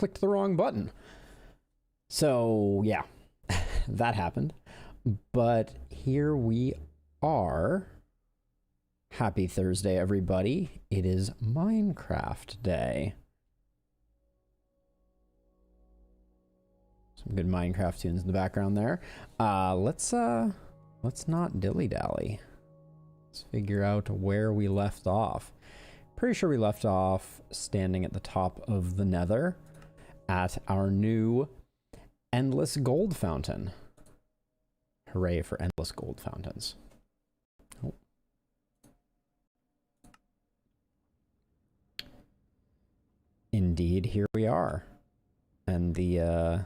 clicked the wrong button. So yeah, that happened. But here we are. Happy Thursday, everybody. It is Minecraft Day. Some good Minecraft tunes in the background there. Let's not dilly-dally. Let's figure out where we left off. Pretty sure we left off standing at the top of the Nether at our new endless gold fountain. Hooray for endless gold fountains. Oh. Indeed, here we are. And the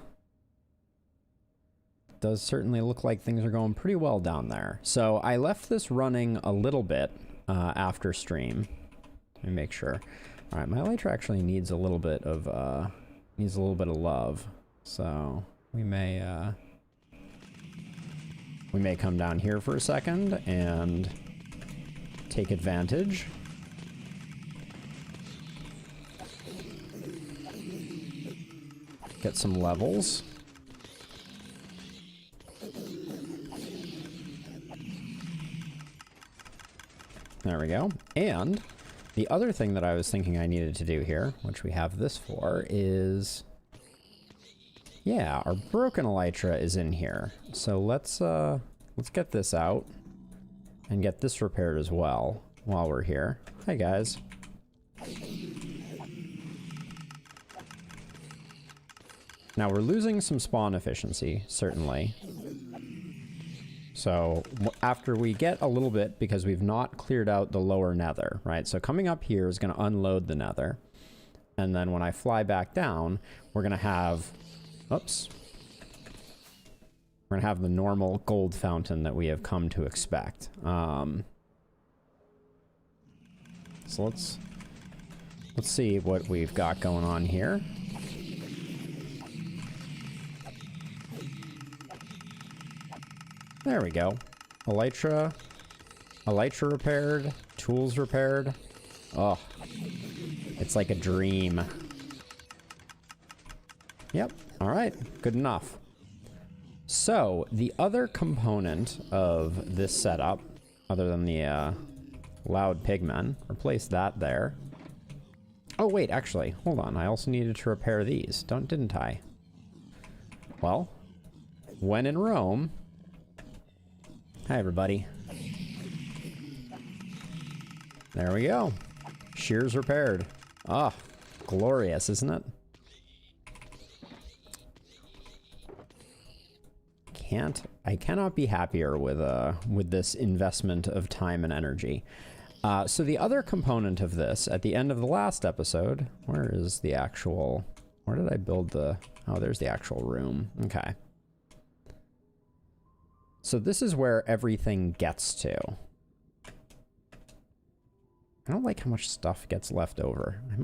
does certainly look like things are going pretty well down there. So I left this running a little bit after stream. Let me make sure. All right, my elytra actually needs a little bit of love. So we may come down here for a second and take advantage. Get some levels. There we go. And the other thing that I was thinking I needed to do here, which we have this for, is... yeah, our broken elytra is in here. So let's get this out and get this repaired as well while we're here. Hi, guys. Now, we're losing some spawn efficiency, certainly. So after we get a little bit, because we've not cleared out the lower nether, right? So coming up here is going to unload the nether. And then when I fly back down, we're going to have... oops. We're going to have the normal gold fountain that we have come to expect. So let's see what we've got going on here. There we go. Elytra repaired, tools repaired. Oh, it's like a dream. Yep, all right, good enough. So the other component of this setup, other than the loud pigmen, replace that there. Oh wait, actually, hold on, I also needed to repair these, didn't I? Well, when in Rome... hi, everybody. There we go. Shears repaired. Ah, glorious, isn't it? I cannot be happier with this investment of time and energy. So the other component of this, at the end of the last episode, where is the actual... where did I build the... oh, there's the actual room. Okay. So this is where everything gets to. I don't like how much stuff gets left over. I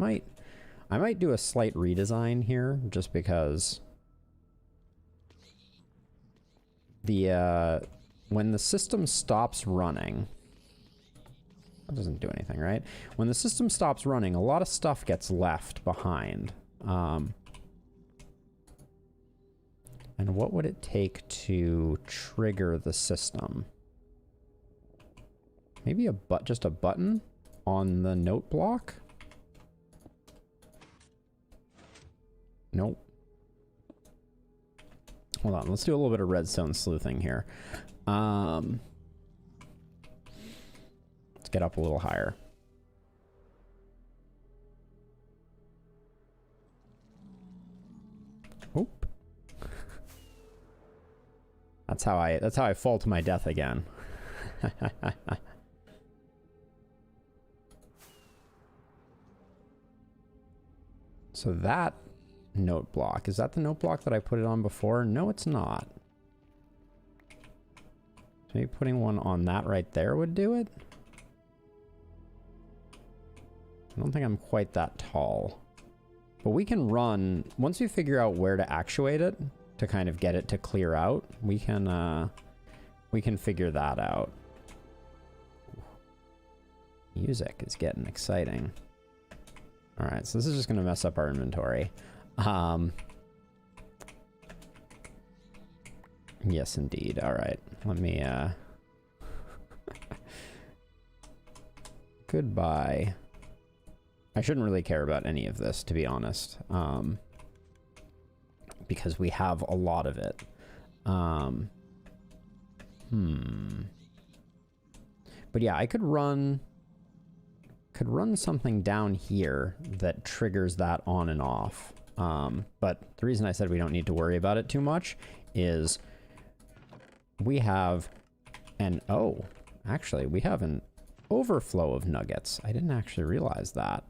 might do a slight redesign here, just because the when the system stops running, that doesn't do anything, right? When the system stops running, a lot of stuff gets left behind. And what would it take to trigger the system? Maybe just a button on the note block? Nope. Hold on, let's do a little bit of redstone sleuthing here. Let's get up a little higher. Oop. That's how I fall to my death again. So that note block, is that the note block that I put it on before? No, it's not. Maybe putting one on that right there would do it? I don't think I'm quite that tall. But we can run, once we figure out where to actuate it, to kind of get it to clear out, we can figure that out. Music is getting exciting. All right, so this is just gonna mess up our inventory. Um, yes, indeed. All right. Let me, goodbye. I shouldn't really care about any of this, to be honest. Because we have a lot of it. But yeah, I could run something down here that triggers that on and off. But the reason I said we don't need to worry about it too much is we have actually we have an overflow of nuggets. I didn't actually realize that.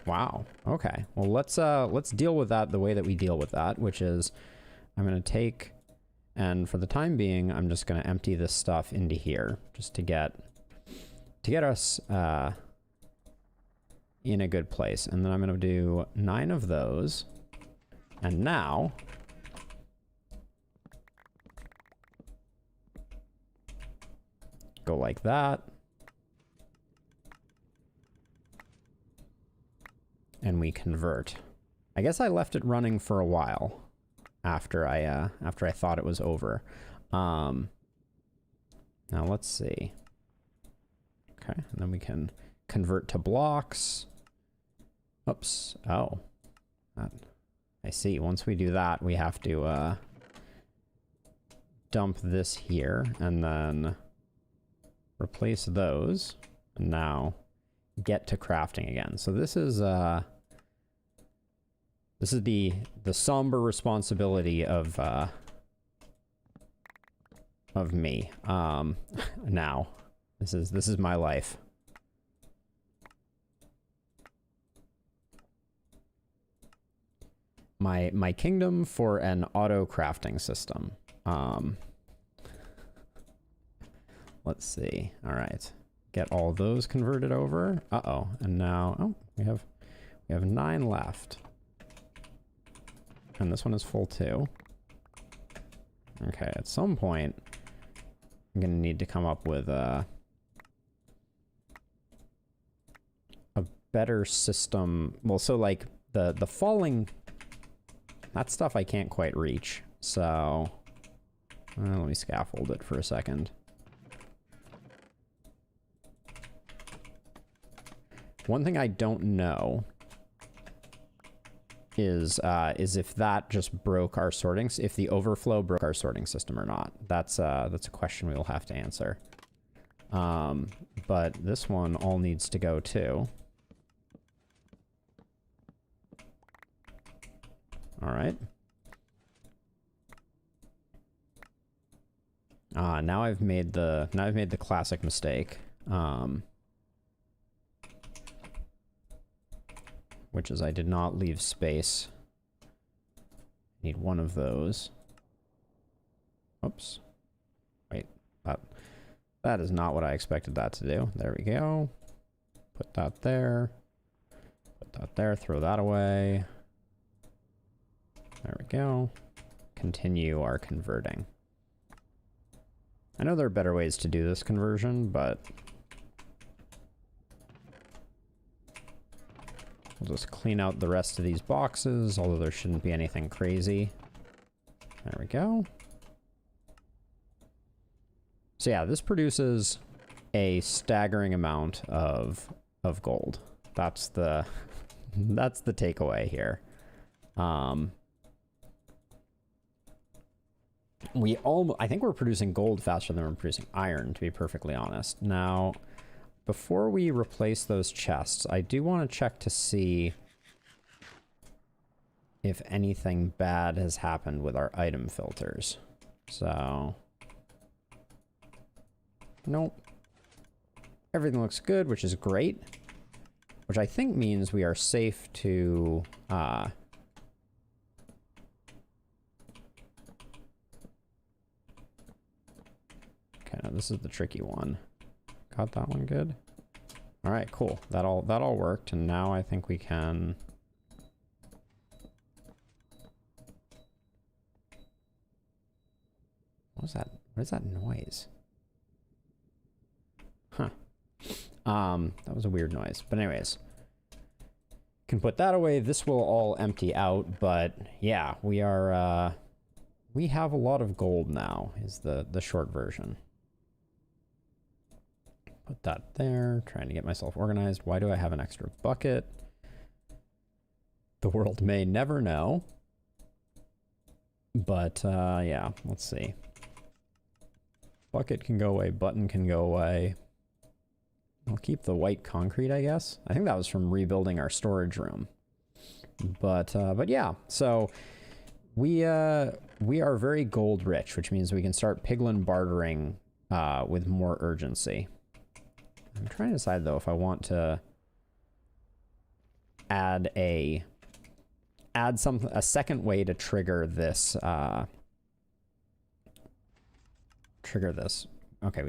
Wow. Okay. Well, let's deal with that the way that we deal with that, which is I'm going to take, and for the time being, I'm just going to empty this stuff into here just to get us in a good place. And then I'm going to do 9 of those. And now go like that. And we convert. I guess I left it running for a while after I thought it was over. Now let's see. Okay, and then we can convert to blocks. Oops. Oh. I see. Once we do that, we have to dump this here and then replace those. And now get to crafting again. So this is the somber responsibility of me. Now this is my life. My kingdom for an auto crafting system. Let's see. All right. Get all those converted over. Uh-oh. And now, we have 9 left. And this one is full too. Okay, at some point, I'm gonna need to come up with a better system. Well, so like the falling, that stuff I can't quite reach. So let me scaffold it for a second. One thing I don't know is if that just broke our sorting, if the overflow broke our sorting system or not. That's a question we will have to answer. But this one all needs to go too. All right. Now I've made the classic mistake. Which is I did not leave space. Need one of those. Oops. Wait, that is not what I expected that to do. There we go. Put that there. Put that there, throw that away. There we go. Continue our converting. I know there are better ways to do this conversion, but we'll just clean out the rest of these boxes, although there shouldn't be anything crazy. There we go. So yeah, this produces a staggering amount of gold. That's the takeaway here. I think we're producing gold faster than we're producing iron, to be perfectly honest. Now, before we replace those chests, I do want to check to see if anything bad has happened with our item filters. So, nope. Everything looks good, which is great. Which I think means we are safe to, okay, now this is the tricky one. Got that one good. All right, cool. That all worked, and now I think we can. What was that? What is that noise? Huh. That was a weird noise. But anyways, can put that away. This will all empty out, but yeah, we are, we have a lot of gold now, is the short version. Put that there, trying to get myself organized. Why do I have an extra bucket? The world may never know. But, yeah, let's see. Bucket can go away, button can go away. I'll keep the white concrete, I guess. I think that was from rebuilding our storage room. But yeah, so we are very gold rich, which means we can start piglin bartering with more urgency. I'm trying to decide though if I want to add a second way to trigger this Okay, I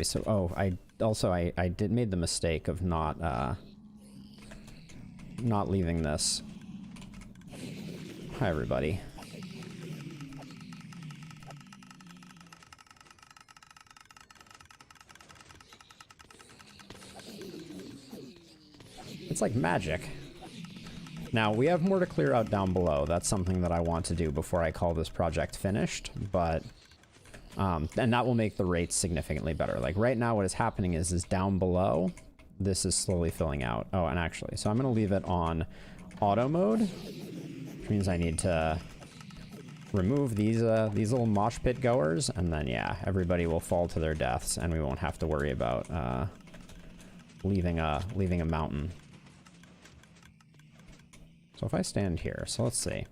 made the mistake of not leaving this. Hi everybody. It's like magic. Now, we have more to clear out down below. That's something that I want to do before I call this project finished, but and that will make the rates significantly better. Like right now what is happening is down below, this is slowly filling out. Oh, and actually, so I'm going to leave it on auto mode, which means I need to remove these little mosh pit goers, and then yeah, everybody will fall to their deaths and we won't have to worry about leaving a mountain. So if I stand here, so let's see.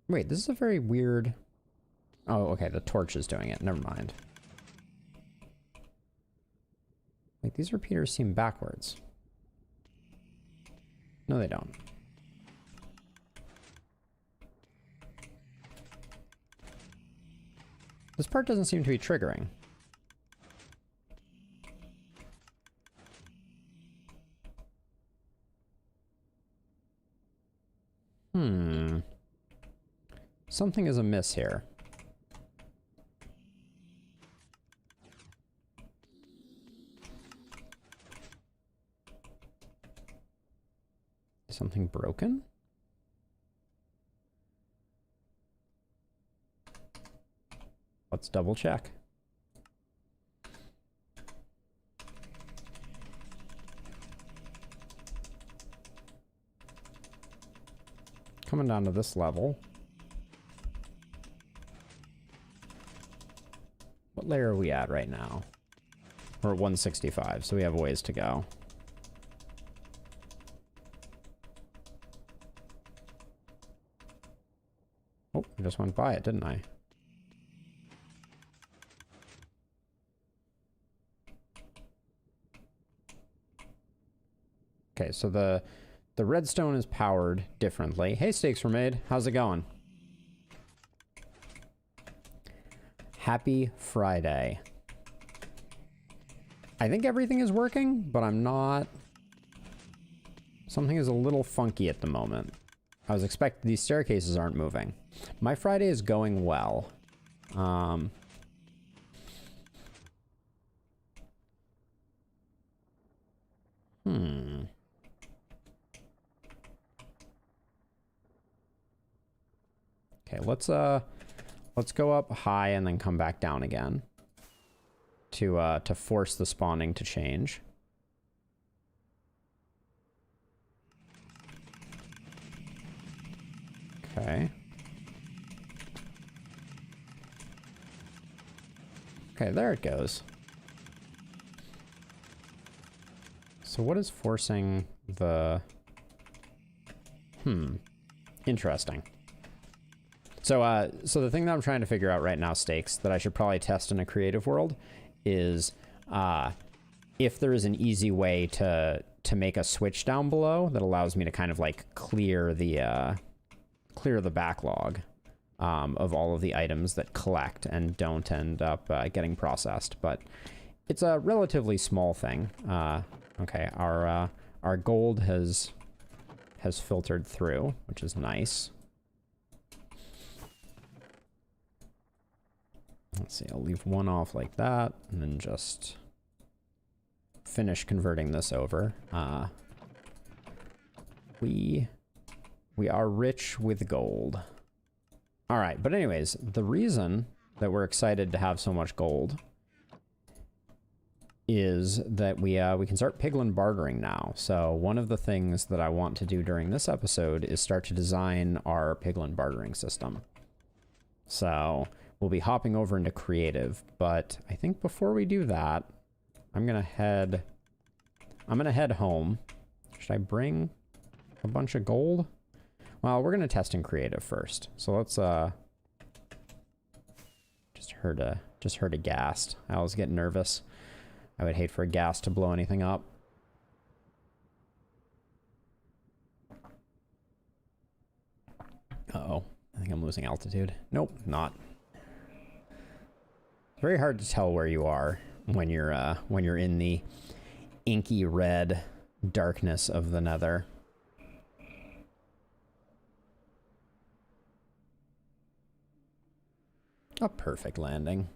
Wait, this is a very weird... Oh, okay, the torch is doing it. Never mind. Wait, these repeaters seem backwards. No, they don't. This part doesn't seem to be triggering. Something is amiss here. Something broken? Let's double check. Coming down to this level. What layer are we at right now? We're at 165, so we have a ways to go. Oh, I just went by it, didn't I? Okay, so the redstone is powered differently. Hey, Steaks were made. How's it going? Happy Friday. I think everything is working, but I'm not... Something is a little funky at the moment. I was expecting these staircases aren't moving. My Friday is going well. Okay, let's go up high and then come back down again to force the spawning to change. Okay. Okay, there it goes. So what is forcing the... Interesting. So, so the thing that I'm trying to figure out right now, Steaks, that I should probably test in a creative world is if there is an easy way to make a switch down below that allows me to kind of like clear the backlog of all of the items that collect and don't end up getting processed. But it's a relatively small thing. Okay, our our gold has filtered through, which is nice. Let's see, I'll leave one off like that, and then just finish converting this over. We are rich with gold. All right, but anyways, the reason that we're excited to have so much gold is that we can start piglin bartering now. So one of the things that I want to do during this episode is start to design our piglin bartering system. So we'll be hopping over into creative, but I think before we do that, I'm gonna head home. Should I bring a bunch of gold? Well, we're gonna test in creative first. So let's just heard a ghast. I always get nervous. I would hate for a ghast to blow anything up. Uh-oh. I think I'm losing altitude. Nope, not. It's very hard to tell where you are when you're in the inky red darkness of the nether. A perfect landing.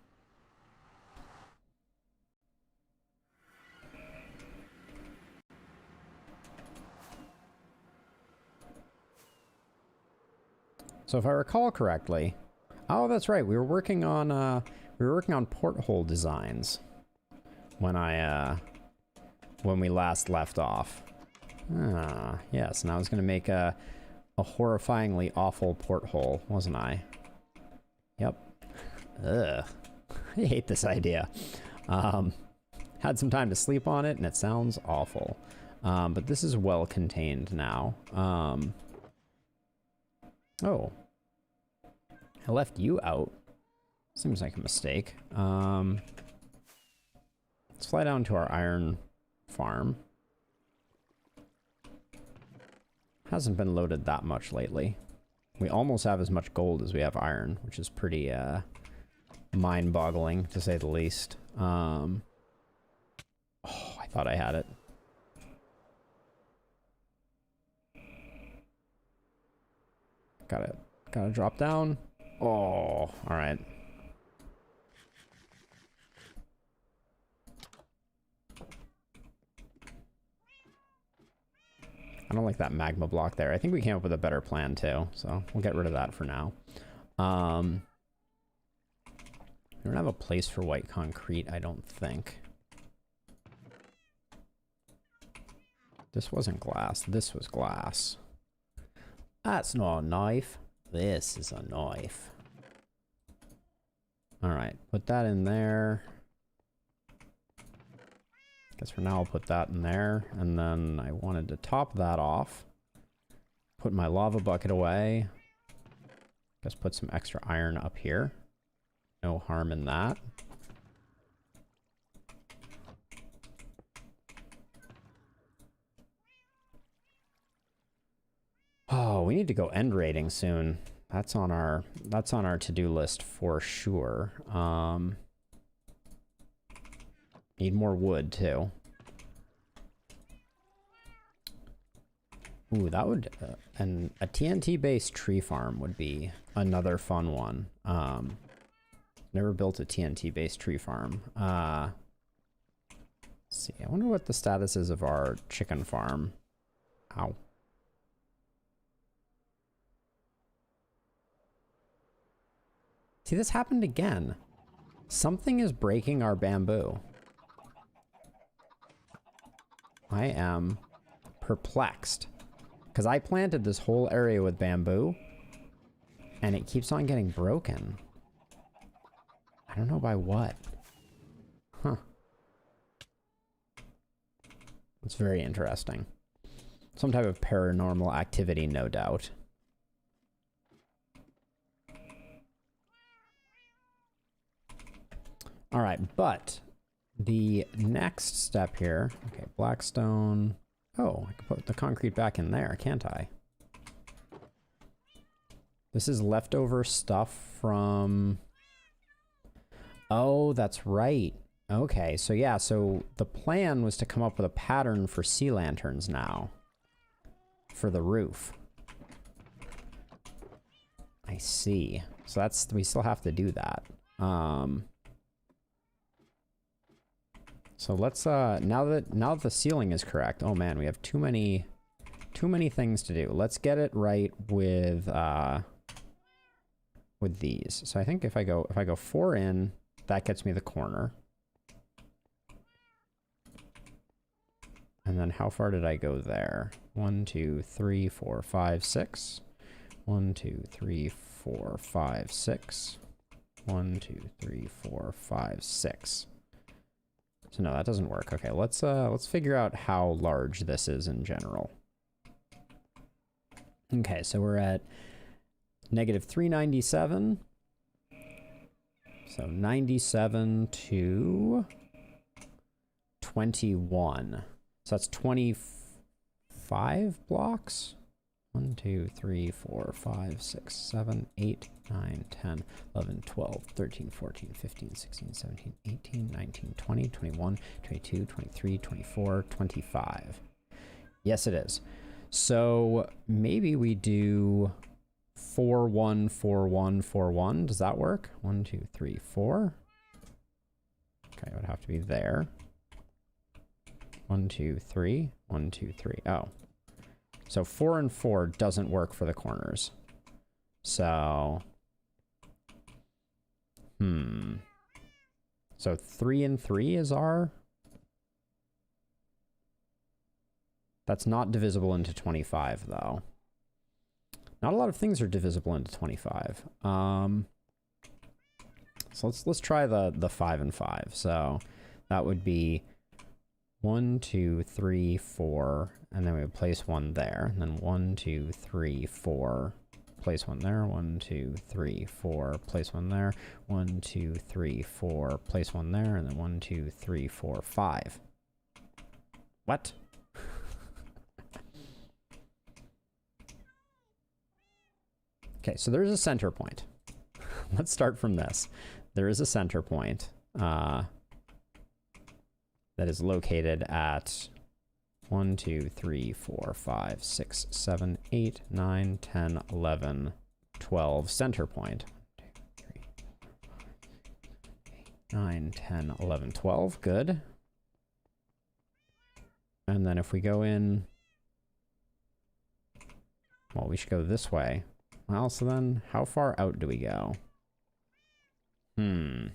So if I recall correctly, oh, that's right. We were working on porthole designs when we last left off. Ah, yes. And I was going to make a horrifyingly awful porthole, wasn't I? Yep. Ugh. I hate this idea. Had some time to sleep on it, and it sounds awful. But this is well contained now. Oh. I left you out. Seems like a mistake. Let's fly down to our iron farm. Hasn't been loaded that much lately. We almost have as much gold as we have iron, which is pretty mind-boggling, to say the least. Oh, I thought I had it. Gotta drop down. Oh, all right. I don't like that magma block there. I think we came up with a better plan too, so we'll get rid of that for now. We don't have a place for white concrete, I don't think. This wasn't glass, this was glass. That's not a knife. This is a knife. All right, put that in there. Guess for now I'll put that in there, and then I wanted to top that off. Put my lava bucket away. Guess put some extra iron up here. No harm in that. Oh, we need to go end raiding soon. That's on our to-do list for sure. Need more wood too. Ooh, that would and a TNT-based tree farm would be another fun one. Never built a TNT-based tree farm. Let's see, I wonder what the status is of our chicken farm. Ow. See, this happened again. Something is breaking our bamboo. I am perplexed. Because I planted this whole area with bamboo, and it keeps on getting broken. I don't know by what. Huh. It's very interesting. Some type of paranormal activity, no doubt. All right, but the next step here, okay, blackstone. Oh, I can put the concrete back in there, can't I? This is leftover stuff from... Oh, that's right. Okay, so yeah, so the plan was to come up with a pattern for sea lanterns now. For the roof. I see. So that's, we still have to do that. So let's, now that the ceiling is correct, oh man, we have too many things to do. Let's get it right with these. So I think if I go 4 in, that gets me the corner. And then how far did I go there? 1, 2, 3, 4, 5, 6. 1, 2, 3, 4, 5, 6. 1, 2, 3, 4, 5, 6. So no, that doesn't work. Okay, let's figure out how large this is in general. Okay, so we're at negative 397. So 97 to 21. So that's 25 blocks. 1, 2, 3, 4, 5, 6, 7, 8, 9, 10, 11, 12, 13, 14, 15, 16, 17, 18, 19, 20, 21, 22, 23, 24, 25. Yes, it is. So maybe we do 4, 1, 4, 1, 4, 1. Does that work? 1, 2, 3, 4. Okay, it would have to be there. 1, 2, 3. 1, 2, 3. Oh. So 4 and 4 doesn't work for the corners. So, so 3 and 3 is our... That's not divisible into 25, though. Not a lot of things are divisible into 25. So let's try the 5 and 5. So that would be 1, 2, 3, 4, and then we would place one there. And then 1, 2, 3, 4, place one there. 1, 2, 3, 4, place one there. 1, 2, 3, 4, place one there. And then 1, 2, 3, 4, 5. What? Okay, so there's a center point. Let's start from this. There is a center point that is located at 1, 2, 3, 4, 5, 6, 7, 8, 9, 10, 11, 12 center point. 1, 2, 3, 4, 5, 9, 10, 11, 12. Good. And then if we go in, well, we should go this way. Well, so then how far out do we go? 1,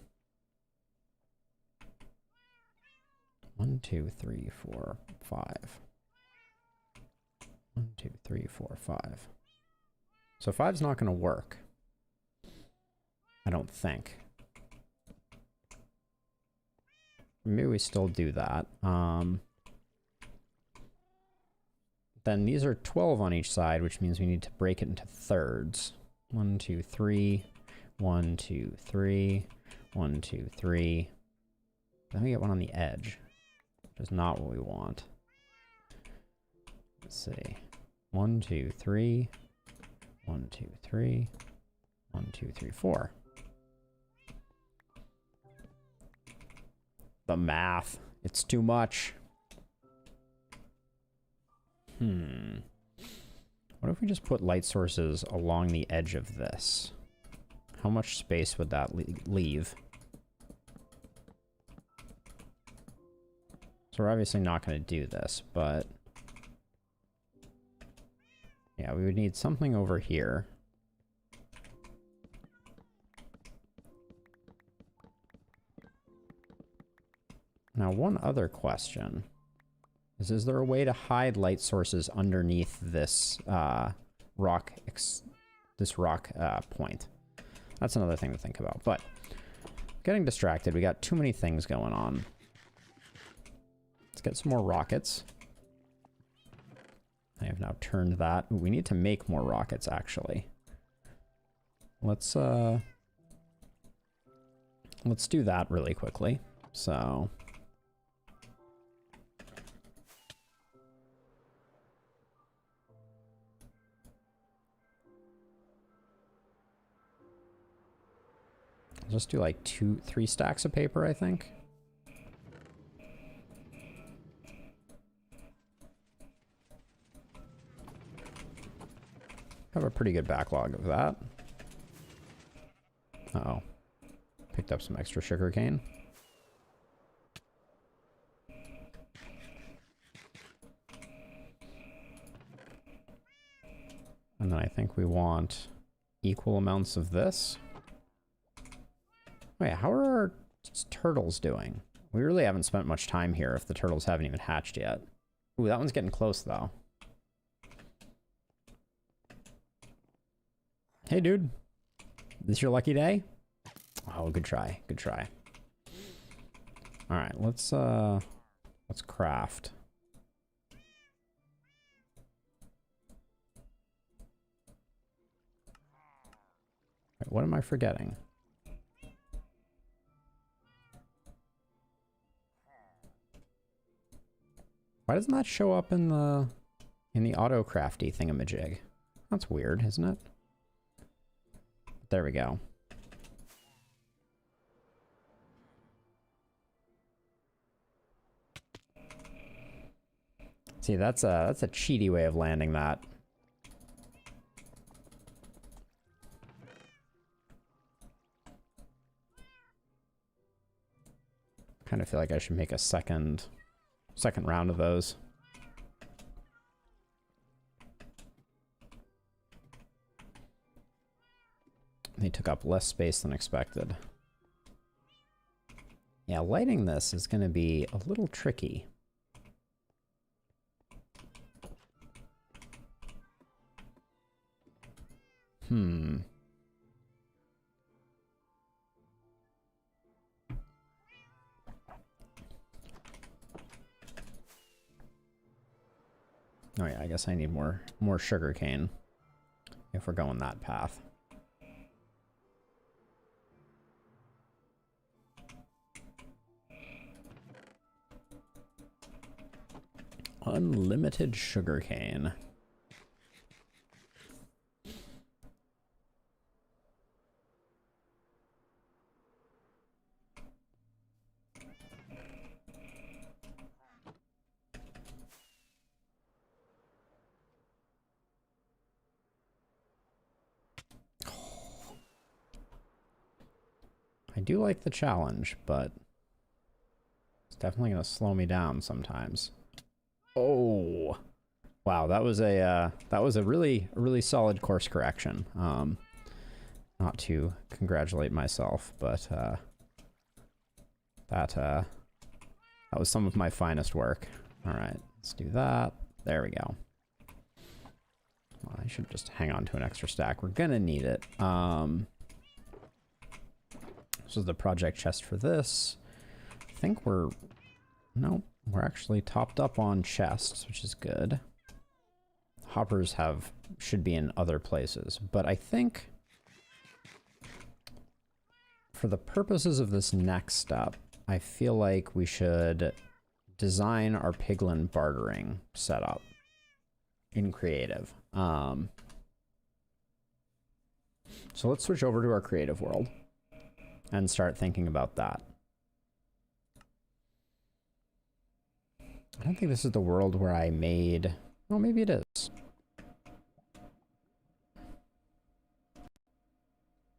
2, 3, 4, 5. 1, 2, 3, 4, 5. So 5's not going to work. I don't think. Maybe we still do that. Then these are 12 on each side, which means we need to break it into thirds. 1, 2, 3. 1, 2, 3. 1, 2, 3. Then we get one on the edge, which is not what we want. Let's see. 1, 2, 3. 1, 2, 3. 1, 2, 3, 4. The math. It's too much. What if we just put light sources along the edge of this? How much space would that leave? So we're obviously not going to do this, but... yeah, we would need something over here. Now, one other question is there a way to hide light sources underneath this rock point? That's another thing to think about, but getting distracted. We got too many things going on. Let's get some more rockets. I have now turned that. Ooh, we need to make more rockets, actually. Let's do that really quickly. So... just do like 2, 3 stacks of paper, I think. Have a pretty good backlog of that. Uh-oh. Picked up some extra sugarcane. And then I think we want equal amounts of this. Wait, how are our turtles doing? We really haven't spent much time here if the turtles haven't even hatched yet. Ooh, that one's getting close, though. Hey, dude. This your lucky day? Oh, good try. Good try. All right, let's craft. Wait, what am I forgetting? Why doesn't that show up in the auto crafty thingamajig? That's weird, isn't it? There we go. See, that's a cheaty way of landing that. Kind of feel like I should make a second round of those. They took up less space than expected. Yeah, lighting this is going to be a little tricky. Oh yeah, I guess I need more sugar cane if we're going that path. Unlimited sugar cane. I do like the challenge, but it's definitely going to slow me down sometimes. Oh, wow! That was a really solid course correction. Not to congratulate myself, but that was some of my finest work. All right, let's do that. There we go. Well, I should just hang on to an extra stack. We're gonna need it. This is the project chest for this. I think we're actually topped up on chests, which is good. Hoppers should be in other places, but I think for the purposes of this next step, I feel like we should design our piglin bartering setup in creative. So let's switch over to our creative world and start thinking about that. I don't think this is the world where I made... Well, maybe it is. This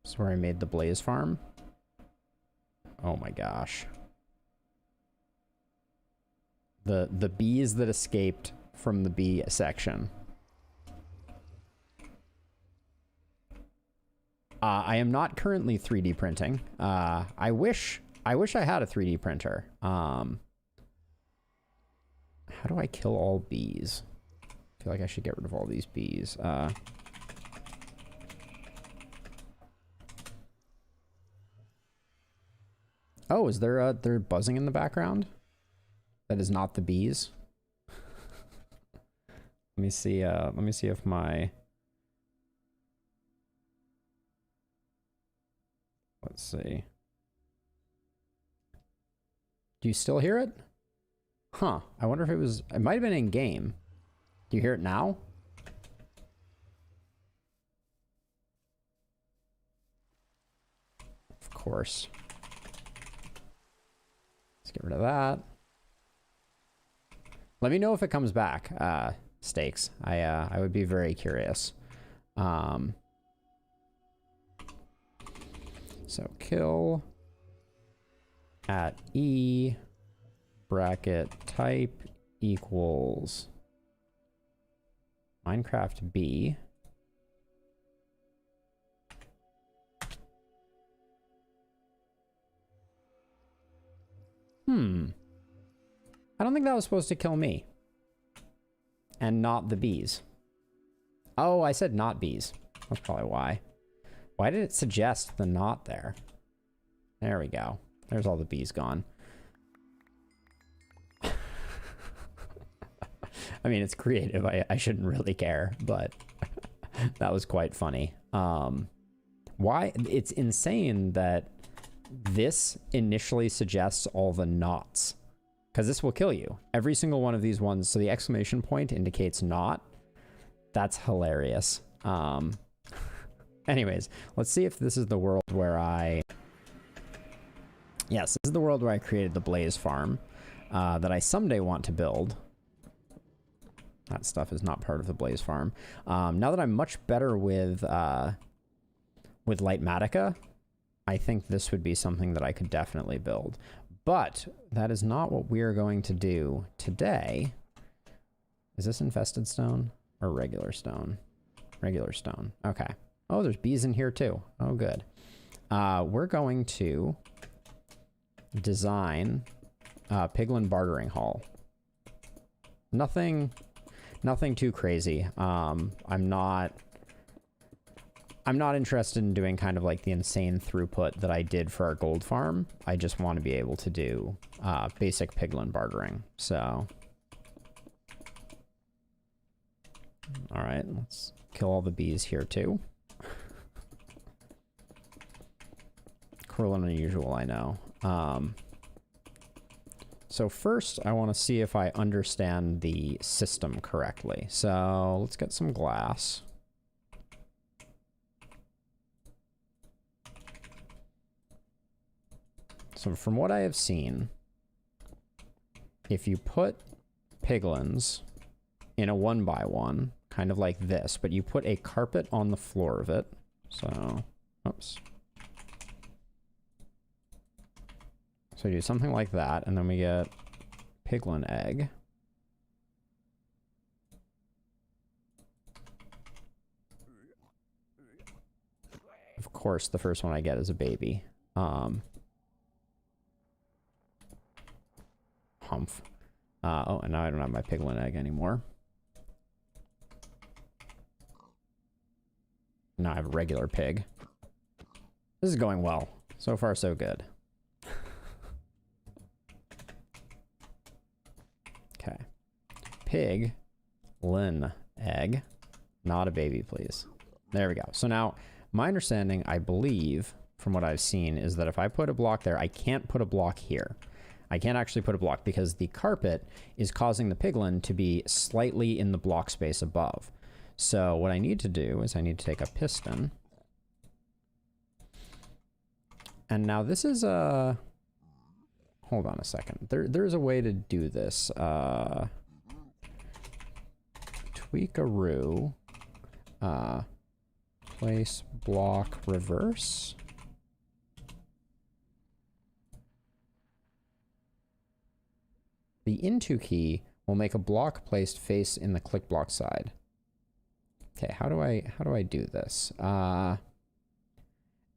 is where I made the Blaze Farm. Oh my gosh. The bees that escaped from the bee section. I am not currently 3D printing. I wish I had a 3D printer. How do I kill all bees? I feel like I should get rid of all these bees. Oh, is there they're buzzing in the background? That is not the bees. Let me see if my... Let's see. Do you still hear it? Huh. I wonder if it might have been in game. Do you hear it now? Of course. Let's get rid of that. Let me know if it comes back, Stakes. I would be very curious. So kill at E bracket type equals Minecraft B. I don't think that was supposed to kill me. And not the bees. Oh, I said not bees. That's probably why. Why did it suggest the not there? There we go. There's all the bees gone. I mean, it's creative. I shouldn't really care, but that was quite funny. Why? It's insane that this initially suggests all the nots, because this will kill you. Every single one of these ones. So the exclamation point indicates not. That's hilarious. Anyways, let's see if this is the world where yes, this is the world where I created the Blaze Farm that I someday want to build. That stuff is not part of the Blaze Farm. Now that I'm much better with Lightmatica, I think this would be something that I could definitely build. But that is not what we are going to do today. Is this infested stone or regular stone? Regular stone. Okay. Oh, there's bees in here too. Oh, good. We're going to design Piglin Bartering Hall. Nothing too crazy. I'm not interested in doing kind of like the insane throughput that I did for our gold farm. I just want to be able to do basic piglin bartering. So, all right, let's kill all the bees here too. Cruel and unusual, I know. So first, I want to see if I understand the system correctly. So let's get some glass. So from what I have seen, if you put piglins in a 1x1, kind of like this, but you put a carpet on the floor of it. So, oops. So we do something like that, and then we get piglin egg. Of course, the first one I get is a baby. Humph. Oh, and now I don't have my piglin egg anymore. Now I have a regular pig. This is going well. So far, so good. Okay. Piglin egg. Not a baby, please. There we go. So now, my understanding, I believe, from what I've seen, is that if I put a block there, I can't put a block here. I can't actually put a block because the carpet is causing the piglin to be slightly in the block space above. So what I need to do is I need to take a piston. And now this is a... Hold on a second. There's a way to do this. Tweakaroo. Place block reverse. The into key will make a block placed face in the click block side. Okay, how do I do this?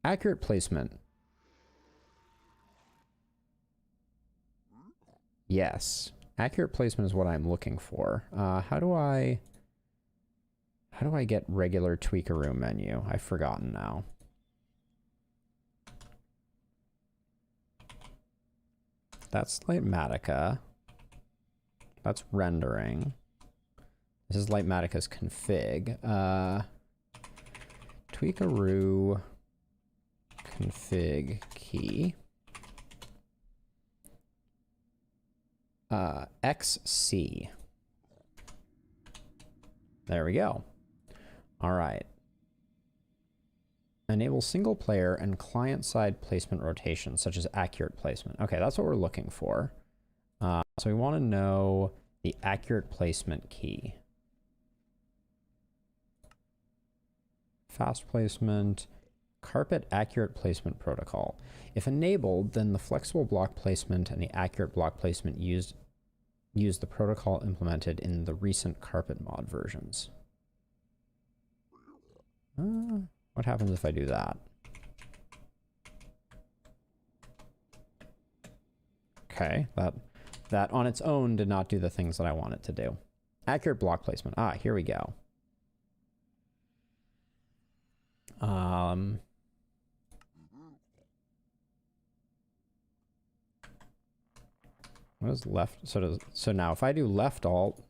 Accurate placement. Yes. Accurate placement is what I'm looking for. How do I get regular Tweakaroo menu? I've forgotten now. That's Lightmatica. That's rendering. This is Lightmatica's config. Tweakaroo config key. XC. There we go. All right. Enable single player and client-side placement rotation, such as accurate placement. Okay, that's what we're looking for. So we want to know the accurate placement key. fast placement, carpet accurate placement protocol. If enabled, then the flexible block placement and the accurate block placement use the protocol implemented in the recent carpet mod versions. What happens if I do that? Okay, that on its own did not do the things that I want it to do. Accurate block placement. Ah, here we go. What is left? So now if I do left alt,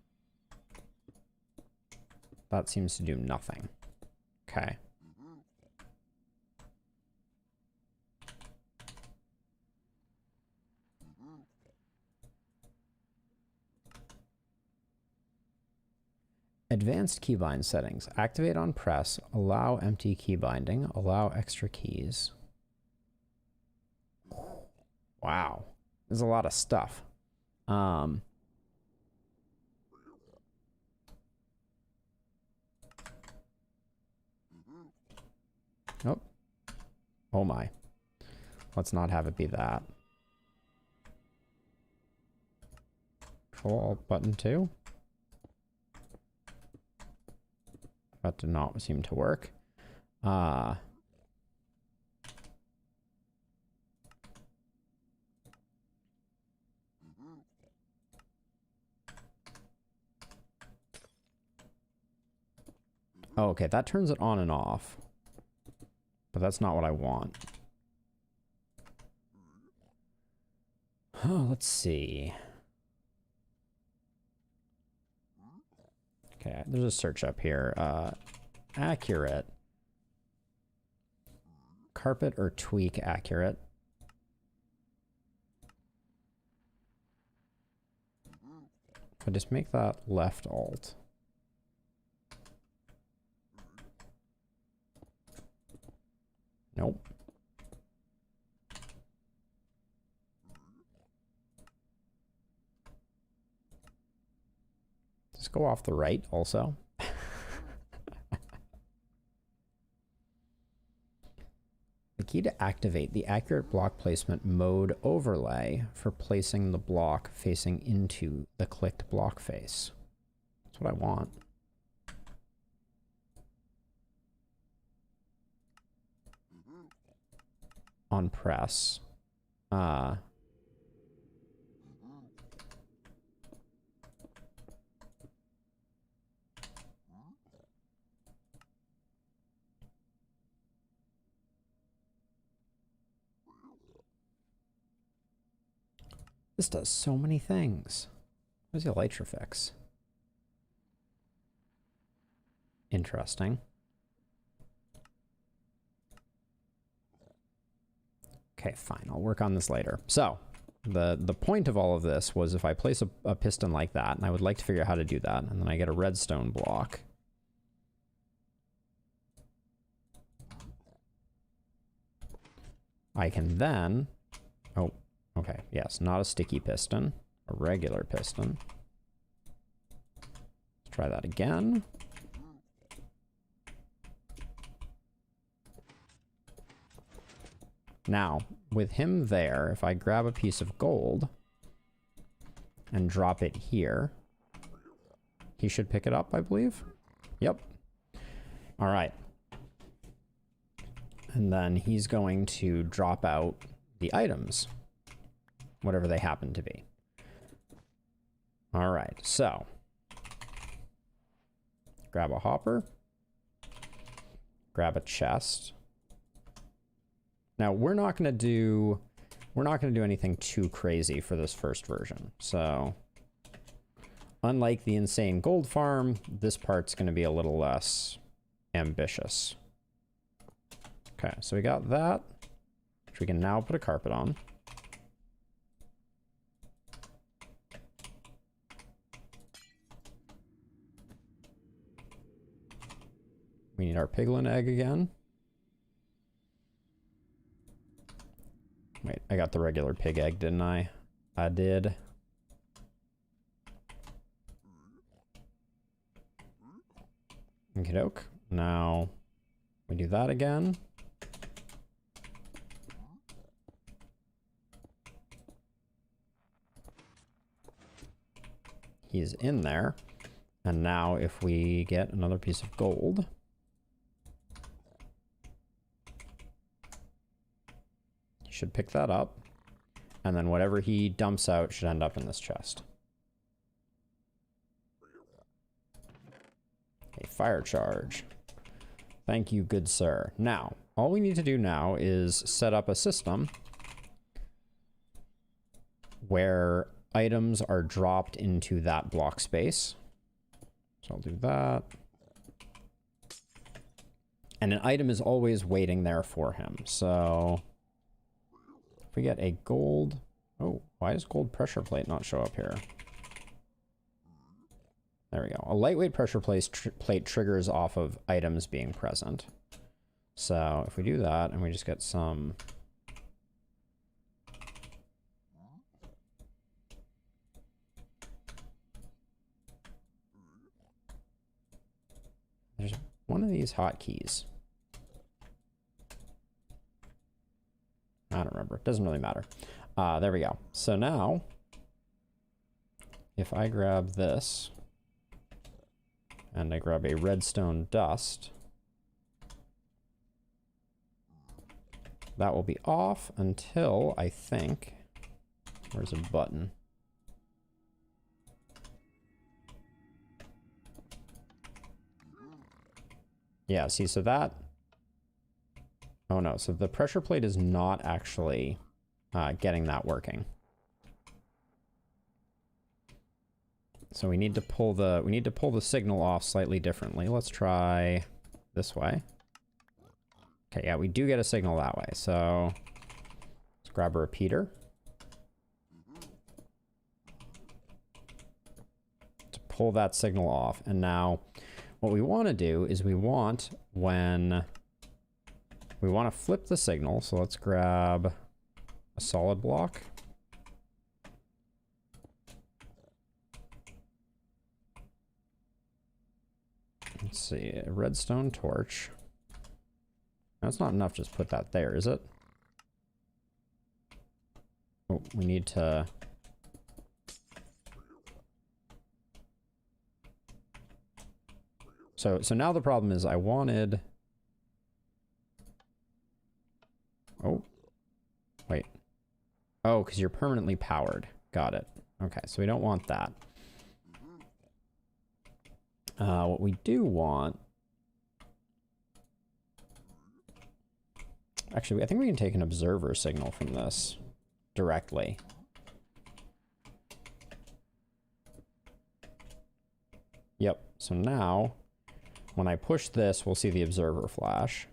that seems to do nothing. Okay. Advanced keybind settings. Activate on press. Allow empty key binding. Allow extra keys. Wow. There's a lot of stuff. Nope. Oh my. Let's not have it be that. Control Alt button 2. That did not seem to work. Oh, okay, that turns it on and off. But that's not what I want. Oh, let's see. Okay, there's a search up here. Accurate. Carpet or tweak accurate. If I just make that left alt. Nope. Just go off the right also. The key to activate the accurate block placement mode overlay for placing the block facing into the clicked block face. That's what I want. On press. This does so many things. Where's the elytra fix? Interesting. Okay, fine. I'll work on this later. So, the point of all of this was if I place a piston like that, and I would like to figure out how to do that, and then I get a redstone block. I can then... Oh, okay. Yes, not a sticky piston. A regular piston. Let's try that again. Now, with him there, if I grab a piece of gold and drop it here, he should pick it up, I believe. Yep. All right. And then he's going to drop out the items, whatever they happen to be. All right, so grab a hopper, grab a chest. Now we're not going to do anything too crazy for this first version. So unlike the insane gold farm, this part's going to be a little less ambitious. Okay, so we got that, which we can now put a carpet on. We need our piglin egg again. Wait, I got the regular pig egg, didn't I? I did. Okey-doke. Now, We do that again. He's in there. And now if we get another piece of gold, he should pick that up. And then whatever he dumps out should end up in this chest. A fire charge. Thank you, good sir. Now, all we need to do now is set up a system where items are dropped into that block space. So I'll do that. And an item is always waiting there for him. So if we get a gold... Oh, why does gold pressure plate not show up here? There we go. A lightweight pressure plate triggers off of items being present. So if we do that and we just get some... There's one of these hotkeys. I don't remember. It doesn't really matter. There we go. So now, if I grab this, and I grab a redstone dust, that will be off until, I think, where's a button? Yeah, see, so that, oh no, so the pressure plate is not actually getting that working. So we need to pull the signal off slightly differently. Let's try this way. Okay, yeah, we do get a signal that way. So let's grab a repeater. To pull that signal off. And now what we want to do is we want to flip the signal. So let's grab a solid block. Let's see, a redstone torch. That's not enough, just put that there, is it? Oh, we need to... So now the problem is I wanted... Oh. Wait. Oh, because you're permanently powered. Got it. Okay, so we don't want that. What we do want... Actually, I think we can take an observer signal from this directly. Yep, so now, when I push this, we'll see the observer flash.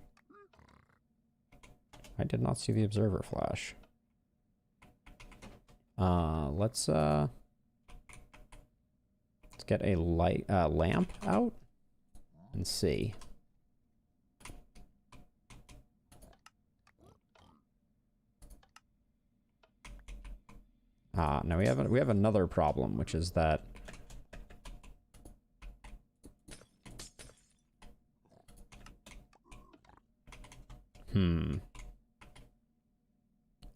I did not see the observer flash. Let's get a light lamp out and see. Now we have another problem, which is that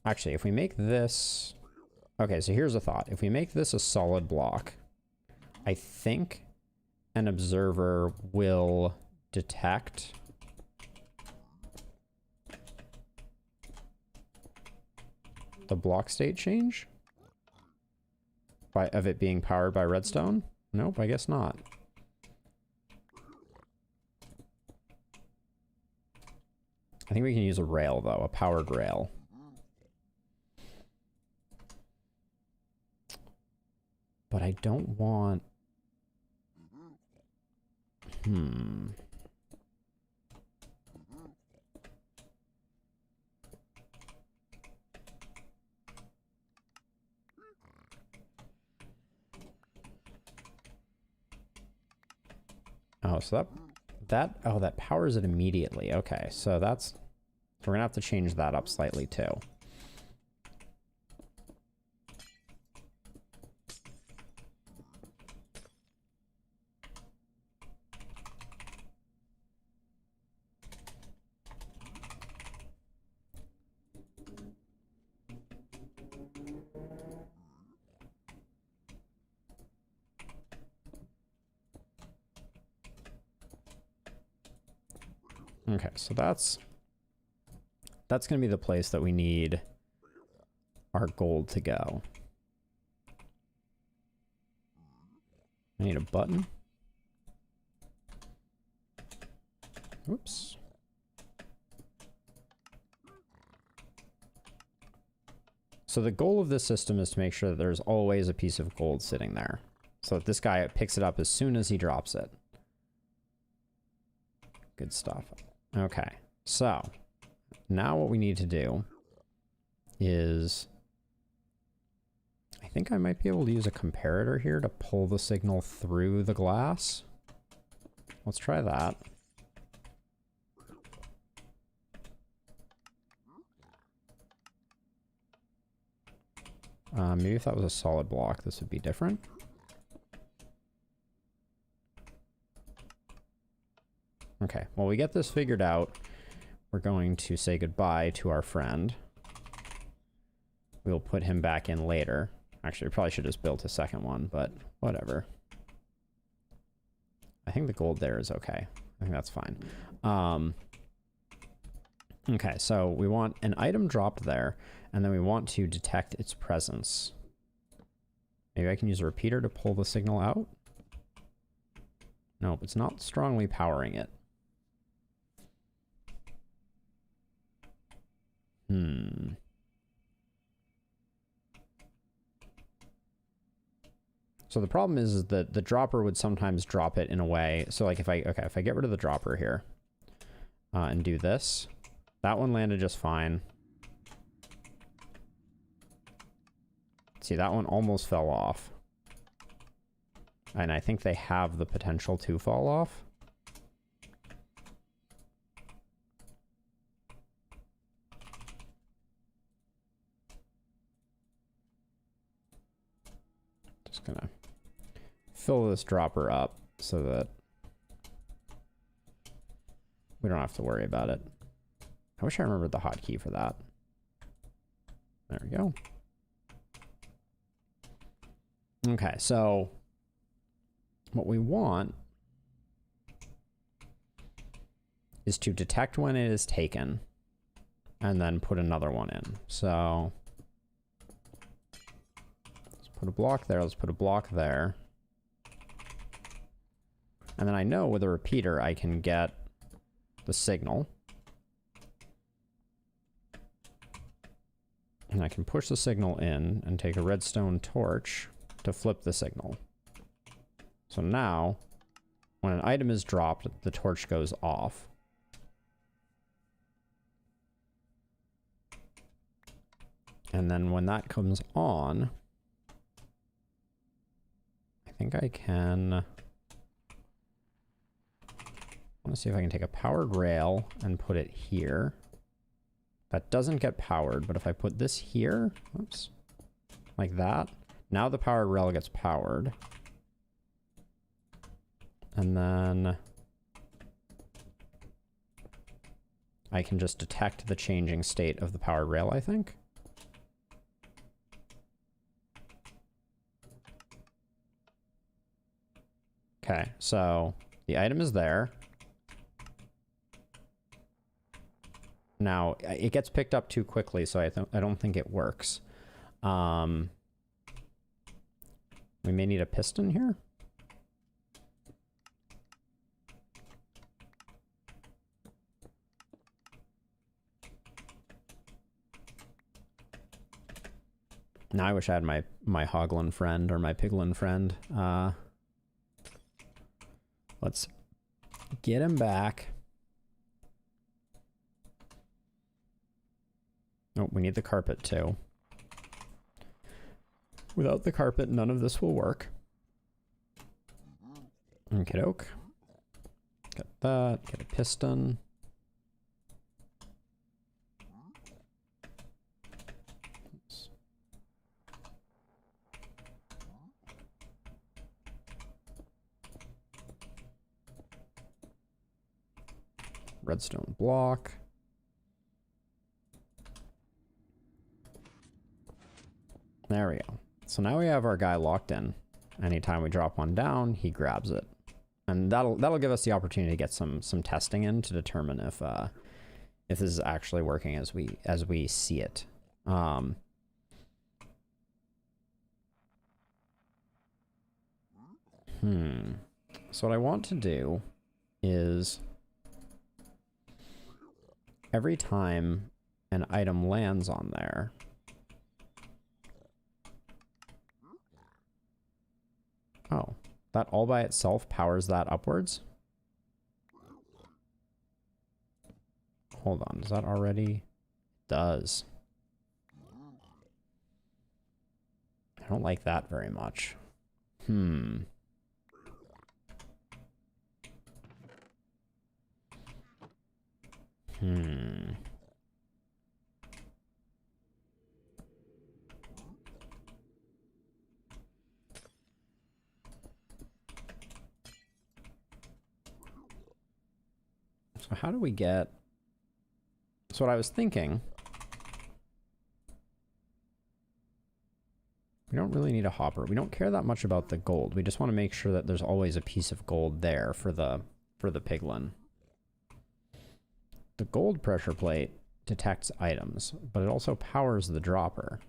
actually, if we make this... Okay, so here's a thought. If we make this a solid block, I think an observer will detect the block state change of it being powered by redstone. Nope, I guess not. I think we can use a rail, though, a powered rail. But I don't want... Oh, so that powers it immediately. Okay, so we're gonna have to change that up slightly too. Okay, so that's going to be the place that we need our gold to go. I need a button. Oops. So the goal of this system is to make sure that there's always a piece of gold sitting there, so that this guy picks it up as soon as he drops it. Good stuff. Okay, so now what we need to do is, I think I might be able to use a comparator here to pull the signal through the glass. Let's try that. Maybe if that was a solid block, this would be different. Okay, while we get this figured out, we're going to say goodbye to our friend. We'll put him back in later. Actually, we probably should have just built a second one, but whatever. I think the gold there is okay. I think that's fine. Okay, so we want an item dropped there, and then we want to detect its presence. Maybe I can use a repeater to pull the signal out? Nope, it's not strongly powering it. So the problem is that the dropper would sometimes drop it in a way. So like if I get rid of the dropper here and do this, that one landed just fine. See, that one almost fell off. And I think they have the potential to fall off. Just gonna fill this dropper up so that we don't have to worry about it. I wish I remembered the hotkey for that. There we go. Okay, so what we want is to detect when it is taken and then put another one in. So let's put a block there, let's put a block there. And then I know with a repeater I can get the signal. And I can push the signal in and take a redstone torch to flip the signal. So now, when an item is dropped, the torch goes off. And then when that comes on, I think I can... I want to see if I can take a powered rail and put it here. That doesn't get powered, but if I put this here, oops, like that, now the powered rail gets powered. And then I can just detect the changing state of the powered rail, I think. Okay, so the item is there. Now, it gets picked up too quickly, so I don't think it works. We may need a piston here. Now I wish I had my hoglin friend or my piglin friend. Let's get him back. Oh, we need the carpet too. Without the carpet, none of this will work. Okey-doke. Get that, get a piston. Oops. Redstone block. There we go. So now we have our guy locked in. Anytime we drop one down, he grabs it. And that'll give us the opportunity to get some testing in to determine if this is actually working as we see it. So what I want to do is every time an item lands on there, oh, that all by itself powers that upwards? Hold on, does that already? It does. I don't like that very much. So how do we get... So what I was thinking... We don't really need a hopper. We don't care that much about the gold. We just want to make sure that there's always a piece of gold there for the piglin. The gold pressure plate detects items, but it also powers the dropper.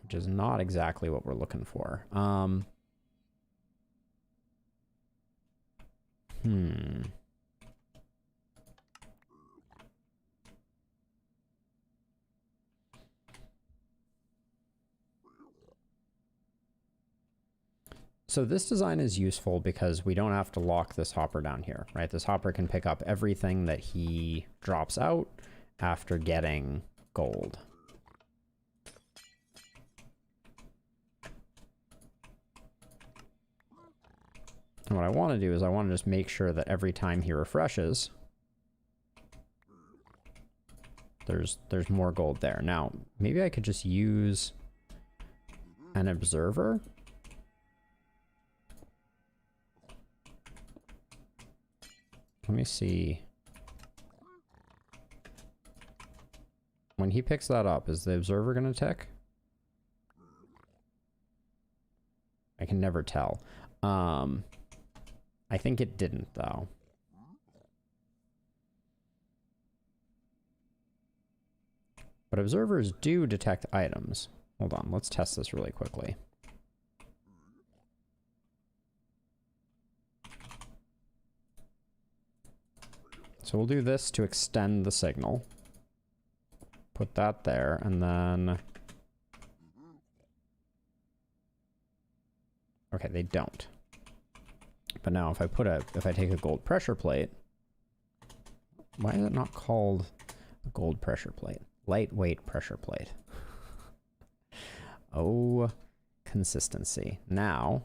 Which is not exactly what we're looking for. So this design is useful because we don't have to lock this hopper down here, right? This hopper can pick up everything that he drops out after getting gold. And what I want to do is I want to just make sure that every time he refreshes, there's more gold there. Now, maybe I could just use an observer. Let me see. When he picks that up, is the observer going to tick? I can never tell. I think it didn't, though. But observers do detect items. Hold on, let's test this really quickly. So we'll do this to extend the signal. Put that there, and then... Okay, they don't. But now if I take a gold pressure plate, why is it not called a gold pressure plate? Lightweight pressure plate. Oh, consistency. Now,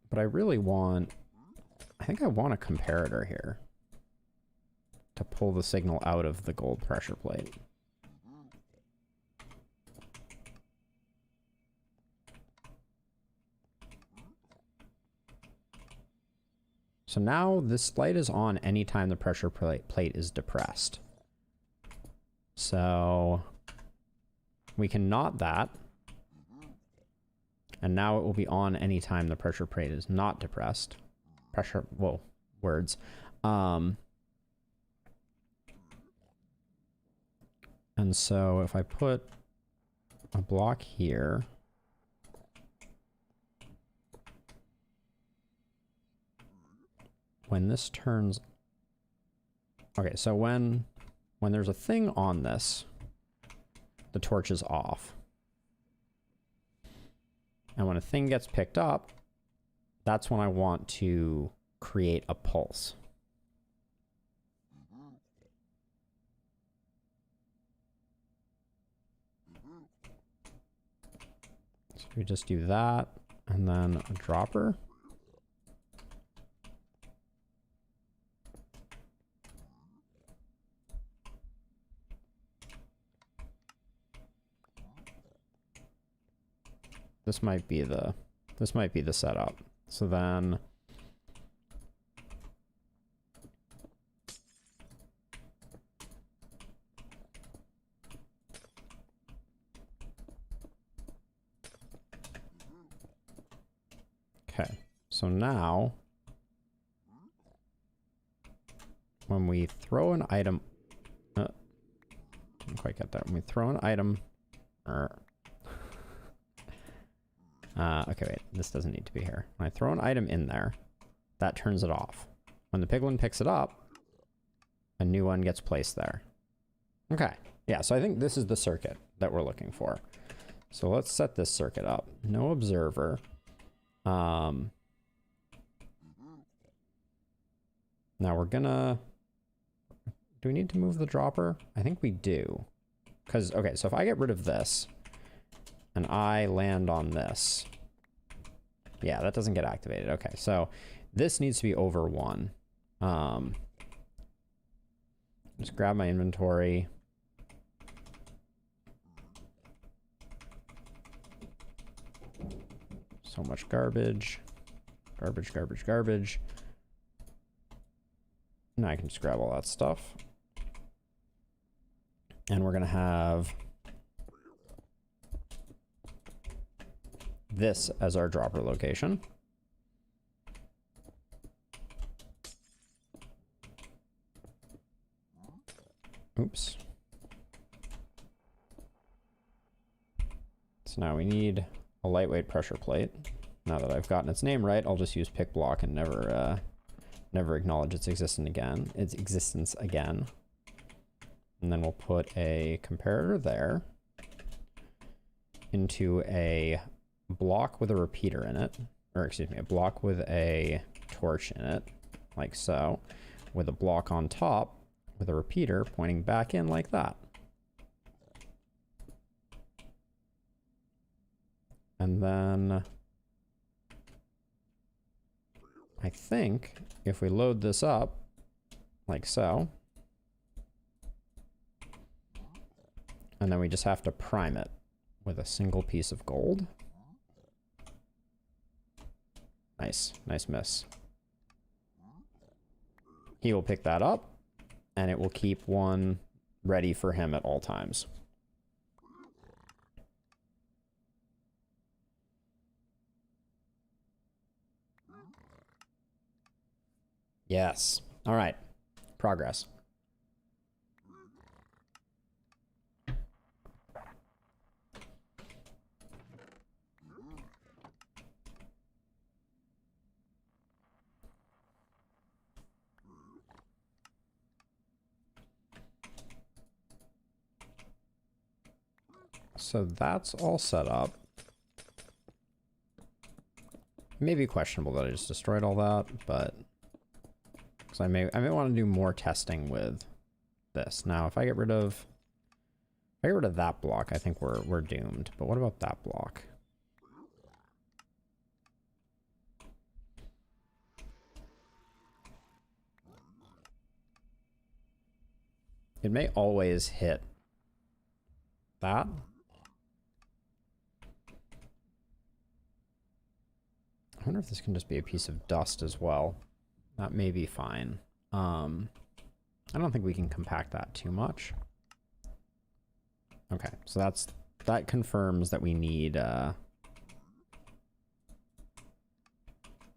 but I really want, I think I want a comparator here to pull the signal out of the gold pressure plate. So now this light is on anytime the pressure plate is depressed. So we can knot that. And now it will be on anytime the pressure plate is not depressed. Whoa, words. And so if I put a block here, when this turns, okay, so when there's a thing on this, the torch is off. And when a thing gets picked up, that's when I want to create a pulse. So we just do that, and then a dropper. This might be the setup. So then So now, when we throw an item, didn't quite get that. When we throw an item, okay, wait, this doesn't need to be here. When I throw an item in there, that turns it off. When the piglin picks it up, a new one gets placed there. Okay, yeah, so I think this is the circuit that we're looking for. So let's set this circuit up. No observer. Now we're gonna... Do we need to move the dropper? I think we do. Because, okay, so if I get rid of this, and I land on this, yeah, that doesn't get activated. Okay, so this needs to be over 1. Just grab my inventory. So much garbage. Garbage, garbage, garbage. Now I can just grab all that stuff. And we're going to have this as our dropper location. Oops. So now we need a lightweight pressure plate. Now that I've gotten its name right, I'll just use pick block and never acknowledge its existence again. And then we'll put a comparator there into a block with a repeater in it, or excuse me, a block with a torch in it, like so, with a block on top with a repeater pointing back in like that. And then I think if we load this up like so, and then we just have to prime it with a single piece of gold. Nice, nice miss. He will pick that up, and it will keep one ready for him at all times. Yes. All right. Progress. So that's all set up. Maybe questionable that I just destroyed all that, but because I may want to do more testing with this. Now, if I get rid of that block, I think we're doomed. But what about that block? It may always hit that. I wonder if this can just be a piece of dust as well. That may be fine. I don't think we can compact that too much. Okay, so that confirms that we need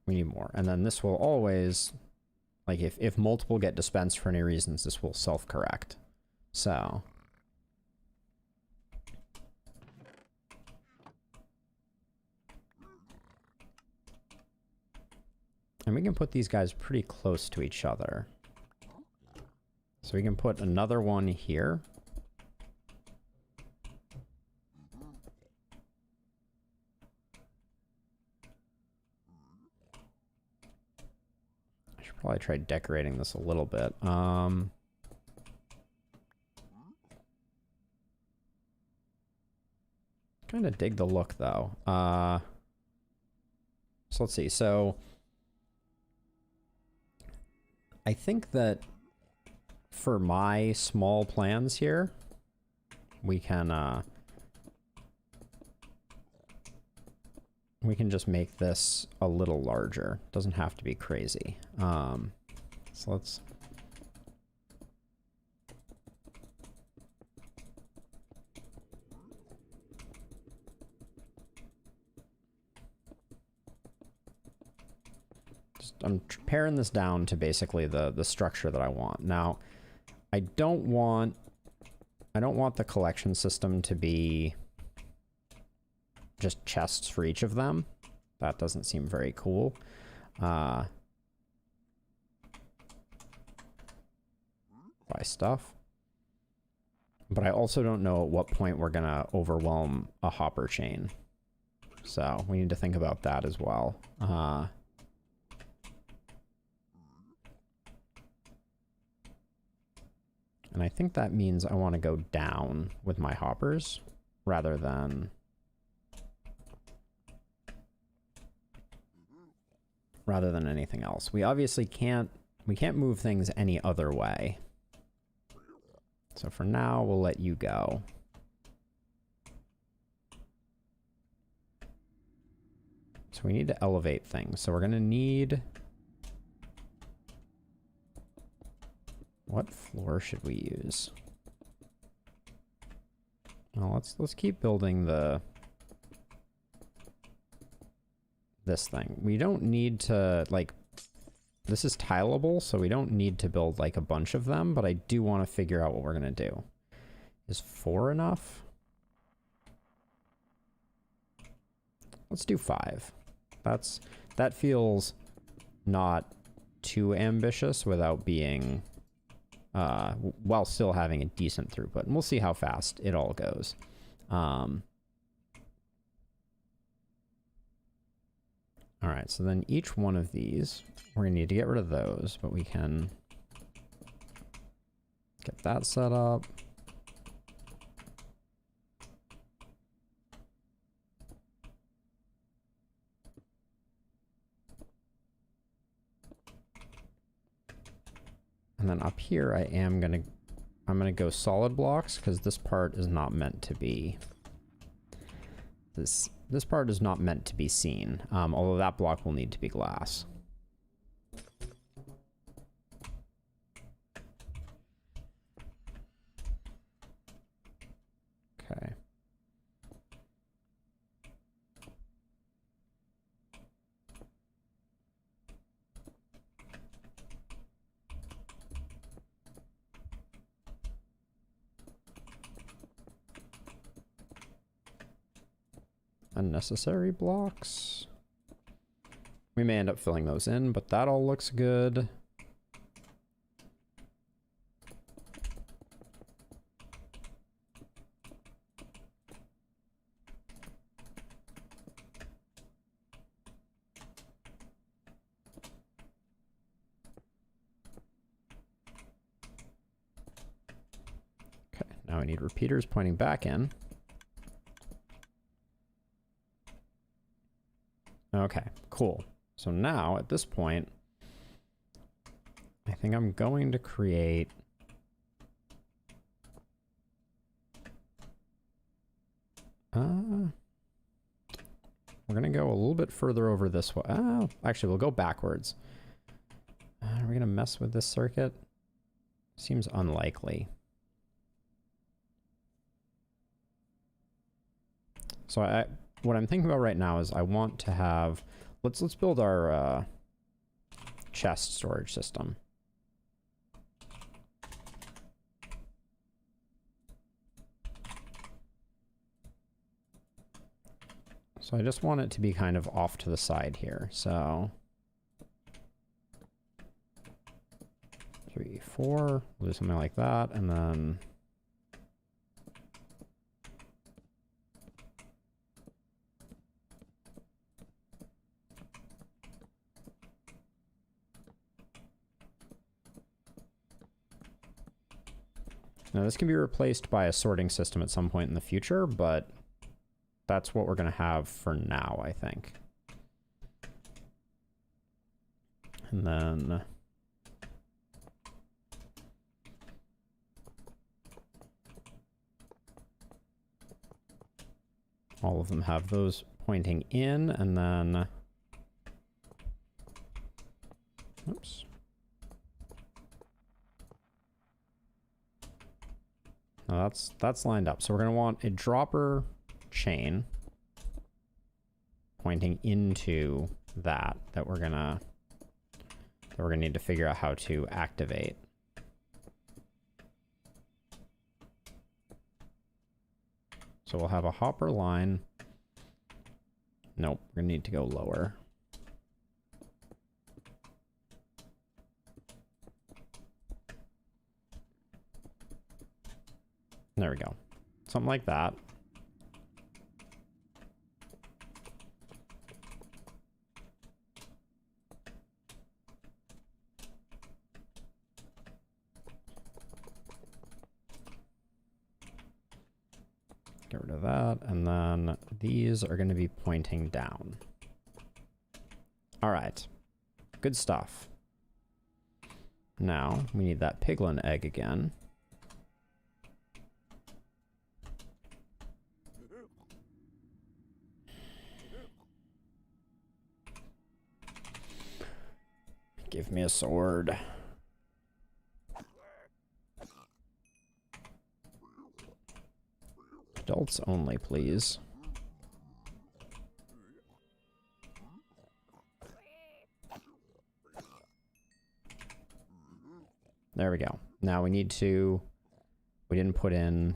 more. And then this will always, like if multiple get dispensed for any reasons, this will self-correct. So and we can put these guys pretty close to each other. So we can put another one here. I should probably try decorating this a little bit. Kind of dig the look though. So let's see. So I think that for my small plans here, we can just make this a little larger. Doesn't have to be crazy. So let's I'm paring this down to basically the structure that I want. Now, I don't want the collection system to be just chests for each of them. That doesn't seem very cool. Buy stuff. But I also don't know at what point we're gonna overwhelm a hopper chain. So we need to think about that as well. And I think that means I want to go down with my hoppers rather than anything else. We obviously can't move things any other way. So for now, we'll let you go. So we need to elevate things. So we're going to need... What floor should we use? Well, let's keep building this thing. We don't need to, like... This is tileable, so we don't need to build, like, a bunch of them, but I do want to figure out what we're going to do. Is 4 enough? Let's do 5. That feels not too ambitious without being... while still having a decent throughput. And we'll see how fast it all goes. All right, so then each one of these, we're gonna need to get rid of those, but we can get that set up. And then up here, I'm gonna go solid blocks because this part is not meant to be. This part is not meant to be seen, although that block will need to be glass. Okay. Unnecessary blocks. We may end up filling those in, but that all looks good. Okay, now I need repeaters pointing back in. Okay, cool. So now, at this point, I think I'm going to create... we're going to go a little bit further over this way. Oh, actually, we'll go backwards. Are we going to mess with this circuit? Seems unlikely. So what I'm thinking about right now is I want to have... Let's build our chest storage system. So I just want it to be kind of off to the side here. So 3, 4, we'll do something like that, and then now this can be replaced by a sorting system at some point in the future, but that's what we're going to have for now, I think. And then all of them have those pointing in, and then oops. Now that's lined up. So we're going to want a dropper chain pointing into that we're going to that we're gonna need to figure out how to activate. So we'll have a hopper line. Nope, we're gonna need to go lower. There we go. Something like that. Get rid of that, and then these are going to be pointing down. All right, good stuff. Now we need that piglin egg again. Give me a sword. Adults only, please. There we go. Now we need to... We didn't put in...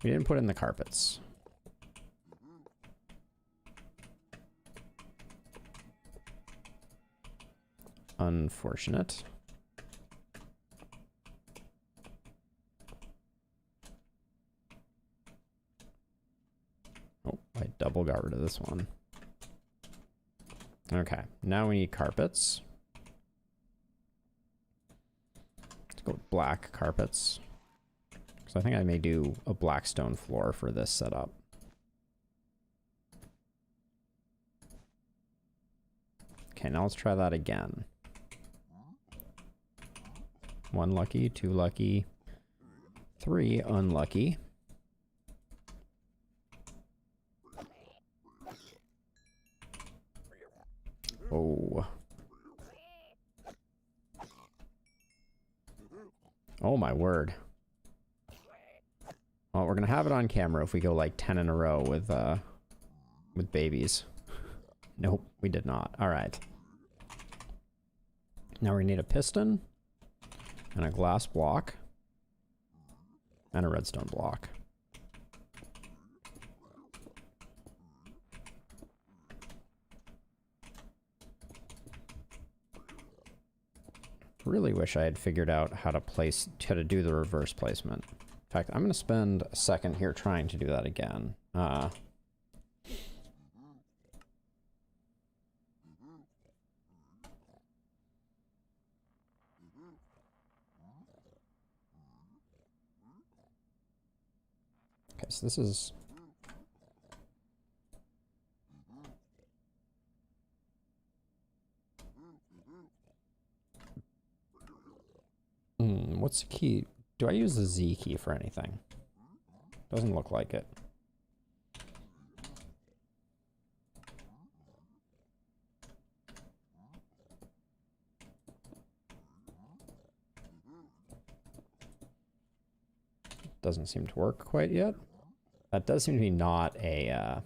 we didn't put in the carpets. Unfortunate. Oh, I double got rid of this one. Okay, now we need carpets. Let's go with black carpets. Because I think I may do a black stone floor for this setup. Okay, now let's try that again. 1 lucky, 2 lucky, 3 unlucky. Oh. Oh my word. Well, we're gonna have it on camera if we go like 10 in a row with babies. Nope, we did not. All right. Now we need a piston and a glass block and a redstone block. Really wish I had figured out how to do the reverse placement. In fact, I'm going to spend a second here trying to do that again. Okay, so this is... what's the key? Do I use the Z key for anything? Doesn't look like it. Doesn't seem to work quite yet. That does seem to be not a...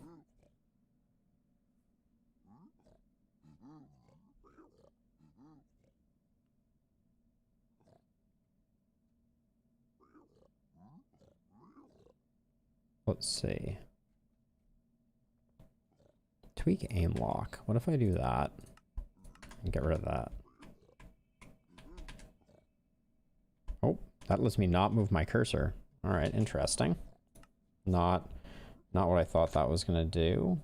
Let's see. Tweak aim lock. What if I do that? And get rid of that. Oh, that lets me not move my cursor. All right, interesting. Not what I thought that was gonna do.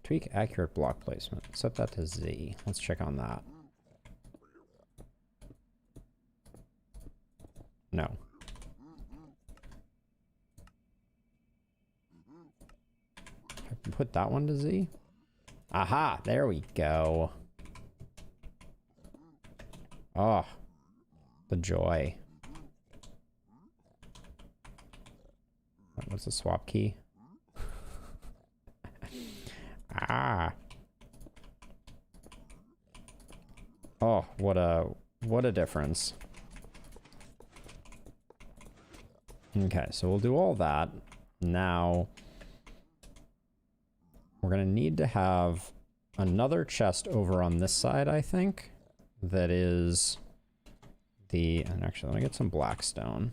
Tweak accurate block placement. Set that to Z. Let's check on that. No. I can put that one to Z. Aha! There we go. Oh, the joy. What's the swap key? Ah. What a difference. Okay, so we'll do all that. Now, we're gonna need to have another chest over on this side, I think. That is the... And actually, let me get some blackstone.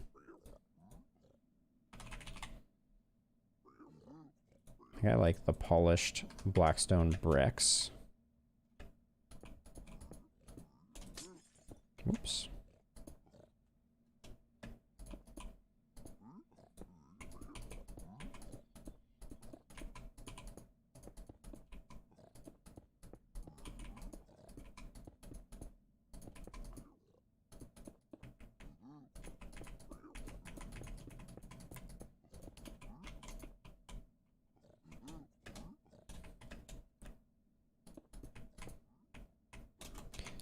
I think I like the polished blackstone bricks. Whoops.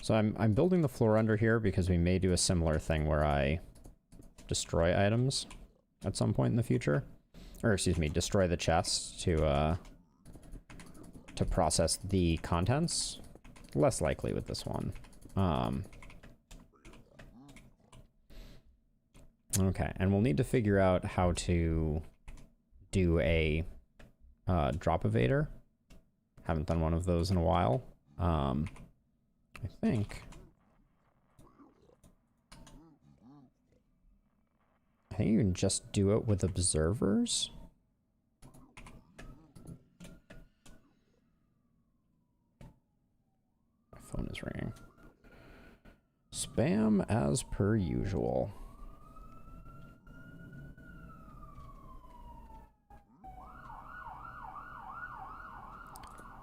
So I'm building the floor under here because we may do a similar thing where I destroy items at some point in the future. Or excuse me, destroy the chests to process the contents. Less likely with this one. Okay, and we'll need to figure out how to do a drop evader. Haven't done one of those in a while. I think you can just do it with observers. My phone is ringing. Spam as per usual.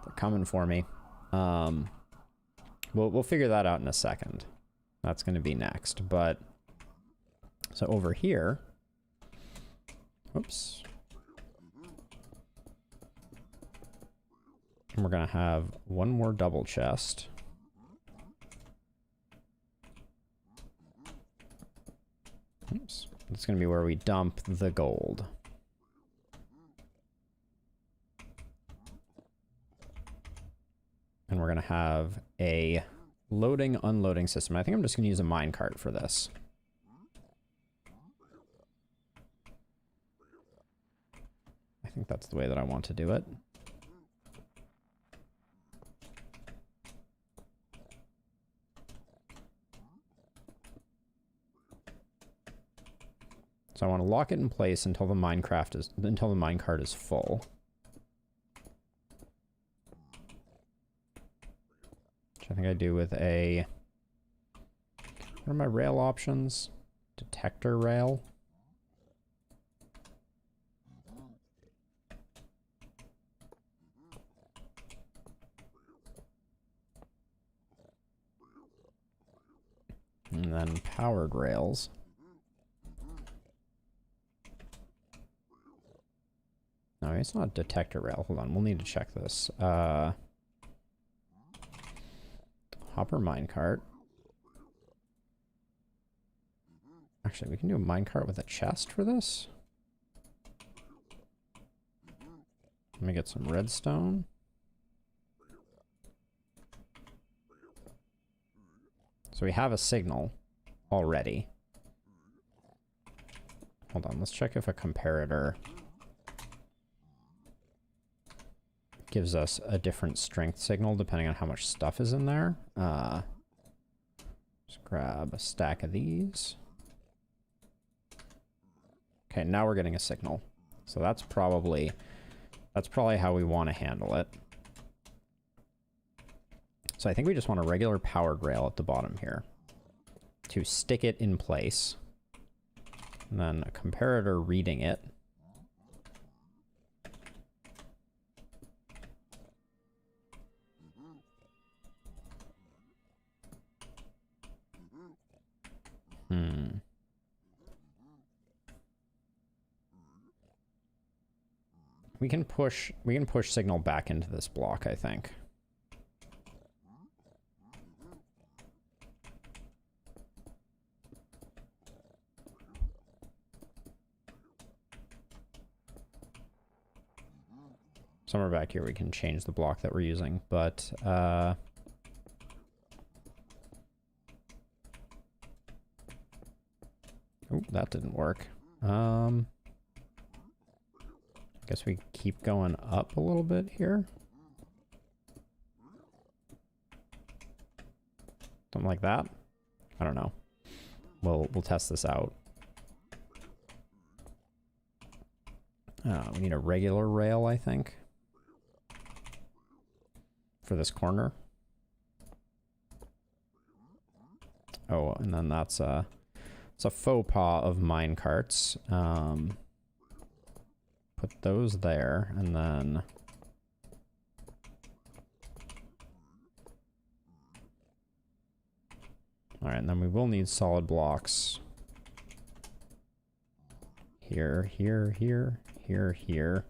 They're coming for me. We'll figure that out in a second. That's going to be next. But so over here, oops, and we're going to have one more double chest. Oops, that's going to be where we dump the gold. And we're going to have a loading, unloading system. I think I'm just going to use a minecart for this. I think that's the way that I want to do it. So I want to lock it in place until the minecart is full. I think I do with a... What are my rail options? Detector rail. And then powered rails. No, it's not detector rail. Hold on, we'll need to check this. Hopper minecart. Actually, we can do a minecart with a chest for this. Let me get some redstone. So we have a signal already. Hold on, let's check if a comparator gives us a different strength signal depending on how much stuff is in there. Just grab a stack of these. Okay, now we're getting a signal. So that's probably how we want to handle it. So I think we just want a regular powered rail at the bottom here to stick it in place. And then a comparator reading it. We can push signal back into this block, I think. Somewhere back here we can change the block that we're using, but Oh, that didn't work. Guess we keep going up a little bit here. Something like that. I don't know. We'll test this out. We need a regular rail, I think, for this corner. Oh, and then it's a faux pas of mine carts. Put those there, and then all right, and then we will need solid blocks here, here, here, here, here,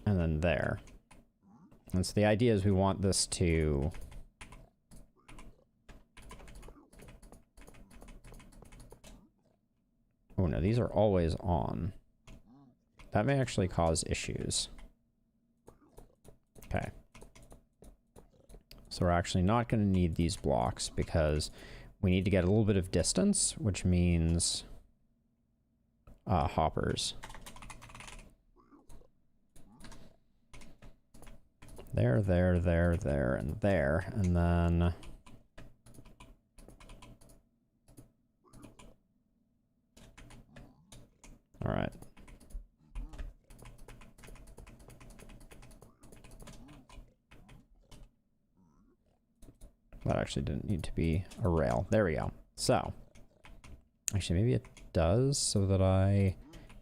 and then there. And so the idea is we want this to oh no, these are always on. That may actually cause issues. Okay. So we're actually not going to need these blocks because we need to get a little bit of distance, which means hoppers. There, there, there, there, and there, and then all right. That actually didn't need to be a rail. There we go. So, actually, maybe it does so that I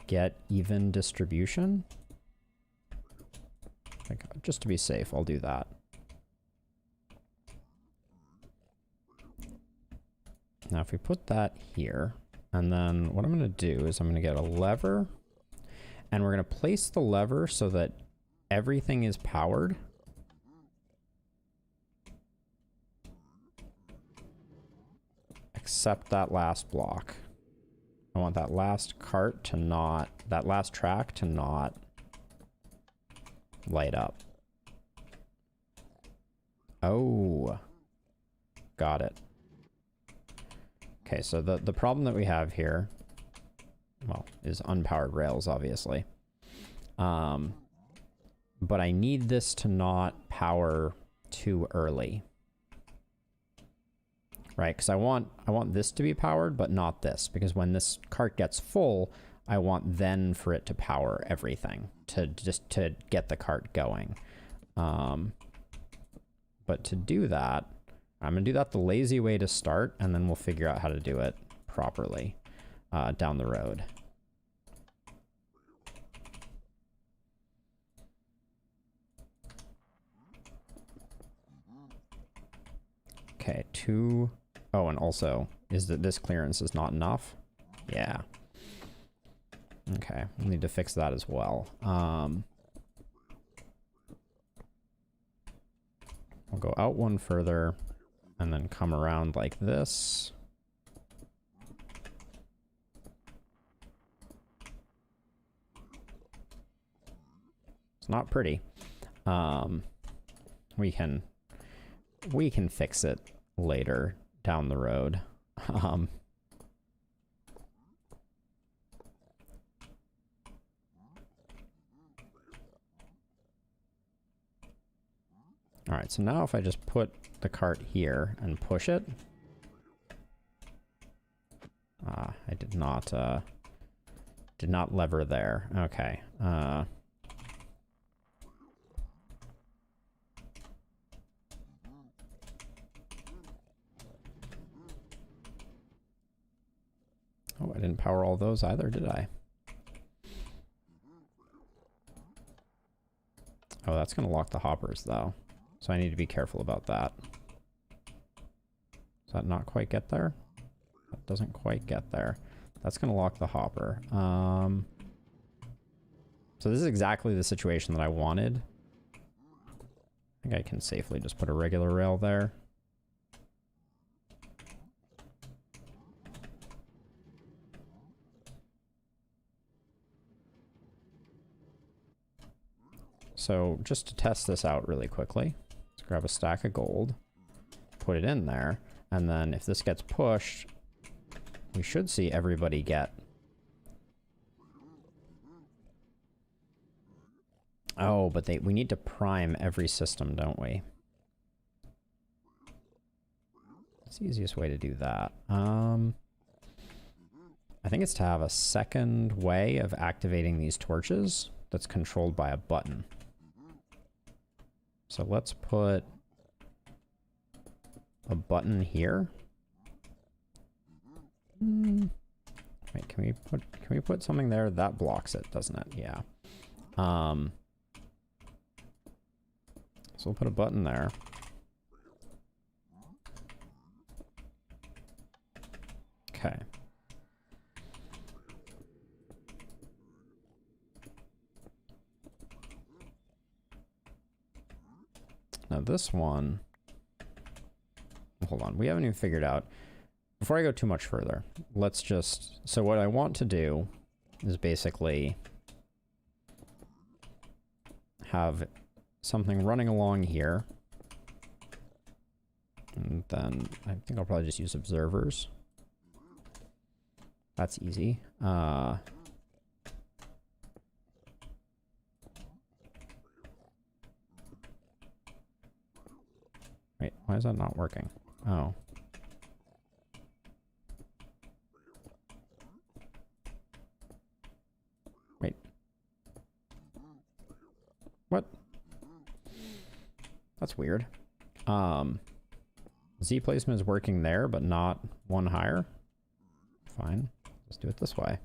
get even distribution. Like, just to be safe, I'll do that. Now, if we put that here, and then what I'm going to do is I'm going to get a lever, and we're going to place the lever so that everything is powered. Except that last block. I want that last cart to not, that last track to not light up. Oh, got it. Okay, so the problem that we have here, well, is unpowered rails, obviously. But I need this to not power too early. Right, because I want this to be powered, but not this, because when this cart gets full, I want then for it to power everything, to get the cart going. But to do that, I'm gonna do that the lazy way to start, and then we'll figure out how to do it properly down the road. Okay, two. Oh, and also, is that this clearance is not enough? Yeah. Okay, we'll need to fix that as well. I'll go out one further, and then come around like this. It's not pretty. We can fix it later down the road. All right, so now if I just put the cart here and push it. I did not lever there. Okay. Oh, I didn't power all those either, did I? Oh, that's going to lock the hoppers, though. So I need to be careful about that. Does that not quite get there? That doesn't quite get there. That's going to lock the hopper. So this is exactly the situation that I wanted. I think I can safely just put a regular rail there. So just to test this out really quickly, let's grab a stack of gold, put it in there, and then if this gets pushed, we should see everybody get... Oh, but we need to prime every system, don't we? What's the easiest way to do that? I think it's to have a second way of activating these torches that's controlled by a button. So let's put a button here. Wait, can we put something there that blocks it, doesn't it? Yeah. So we'll put a button there. Okay. Now this one, hold on, we haven't even figured out. Before I go too much further, let's just, so what I want to do is basically have something running along here. And then I think I'll probably just use observers. That's easy. Wait, why is that not working? Oh. Wait. What? That's weird. Z placement is working there, but not one higher. Fine. Let's do it this way.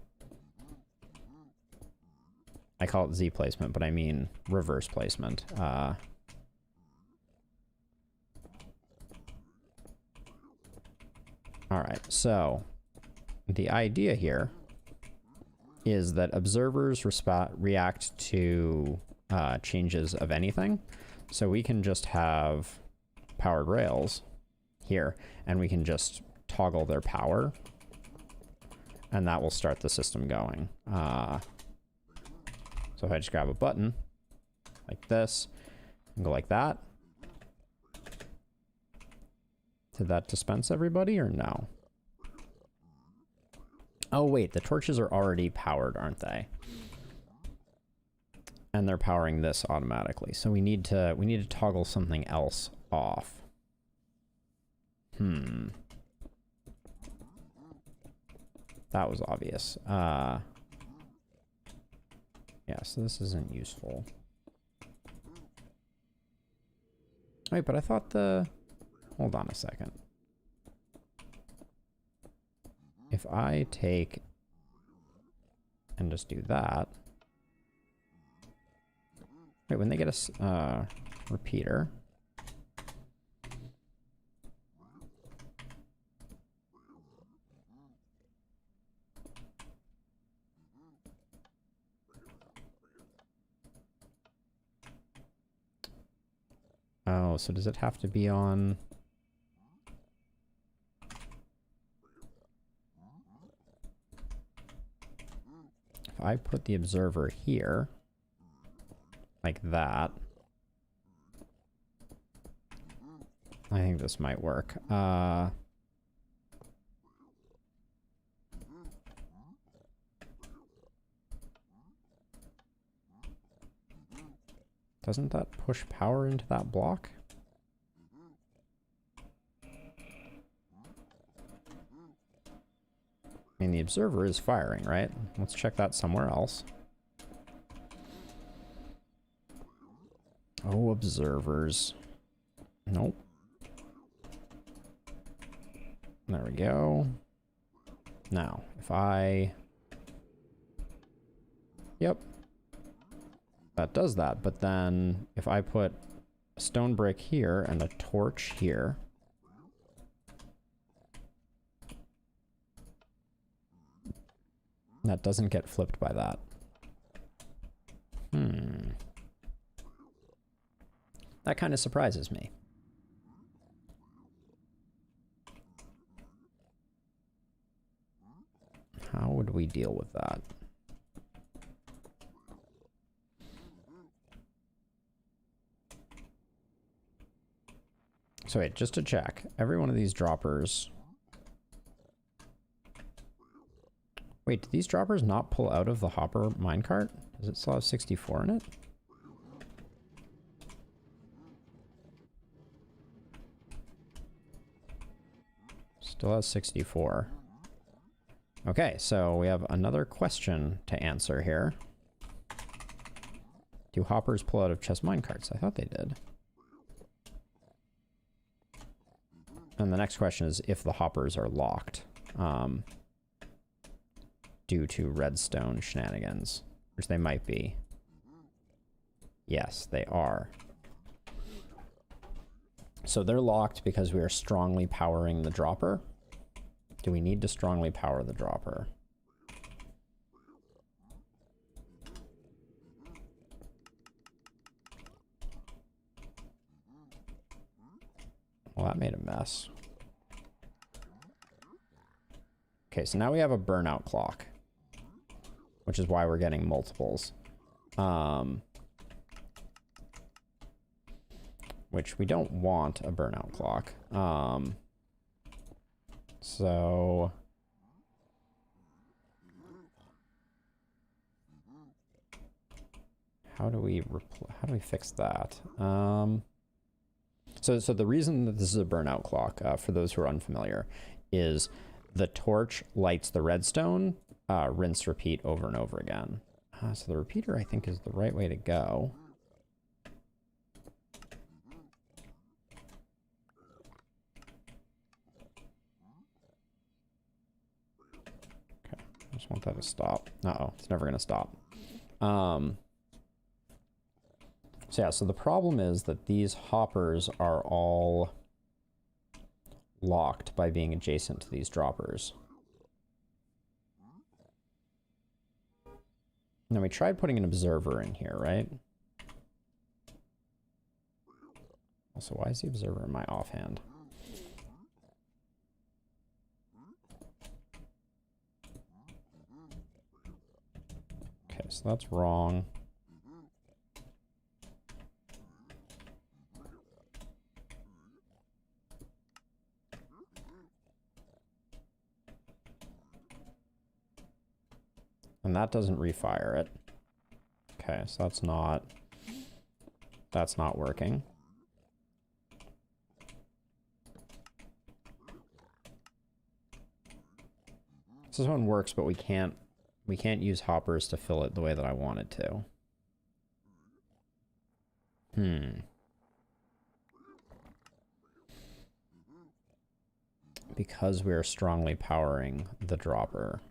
I call it Z placement, but I mean reverse placement. Alright, so the idea here is that observers react to changes of anything. So we can just have powered rails here, and we can just toggle their power, and that will start the system going. So if I just grab a button like this and go like that, did that dispense everybody or no? Oh wait, the torches are already powered, aren't they? And they're powering this automatically. So we need to toggle something else off. That was obvious. Yeah, so this isn't useful. Wait, but I thought the... Hold on a second. If I take and just do that... Wait, when they get a repeater... Oh, so does it have to be on... If I put the observer here, like that, I think this might work. Doesn't that push power into that block? I mean, the observer is firing, right? Let's check that somewhere else. Oh, observers. Nope. There we go. Now, if I... Yep. That does that, but then if I put a stone brick here and a torch here... That doesn't get flipped by that. That kind of surprises me. How would we deal with that? So wait, just to check, every one of these droppers Wait, did these droppers not pull out of the hopper minecart? Does it still have 64 in it? Still has 64. Okay, so we have another question to answer here. Do hoppers pull out of chest minecarts? I thought they did. And the next question is if the hoppers are locked due to redstone shenanigans, which they might be. Yes, they are. So they're locked because we are strongly powering the dropper. Do we need to strongly power the dropper? Well, that made a mess. Okay, so now we have a burnout clock, which is why we're getting multiples. Which we don't want a burnout clock. So how do we fix that? So the reason that this is a burnout clock, for those who are unfamiliar, is the torch lights the redstone, rinse, repeat over and over again. So the repeater, I think, is the right way to go. Okay, I just want that to stop. Uh-oh, it's never going to stop. So yeah, so the problem is that these hoppers are all locked by being adjacent to these droppers. Now we tried putting an observer in here, right? Also, why is the observer in my offhand? Okay, so that's wrong. And that doesn't refire it. Okay, so that's not working. So this one works, but we can't use hoppers to fill it the way that I wanted to. Because we are strongly powering the dropper.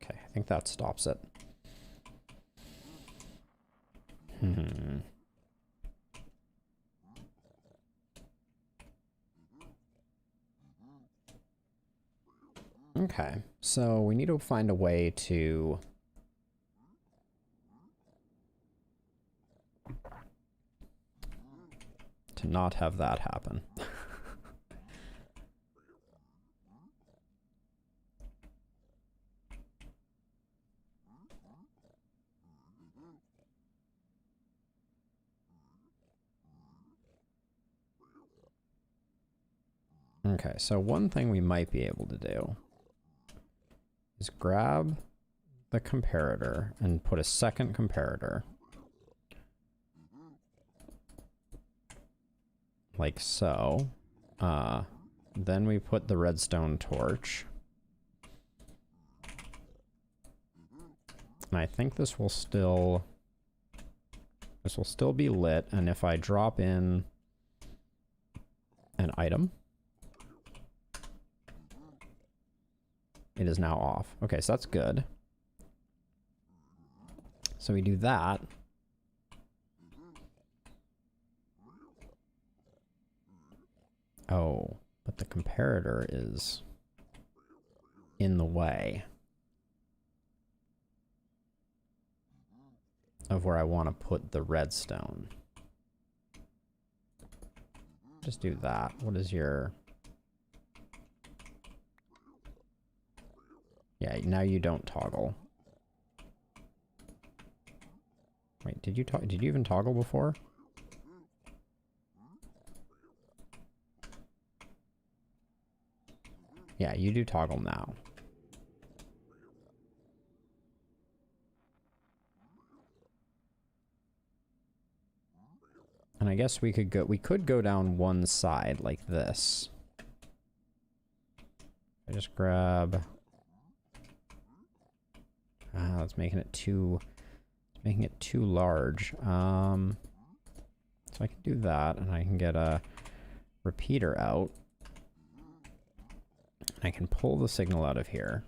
Okay, I think that stops it. Okay, so we need to find a way to not have that happen. Okay, so one thing we might be able to do is grab the comparator and put a second comparator. Like so. Then we put the redstone torch. And I think this will still be lit, and if I drop in an item, it is now off. Okay, so that's good. So we do that. Oh, but the comparator is in the way of where I want to put the redstone. Just do that. What is your... Yeah, now you don't toggle. Wait, did you even toggle before? Yeah, you do toggle now. And I guess we could go down one side like this. I just grab... that's making it too large. So I can do that, and I can get a repeater out. I can pull the signal out of here.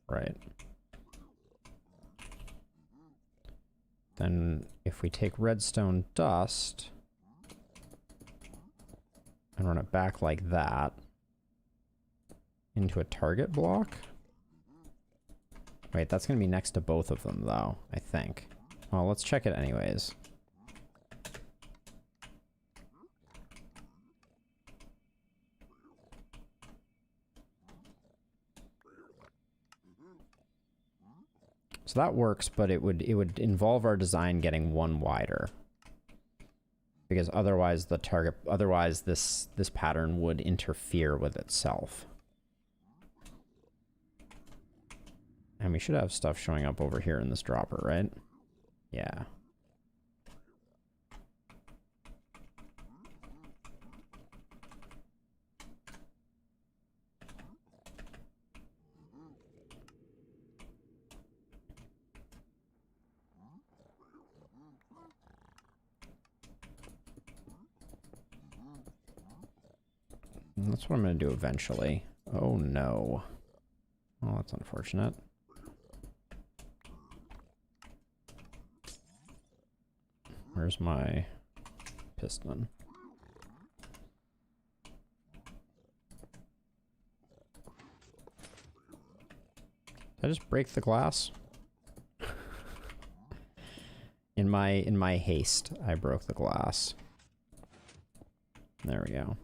Right. Then if we take redstone dust and run it back like that into a target block. Wait, that's going to be next to both of them, though, I think. Well, let's check it anyways. So that works, but it would involve our design getting one wider. Because otherwise this pattern would interfere with itself. And we should have stuff showing up over here in this dropper, right? Yeah. And that's what I'm going to do eventually. Oh no. Oh, that's unfortunate. Where's my piston? Did I just break the glass? In my haste, I broke the glass. There we go.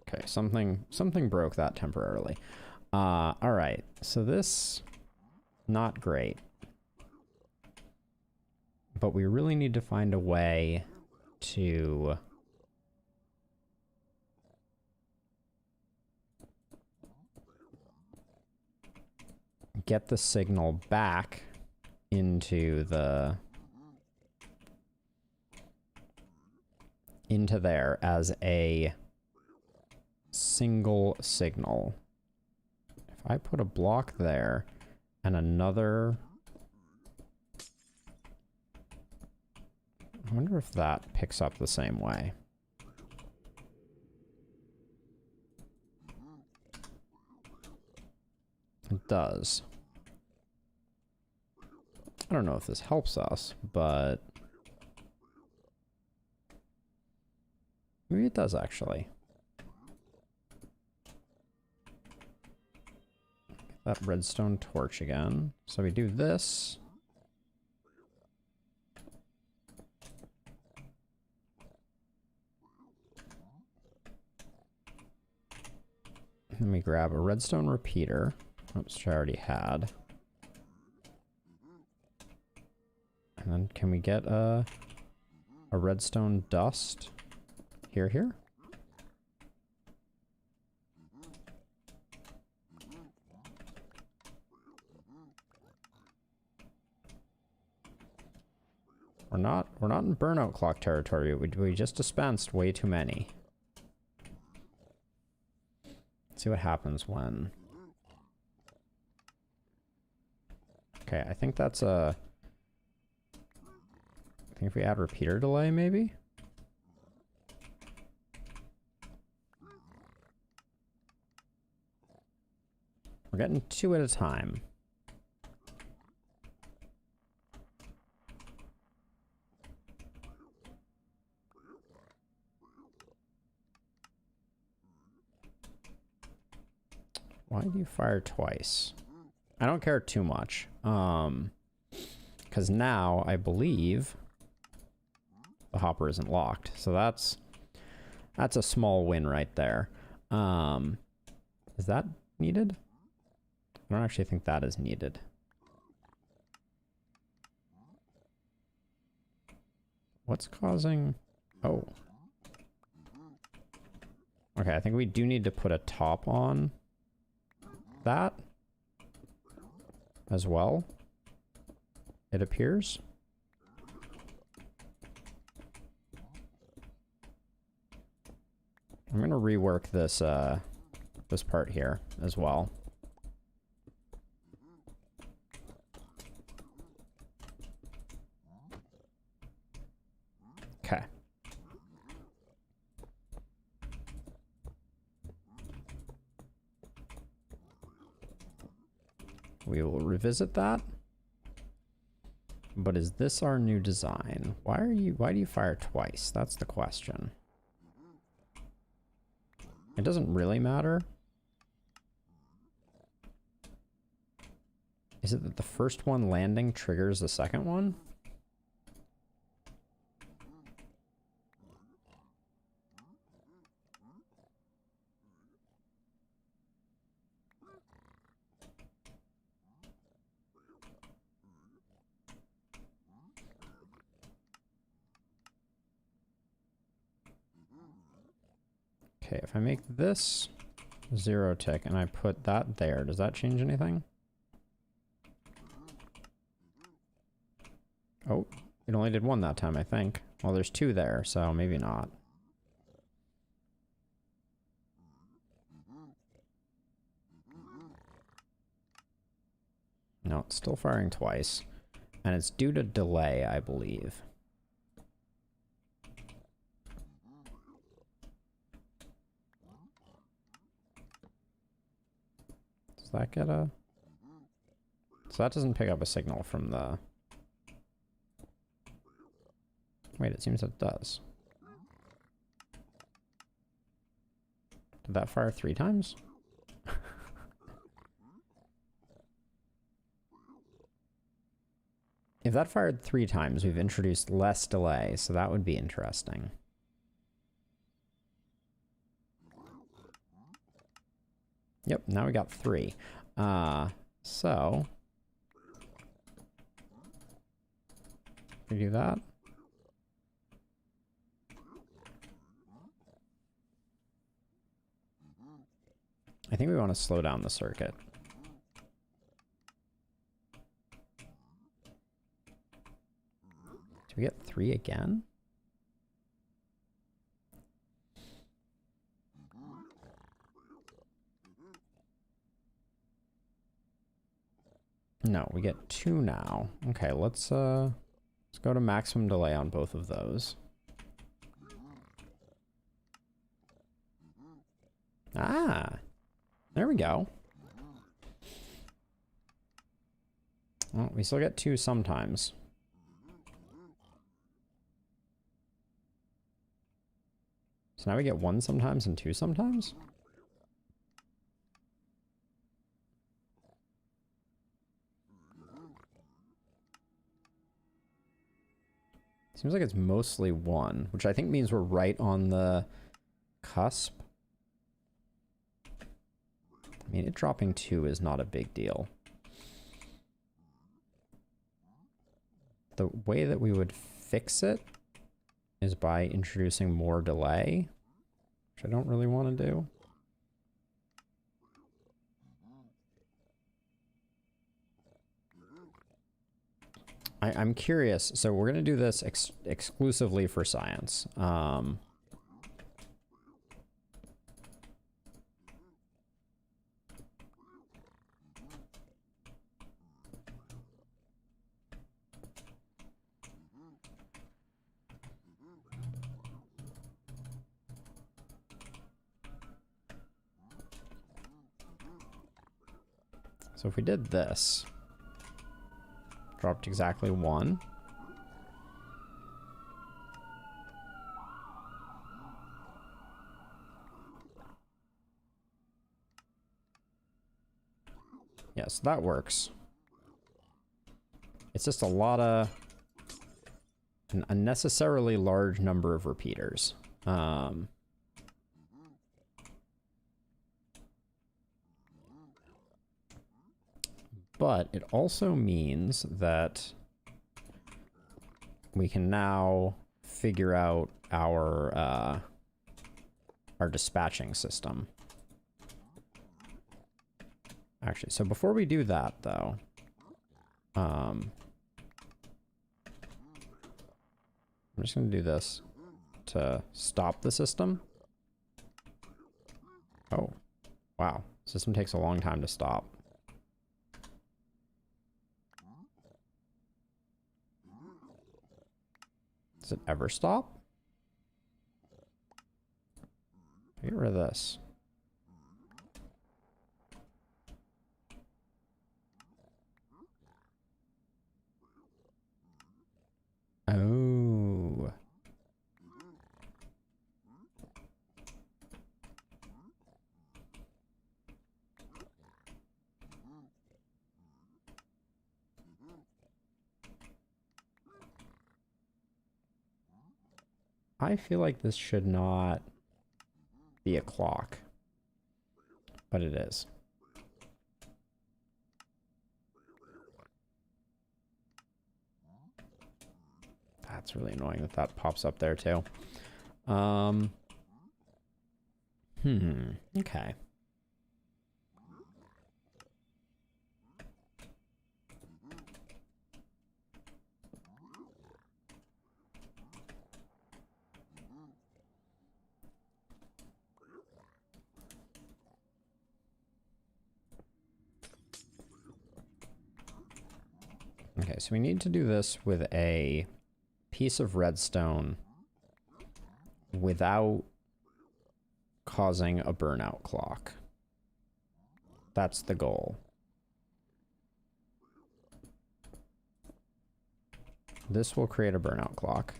Okay, something broke that temporarily. All right. So this not great. But we really need to find a way to get the signal back into there as a single signal. If I put a block there and another... I wonder if that picks up the same way. It does. I don't know if this helps us, but maybe it does actually. Get that redstone torch again. So we do this. Then we grab a redstone repeater. Oops, which I already had. And then can we get a redstone dust? Here? We're not in burnout clock territory. We just dispensed way too many. Let's see what happens when... Okay, I think that's a... I think if we add repeater delay, maybe? We're getting 2 at a time. Why do you fire twice? I don't care too much. Because now I believe the hopper isn't locked. So that's a small win right there. Is that needed? I don't actually think that is needed. What's causing... Oh. Okay, I think we do need to put a top on that as well, it appears. I'm gonna rework this this part here as well. Okay. We will revisit that. But is this our new design? Why do you fire twice? That's the question. It doesn't really matter. Is it that the first one landing triggers the second one? Okay, if I make this 0 tick and I put that there, does that change anything? Oh, it only did one that time, I think. Well, there's 2 there, so maybe not. No, it's still firing twice. And it's due to delay, I believe. Does that get a... So that doesn't pick up a signal from the... Wait, it seems it does. Did that fire 3 times? If that fired 3 times, we've introduced less delay, so that would be interesting. Yep, now we got 3. So... we do that. I think we want to slow down the circuit. Do we get 3 again? No, we get 2 now. Okay, let's go to maximum delay on both of those. Ah, there we go. Well, we still get 2 sometimes. So now we get 1 sometimes and 2 sometimes? Seems like it's mostly 1, which I think means we're right on the cusp. I mean, it dropping 2 is not a big deal. The way that we would fix it is by introducing more delay, which I don't really want to do. I'm curious. So we're going to do this exclusively for science. So if we did this, dropped exactly 1. Yes, that works. It's just a lot of... an unnecessarily large number of repeaters. But it also means that we can now figure out our dispatching system. Actually, so before we do that, though, I'm just going to do this to stop the system. Oh, wow. System takes a long time to stop. Does it ever stop? Get rid of this. Oh. I feel like this should not be a clock, but it is. That's really annoying that that pops up there too. Okay. Okay, so we need to do this with a piece of redstone without causing a burnout clock. That's the goal. This will create a burnout clock,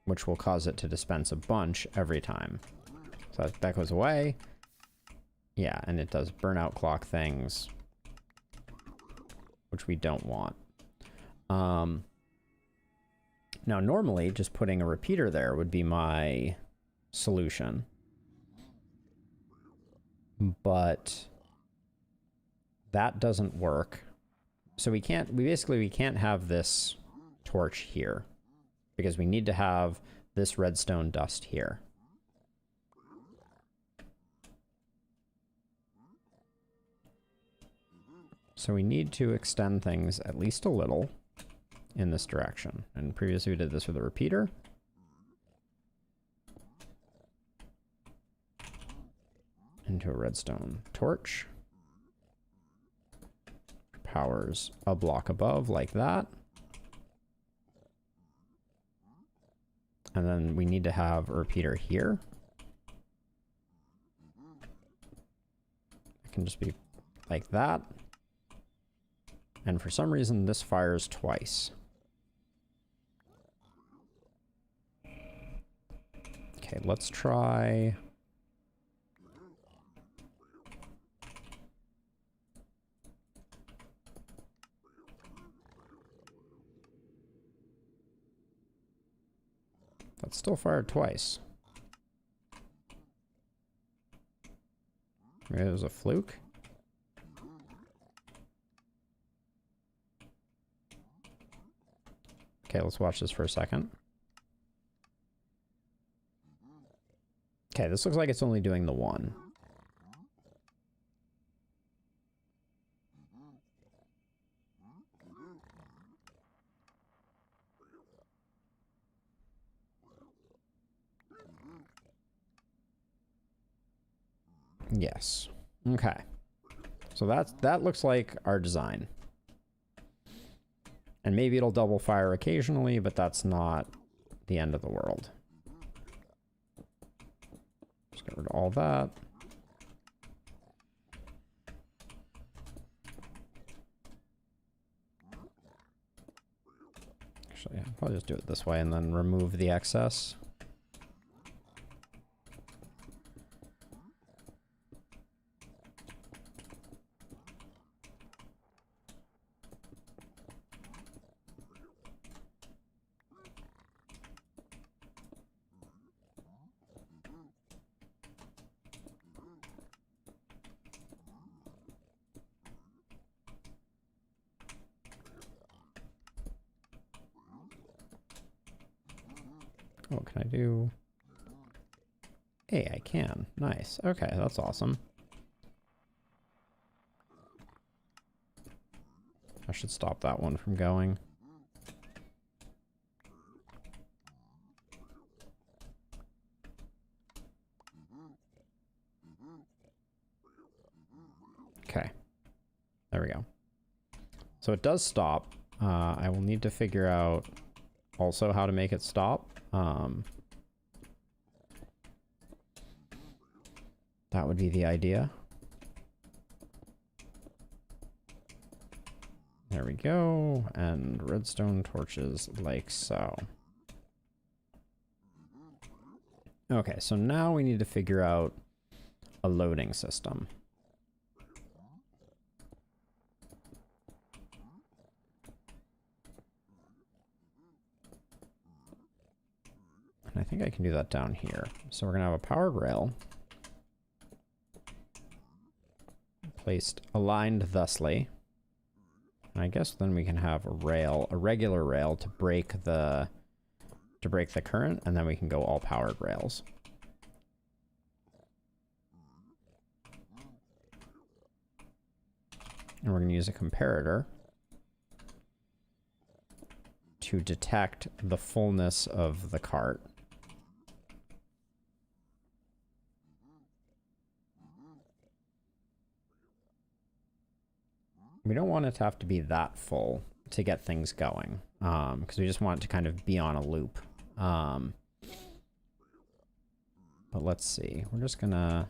which will cause it to dispense a bunch every time. So that goes away. Yeah, and it does burnout clock things, which we don't want. Now, normally, just putting a repeater there would be my solution. But that doesn't work. So we can't have this torch here, because we need to have this redstone dust here. So we need to extend things at least a little in this direction. And previously we did this with a repeater. Into a redstone torch. Powers a block above like that. And then we need to have a repeater here. It can just be like that. And for some reason, this fires twice. Okay, let's try... That's still fired twice. Maybe it was a fluke? Okay, let's watch this for a second. Okay, this looks like it's only doing the one. Yes. Okay. So that looks like our design. And maybe it'll double fire occasionally, but that's not the end of the world. Just get rid of all that. Actually, I'll probably just do it this way and then remove the excess. Oh, can I do... Hey, I can. Nice. Okay, that's awesome. I should stop that one from going. Okay. There we go. So it does stop. I will need to figure out also how to make it stop. That would be the idea. There we go. And redstone torches like so. Okay, so now we need to figure out a loading system. And I think I can do that down here. So we're going to have a powered rail. Placed, aligned thusly. And I guess then we can have a rail, a regular rail to break the current, and then we can go all powered rails. And we're going to use a comparator to detect the fullness of the cart. We don't want it to have to be that full to get things going, because we just want it to kind of be on a loop. But let's see. We're just gonna...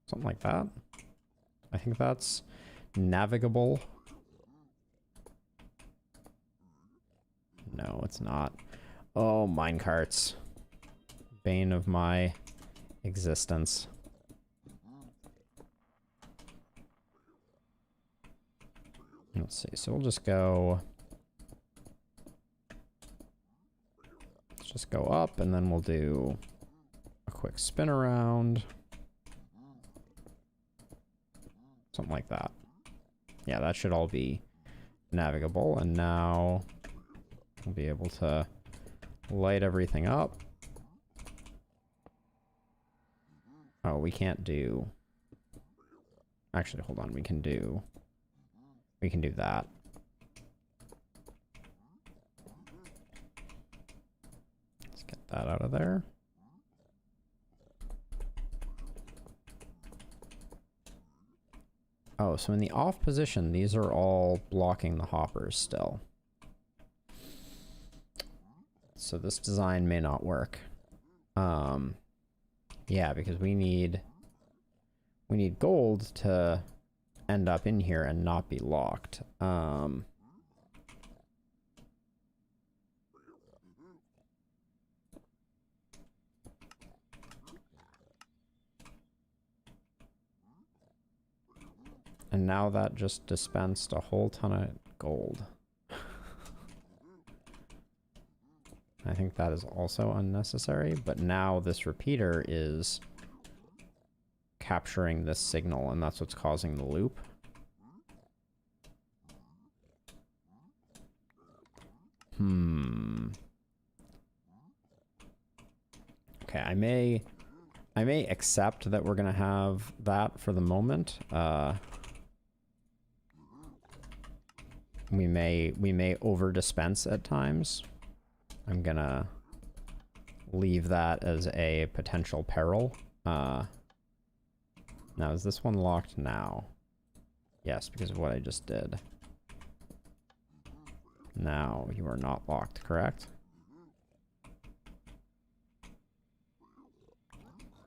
something like that. I think that's navigable. No, it's not. Oh, minecarts. Bane of my existence. Let's see. So we'll just go... let's just go up, and then we'll do a quick spin around. Something like that. Yeah, that should all be navigable, and now we'll be able to light everything up. Oh, we can't do... actually, hold on. We can do that. Let's get that out of there. Oh, so in the off position, these are all blocking the hoppers still. So this design may not work. Yeah, because we need gold to end up in here and not be locked. And now that just dispensed a whole ton of gold. I think that is also unnecessary, but now this repeater is capturing this signal, and that's what's causing the loop. Okay, I may accept that we're gonna have that for the moment. We may over dispense at times. I'm gonna leave that as a potential peril. Now, is this one locked now? Yes, because of what I just did. Now, you are not locked, correct?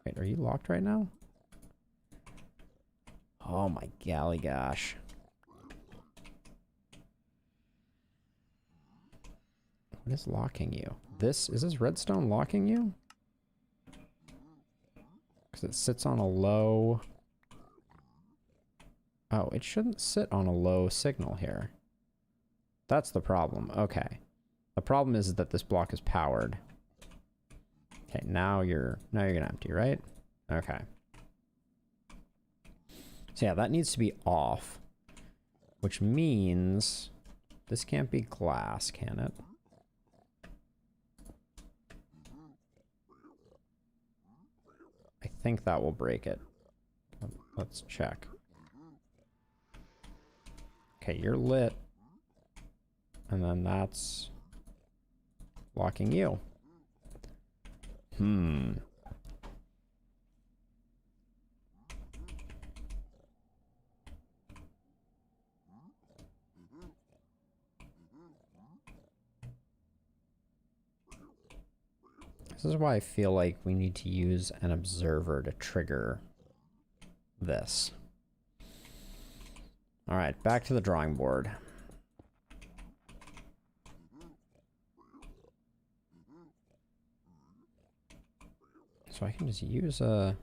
Wait, are you locked right now? Oh my golly gosh. What is locking you? Is this redstone locking you? Because it sits on a low... oh, it shouldn't sit on a low signal here. That's the problem. Okay. The problem is that this block is powered. Okay, now you're gonna empty, right? Okay. So yeah, that needs to be off, which means this can't be glass, can it? I think that will break it. Let's check. Okay, you're lit. And then that's locking you. This is why I feel like we need to use an observer to trigger this. All right, back to the drawing board. So I can just use a...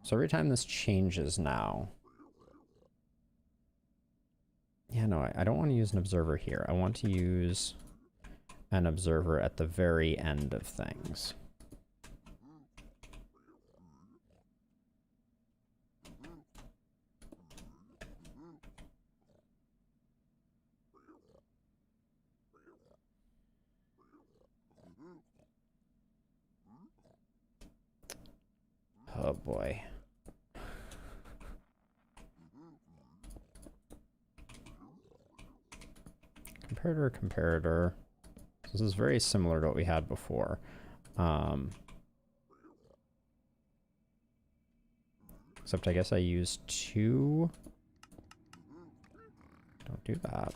So every time this changes now... Yeah, no, I don't want to use an observer here. I want to use an observer at the very end of things. Oh boy. Comparator. This is very similar to what we had before. Except I guess I used 2. Don't do that.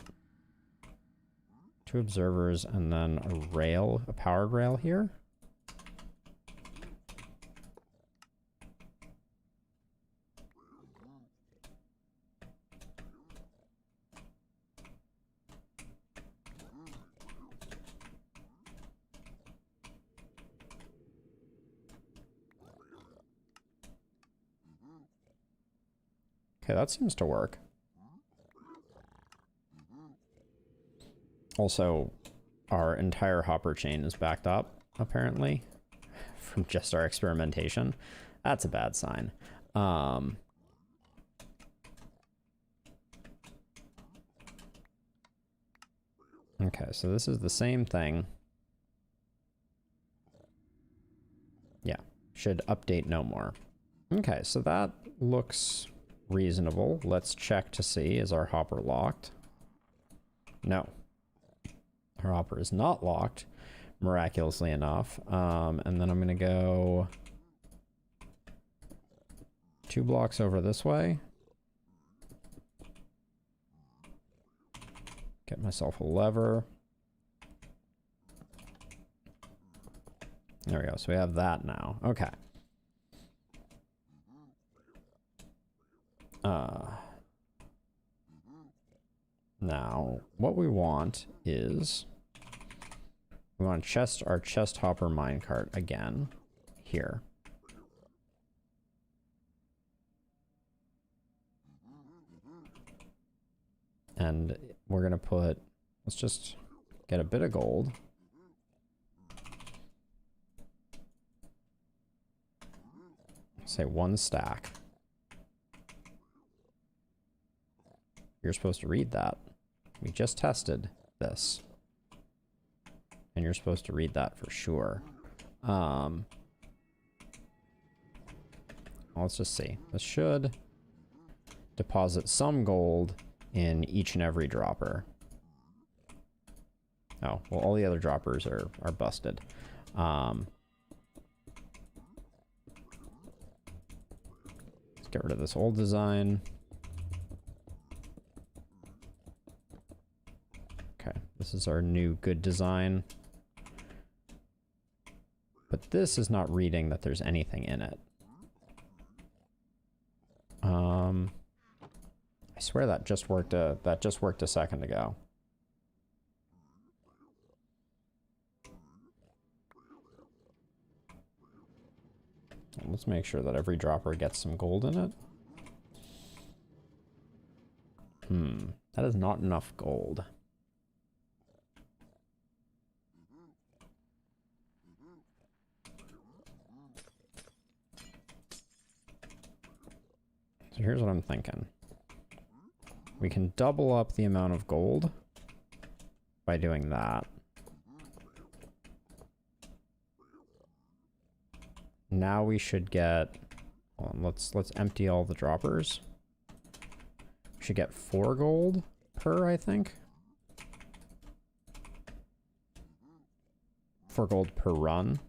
2 observers and then a rail, a powered rail here. Okay, that seems to work. Also, our entire hopper chain is backed up, apparently, from just our experimentation. That's a bad sign. Okay, so this is the same thing. Yeah, should update no more. Okay, so that looks reasonable. Let's check to see, is our hopper locked? No. Our hopper is not locked, miraculously enough. And then I'm gonna go 2 blocks over this way. Get myself a lever. There we go, so we have that now. Okay. Now, what we want is we want our chest hopper minecart again here. And we're gonna put, let's just get a bit of gold. Say 1 stack. You're supposed to read that. We just tested this. And you're supposed to read that for sure. Let's just see. This should deposit some gold in each and every dropper. Oh, well, all the other droppers are busted. Let's get rid of this old design. Okay, this is our new good design. But this is not reading that there's anything in it. I swear that just worked a second ago. Let's make sure that every dropper gets some gold in it. That is not enough gold. So here's what I'm thinking. We can double up the amount of gold by doing that. Now we should get, hold on, let's empty all the droppers. We should get 4 gold per, I think. 4 gold per run.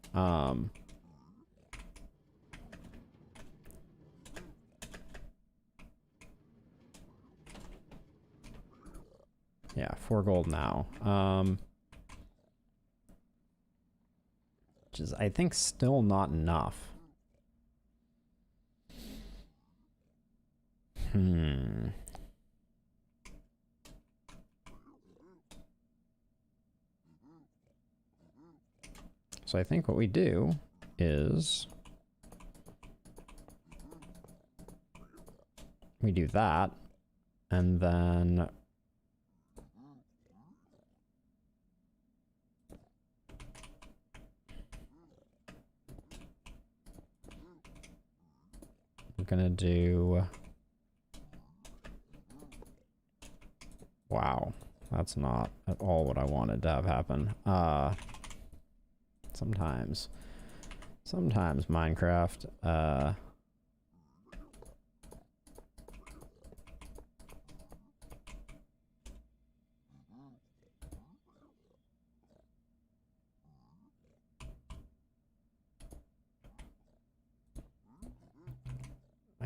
Yeah, 4 gold now. Which is, I think, still not enough. So I think what we do is we do that, and then we're gonna do, wow, that's not at all what I wanted to have happen. Sometimes Minecraft, I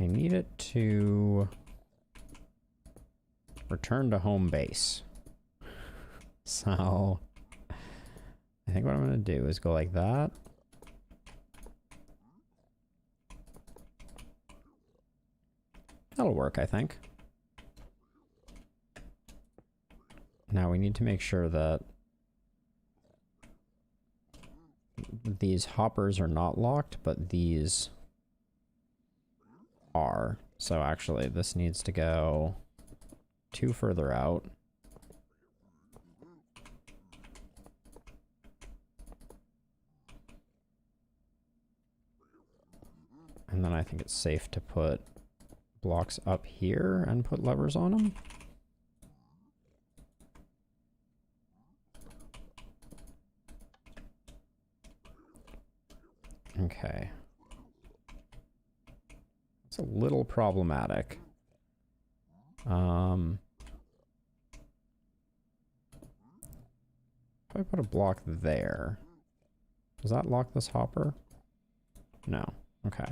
need it to return to home base. So I think what I'm going to do is go like that. That'll work, I think. Now we need to make sure that these hoppers are not locked, but these are. So actually, this needs to go 2 further out. And then I think it's safe to put blocks up here and put levers on them. Okay. It's a little problematic. If I put a block there, does that lock this hopper? No. Okay.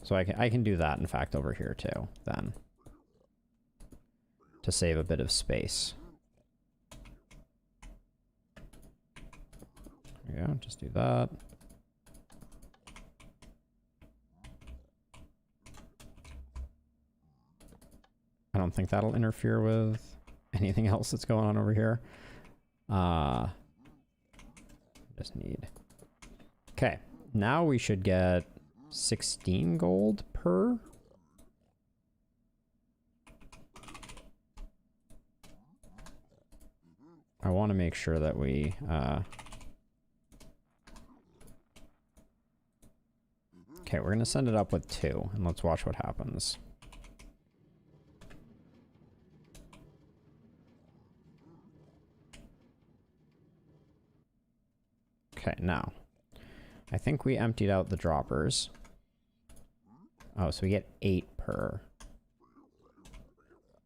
So I can do that, in fact, over here too, then. To save a bit of space. There we go, just do that. I don't think that'll interfere with anything else that's going on over here. Just need... Okay, now we should get 16 gold per. I want to make sure that we okay, we're going to send it up with 2 and let's watch what happens. Okay, now I think we emptied out the droppers. Oh, so we get 8 per.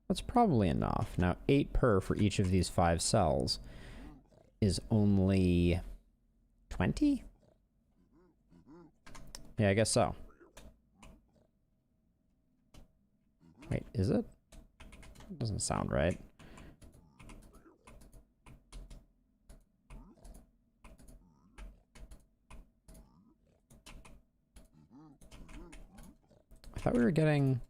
That's probably enough. Now, 8 per for each of these 5 cells is only 20? Yeah, I guess so. Wait, is it? It doesn't sound right. I thought we were getting...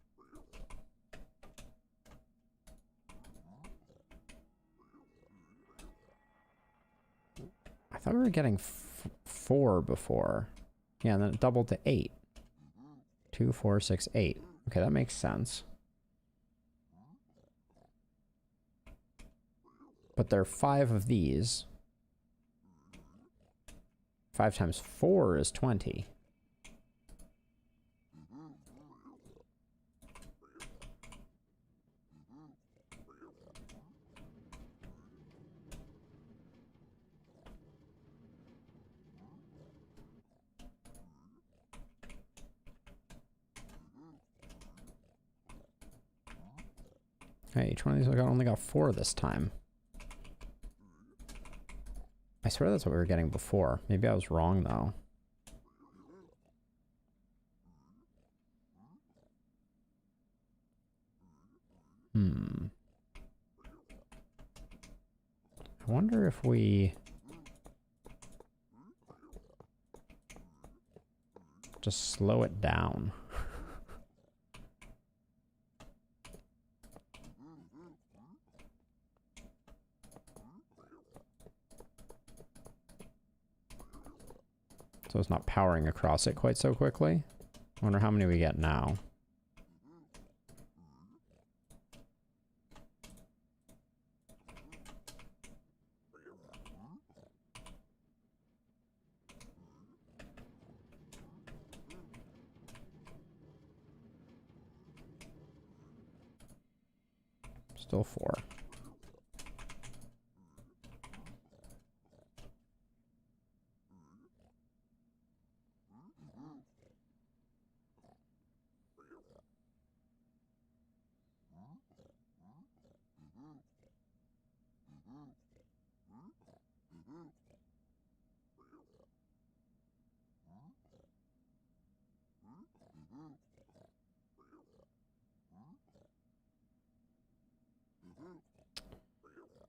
I thought we were getting 4 before. Yeah, and then it doubled to 8. 2, 4, 6, 8. Okay, that makes sense. But there are 5 of these. 5 times 4 is 20. Hey, each one of these only got 4 this time. I swear that's what we were getting before. Maybe I was wrong, though. I wonder if we just slow it down. So it's not powering across it quite so quickly. I wonder how many we get now. Still 4.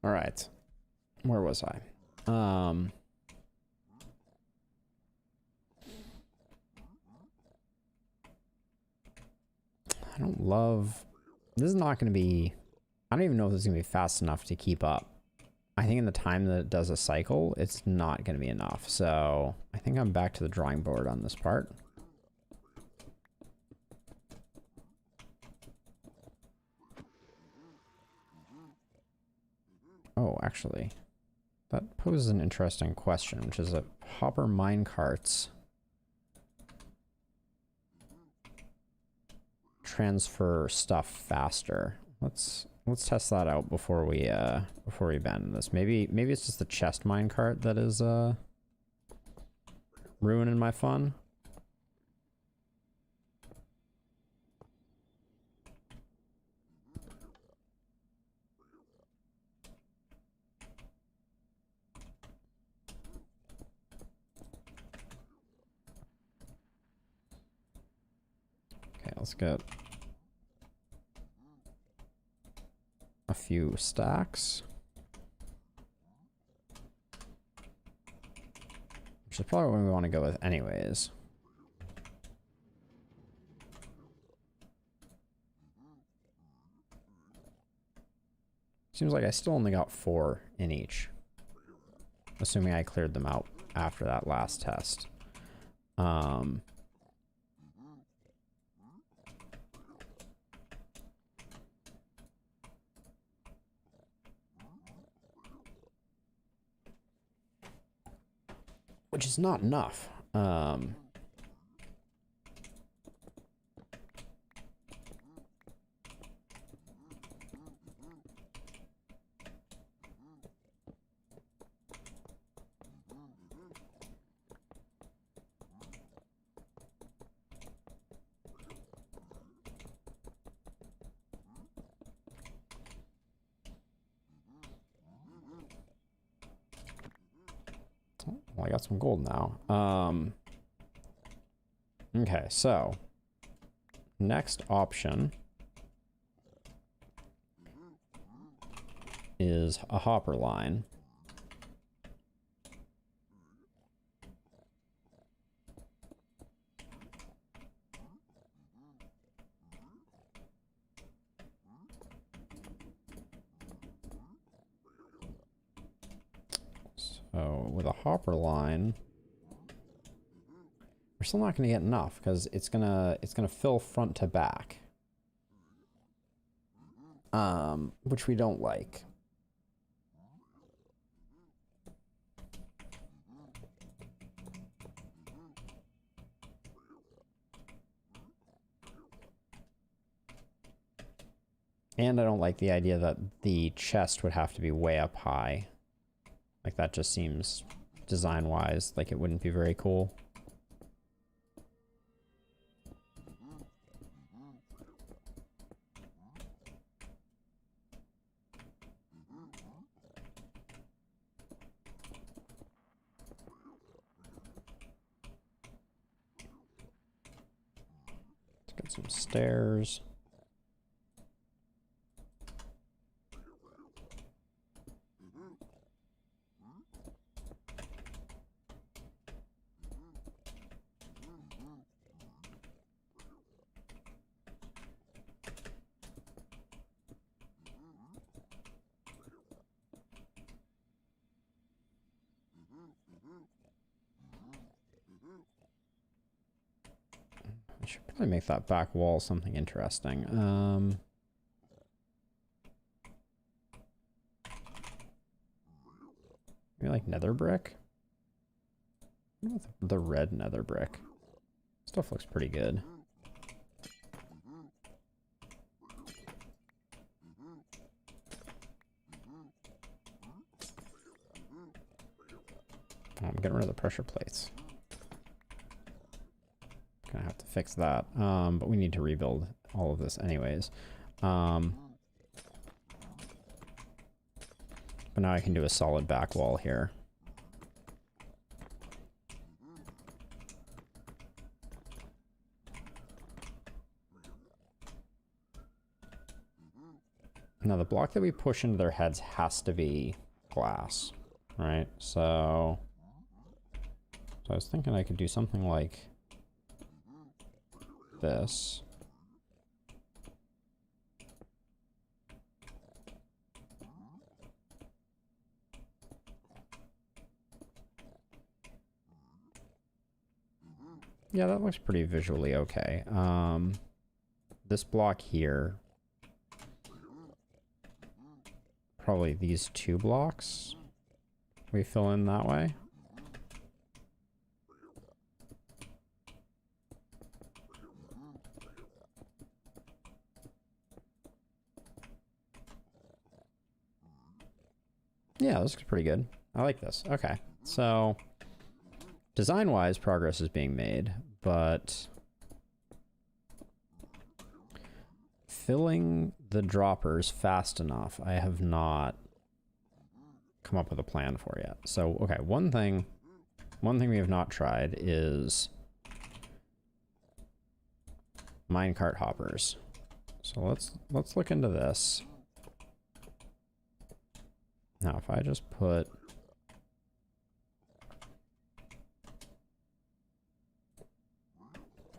All right. Where was I? I don't love... This is not going to be... I don't even know if this is going to be fast enough to keep up. I think in the time that it does a cycle, it's not going to be enough. So I think I'm back to the drawing board on this part. Oh, actually, that poses an interesting question, which is that hopper minecarts transfer stuff faster. Let's test that out before we abandon this. Maybe it's just the chest minecart that is ruining my fun. Okay, let's get a few stacks. Which is probably what we want to go with anyways. Seems like I still only got 4 in each. Assuming I cleared them out after that last test. Which is not enough. Well, I got some gold now. Okay, so next option is a hopper line. So with a hopper line, we're still not going to get enough because it's gonna fill front to back, which we don't like. And I don't like the idea that the chest would have to be way up high. Like, that just seems, design-wise, like it wouldn't be very cool. Put some stairs. I should probably make that back wall something interesting. Maybe like nether brick? The red nether brick. Stuff looks pretty good. Oh, I'm getting rid of the pressure plates. Gonna have to fix that. But we need to rebuild all of this anyways. But now I can do a solid back wall here. Now the block that we push into their heads has to be glass, right? So I was thinking I could do something like this. Yeah, that looks pretty visually okay. This block here, probably these two blocks we fill in that way. Yeah, this looks pretty good. I like this. Okay, so design-wise, progress is being made, but filling the droppers fast enough, I have not come up with a plan for yet. So, okay, one thing we have not tried is minecart hoppers. So let's look into this. Now, if I just put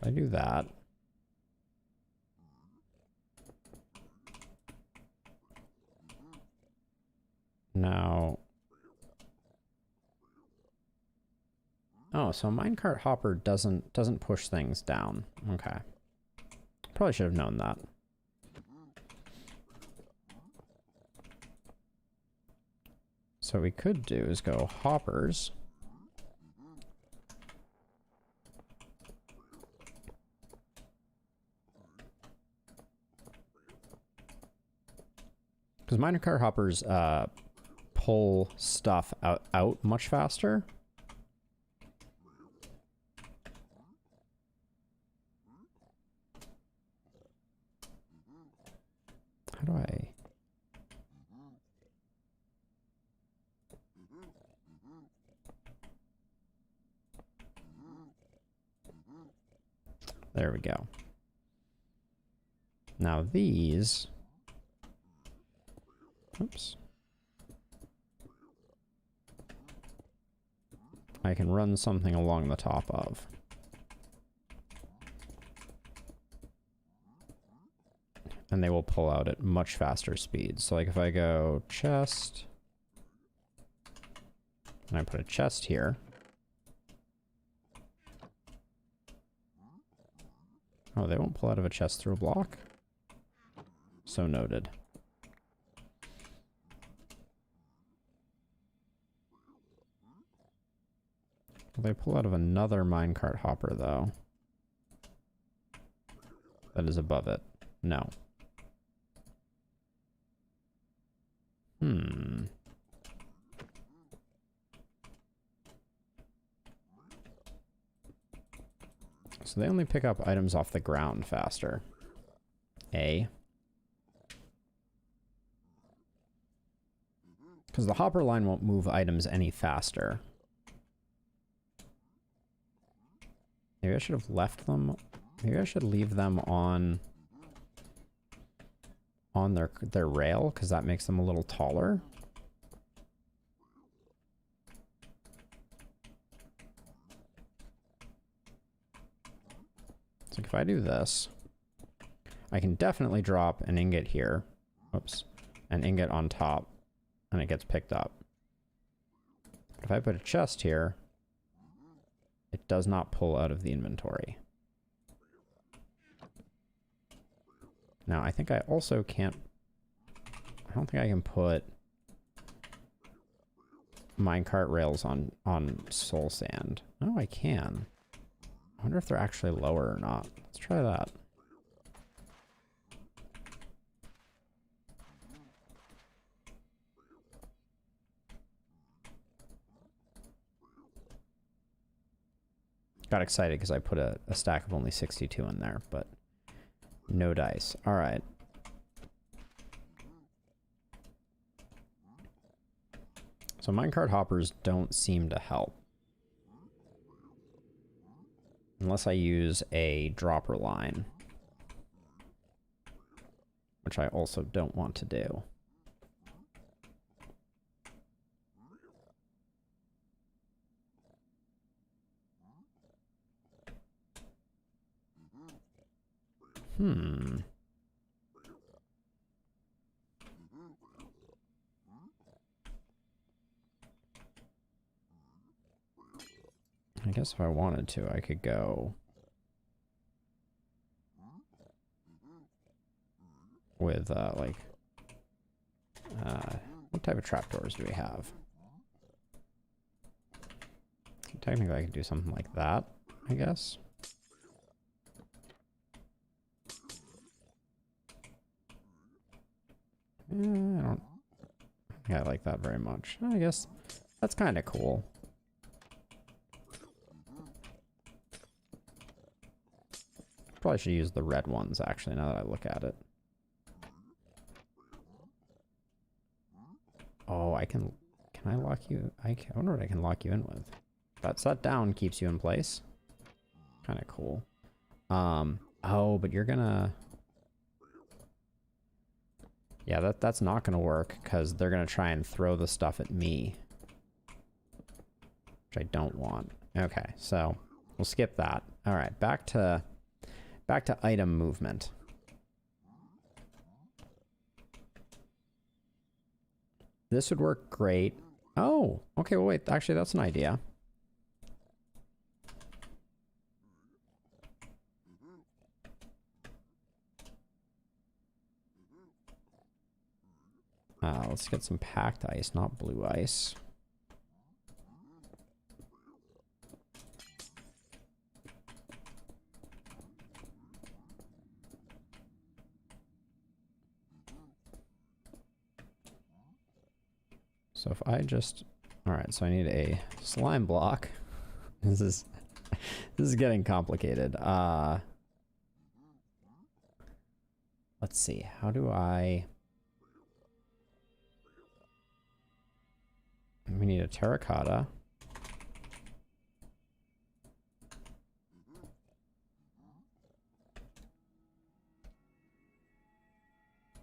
I do that. Now, oh, so minecart hopper doesn't push things down. Okay. Probably should have known that. So what we could do is go hoppers. Because minecart hoppers pull stuff out much faster. How do I... There we go. Now these... Oops. I can run something along the top of. And they will pull out at much faster speeds. So like if I go chest, and I put a chest here. Oh, they won't pull out of a chest through a block? So noted. Will they pull out of another minecart hopper, though? That is above it. No. So they only pick up items off the ground faster. A. Because the hopper line won't move items any faster. Maybe I should have left them Maybe I should leave them on their rail, because that makes them a little taller. So if I do this, I can definitely drop an ingot here. Oops. An ingot on top, and it gets picked up. If I put a chest here, it does not pull out of the inventory. Now, I think I also can't... I don't think I can put minecart rails on soul sand. Oh, I can. I wonder if they're actually lower or not. Let's try that. Got excited because I put a stack of only 62 in there, but no dice. All right. So minecart hoppers don't seem to help. Unless I use a dropper line. Which I also don't want to do. I guess if I wanted to, I could go with, what type of trapdoors do we have? Technically, I could do something like that, I guess. I don't think I like that very much. I guess that's kind of cool. Probably should use the red ones, actually, now that I look at it. Oh, I can I lock you? I wonder what I can lock you in with. That set down keeps you in place. Kind of cool. Oh, but you're gonna... Yeah, that's not gonna work, because they're gonna try and throw the stuff at me. Which I don't want. Okay, so we'll skip that. Alright, back to item movement. This would work great. Oh, okay, well wait, actually that's an idea. Let's get some packed ice, not blue ice. So if I just... Alright, so I need a slime block. This is getting complicated. Let's see, how do I... We need a terracotta.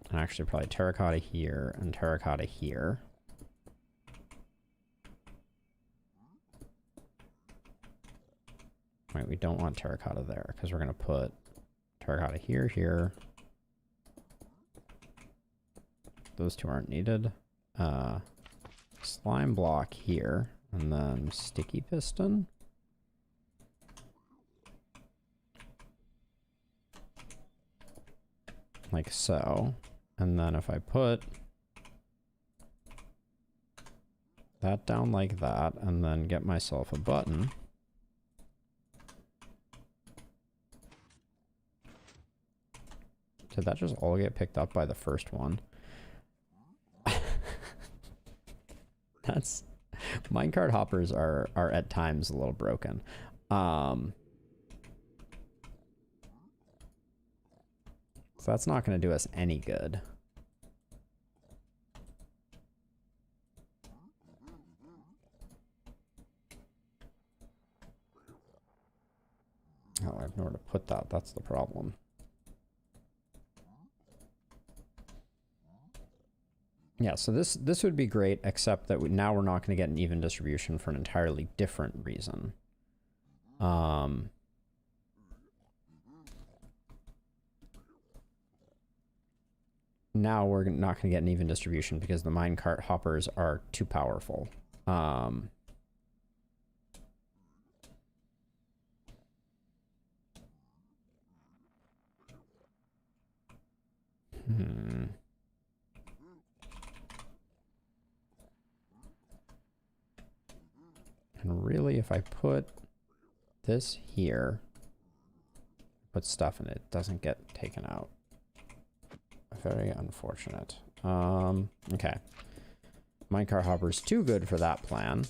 And actually probably terracotta here and terracotta here. Right, we don't want terracotta there because we're going to put terracotta here, here. Those two aren't needed. Slime block here, and then sticky piston. Like so. And then if I put that down like that, and then get myself a button. Did that just all get picked up by the first one? That's... Minecart hoppers are at times a little broken. So that's not going to do us any good. Oh, I have nowhere to put that. That's the problem. Yeah, so this would be great, except that now we're not going to get an even distribution for an entirely different reason. Now we're not going to get an even distribution because the minecart hoppers are too powerful. And really, if I put this here, put stuff in it, it doesn't get taken out. Very unfortunate. Okay. Minecart hopper's too good for that plan.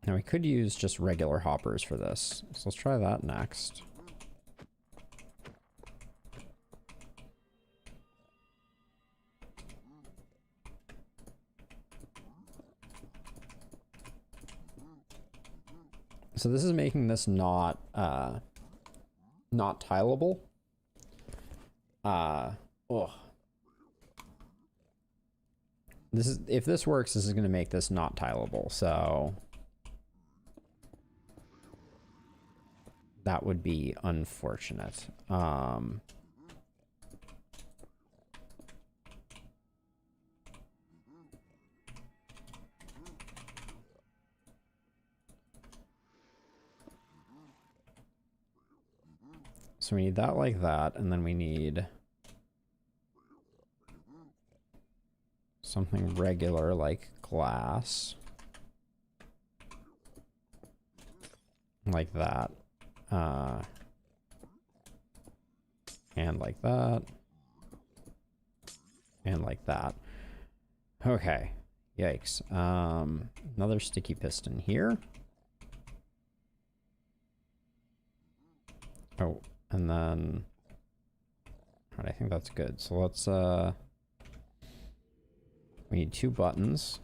Now we could use just regular hoppers for this. So let's try that next. So this is making this not tileable. This is, if this works, this is going to make this not tileable. So that would be unfortunate. So we need that like that, and then we need something regular like glass. Like that. And like that. And like that. Okay. Yikes. Another sticky piston here. Oh, and then... Alright, I think that's good. So let's, we need 2 buttons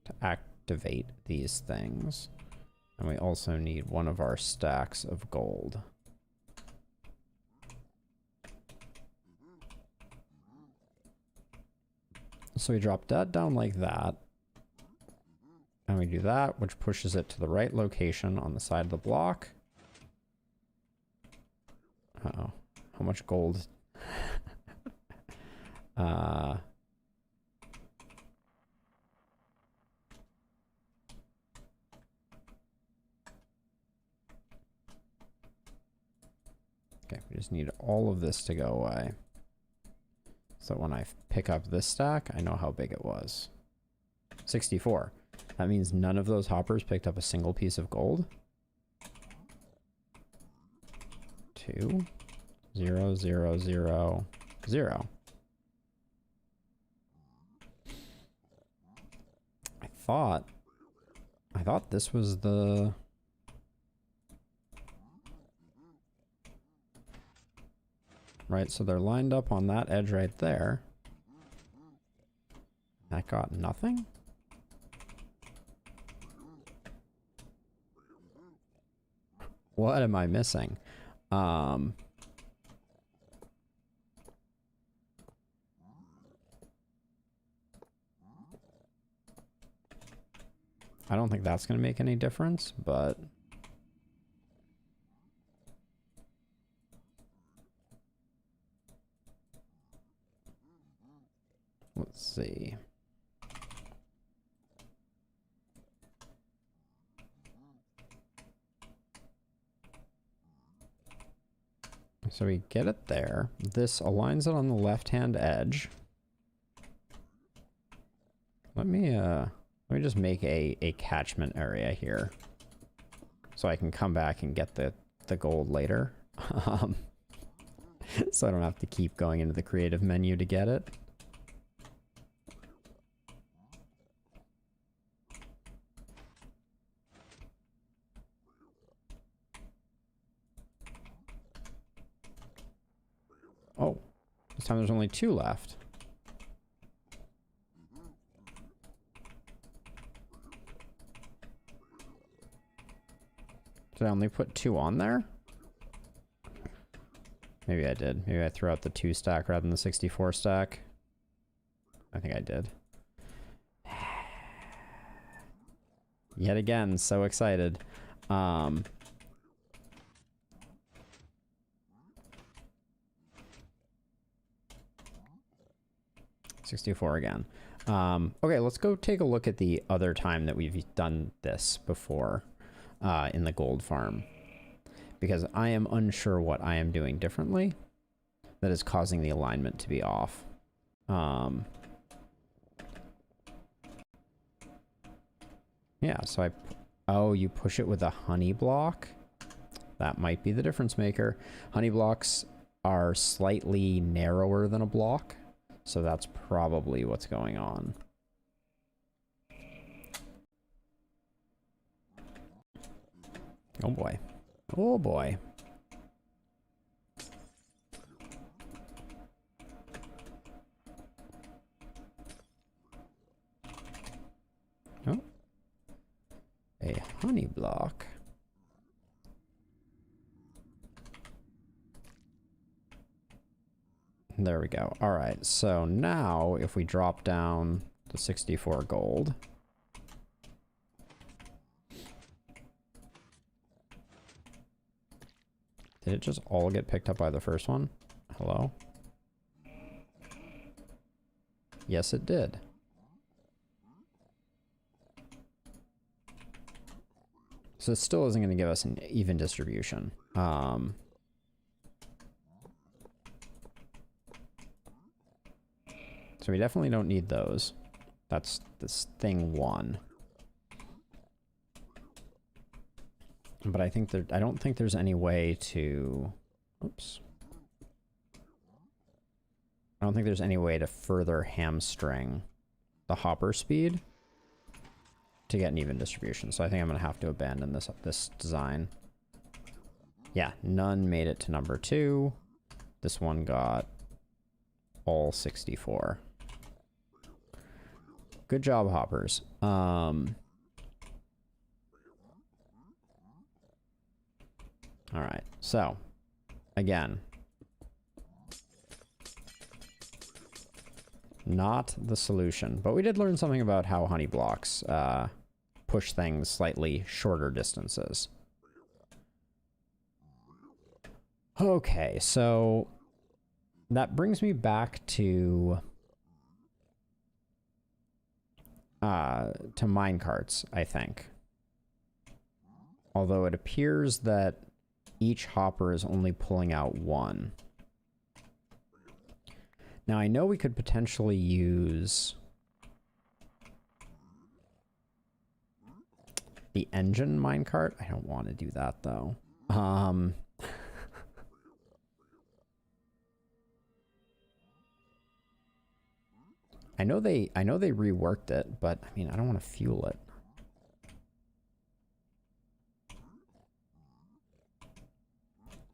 to activate these things. And we also need one of our stacks of gold. So we drop that down like that. And we do that, which pushes it to the right location on the side of the block. Uh-oh. How much gold? Okay, we just need all of this to go away. So when I pick up this stack, I know how big it was. 64. That means none of those hoppers picked up a single piece of gold. 2, 0, 0, 0, 0. I thought this was the... Right, so they're lined up on that edge right there. That got nothing? What am I missing? I don't think that's going to make any difference, but... Let's see. So we get it there. This aligns it on the left-hand edge. Let me just make a catchment area here. So I can come back and get the gold later. So I don't have to keep going into the creative menu to get it. Oh, this time there's only 2 left. Did I only put 2 on there? Maybe I did. Maybe I threw out the 2 stack rather than the 64 stack. I think I did. Yet again, so excited. 64 again. Okay, let's go take a look at the other time that we've done this before in the gold farm. Because I am unsure what I am doing differently that is causing the alignment to be off. Yeah, so oh, you push it with a honey block? That might be the difference maker. Honey blocks are slightly narrower than a block, so that's probably what's going on. Oh boy. Oh boy. Oh. A honey block. There we go. All right, so now if we drop down the 64 gold. Did it just all get picked up by the first one? Hello? Yes, it did. So it still isn't going to give us an even distribution. So we definitely don't need those. That's this thing 1. But I think I don't think there's any way to, oops. I don't think there's any way to further hamstring the hopper speed to get an even distribution. So I think I'm going to have to abandon this design. Yeah, none made it to number 2. This one got all 64. Good job, hoppers. All right, so again, not the solution, but we did learn something about how honey blocks push things slightly shorter distances. Okay, so that brings me back to minecarts, I think. Although it appears that each hopper is only pulling out 1. Now I know we could potentially use the engine minecart. I don't want to do that though. I know they reworked it, but I mean, I don't want to fuel it.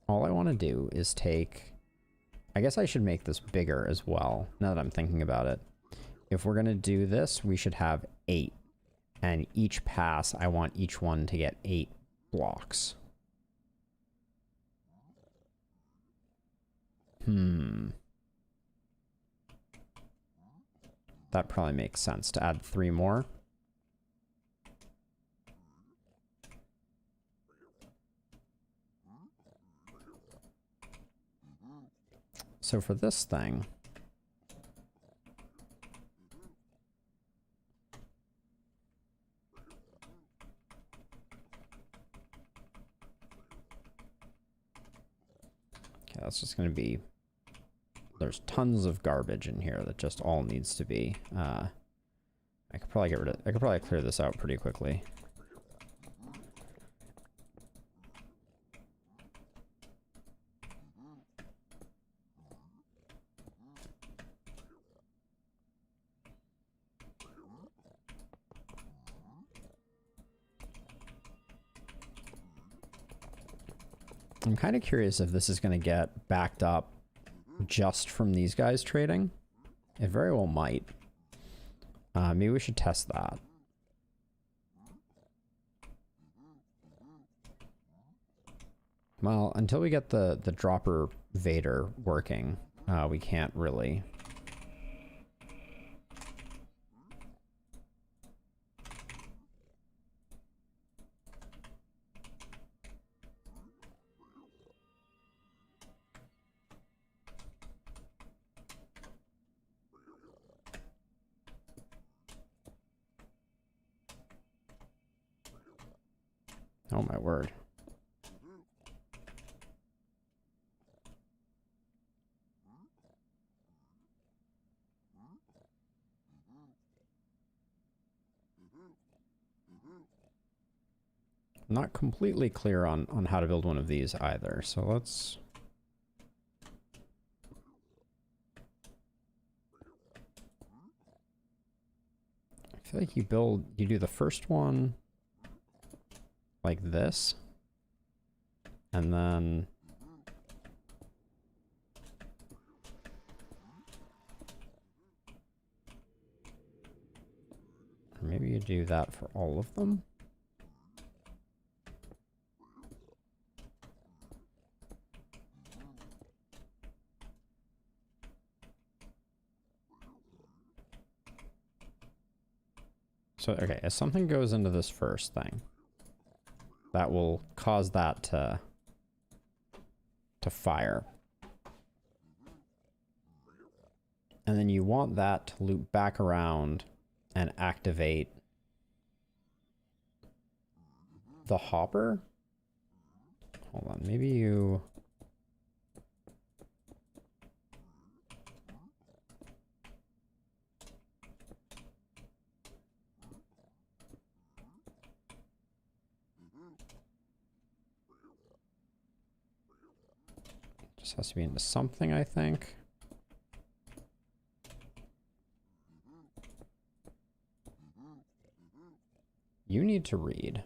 All I want to do is take, I guess I should make this bigger as well, now that I'm thinking about it. If we're going to do this, we should have 8. And each pass, I want each one to get 8 blocks. That probably makes sense to add 3 more. So for this thing, okay, that's just going to be, there's tons of garbage in here that just all needs to be, I could probably get rid of, I could probably clear this out pretty quickly. I'm kind of curious if this is going to get backed up just from these guys trading. It very well might. Maybe we should test that. Well, until we get the dropper Vader working, we can't really. Oh my word. I'm not completely clear on how to build one of these either, so let's... I feel like you do the first one like this, and then or maybe you do that for all of them. So, okay, if something goes into this first thing, that will cause that to fire. And then you want that to loop back around and activate the hopper. Hold on, maybe you... Just has to be into something, I think. You need to read.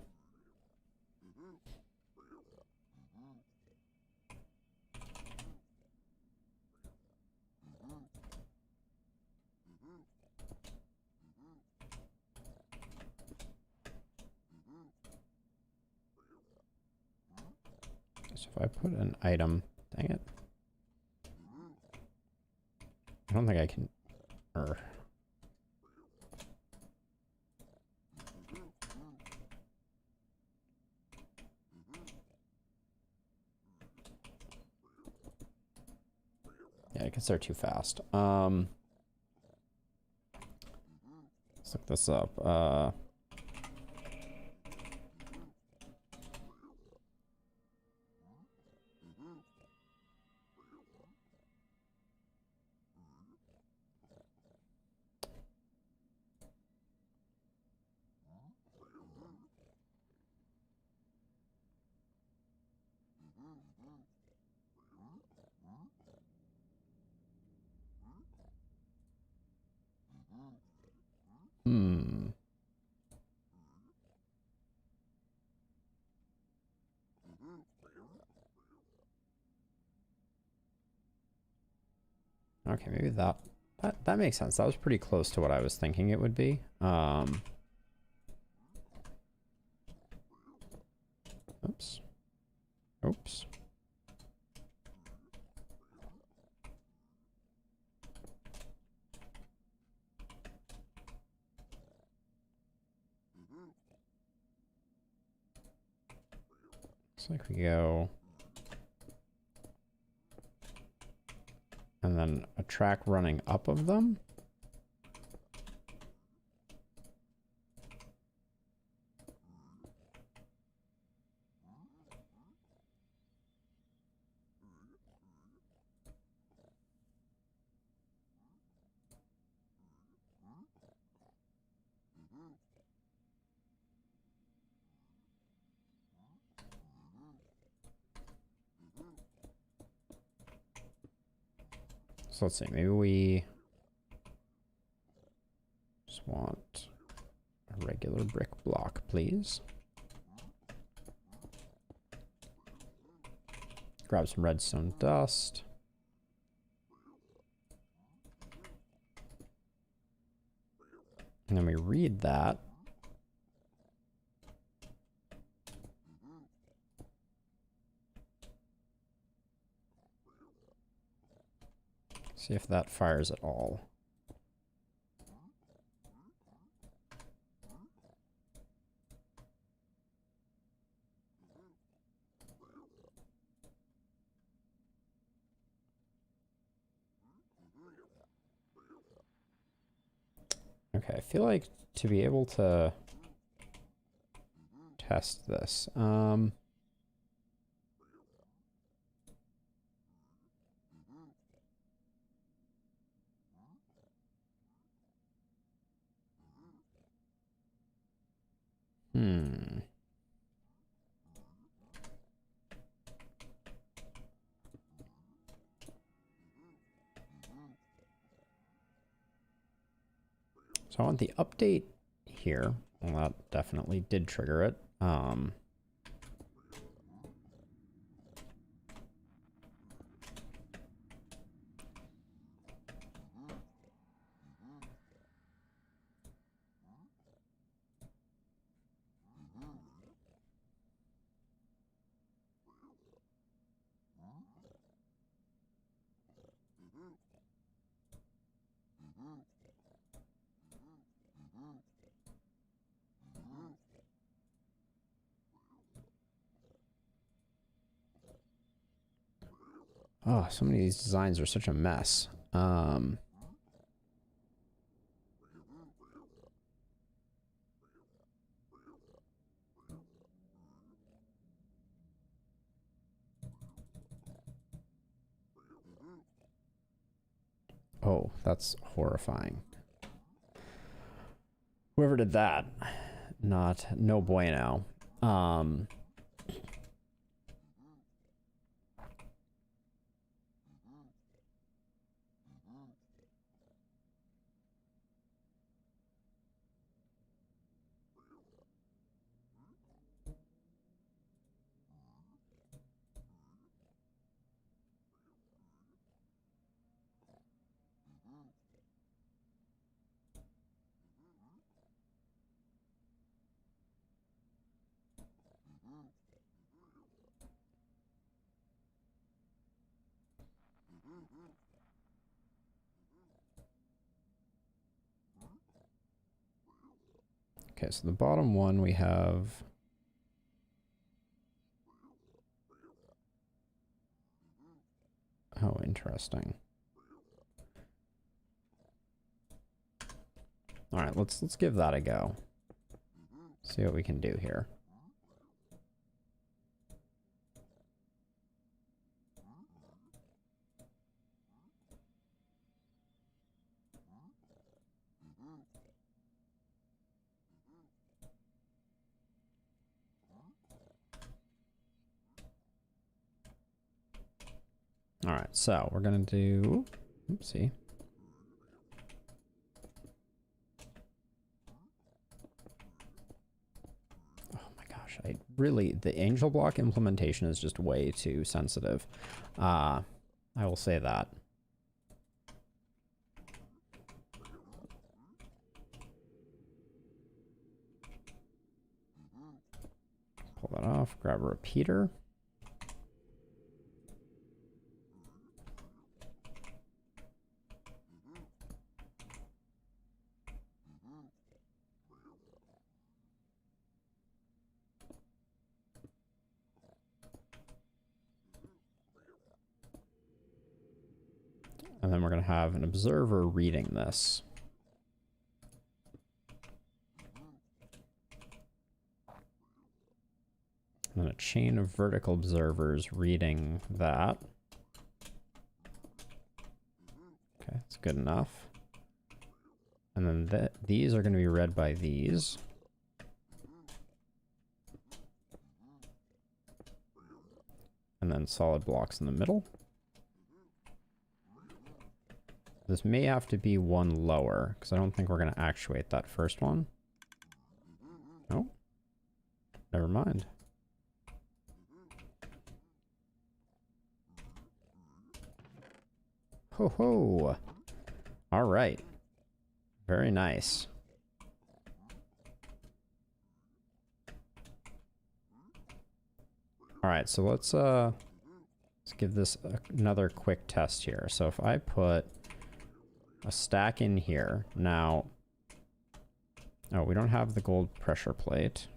So if I put an item, dang it. I don't think I can, yeah, I guess they're too fast. Let's look this up. Okay, maybe that makes sense. That was pretty close to what I was thinking it would be. Oops. Oops. Looks like we go... And then a track running up of them. So let's see, maybe we just want a regular brick block, please. Grab some redstone dust. And then we read that. See if that fires at all. Okay, I feel like to be able to test this, So I want the update here. Well, that definitely did trigger it. Oh, so many of these designs are such a mess. Oh, that's horrifying. Whoever did that, no bueno. Okay, so the bottom one we have... Oh, interesting. All right, let's give that a go. See what we can do here. All right, so we're gonna do, oopsie. Oh my gosh, the angel block implementation is just way too sensitive. I will say that. Pull that off, grab a repeater. And then we're going to have an observer reading this. And then a chain of vertical observers reading that. Okay, that's good enough. And then these are going to be read by these. And then solid blocks in the middle. This may have to be one lower, because I don't think we're going to actuate that first one. Oh, never mind. Ho ho! All right. Very nice. All right, so let's give this another quick test here. So if I put a stack in here. Now, oh, we don't have the gold pressure plate.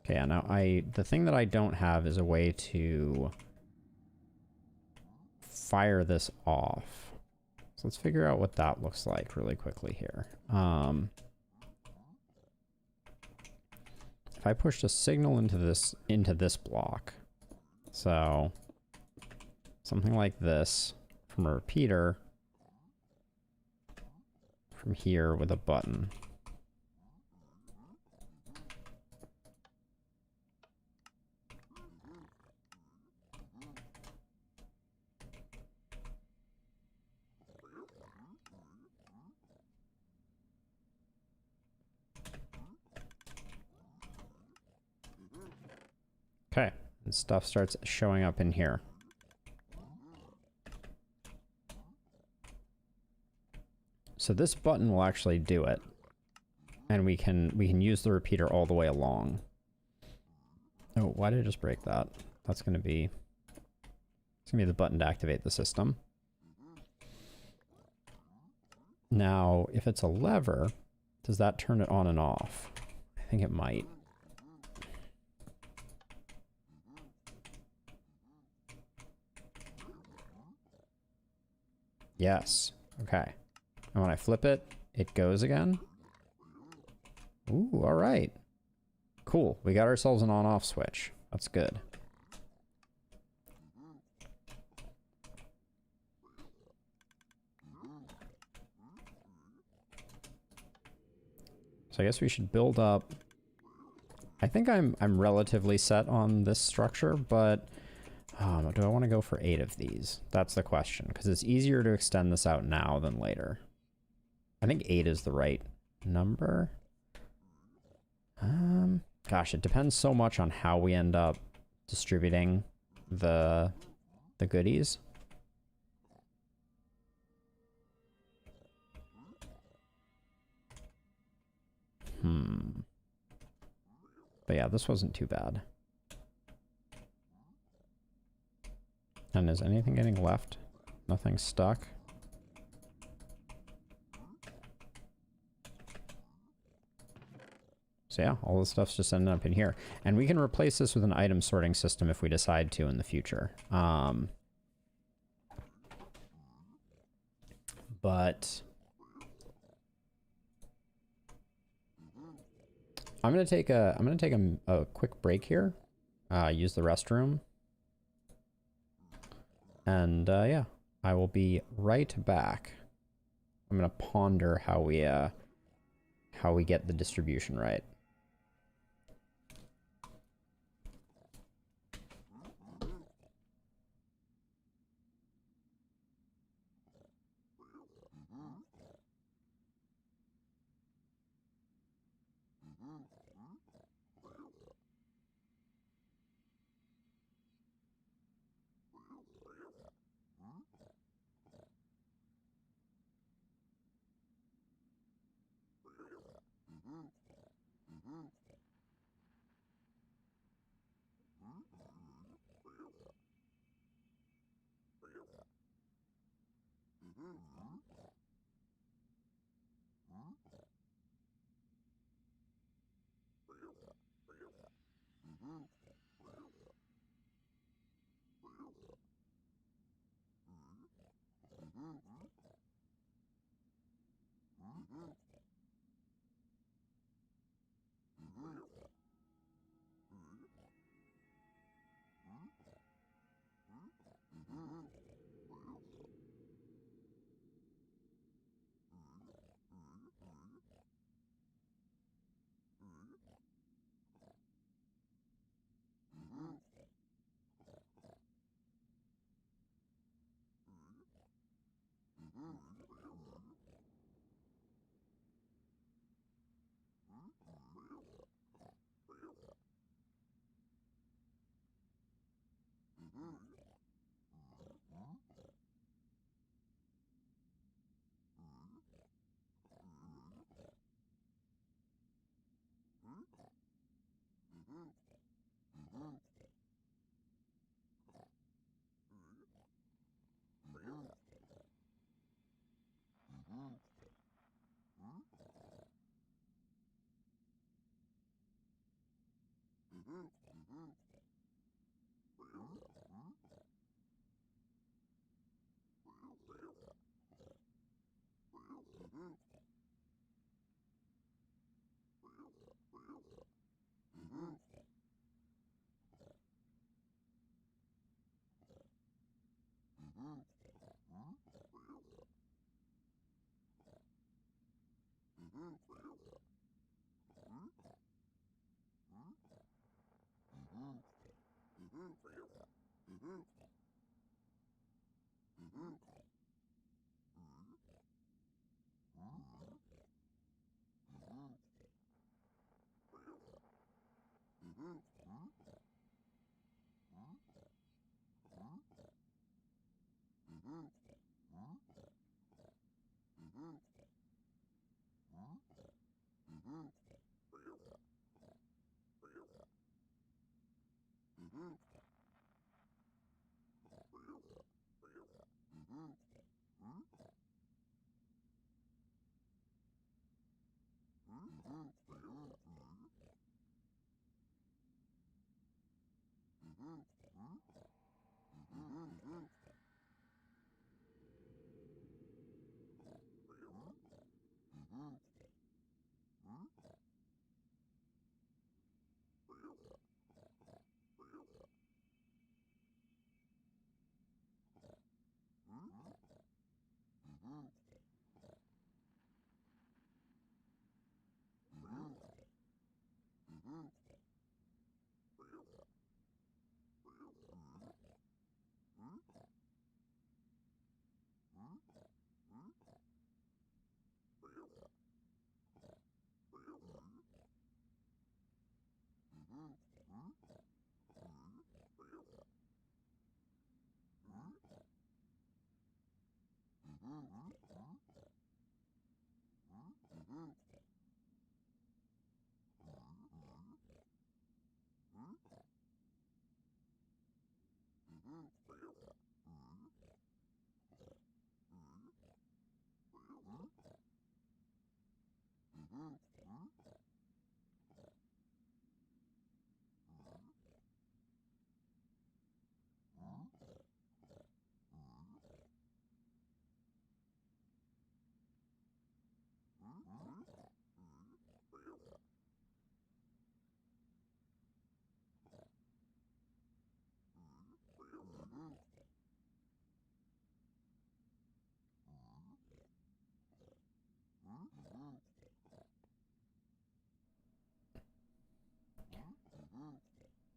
Okay, yeah, now the thing that I don't have is a way to fire this off. So let's figure out what that looks like really quickly here. If I pushed a signal into this block, so something like this from a repeater from here with a button. Okay, and stuff starts showing up in here. So this button will actually do it. And we can use the repeater all the way along. Oh, why did I just break that? That's gonna be the button to activate the system. Now, if it's a lever, does that turn it on and off? I think it might. Yes. Okay. And when I flip it, it goes again. Ooh, all right. Cool. We got ourselves an on-off switch. That's good. So I guess we should build up. I think I'm relatively set on this structure, but do I want to go for 8 of these? That's the question, because it's easier to extend this out now than later. I think 8 is the right number. Gosh, it depends so much on how we end up distributing the goodies. But yeah, this wasn't too bad. And is anything getting left? Nothing stuck? So yeah, all this stuff's just ending up in here. And we can replace this with an item sorting system if we decide to in the future. But I'm gonna take a quick break here. Use the restroom. And yeah, I will be right back. I'm gonna ponder how we get the distribution right.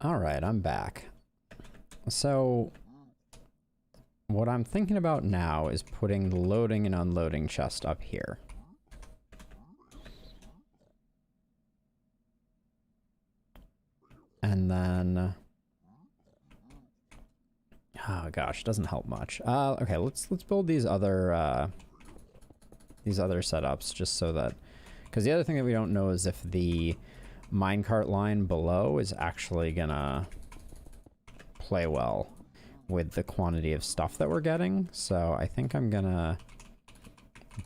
All right, I'm back. So what I'm thinking about now is putting the loading and unloading chest up here. And then, oh gosh, doesn't help much. Okay, let's build these other setups just so that, because the other thing that we don't know is if the minecart line below is actually gonna play well with the quantity of stuff that we're getting. So I think I'm gonna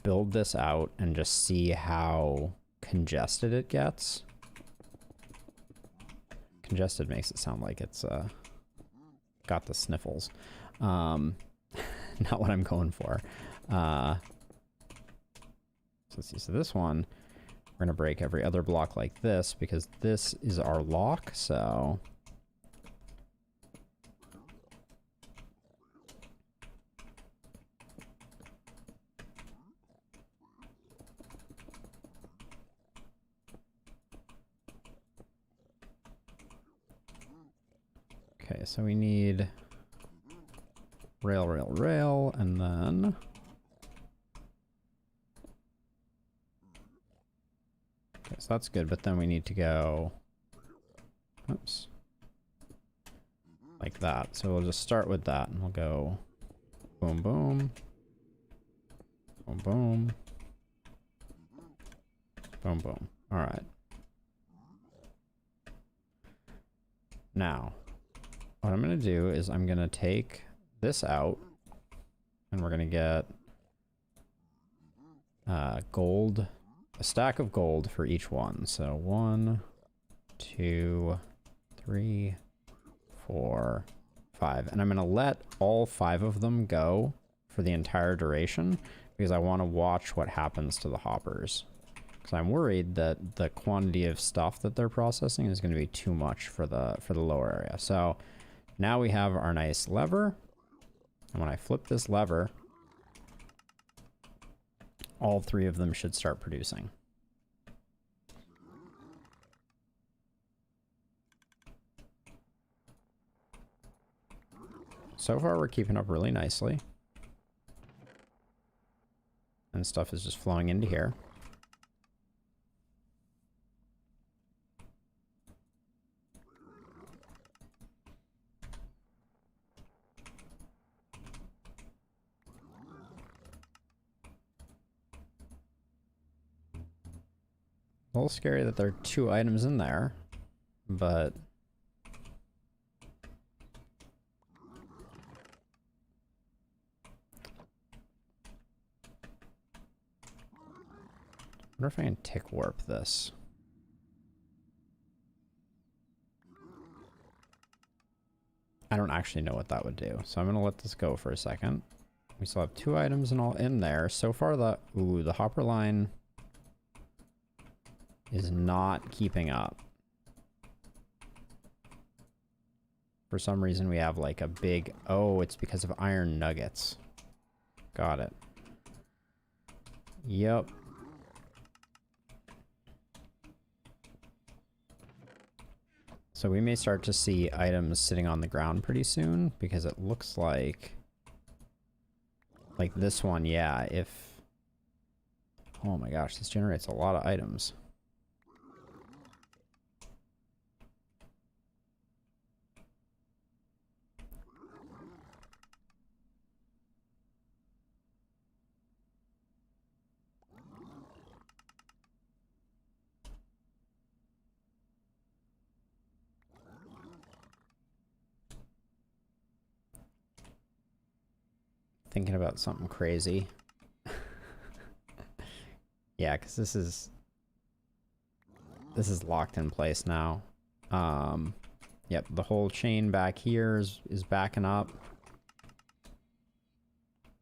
build this out and just see how congested it gets. Congested makes it sound like it's got the sniffles. Not what I'm going for. So let's see. So this one, we're gonna break every other block like this because this is our lock. So okay, so we need rail, rail, rail, and then okay, so that's good, but then we need to go, oops, like that. So we'll just start with that, and we'll go boom, boom, boom, boom, boom, boom. All right. Now, what I'm going to do is I'm going to take this out, and we're going to get gold, a stack of gold for each one. So 1, 2, 3, 4, 5. And I'm going to let all 5 of them go for the entire duration because I want to watch what happens to the hoppers. Because I'm worried that the quantity of stuff that they're processing is going to be too much for the lower area. So now we have our nice lever. And when I flip this lever, all 3 of them should start producing. So far, we're keeping up really nicely. and stuff is just flowing into here. A little scary that there are 2 items in there, but I wonder if I can tick warp this. I don't actually know what that would do, so I'm gonna let this go for a second. We still have 2 items and all in there. So far the hopper line is not keeping up. For some reason we have like a big, oh, it's because of iron nuggets. Got it. Yep. So we may start to see items sitting on the ground pretty soon, because it looks like this one, yeah, if... Oh my gosh, this generates a lot of items. Thinking about something crazy. Yeah, because this is locked in place now. Yep, the whole chain back here is backing up.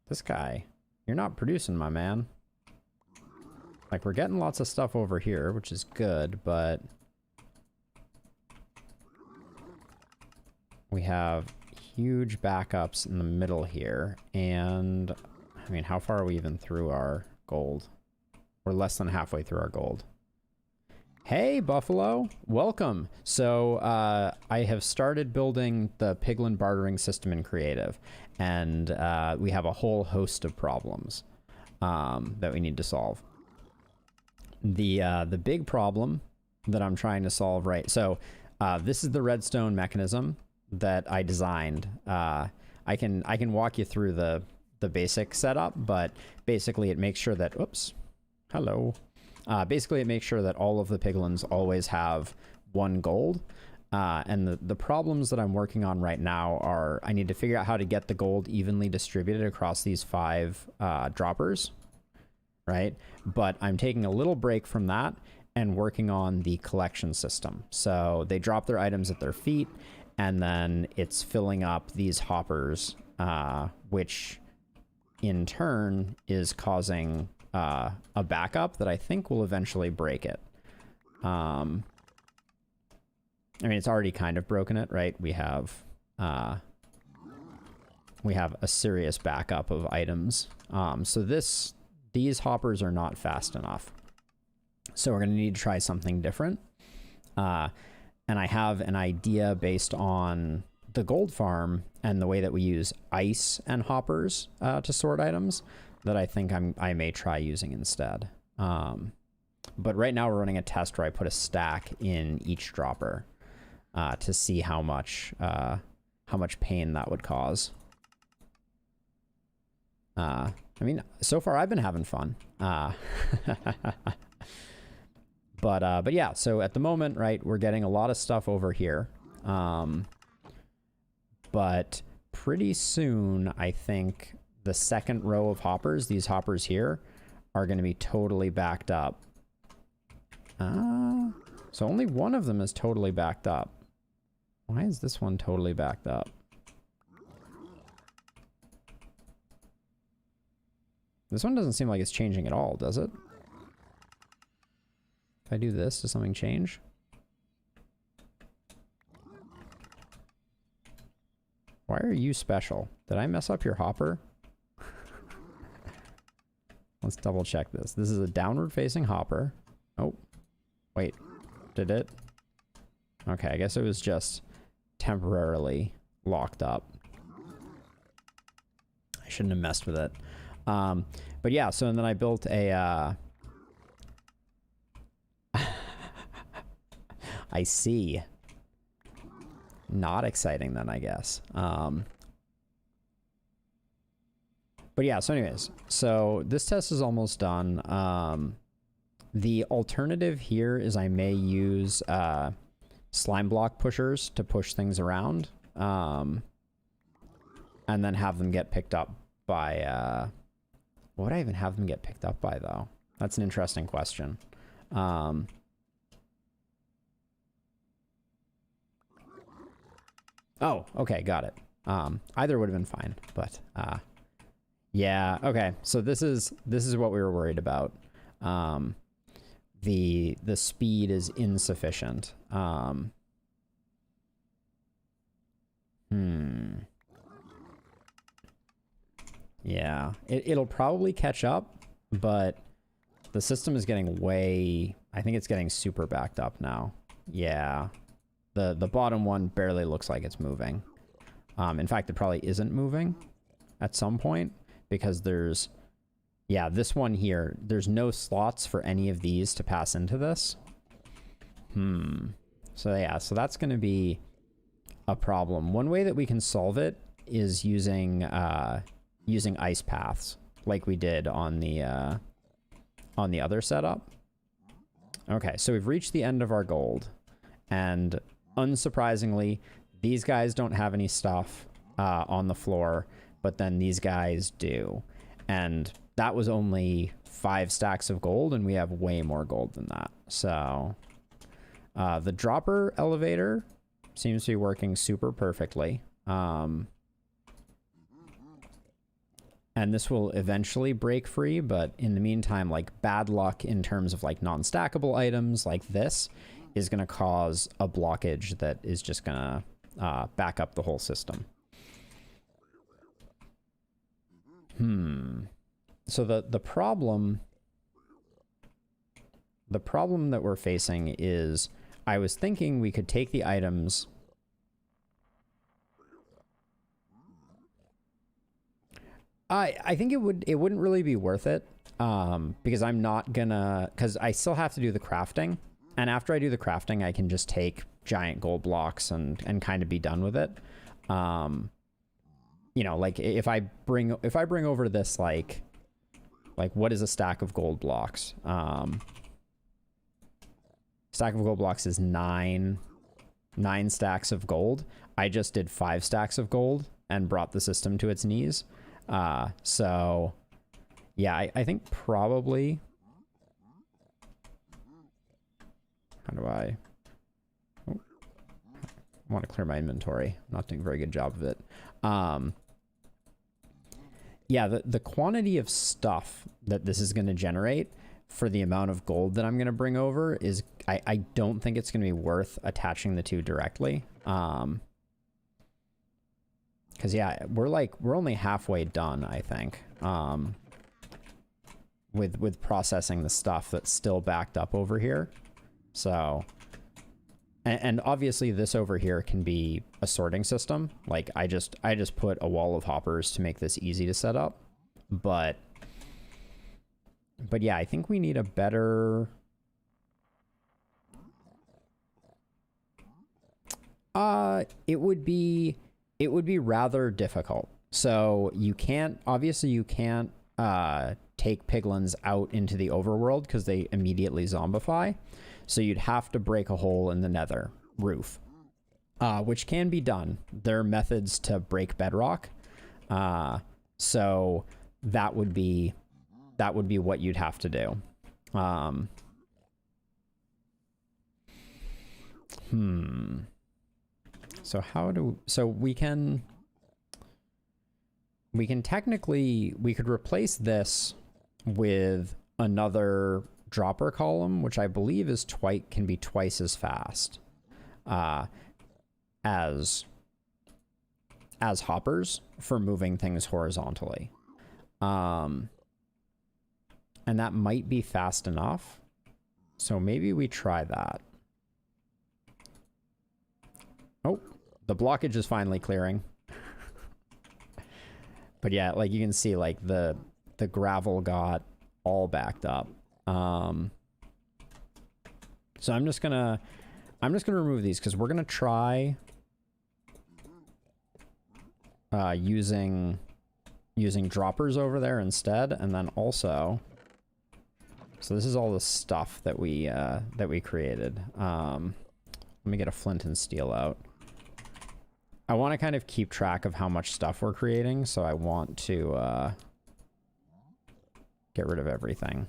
This guy, you're not producing, my man. Like, we're getting lots of stuff over here, which is good, but we have huge backups in the middle here, and I mean, how far are we even through our gold? We're less than halfway through our gold. Hey, Buffalo, welcome. So I have started building the Piglin bartering system in creative, and we have a whole host of problems that we need to solve. The big problem that I'm trying to solve, right? So this is the redstone mechanism that I designed. I can walk you through the basic setup, but basically it makes sure that, oops, hello. Basically it makes sure that all of the piglins always have 1 gold. And the problems that I'm working on right now are, I need to figure out how to get the gold evenly distributed across these 5 droppers, right? But I'm taking a little break from that and working on the collection system. So they drop their items at their feet, and then it's filling up these hoppers, which in turn is causing a backup that I think will eventually break it. I mean, it's already kind of broken it, right? We have a serious backup of items. So these hoppers are not fast enough. So we're going to need to try something different. And I have an idea based on the gold farm and the way that we use ice and hoppers to sort items that I think I may try using instead. But right now we're running a test where I put a stack in each dropper to see how much pain that would cause. I mean, so far I've been having fun. But yeah, so at the moment, right, we're getting a lot of stuff over here. But pretty soon, I think the second row of hoppers, these hoppers here, are going to be totally backed up. So only one of them is totally backed up. Why is this one totally backed up? This one doesn't seem like it's changing at all, does it? If I do this, does something change? Why are you special? Did I mess up your hopper? Let's double check this. This is a downward facing hopper. Oh, wait, did it? Okay, I guess it was just temporarily locked up. I shouldn't have messed with it. But yeah, so and then I built a, I see. Not exciting then, I guess. But yeah, so anyways, so this test is almost done. The alternative here is I may use slime block pushers to push things around, and then have them get picked up by, what would I even have them get picked up by, though? That's an interesting question. Oh, okay, got it. Either would have been fine, but yeah, okay. So this is what we were worried about. The speed is insufficient. Yeah, it'll probably catch up, but the system is getting way, I think it's getting super backed up now. Yeah. The bottom one barely looks like it's moving. In fact, it probably isn't moving at some point because there's, yeah, this one here, there's no slots for any of these to pass into this. So yeah, so that's going to be a problem. One way that we can solve it is using ice paths like we did on the other setup. Okay, so we've reached the end of our gold, and unsurprisingly, these guys don't have any stuff on the floor, but then these guys do. And that was only 5 stacks of gold, and we have way more gold than that. So the dropper elevator seems to be working super perfectly. And this will eventually break free, but in the meantime, like, bad luck in terms of like non-stackable items like this is going to cause a blockage that is just going to back up the whole system. So the problem that we're facing is, I was thinking we could take the items. I think it wouldn't really be worth it, because I'm not gonna, because I still have to do the crafting. And after I do the crafting, I can just take giant gold blocks and kind of be done with it. You know, like if I bring over this, like what is a stack of gold blocks? Stack of gold blocks is 9 stacks of gold. I just did 5 stacks of gold and brought the system to its knees. So yeah, I think probably, how do I want to clear my inventory. I'm not doing a very good job of it. Yeah, the quantity of stuff that this is going to generate for the amount of gold that I'm going to bring over is, I don't think it's going to be worth attaching the two directly. Because yeah, we're only halfway done, I think, with processing the stuff that's still backed up over here. So, and obviously this over here can be a sorting system. Like I just put a wall of hoppers to make this easy to set up, but yeah, I think we need a better, it would be rather difficult. So obviously you can't take piglins out into the overworld because they immediately zombify. So you'd have to break a hole in the nether roof, which can be done. There are methods to break bedrock. So that would be what you'd have to do. So we can technically, we could replace this with another dropper column, which I believe is can be twice as fast as hoppers for moving things horizontally. And that might be fast enough. So maybe we try that. Oh, the blockage is finally clearing. But yeah, like you can see, like the the gravel got all backed up. So I'm just gonna remove these because we're gonna try using droppers over there instead, and then also, so this is all the stuff that we created. Let me get a flint and steel out. I want to kind of keep track of how much stuff we're creating, so I want to get rid of everything.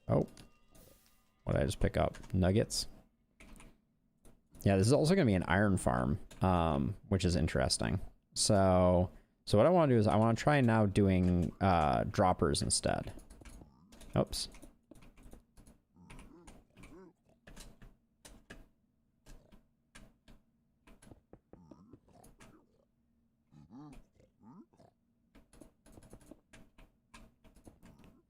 Oh, what did I just pick up? Nuggets. Yeah, this is also going to be an iron farm, which is interesting. So what I want to do is I want to try now doing droppers instead. Oops.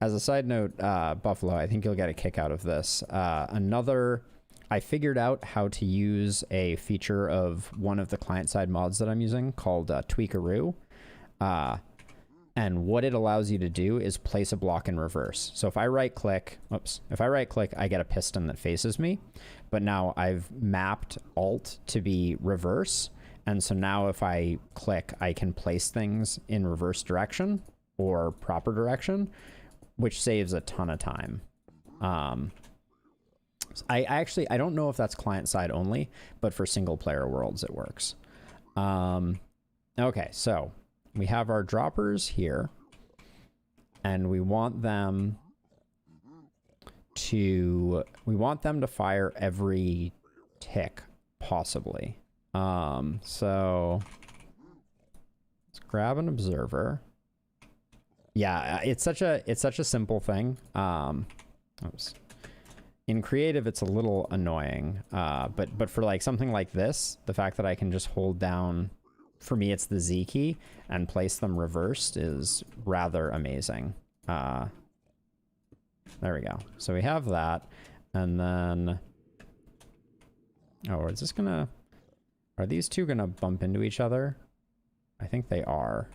As a side note, Buffalo, I think you'll get a kick out of this. I figured out how to use a feature of one of the client-side mods that I'm using called Tweakaroo. And what it allows you to do is place a block in reverse. So if I right-click, I get a piston that faces me. But now I've mapped Alt to be reverse. And so now if I click, I can place things in reverse direction or proper direction, which saves a ton of time. I don't know if that's client side only, but for single player worlds it works. Okay, so we have our droppers here, and we want them to fire every tick possibly. So let's grab an observer. Yeah, it's such a simple thing. Oops. In creative, it's a little annoying, but for like something like this, the fact that I can just hold down, for me, it's the Z key, and place them reversed is rather amazing. There we go. So we have that, and then, oh, is this gonna, are these two gonna bump into each other? I think they are.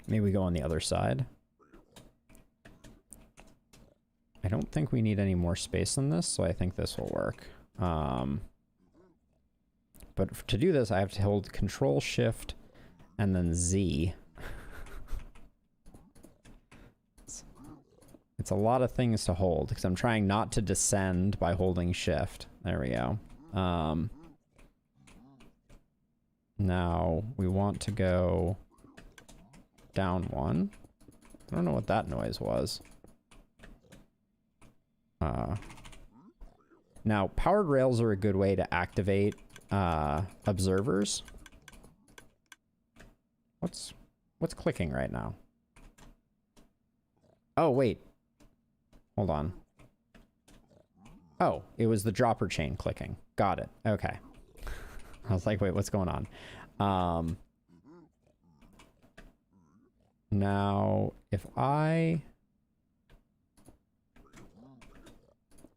Maybe we go on the other side. I don't think we need any more space than this, so I think this will work. But to do this, I have to hold Control Shift and then Z. It's a lot of things to hold because I'm trying not to descend by holding Shift. There we go. Now we want to go down one. I don't know what that noise was. Now, powered rails are a good way to activate observers. What's clicking right now? Oh, wait. Hold on. Oh, it was the dropper chain clicking. Got it. Okay. I was like, wait, what's going on? Now, if I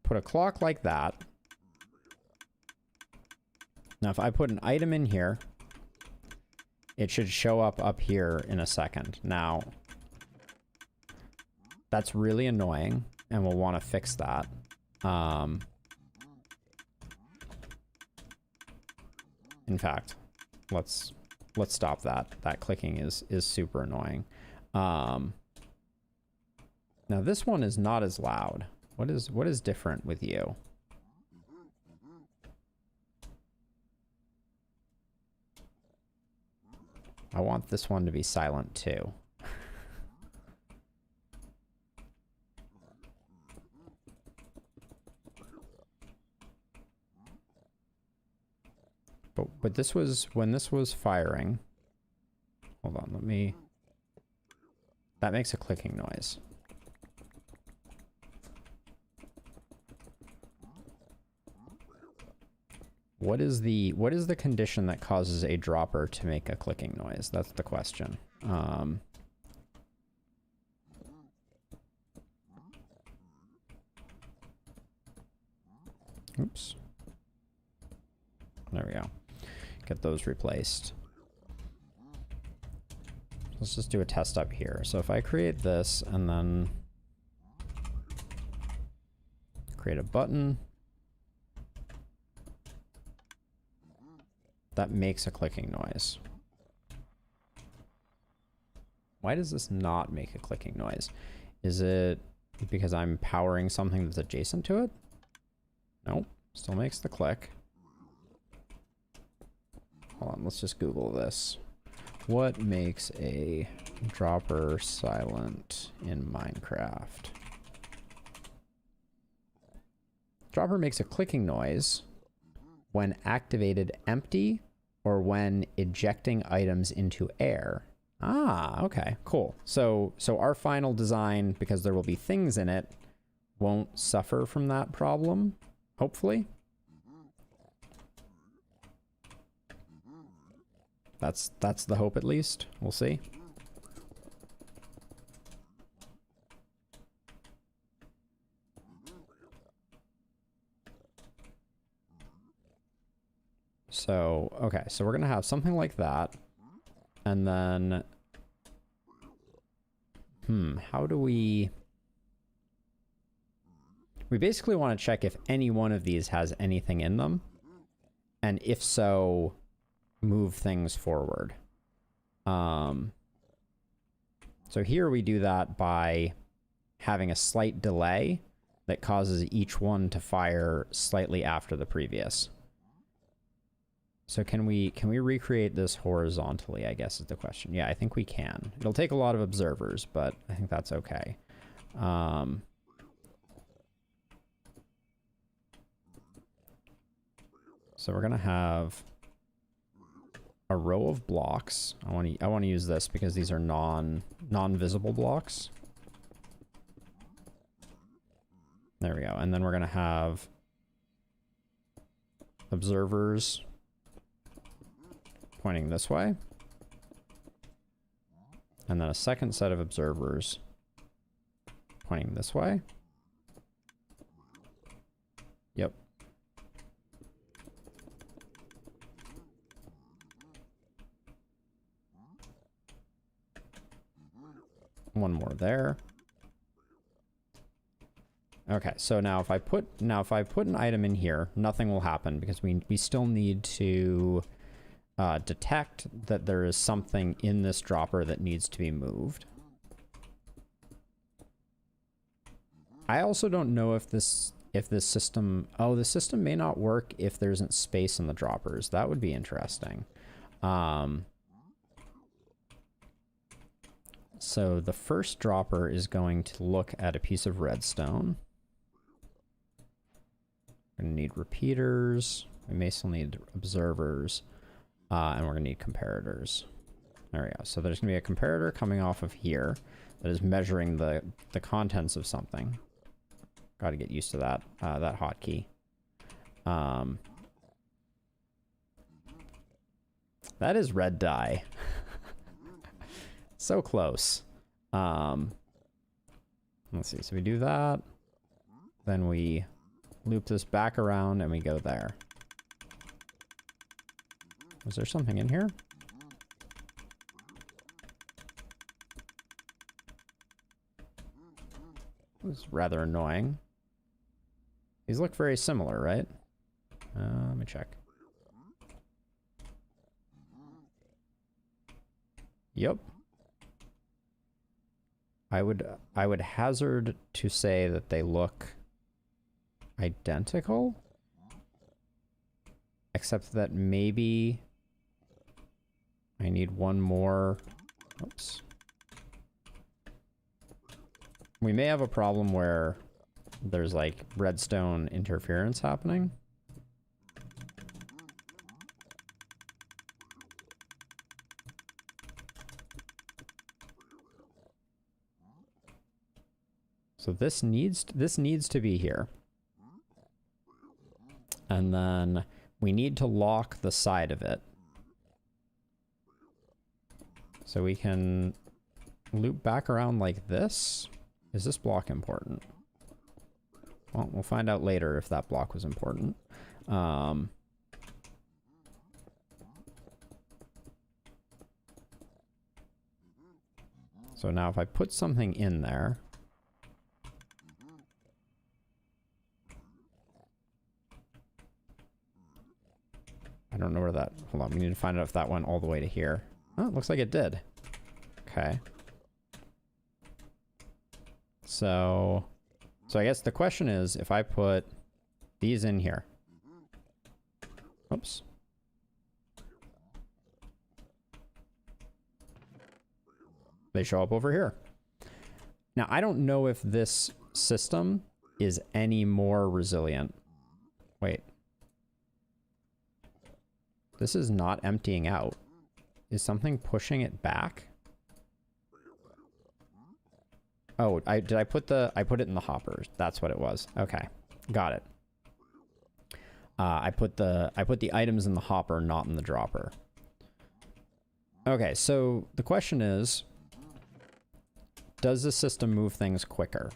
put a clock like that. Now, if I put an item in here, it should show up here in a second. Now, that's really annoying, and we'll want to fix that. In fact, let's stop that. That clicking is super annoying. Now, this one is not as loud. What is different with you? I want this one to be silent too. But this was, when this was firing. Hold on, that makes a clicking noise. What is the condition that causes a dropper to make a clicking noise? That's the question. Oops. There we go. Get those replaced. let's just do a test up here. So if I create this and then create a button, that makes a clicking noise. Why does this not make a clicking noise? Is it because I'm powering something that's adjacent to it? Nope, still makes the click. Hold on, let's just Google this. What makes a dropper silent in Minecraft? Dropper makes a clicking noise when activated empty or when ejecting items into air. Ah, okay, cool. So our final design, because there will be things in it, won't suffer from that problem, hopefully. That's the hope, at least. We'll see. So, okay, so we're gonna have something like that. And then, how do we basically want to check if any one of these has anything in them. And if so, move things forward. So here we do that by having a slight delay that causes each one to fire slightly after the previous. So can we recreate this horizontally, I guess is the question. Yeah, I think we can. It'll take a lot of observers, but I think that's okay. So we're gonna have a row of blocks. I want to use this because these are non-visible blocks. There we go. And then we're gonna have observers pointing this way. And then a second set of observers pointing this way. Yep. One more there. Okay, so now if I put an item in here, nothing will happen because we still need to detect that there is something in this dropper that needs to be moved. I also don't know if this system, the system may not work if there isn't space in the droppers. That would be interesting. So the first dropper is going to look at a piece of redstone. We're gonna need repeaters. We may still need observers. And we're gonna need comparators. There we go. So there's gonna be a comparator coming off of here that is measuring the contents of something. Got to get used to that that hotkey. That is red dye. So close. Let's see. So we do that. Then we loop this back around and we go there. Was there something in here? It was rather annoying. These look very similar, right? Let me check. Yep. I would hazard to say that they look identical, except that maybe I need one more. Oops. We may have a problem where there's like redstone interference happening. So this needs to be here. And then we need to lock the side of it. So we can loop back around like this. Is this block important? Well, we'll find out later if that block was important. So now if I put something in there, I don't know where that, hold on, we need to find out if that went all the way to here. Oh, it looks like it did. Okay. So I guess the question is, if I put these in here. Oops. They show up over here. Now, I don't know if this system is any more resilient. Wait. This is not emptying out. Is something pushing it back? Oh, I put it in the hoppers. That's what it was. Okay. Got it. I put the items in the hopper, not in the dropper. Okay, so the question is, does the system move things quicker?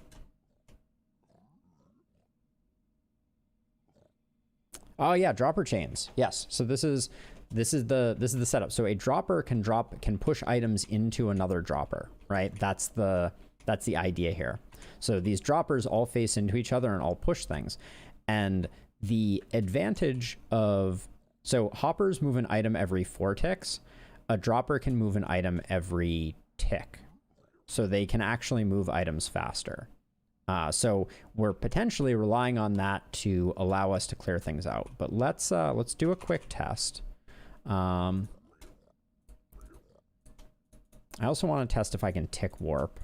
Oh yeah, dropper chains. Yes. So this is the setup. So a dropper can push items into another dropper, right? That's the idea here. So these droppers all face into each other and all push things. And the advantage of, so hoppers move an item every 4 ticks. A dropper can move an item every tick. So they can actually move items faster. So we're potentially relying on that to allow us to clear things out. But let's do a quick test. I also want to test if I can tick warp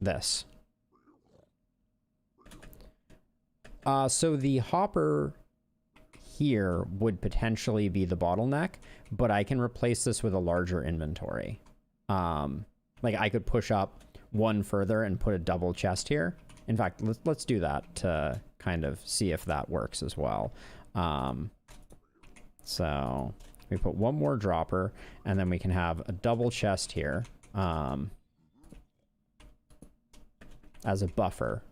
this. So the hopper here would potentially be the bottleneck, but I can replace this with a larger inventory. Like I could push up one further and put a double chest here. In fact, let's do that to kind of see if that works as well. So we put one more dropper, and then we can have a double chest here as a buffer.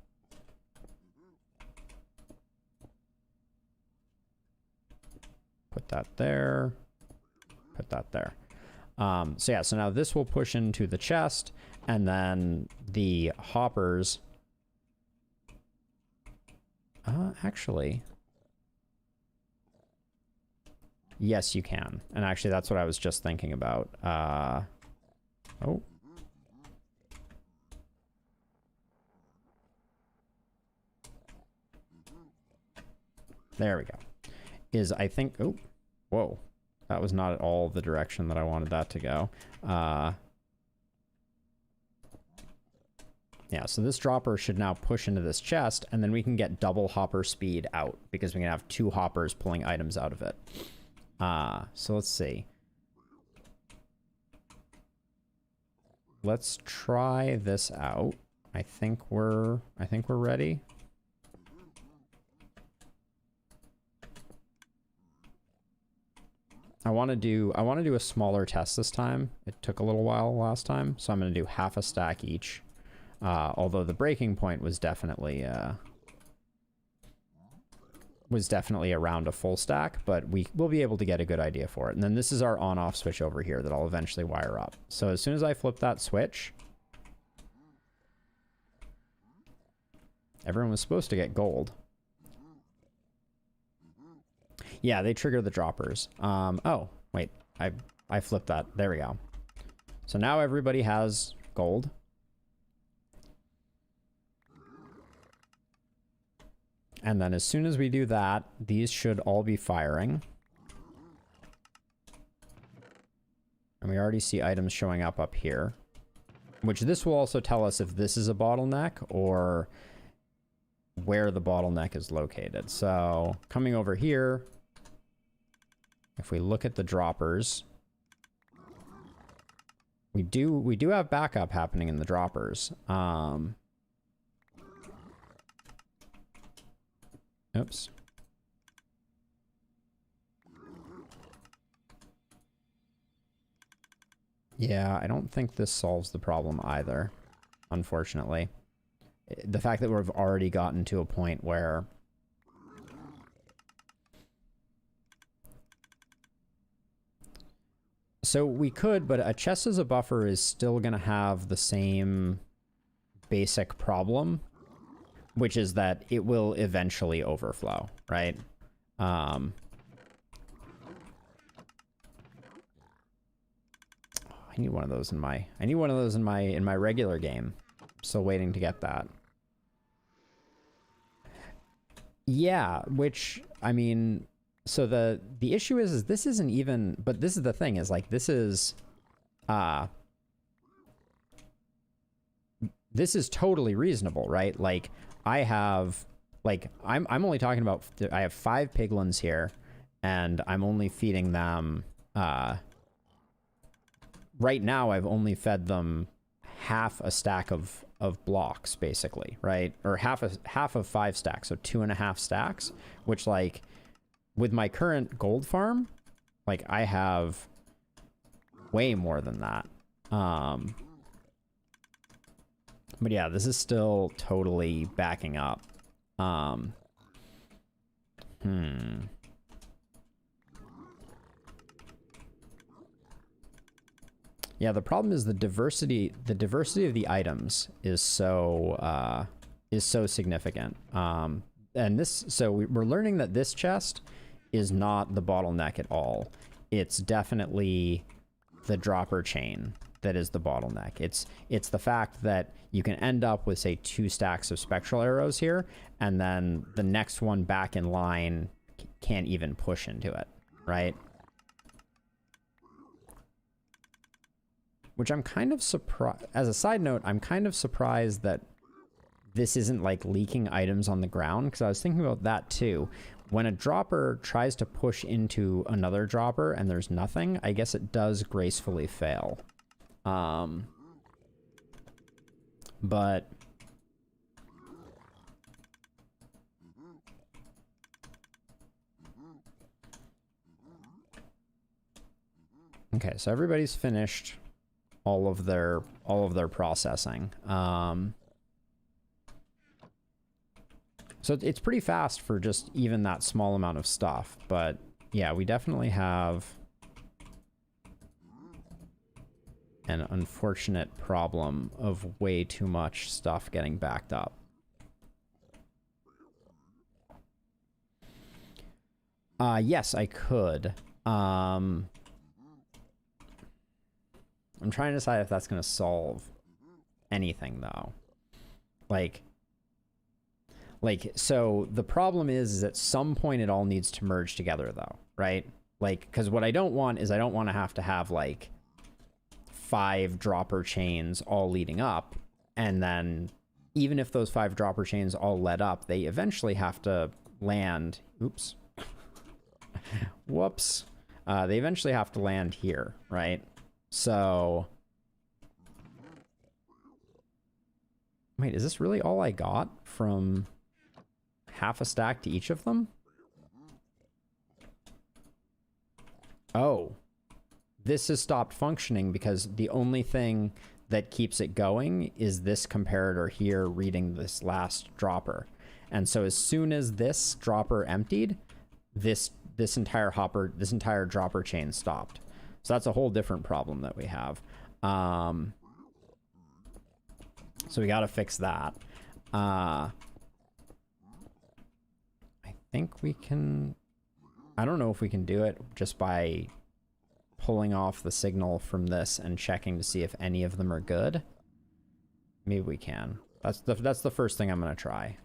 Put that there. Put that there. So yeah, so now this will push into the chest, and then the hoppers. Actually, yes, you can. And actually, that's what I was just thinking about. Oh. There we go. I think, oh, whoa. That was not at all the direction that I wanted that to go. Yeah, so this dropper should now push into this chest, and then we can get double hopper speed out because we can have 2 hoppers pulling items out of it. So let's see. Let's try this out. I think we're ready. I want to do a smaller test this time. It took a little while last time, so I'm going to do half a stack each. Although the breaking point was definitely around a full stack, but we'll be able to get a good idea for it. And then this is our on-off switch over here that I'll eventually wire up. So as soon as I flip that switch, everyone was supposed to get gold. Yeah, they trigger the droppers. Oh, wait, I flipped that. There we go. So now everybody has gold. And then as soon as we do that, these should all be firing. And we already see items showing up here, which this will also tell us if this is a bottleneck or where the bottleneck is located. So coming over here, if we look at the droppers, we do have backup happening in the droppers. Oops. Yeah, I don't think this solves the problem either, unfortunately. The fact that we've already gotten to a point where So we could, but a chest as a buffer is still going to have the same basic problem, which is that it will eventually overflow, right? I need one of those in my regular game. Still waiting to get that. Yeah, which I mean, so the issue is this isn't even, but this is the thing, is like this is totally reasonable, right? Like I have, like I'm only talking about, I have 5 piglins here, and I'm only feeding them right now. I've only fed them half a stack of blocks, basically, right? Or half of 5 stacks, so 2.5 stacks, which, like, with my current gold farm, like, I have way more than that. But yeah, this is still totally backing up. Yeah, the problem is the diversity of the items is so significant. And this, so we're learning that this chest is not the bottleneck at all. It's definitely the dropper chain that is the bottleneck. It's the fact that you can end up with, say, 2 stacks of spectral arrows here, and then the next one back in line can't even push into it, right? Which I'm kind of surprised, as a side note, I'm kind of surprised that this isn't like leaking items on the ground, because I was thinking about that too. When a dropper tries to push into another dropper and there's nothing, I guess it does gracefully fail. But okay, so everybody's finished all of their processing. So it's pretty fast for just even that small amount of stuff, but yeah, we definitely have an unfortunate problem of way too much stuff getting backed up. Yes, I could. I'm trying to decide if that's going to solve anything, though. So the problem is at some point it all needs to merge together, though, right? Like, because what I don't want is I don't want to have like 5 dropper chains all leading up, and then even if those 5 dropper chains all led up, they eventually have to land. Oops. Whoops. They eventually have to land here, right? So, wait, is this really all I got from half a stack to each of them? Oh, this has stopped functioning because the only thing that keeps it going is this comparator here reading this last dropper. And so as soon as this dropper emptied, this entire dropper chain stopped. So that's a whole different problem that we have. So we got to fix that. I think we can, I don't know if we can do it just by pulling off the signal from this and checking to see if any of them are good. Maybe we can. That's the first thing I'm going to try.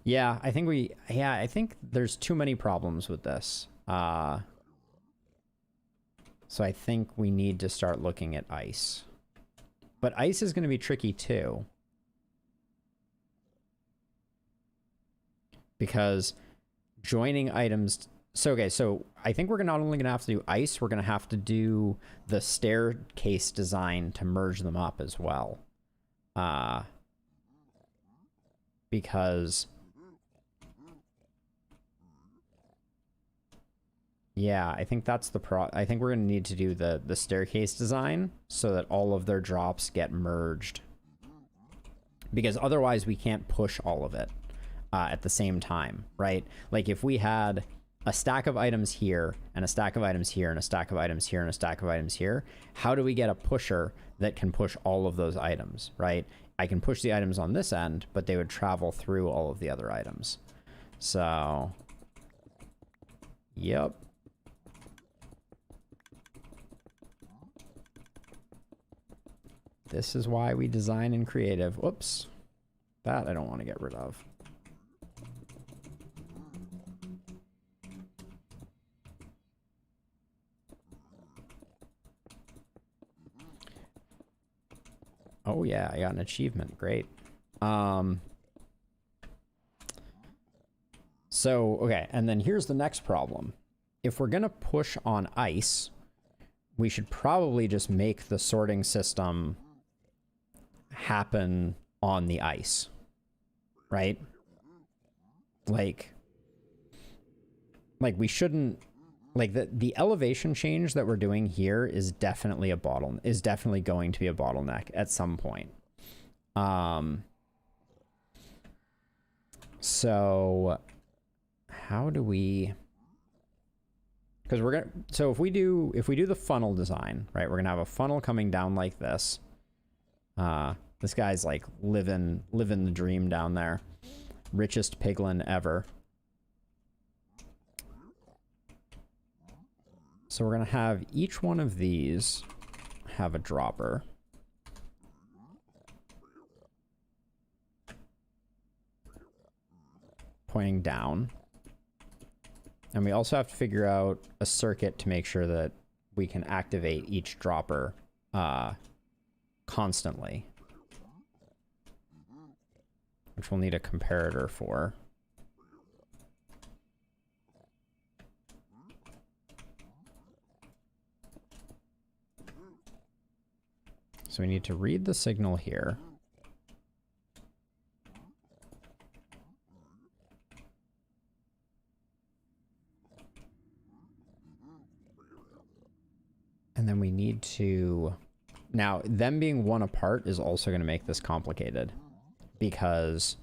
Yeah, I think there's too many problems with this. So I think we need to start looking at ice. But ice is going to be tricky too. Because joining items... So, okay, so I think we're not only going to have to do ice, we're going to have to do the staircase design to merge them up as well. Because... yeah, I think that's I think we're going to need to do the staircase design so that all of their drops get merged. Because otherwise we can't push all of it. at the same time, right? Like if we had a stack of items here and a stack of items here and a stack of items here and a stack of items here, how do we get a pusher that can push all of those items, right? I can push the items on this end, but they would travel through all of the other items. So, yep. This is why we design in creative. Whoops. That I don't want to get rid of. Oh yeah, I got an achievement. Great. So, okay, and then here's the next problem. If we're going to push on ice, we should probably just make the sorting system happen on the ice, right? Like we shouldn't, like the elevation change that we're doing here is definitely going to be a bottleneck at some point. So how do we, because so if we do the funnel design, right, we're gonna have a funnel coming down like this. This guy's like living the dream down there. Richest piglin ever. So we're gonna have each one of these have a dropper. Pointing down. And we also have to figure out a circuit to make sure that we can activate each dropper constantly. Which we'll need a comparator for. So we need to read the signal here. And then we need to... Now, them being one apart is also going to make this complicated. Because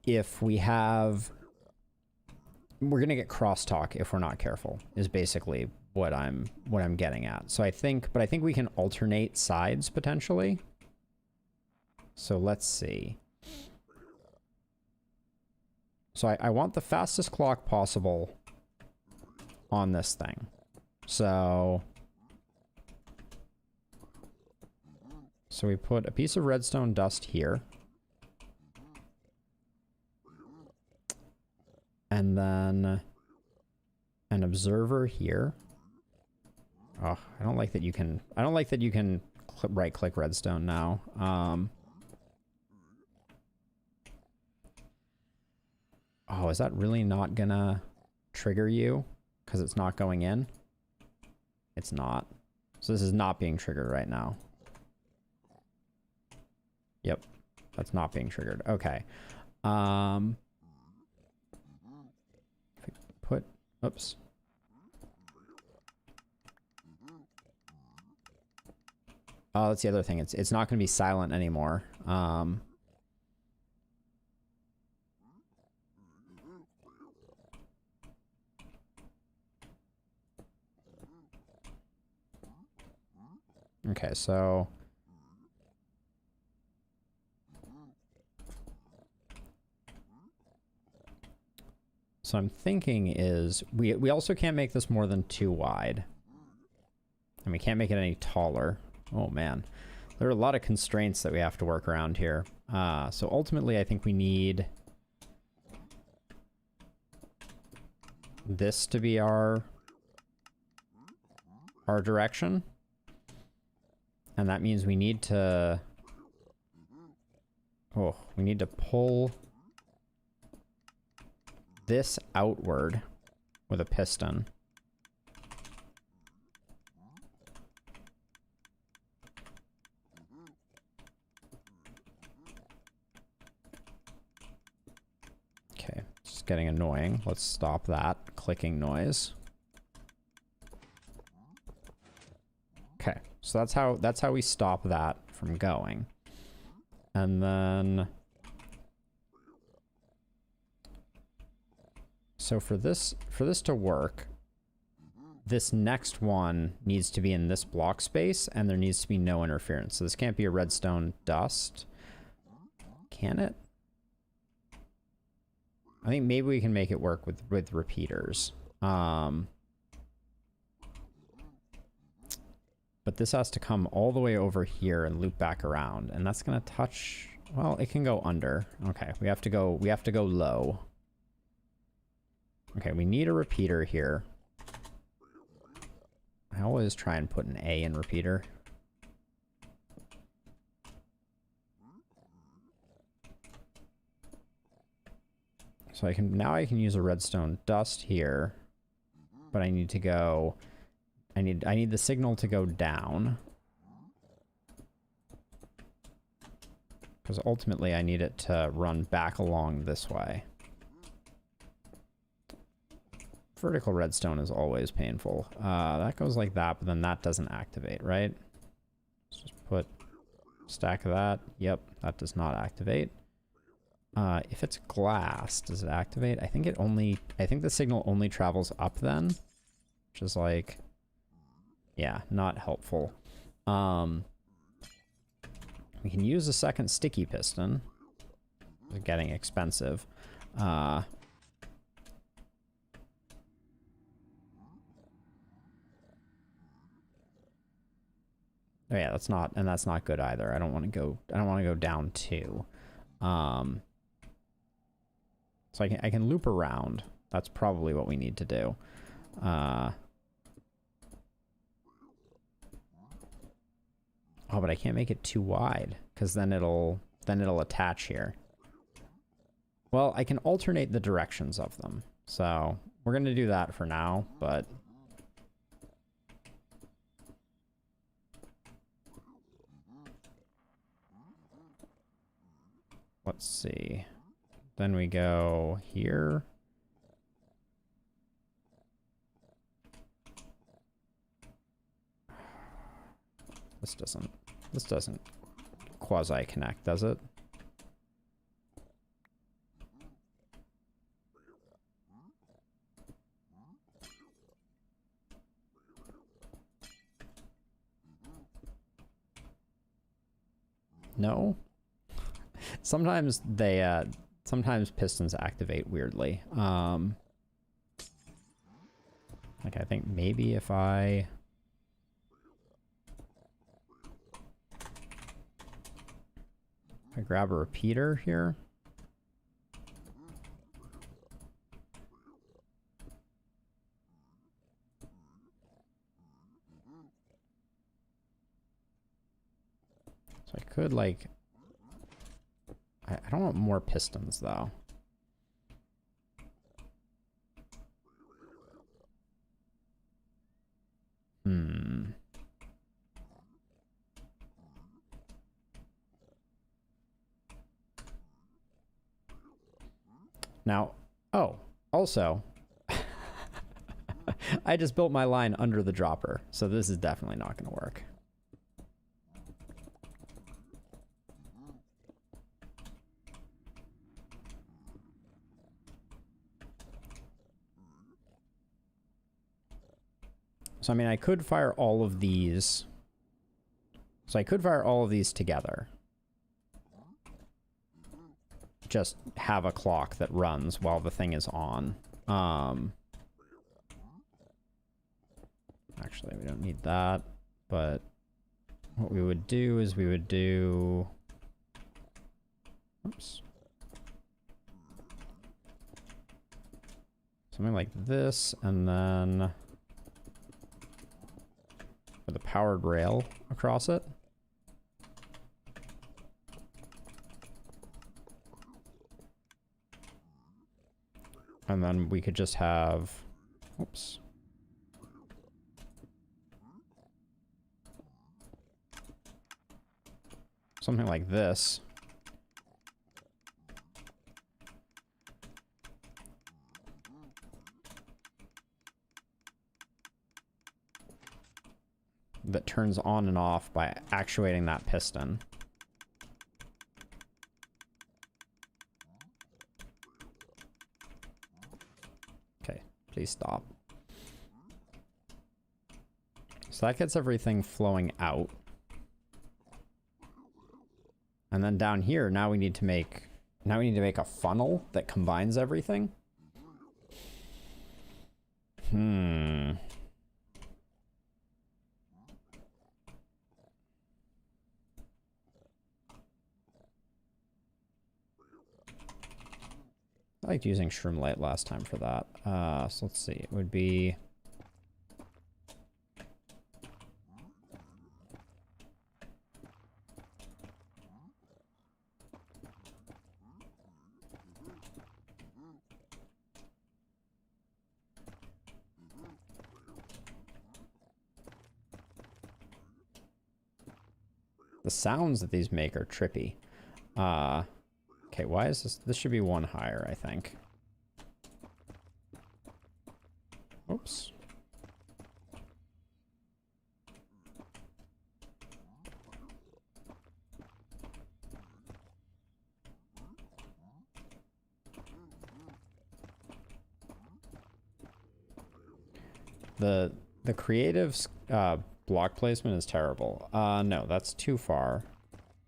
if we have... We're going to get crosstalk if we're not careful, is basically what I'm getting at. So I think we can alternate sides potentially. So let's see. So I want the fastest clock possible on this thing. So we put a piece of redstone dust here. And then an observer here. Oh, I don't like that you can right click redstone now. Oh, is that really not gonna trigger you? Because it's not going in? It's not. So this is not being triggered right now. Yep. That's not being triggered. Okay. Oops. Oh, that's the other thing. It's not going to be silent anymore. Okay, so I'm thinking is we also can't make this more than 2 wide. And we can't make it any taller. Oh man. There are a lot of constraints that we have to work around here. So ultimately I think we need this to be our direction. And that means we need to pull this outward with a piston. Okay, just getting annoying. Let's stop that clicking noise. Okay, so that's how we stop that from going. And then So for this to work, this next one needs to be in this block space, and there needs to be no interference. So this can't be a redstone dust. Can it? I think maybe we can make it work with repeaters. But this has to come all the way over here and loop back around, and that's gonna touch. Well, it can go under. Okay, we have to go low. Okay, we need a repeater here. I always try and put an A in repeater. So I can use a redstone dust here, but I need to go. I need the signal to go down, because ultimately I need it to run back along this way. Vertical redstone is always painful. That goes like that, but then that doesn't activate, right? Let's just put a stack of that. Yep, that does not activate. If it's glass, does it activate? I think the signal only travels up then, which is like, yeah, not helpful. We can use a second sticky piston. It's getting expensive. Oh yeah, that's not good either. I don't want to go down too. So I can loop around. That's probably what we need to do. Oh, but I can't make it too wide, because then it'll attach here. Well, I can alternate the directions of them. So we're gonna do that for now, but let's see. Then we go here. This doesn't quasi connect, does it? No. Sometimes sometimes pistons activate weirdly. Like I think maybe if I grab a repeater here. So I could like, I don't want more pistons though. Now, oh, also, I just built my line under the dropper, so this is definitely not going to work. So, I mean, I could fire all of these. So I could fire all of these together. Just have a clock that runs while the thing is on. Actually, we don't need that, but what we would do is we would do... Oops. Something like this, and then with a powered rail across it. And then we could just have, oops. Something like this. That turns on and off by actuating that piston. Please stop. So that gets everything flowing out. And then down here, now we need to make a funnel that combines everything. I liked using Shroomlight last time for that. So let's see. It would be... The sounds that these make are trippy. Okay, why is this? This should be one higher, I think. Oops. The creative's block placement is terrible. No, that's too far.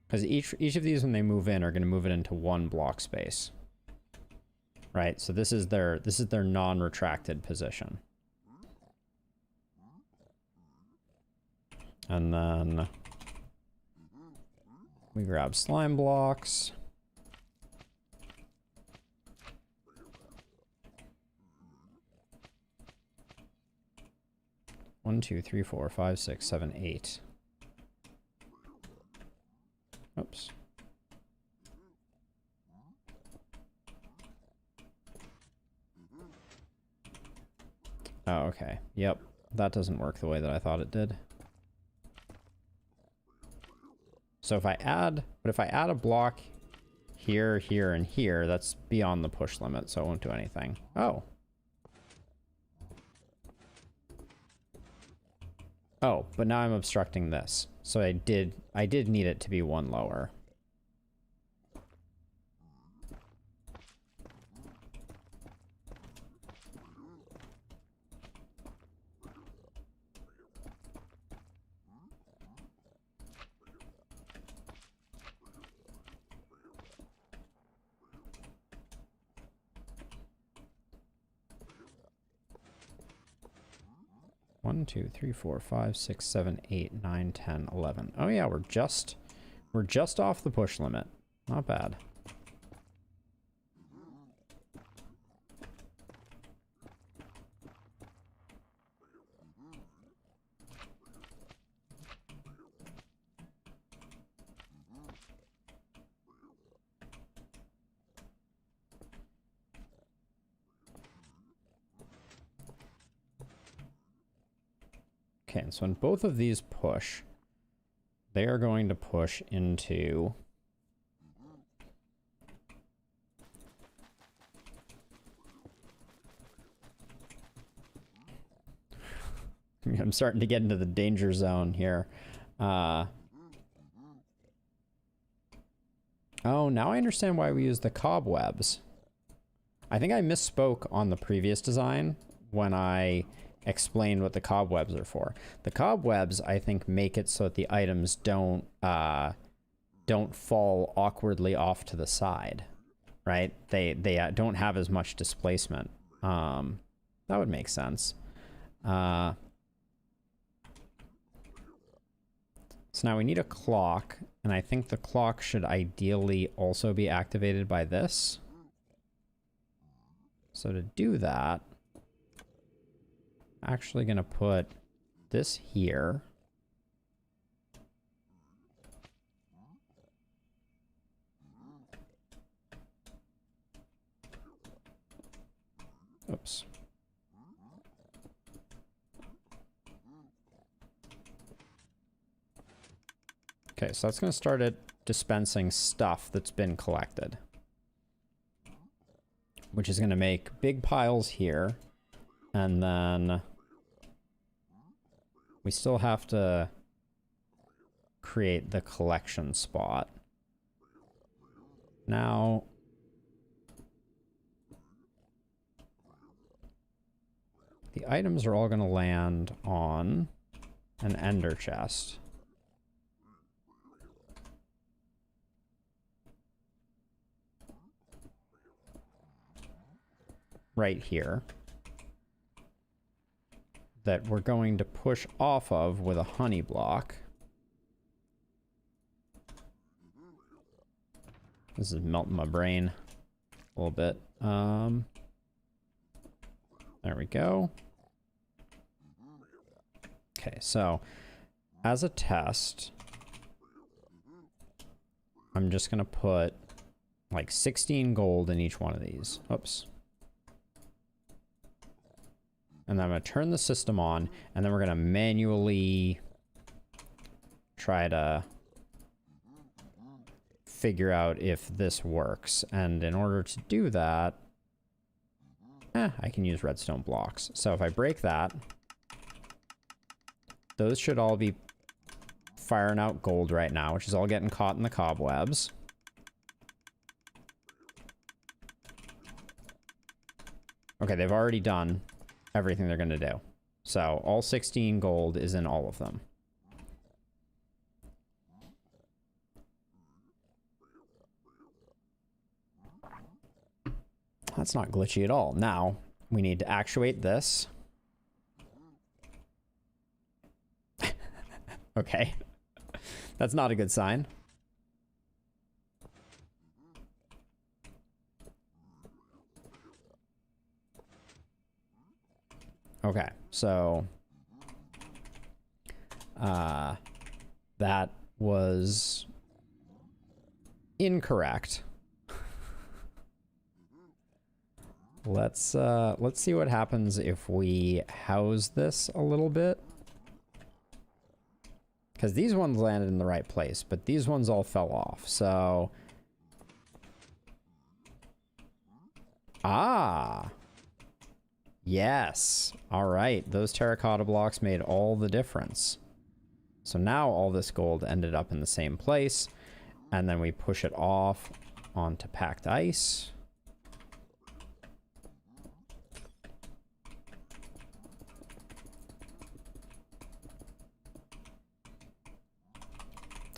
Because each of these, when they move in, are going to move it into one block space. Right, so this is their non-retracted position. And then we grab slime blocks. One, two, three, four, five, six, seven, eight. Oops. Oh, okay. Yep. That doesn't work the way that I thought it did. So if I add a block here, here, and here, that's beyond the push limit, so it won't do anything. Oh. Oh, but now I'm obstructing this. So I did need it to be one lower. One, two, three, four, five, six, seven, 8, 9, 10, 11. Oh yeah, we're just off the push limit. Not bad. Okay, and so when both of these push, they are going to push into I'm starting to get into the danger zone here. Oh, now I understand why we use the cobwebs. I think I misspoke on the previous design when I explained what the cobwebs are for. The cobwebs, I think, make it so that the items don't fall awkwardly off to the side, right? They don't have as much displacement. That would make sense. So now we need a clock, and I think the clock should ideally also be activated by this. So to do that, I'm actually going to put this here. Oops. Okay, so that's going to start it dispensing stuff that's been collected, which is going to make big piles here, and then we still have to create the collection spot. Now, the items are all going to land on an ender chest. Right here. That we're going to push off of with a honey block. This is melting my brain a little bit. There we go. Okay, so as a test, I'm just gonna put like 16 gold in each one of these. Oops. And then I'm going to turn the system on, and then we're going to manually try to figure out if this works. And in order to do that, I can use redstone blocks. So if I break that, those should all be firing out gold right now, which is all getting caught in the cobwebs. Okay, they've already done everything they're going to do. So all 16 gold is in all of them. That's not glitchy at all. Now we need to actuate this. Okay. That's not a good sign. Okay, so that was incorrect. Let's see what happens if we house this a little bit. Because these ones landed in the right place, but these ones all fell off, so... Ah! Yes. All right. Those terracotta blocks made all the difference. So now all this gold ended up in the same place. And then we push it off onto packed ice.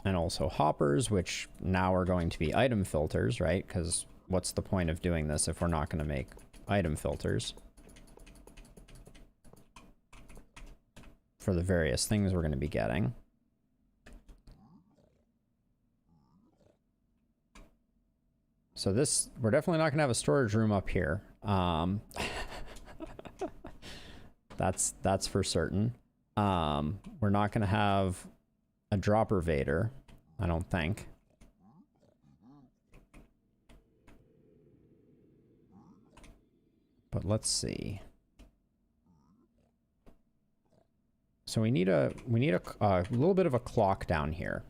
And also hoppers, which now are going to be item filters, right? Because what's the point of doing this if we're not going to make item filters for the various things we're going to be getting? So this, we're definitely not going to have a storage room up here. That's for certain. We're not going to have a dropper vader, I don't think. But let's see. So we need a little bit of a clock down here.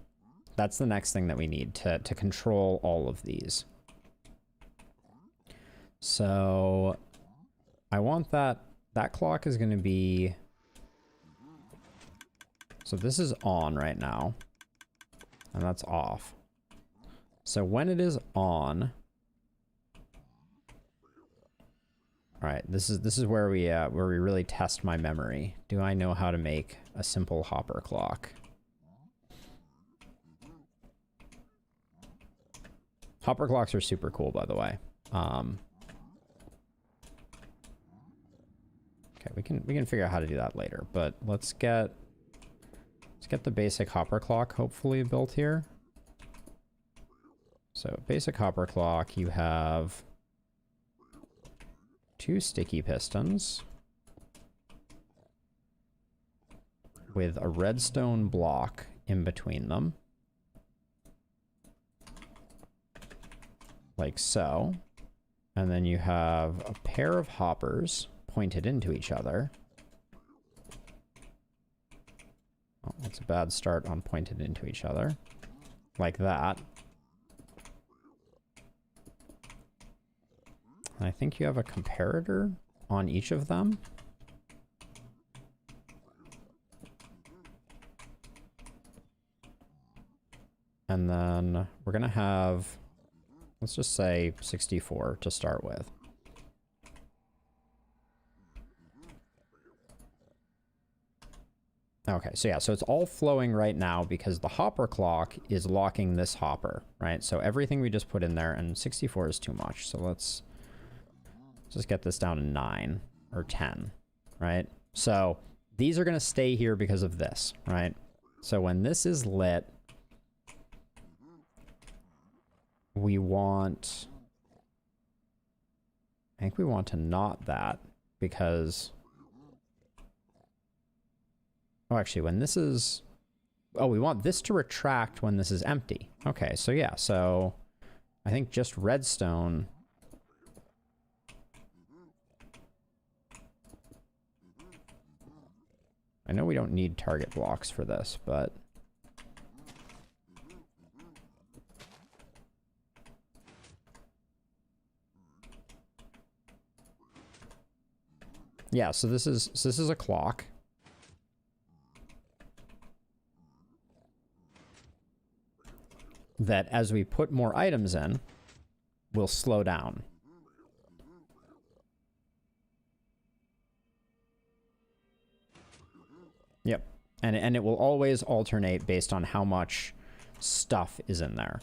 That's the next thing that we need to control all of these. So I want that clock is going to be, so this is on right now and that's off. So when it is on, all right, this is where we really test my memory. Do I know how to make a simple hopper clock? Hopper clocks are super cool, by the way. Okay, we can figure out how to do that later, but let's get the basic hopper clock hopefully built here. So basic hopper clock, you have 2 sticky pistons with a redstone block in between them, like so. And then you have a pair of hoppers pointed into each other. Oh, that's a bad start on pointed into each other. Like that. I think you have a comparator on each of them. And then we're gonna have, let's just say 64 to start with. Okay, so yeah, so it's all flowing right now because the hopper clock is locking this hopper, right? So everything we just put in there, and 64 is too much. So let's just get this down to 9 or 10, right? So these are going to stay here because of this, right? So when this is lit, we want... I think we want to knot that because... Oh, actually, when this is... Oh, we want this to retract when this is empty. Okay, so yeah, so I think just redstone... I know we don't need target blocks for this, but... Yeah, so this is a clock. That as we put more items in, will slow down. Yep. And it will always alternate based on how much stuff is in there.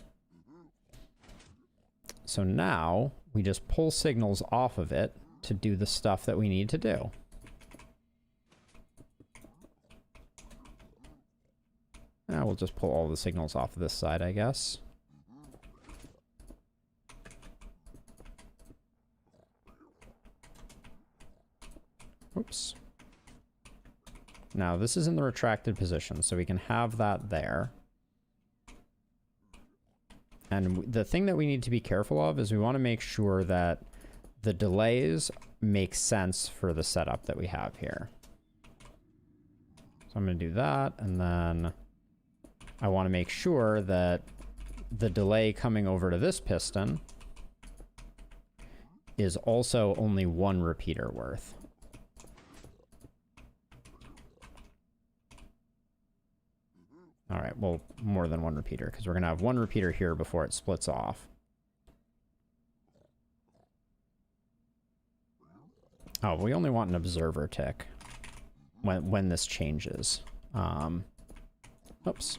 So now we just pull signals off of it to do the stuff that we need to do. Now we'll just pull all the signals off of this side, I guess. Oops. Now this is in the retracted position, so we can have that there. And the thing that we need to be careful of is we want to make sure that the delays make sense for the setup that we have here. So I'm going to do that, and then I want to make sure that the delay coming over to this piston is also only one repeater worth. All right, well, more than one repeater, because we're going to have one repeater here before it splits off. Oh, we only want an observer tick when this changes. Oops.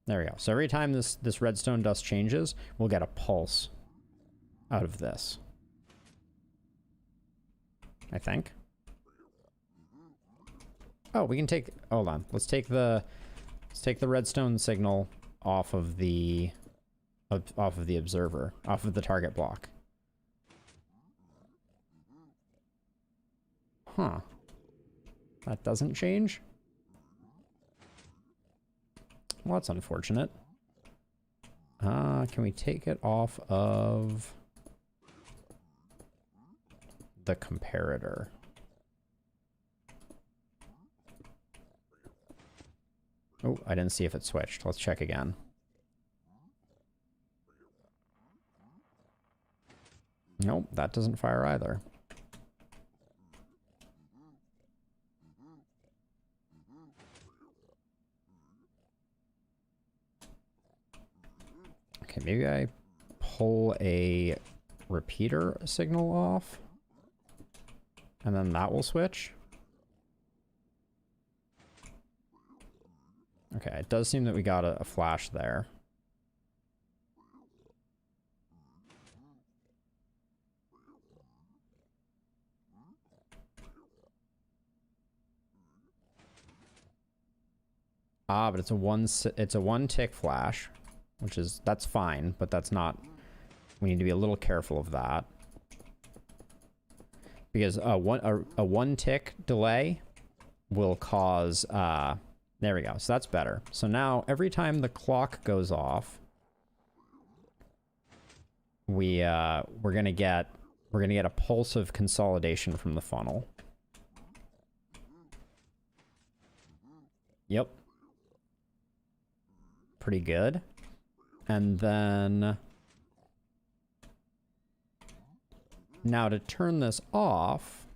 There we go. So every time this redstone dust changes, we'll get a pulse out of this. I think. Oh, we can take... Hold on. Let's take the redstone signal off of the observer, off of the target block. Huh. That doesn't change? Well, that's unfortunate. Can we take it off of the comparator? Oh, I didn't see if it switched. Let's check again. Nope, that doesn't fire either. Okay, maybe I pull a repeater signal off, and then that will switch. Okay, it does seem that we got a flash there. Ah, but it's a one tick flash, which is, that's fine, but that's not, we need to be a little careful of that. Because a one tick delay will cause, there we go. So that's better. So now every time the clock goes off, we're gonna get a pulse of consolidation from the funnel. Yep. Pretty good. And then now to turn this off,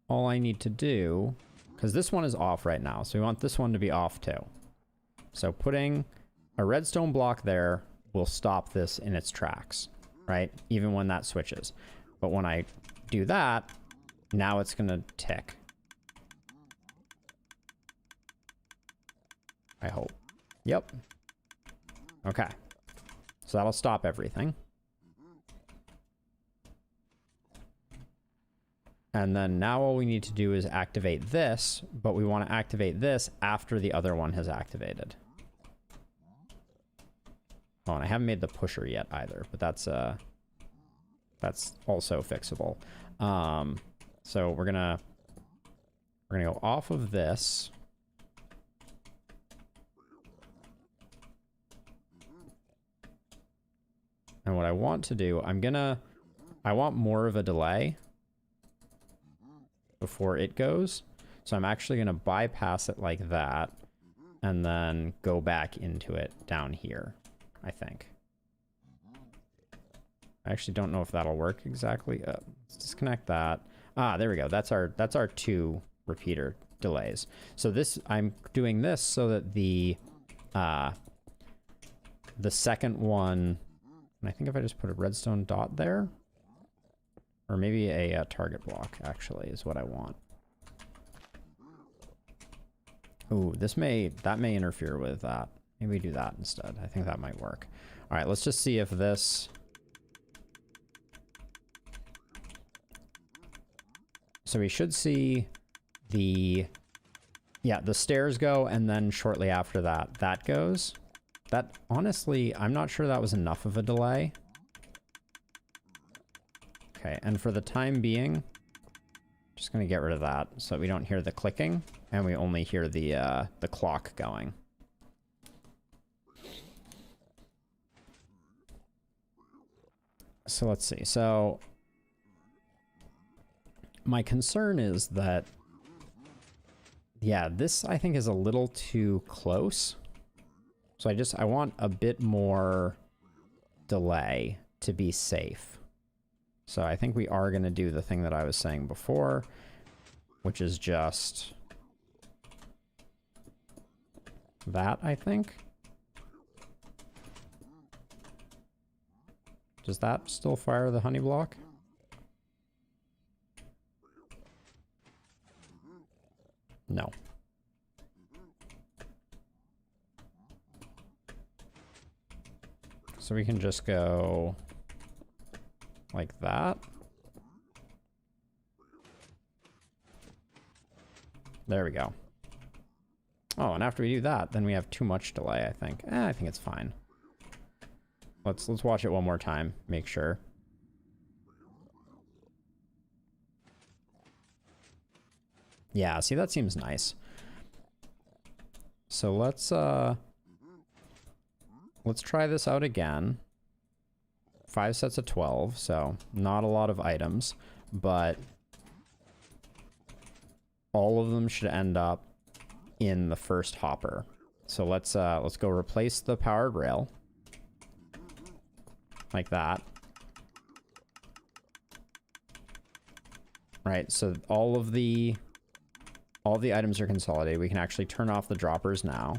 all I need to do, because this one is off right now, so we want this one to be off too. So putting a redstone block there will stop this in its tracks, right? Even when that switches. But when I do that, now it's going to tick. I hope. Yep. Okay. So that'll stop everything. And then now all we need to do is activate this, but we want to activate this after the other one has activated. Oh, and I haven't made the pusher yet either, but that's also fixable. So we're gonna go off of this. And what I want to do, I want more of a delay before it goes. So I'm actually going to bypass it like that and then go back into it down here, I think. I actually don't know if that'll work exactly. Let's disconnect that. Ah, there we go. That's our 2 repeater delays. So this, I'm doing this so that the second one, and I think if I just put a redstone dot there, or maybe a target block actually is what I want. Ooh, that may interfere with that. Maybe we do that instead. I think that might work. All right, let's just see if this. So we should see the stairs go, and then shortly after that, that goes. That, honestly, I'm not sure that was enough of a delay. Okay, and for the time being, just gonna get rid of that so that we don't hear the clicking, and we only hear the clock going. So let's see. So my concern is that, yeah, this I think is a little too close. So I want a bit more delay to be safe. So I think we are going to do the thing that I was saying before, which is just that, I think. Does that still fire the honey block? No. So we can just go like that. There we go. Oh, and after we do that, then we have too much delay, I think. I think it's fine. Let's watch it one more time, make sure. Yeah, see, that seems nice. So let's try this out again. 5 sets of 12, so not a lot of items, but all of them should end up in the first hopper. So let's go replace the powered rail. Like that. Right, so all of the items are consolidated. We can actually turn off the droppers now.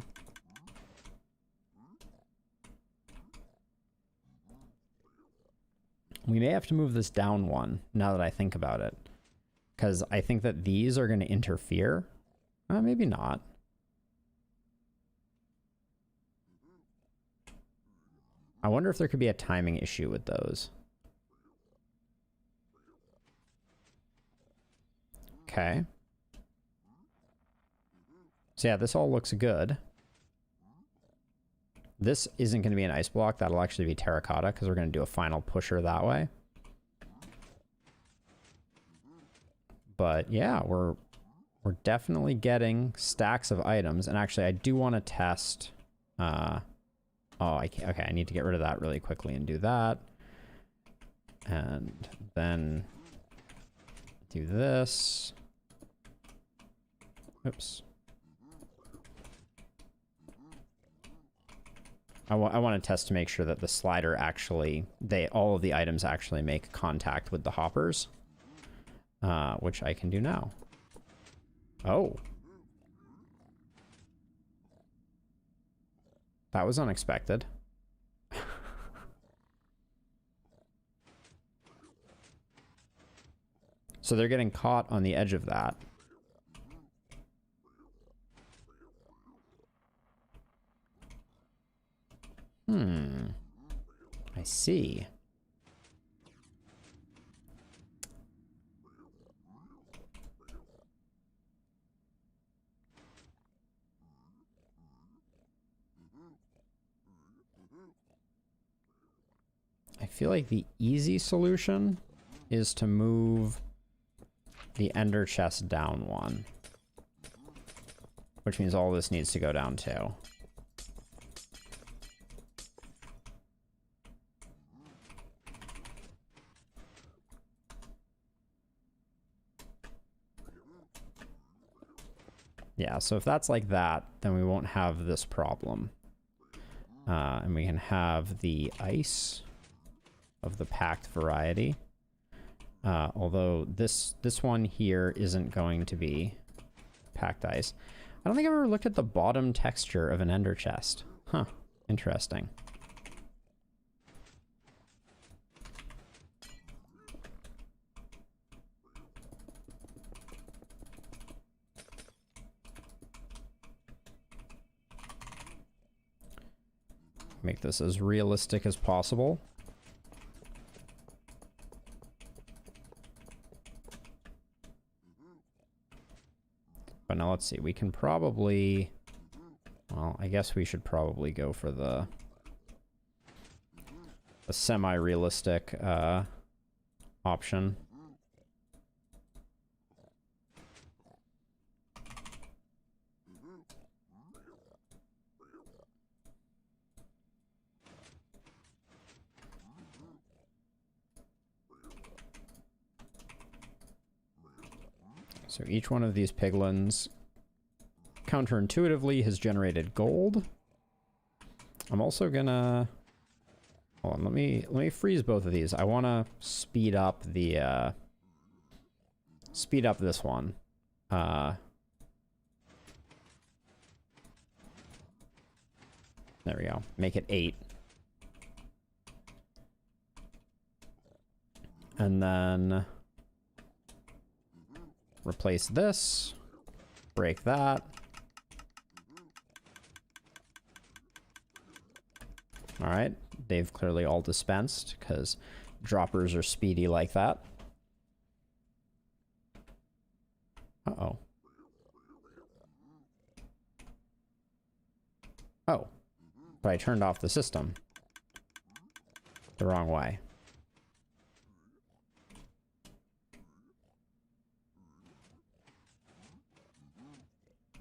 We may have to move this down one, now that I think about it. Because I think that these are going to interfere. Maybe not. I wonder if there could be a timing issue with those. Okay. So yeah, this all looks good. This isn't going to be an ice block. That'll actually be terracotta because we're going to do a final pusher that way. But yeah, we're definitely getting stacks of items. And actually, I do want to test. Oh, okay. I need to get rid of that really quickly and do that. And then do this. Oops. I want to test to make sure that the slider actually, all of the items actually make contact with the hoppers, which I can do now. Oh. That was unexpected. So they're getting caught on the edge of that. I see. I feel like the easy solution is to move the ender chest down one. Which means all this needs to go down too. Yeah, so if that's like that, then we won't have this problem. And we can have the ice of the packed variety. Although this one here isn't going to be packed ice. I don't think I've ever looked at the bottom texture of an ender chest. Huh, interesting. Make this as realistic as possible. But now let's see, we can probably, well, I guess we should probably go for the semi-realistic option. So each one of these piglins counterintuitively has generated gold. I'm also gonna, hold on, let me freeze both of these. I want to speed up the speed up this one. There we go. Make it 8. And then replace this, break that. All right, they've clearly all dispensed because droppers are speedy like that. Uh-oh. Oh, but I turned off the system the wrong way.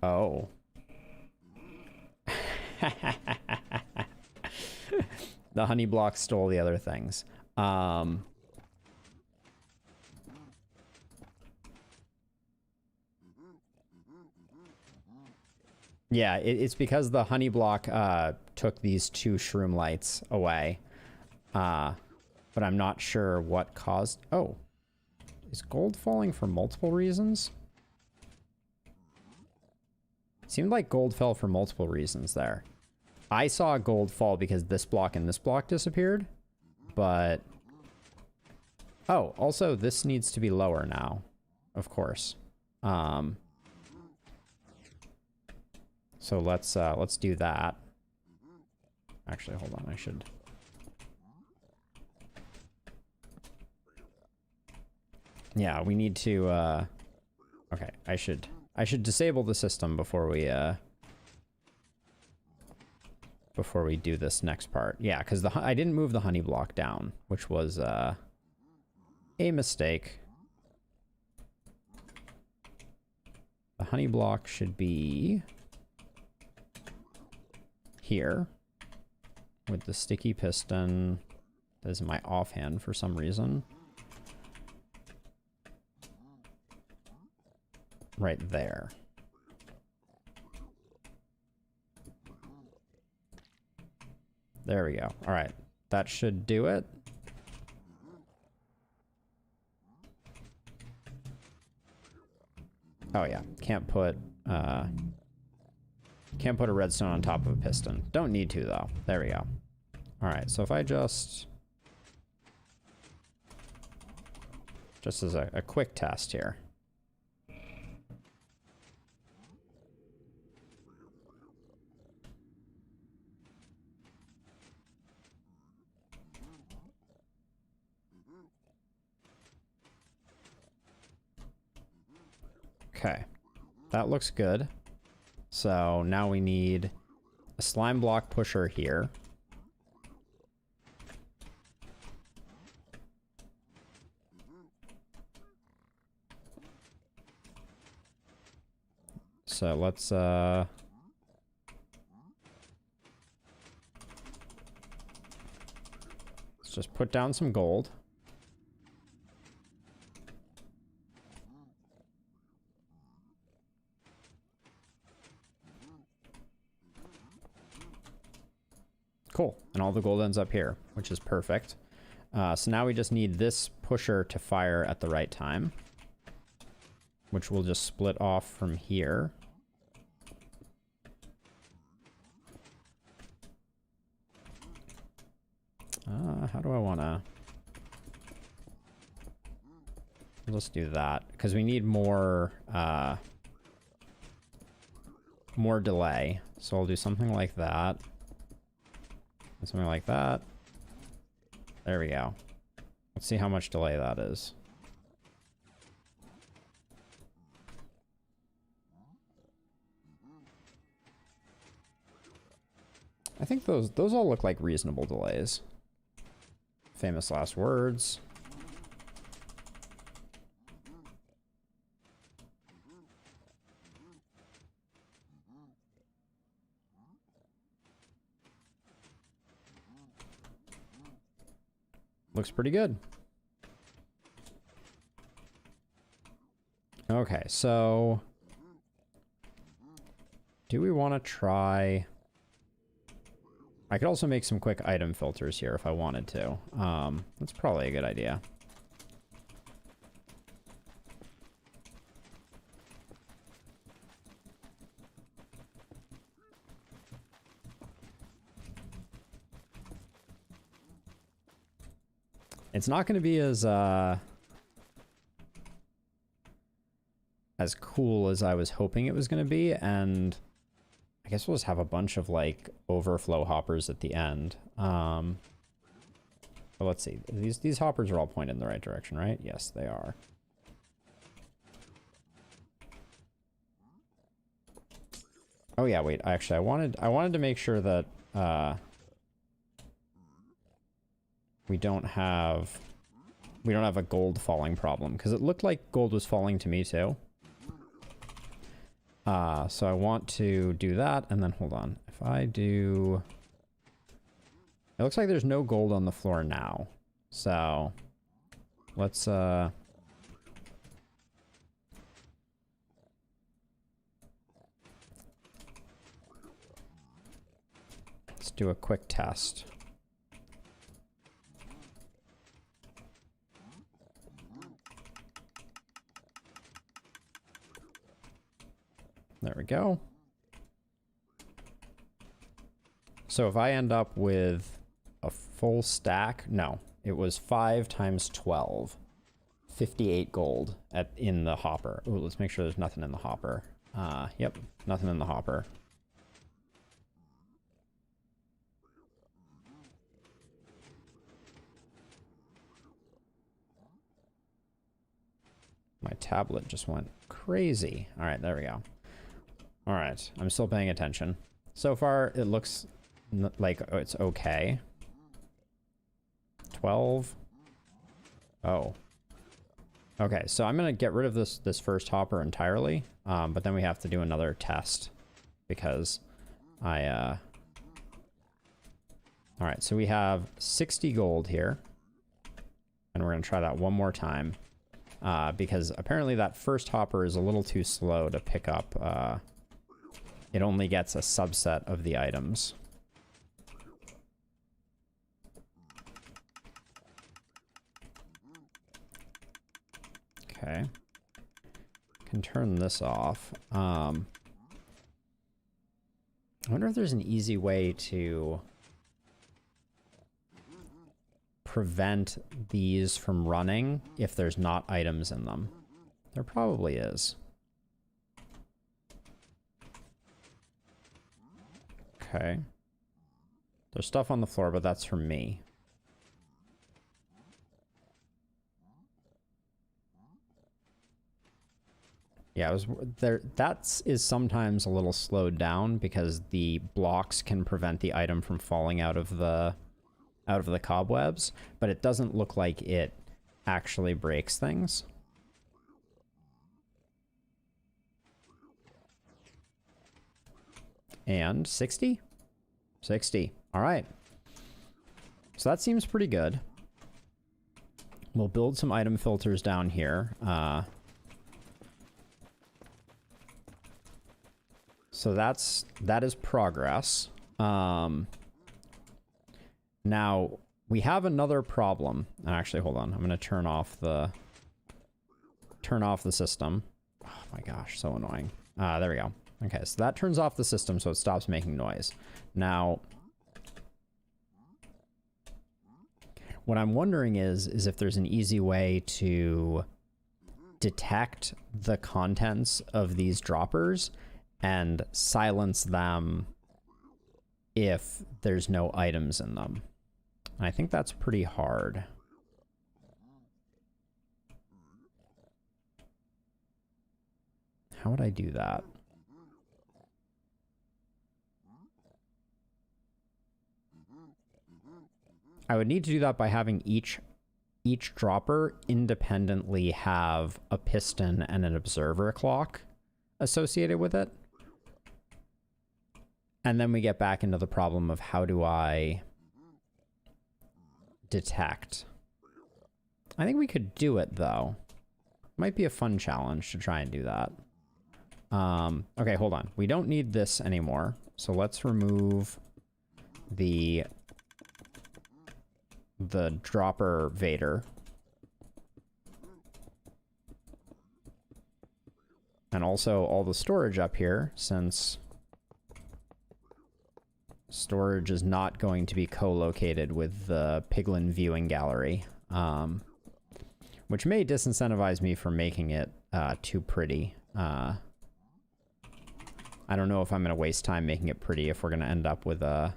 Oh. The honey block stole the other things. Yeah, it's because the honey block took these 2 shroom lights away. But I'm not sure what caused... Oh. Is gold falling for multiple reasons? It seemed like gold fell for multiple reasons there. I saw gold fall because this block and this block disappeared, but... Oh, also, this needs to be lower now, of course. So let's do that. Actually, hold on, I should... Yeah, we need to, okay, I should disable the system before we do this next part. Yeah, because I didn't move the honey block down, which was a mistake. The honey block should be here with the sticky piston. That is my offhand for some reason. Right there. There we go. All right, that should do it. Oh yeah, can't put a redstone on top of a piston. Don't need to though. There we go. All right, so if I just as a quick test here. Okay. That looks good. So now we need a slime block pusher here. So let's just put down some gold. Cool. And all the gold ends up here, which is perfect. So now we just need this pusher to fire at the right time, which we'll just split off from here. How do I want to... Let's do that, because we need more delay. So I'll do something like that. And something like that. There we go. Let's see how much delay that is. I think those all look like reasonable delays. Famous last words. Looks pretty good. Okay, so do we want to try... I could also make some quick item filters here if I wanted to. That's probably a good idea. It's not going to be as cool as I was hoping it was going to be, and I guess we'll just have a bunch of like overflow hoppers at the end. But let's see. These hoppers are all pointed in the right direction, right? Yes, they are. Oh yeah, wait. Actually, I wanted to make sure that we don't have a gold falling problem, because it looked like gold was falling to me too. So I want to do that, and then hold on. If I do... It looks like there's no gold on the floor now. So let's let's do a quick test. There we go. So if I end up with a full stack, no, it was 5 times 12, 58 gold in the hopper. Ooh, let's make sure there's nothing in the hopper. Yep, nothing in the hopper. My tablet just went crazy. All right, there we go. All right, I'm still paying attention. So far, it looks like it's okay. 12. Oh. Okay, so I'm gonna get rid of this first hopper entirely, but then we have to do another test because I all right, so we have 60 gold here, and we're gonna try that one more time because apparently that first hopper is a little too slow to pick up. It only gets a subset of the items. Okay. Can turn this off. I wonder if there's an easy way to prevent these from running if there's not items in them. There probably is. Okay. There's stuff on the floor, but that's from me. Yeah, it was there. That is sometimes a little slowed down because the blocks can prevent the item from falling out of the cobwebs, but it doesn't look like it actually breaks things. And 60? 60. All right. So that seems pretty good. We'll build some item filters down here. So that is progress. Now we have another problem. Actually, hold on. I'm going to turn off the system. Oh my gosh, so annoying. There we go. Okay, so that turns off the system so it stops making noise. Now, what I'm wondering is if there's an easy way to detect the contents of these droppers and silence them if there's no items in them. I think that's pretty hard. How would I do that? I would need to do that by having each dropper independently have a piston and an observer clock associated with it. And then we get back into the problem of how do I detect. I think we could do it though. Might be a fun challenge to try and do that. Okay, hold on. We don't need this anymore. So let's remove the dropper Vader. And also all the storage up here, since storage is not going to be co-located with the Piglin viewing gallery, which may disincentivize me from making it too pretty. I don't know if I'm going to waste time making it pretty if we're going to end up with a...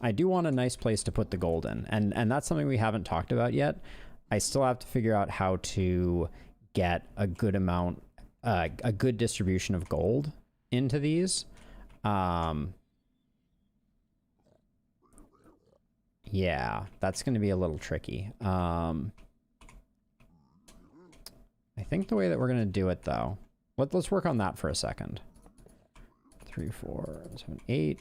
I do want a nice place to put the gold in, and that's something we haven't talked about yet. I still have to figure out how to get a good amount, a good distribution of gold into these. Yeah, that's going to be a little tricky. I think the way that we're going to do it, though, let's work on that for a second. 3, 4, 7, 8.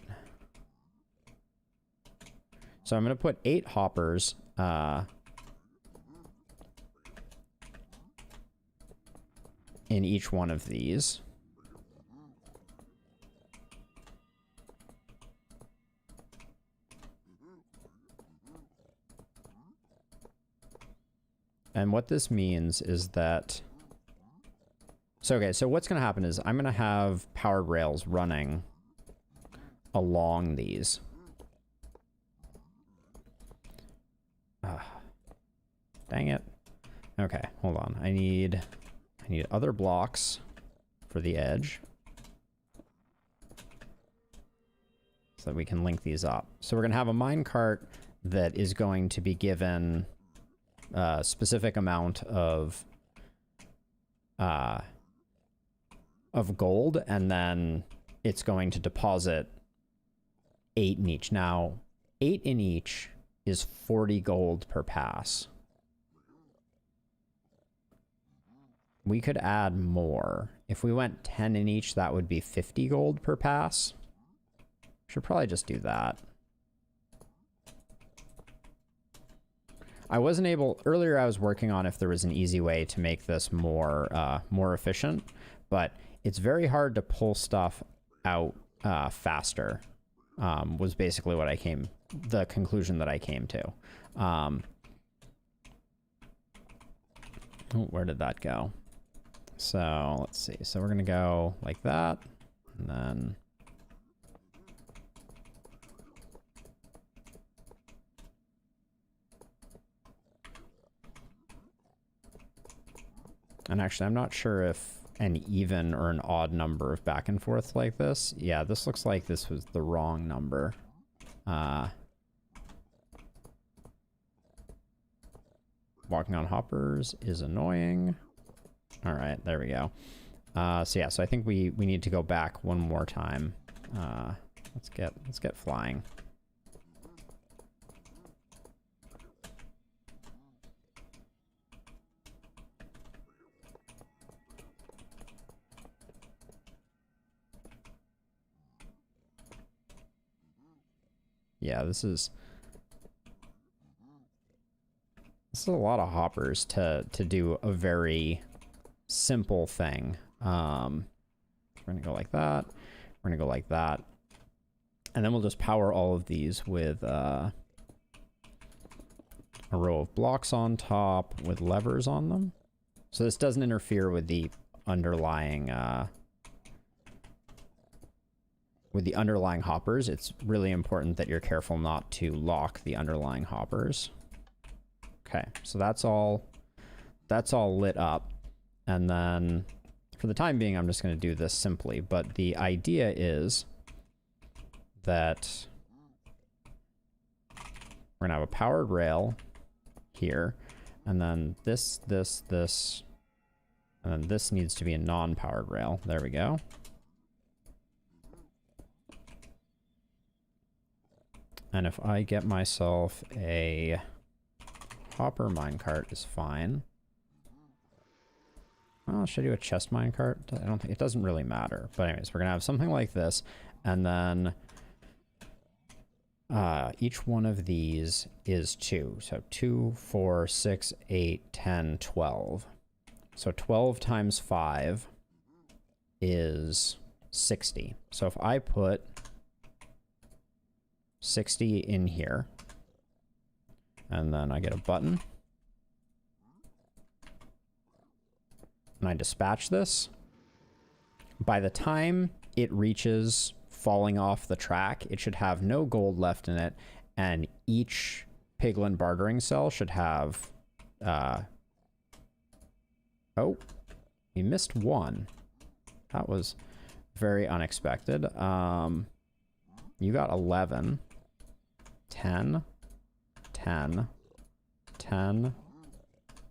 So I'm going to put 8 hoppers in each one of these. And what this means is that... So, okay, so what's going to happen is I'm going to have powered rails running along these. Dang it. Okay, hold on. I need other blocks for the edge so that we can link these up. So we're going to have a minecart that is going to be given a specific amount of gold, and then it's going to deposit 8 in each. Now, 8 in each is 40 gold per pass. We could add more. If we went 10 in each, that would be 50 gold per pass. Should probably just do that. I wasn't able... Earlier I was working on if there was an easy way to make this more efficient, but it's very hard to pull stuff out faster, was basically what the conclusion that I came to. Where did that go? So let's see. So we're going to go like that, and then... And actually, I'm not sure if an even or an odd number of back and forth like this. Yeah, this looks like this was the wrong number. Walking on hoppers is annoying. All right, there we go. So yeah, so I think we need to go back one more time. Let's get flying. Yeah, this is a lot of hoppers to do a very simple thing. We're gonna go like that. We're gonna go like that. And then we'll just power all of these with a row of blocks on top with levers on them. So this doesn't interfere with the underlying hoppers. It's really important that you're careful not to lock the underlying hoppers. Okay, so that's all lit up. And then for the time being, I'm just going to do this simply. But the idea is that we're going to have a powered rail here. And then this, and then this needs to be a non-powered rail. There we go. And if I get myself a hopper minecart is fine. Well, should I do a chest minecart? I don't think it doesn't really matter. But anyways, we're gonna have something like this, and then each one of these is 2. So 2, 4, 6, 8, 10, 12. So 12 times 5 is 60. So if I put 60 in here, and then I get a button, and I dispatch this, by the time it reaches falling off the track, it should have no gold left in it, and each piglin bartering cell should have, oh, we missed one. That was very unexpected. You got 11, 10, 10, 10,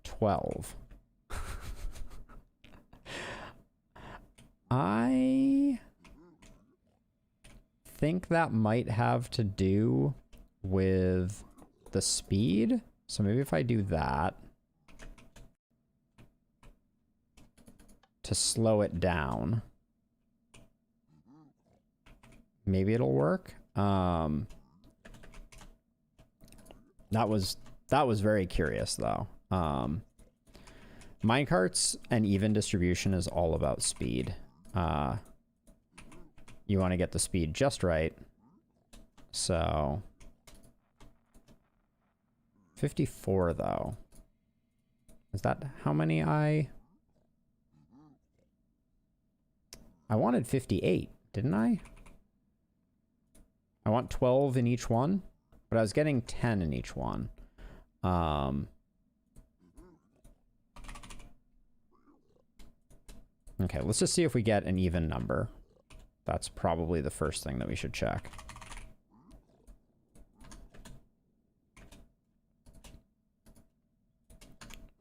12. I think that might have to do with the speed. So maybe if I do that to slow it down, maybe it'll work. That was very curious though. Minecarts and even distribution is all about speed. You want to get the speed just right. So 54 though. Is that how many I wanted 58, didn't I? I want 12 in each one, but I was getting 10 in each one. Okay, let's just see if we get an even number. That's probably the first thing that we should check.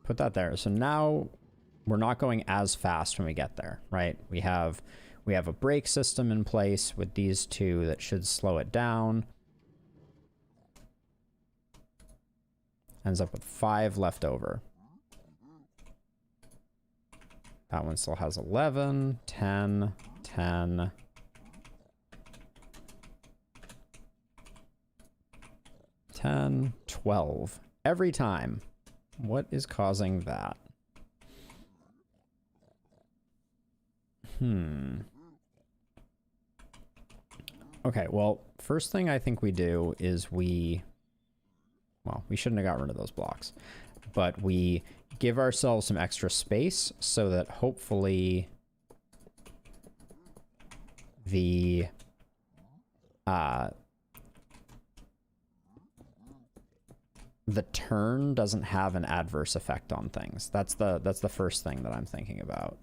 Put that there. So now we're not going as fast when we get there, right? We have a brake system in place with these two that should slow it down. Ends up with 5 left over. That one still has 11, 10, 10. 10, 12. Every time. What is causing that? Okay, well, first thing I think we do is well, we shouldn't have got rid of those blocks, but we give ourselves some extra space so that hopefully the turn doesn't have an adverse effect on things. That's the first thing that I'm thinking about.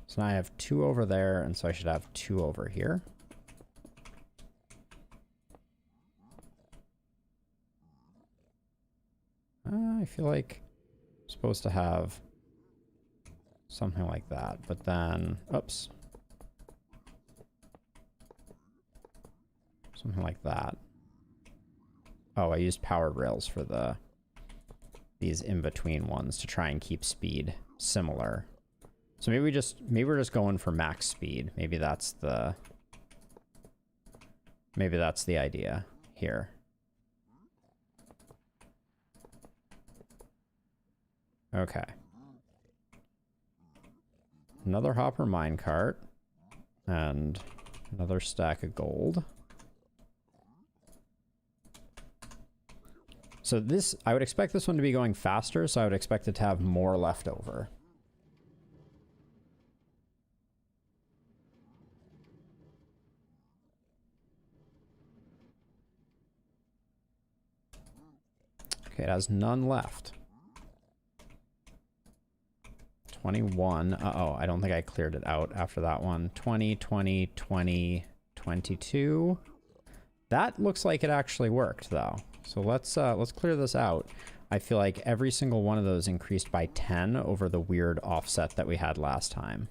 So now I have 2 over there, and so I should have 2 over here. feel like I'm supposed to have something like that, but then, oops. Something like that. Oh, I used powered rails for these in-between ones to try and keep speed similar. So maybe we're just going for max speed. Maybe that's the idea here. Okay. Another hopper minecart and another stack of gold. So this, I would expect this one to be going faster, so I would expect it to have more left over. Okay, it has none left. 21. Uh-oh, I don't think I cleared it out after that one. 20, 20, 20, 22. That looks like it actually worked, though. So let's clear this out. I feel like every single one of those increased by 10 over the weird offset that we had last time.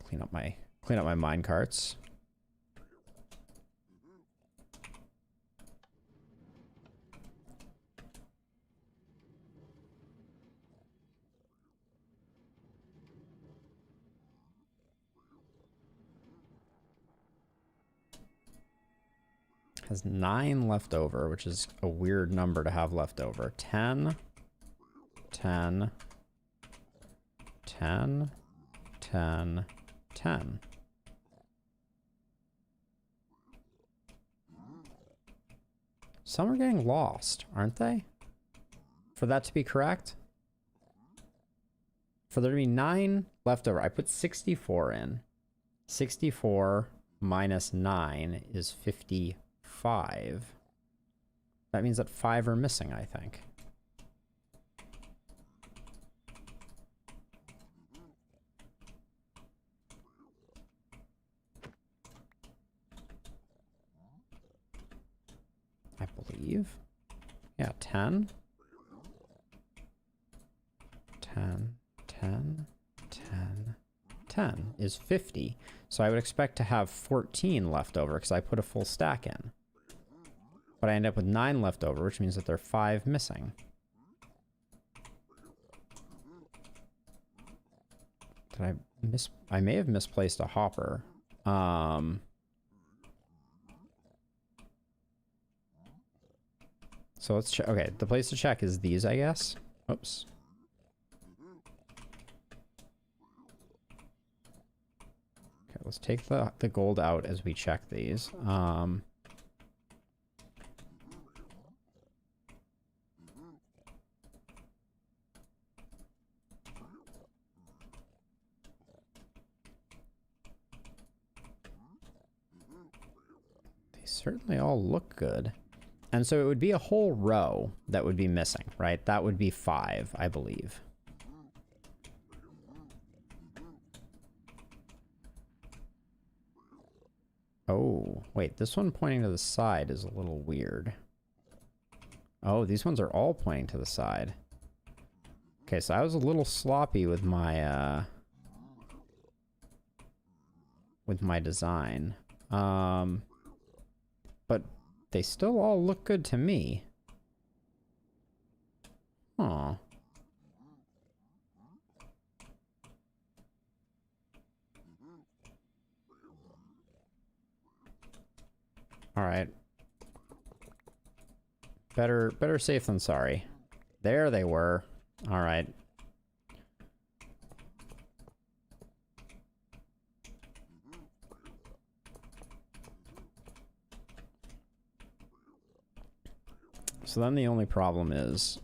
Clean up my mine carts. Has 9 left over, which is a weird number to have left over. 10, 10, 10, 10, 10. Some are getting lost, aren't they? For that to be correct? For there to be 9 left over, I put 64 in. 64 minus 9 is 55. That means that 5 are missing, I think. I believe. Yeah, 10. 10, 10, 10, 10 is 50. So I would expect to have 14 left over because I put a full stack in. But I end up with 9 left over, which means that there are 5 missing. Did I may have misplaced a hopper. So let's check. Okay, the place to check is these, I guess. Oops. Okay, let's take the gold out as we check these. They certainly all look good. And so it would be a whole row that would be missing, right? That would be 5, I believe. Oh, wait, this one pointing to the side is a little weird. Oh, these ones are all pointing to the side. Okay, so I was a little sloppy with my design. But they still all look good to me. Huh. All right. Better safe than sorry. There they were. All right. So then the only problem is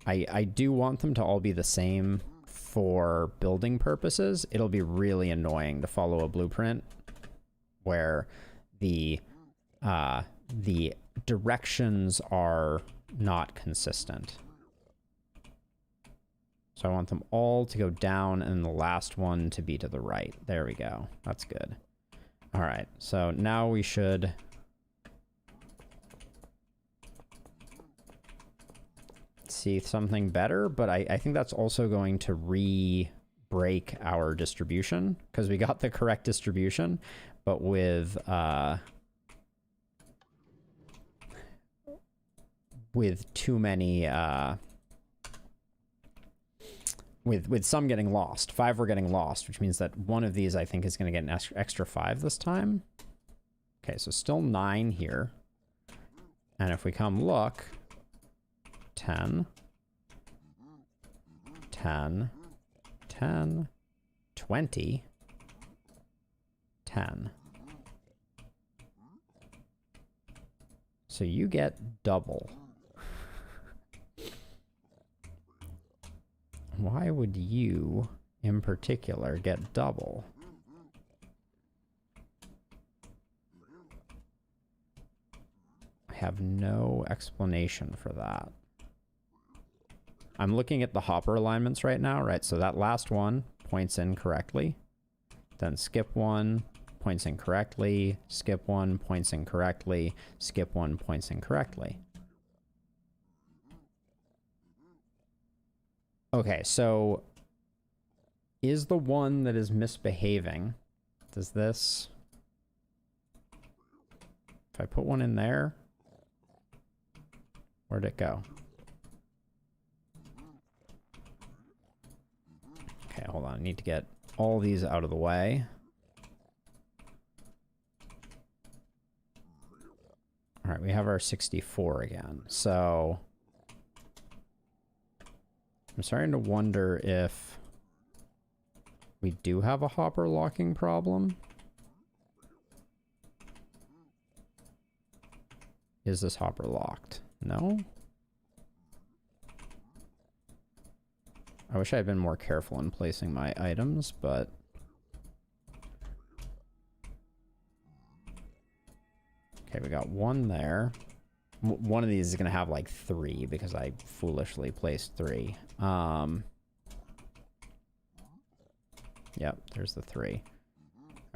I do want them to all be the same for building purposes. It'll be really annoying to follow a blueprint where the directions are not consistent. So I want them all to go down and the last one to be to the right. There we go. That's good. All right. So now we should see something better, but I think that's also going to re-break our distribution, because we got the correct distribution, but with too many, with some getting lost. 5 were getting lost, which means that one of these I think is going to get an extra 5 this time. Okay, so still 9 here. And if we come look, 10, 10, 10, 20, 10. So you get double. Why would you, in particular, get double? I have no explanation for that. I'm looking at the hopper alignments right now, right? So that last one points in correctly. Then skip 1, points in correctly. Skip 1, points in correctly. Skip 1, points in correctly. Okay, so is the one that is misbehaving, does this, if I put one in there, where'd it go? Okay, hold on, I need to get all these out of the way. All right, we have our 64 again, so I'm starting to wonder if we do have a hopper locking problem. Is this hopper locked? No? I wish I had been more careful in placing my items, but okay, we got one there. One of these is going to have like 3 because I foolishly placed 3. Yep, there's the 3.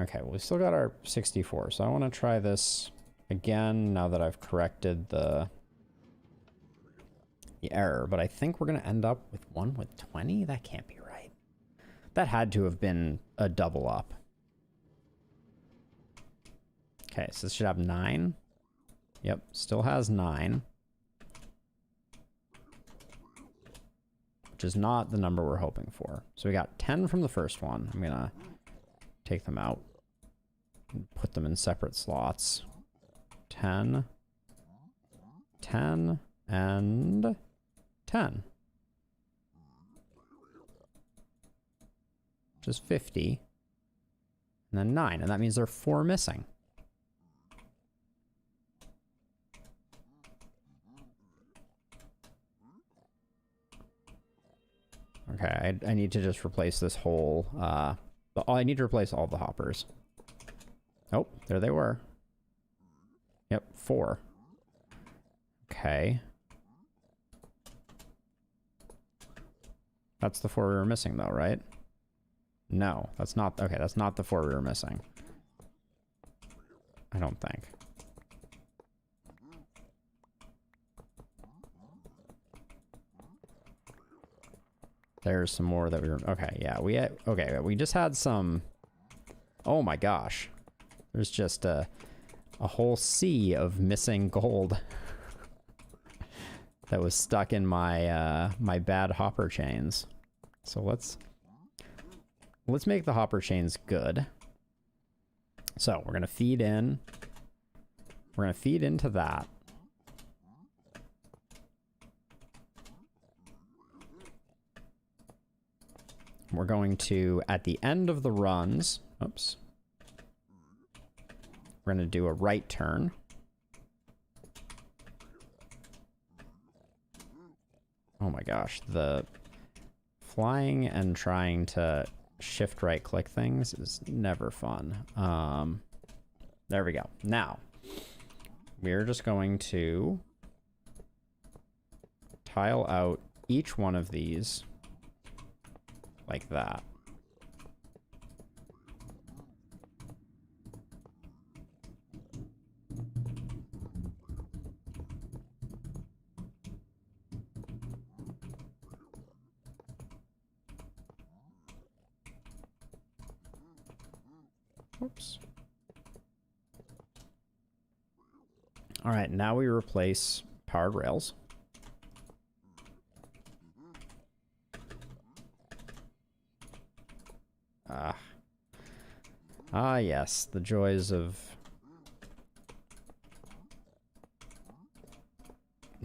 Okay, well, we still got our 64, so I want to try this again now that I've corrected the error, but I think we're going to end up with one with 20? That can't be right. That had to have been a double up. Okay, so this should have 9. Yep, still has 9. Which is not the number we're hoping for. So we got 10 from the first one. I'm gonna take them out and put them in separate slots. 10, 10, and 10. Which is 50. And then 9, and that means there are 4 missing. Okay, I need to just replace this whole, I need to replace all the hoppers. Oh, there they were. Yep, 4. Okay. That's the 4 we were missing though, right? No, that's not, okay, that's not the 4 we were missing. I don't think. There's some more that we were, okay, yeah, we just had some, oh my gosh. There's just a whole sea of missing gold that was stuck in my, my bad hopper chains. So let's make the hopper chains good. So we're gonna feed in, we're gonna feed into that. We're going to, at the end of the runs, oops, we're going to do a right turn. Oh my gosh, the flying and trying to shift right click things is never fun. There we go. Now, we're just going to tile out each one of these like that. Oops. All right, now we replace powered rails. Yes, the joys of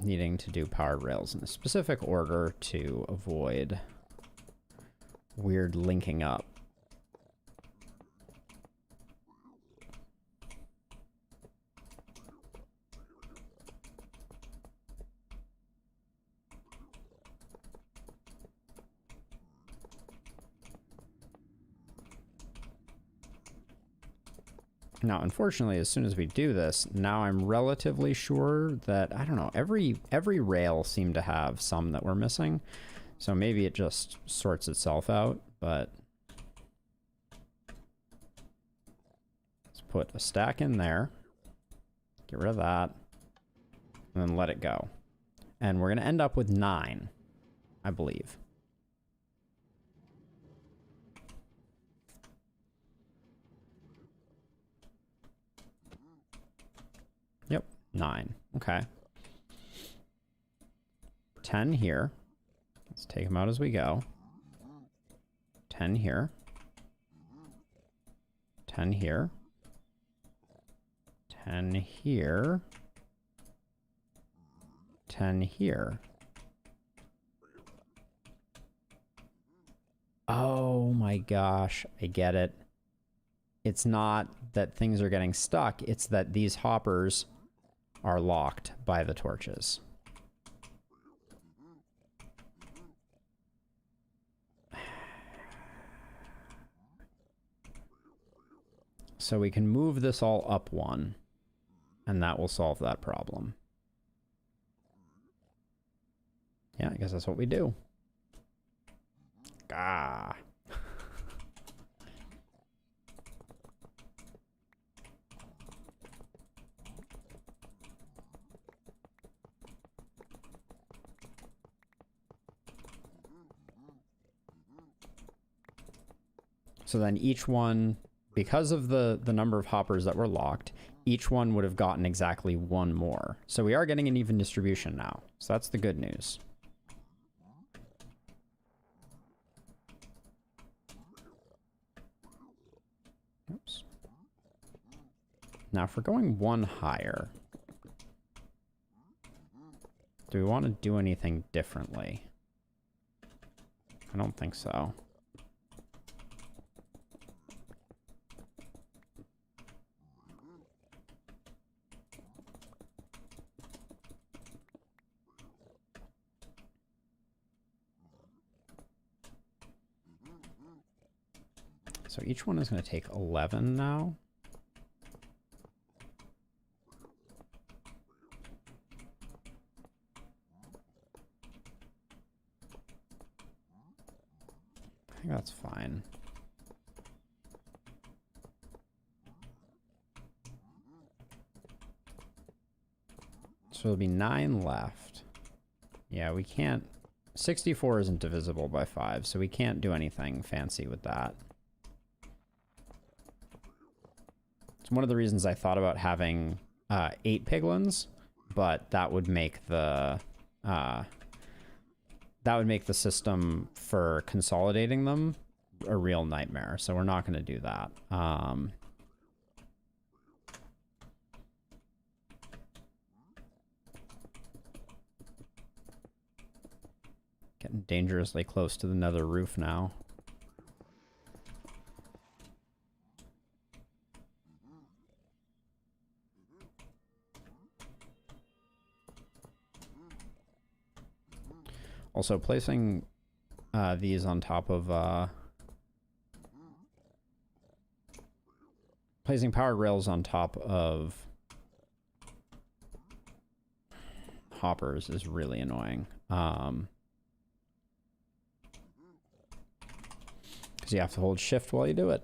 needing to do powered rails in a specific order to avoid weird linking up. Now, unfortunately, as soon as we do this, now I'm relatively sure that, I don't know, every rail seemed to have some that we're missing. So maybe it just sorts itself out, but let's put a stack in there. Get rid of that. And then let it go. And we're going to end up with 9, I believe. Yep, 9. Okay. 10 here. Let's take them out as we go. 10 here. 10 here. 10 here. 10 here. Oh my gosh, I get it. It's not that things are getting stuck, it's that these hoppers are locked by the torches. So we can move this all up 1, and that will solve that problem. Yeah, I guess that's what we do. Gah. So then each one, because of the number of hoppers that were locked, each one would have gotten exactly 1 more. So we are getting an even distribution now. So that's the good news. Oops. Now, if we're going 1 higher, do we want to do anything differently? I don't think so. So each one is going to take 11 now. I think that's fine. So there'll be 9 left. Yeah, we can't... 64 isn't divisible by 5, so we can't do anything fancy with that. It's one of the reasons I thought about having 8 piglins, but that would make the system for consolidating them a real nightmare. So we're not going to do that. Getting dangerously close to the nether roof now. Also, placing these on top of... placing powered rails on top of hoppers is really annoying. Because you have to hold shift while you do it.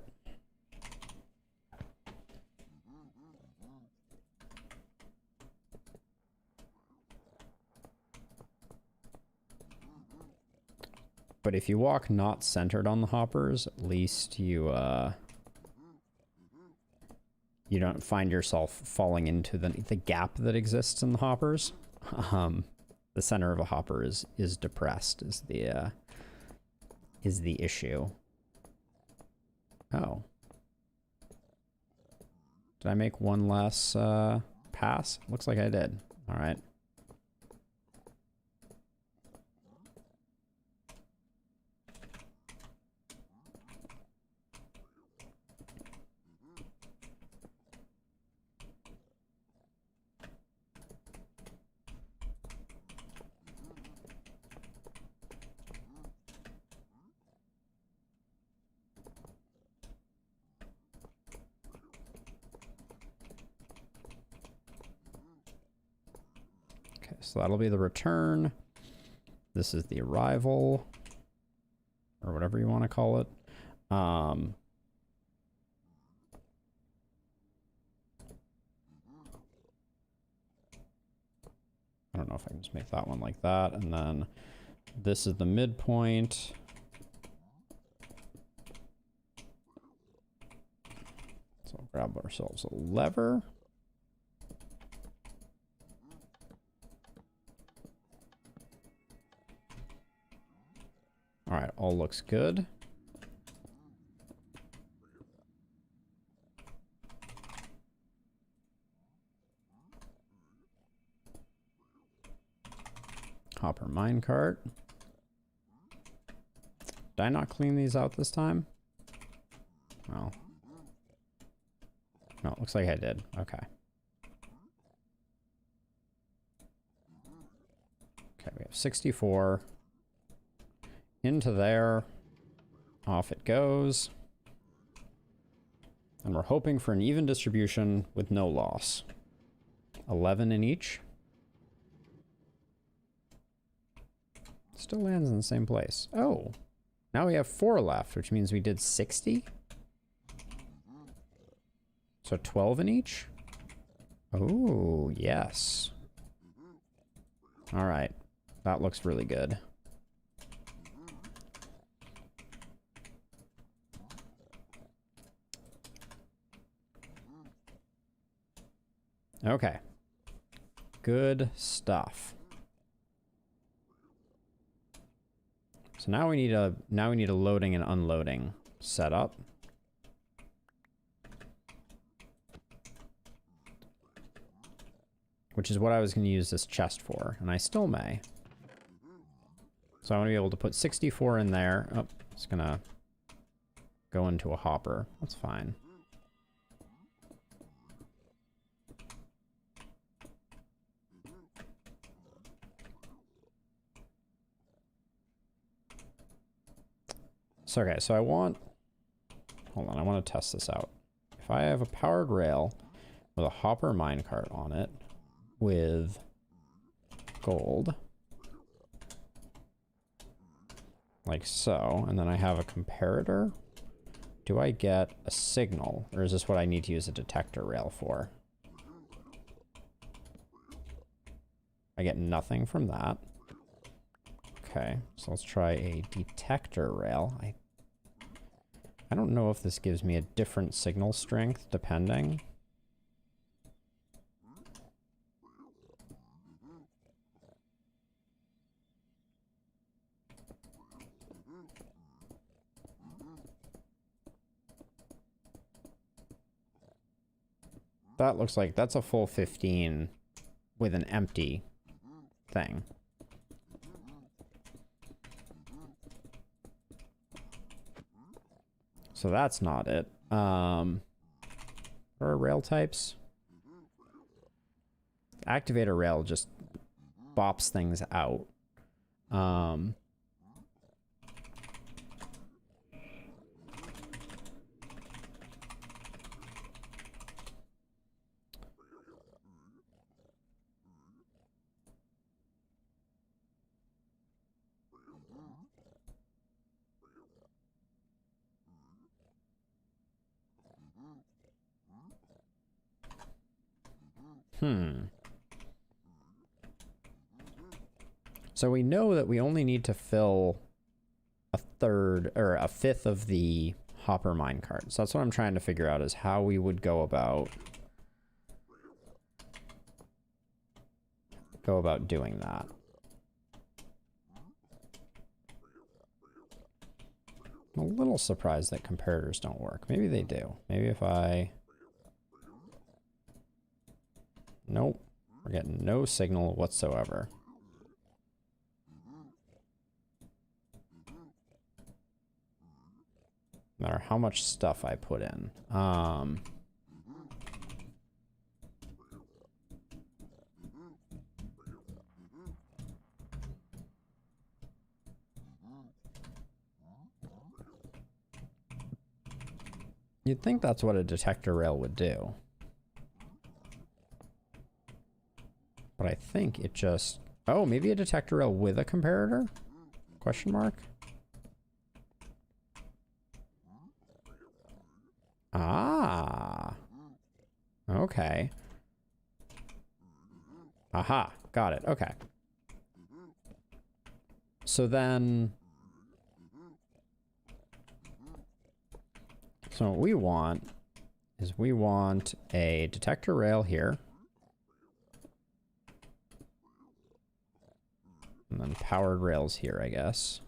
But if you walk not centered on the hoppers, at least you you don't find yourself falling into the gap that exists in the hoppers. The center of a hopper is depressed is the issue. Oh. Did I make one less pass? Looks like I did. All right. So that'll be the return. This is the arrival, or whatever you want to call it. I don't know if I can just make that one like that. And then this is the midpoint. So we'll grab ourselves a lever. All right, all looks good. Hopper minecart. Did I not clean these out this time? Well. No, it looks like I did. Okay. Okay, we have 64. Into there. Off it goes. And we're hoping for an even distribution with no loss. 11 in each. Still lands in the same place. Oh. Now we have 4 left, which means we did 60. So 12 in each? Oh, yes. All right. That looks really good. Okay. Good stuff. So now we need a loading and unloading setup. Which is what I was going to use this chest for, and I still may. So I want to be able to put 64 in there. Oh, it's going to go into a hopper. That's fine. So, okay, so I want... Hold on, I want to test this out. If I have a powered rail with a hopper minecart on it with gold, like so, and then I have a comparator, do I get a signal? Or is this what I need to use a detector rail for? I get nothing from that. Okay, so let's try a detector rail. I don't know if this gives me a different signal strength depending. That looks like that's a full 15 with an empty thing. So that's not it. What are rail types? Activator rail just bops things out. So we know that we only need to fill a third or a fifth of the hopper minecart. So that's what I'm trying to figure out, is how we would go about doing that. I'm a little surprised that comparators don't work. Maybe they do. Maybe if I... Nope. We're getting no signal whatsoever. No matter how much stuff I put in. You'd think that's what a detector rail would do. But I think it just... Oh, maybe a detector rail with a comparator? Question mark? Ah. Okay. Aha. Got it. Okay. So then... So what we want is we want a detector rail here. And then powered rails here, I guess.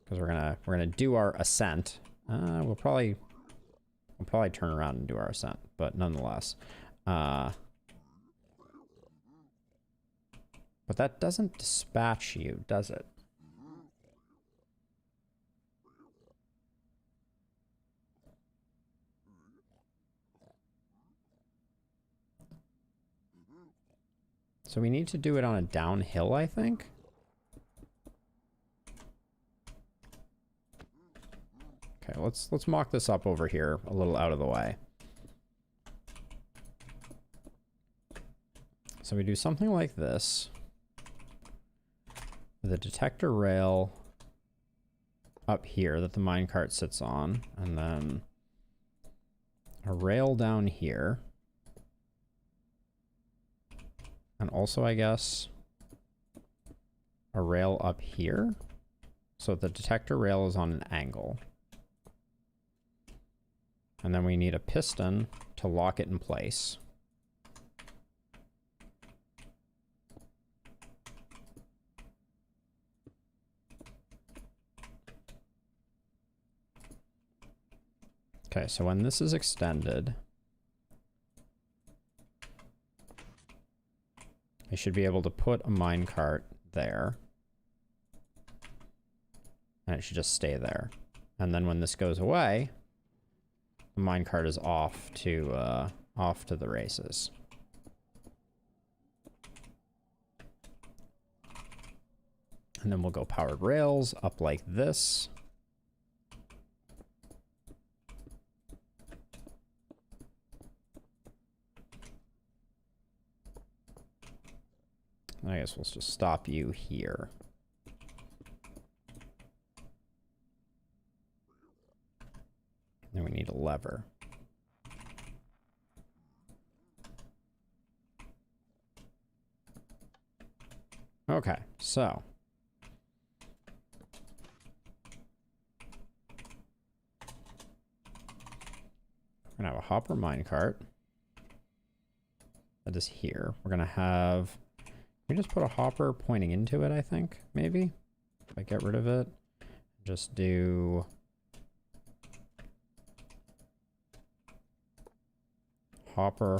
Because we're gonna do our ascent. We'll probably turn around and do our ascent, but nonetheless. But that doesn't dispatch you, does it? So we need to do it on a downhill, I think. Okay, let's mock this up over here, a little out of the way. So we do something like this. With a detector rail up here that the minecart sits on, and then a rail down here. And also, I guess, a rail up here. So the detector rail is on an angle. And then we need a piston to lock it in place. Okay, so when this is extended, I should be able to put a minecart there. And it should just stay there. And then when this goes away, the minecart is off to the races. And then we'll go powered rails up like this. I guess we'll just stop you here. Then we need a lever. Okay, so. We're gonna have a hopper minecart. That is here. We're gonna have... We just put a hopper pointing into it, I think, maybe. If I get rid of it, just do hopper.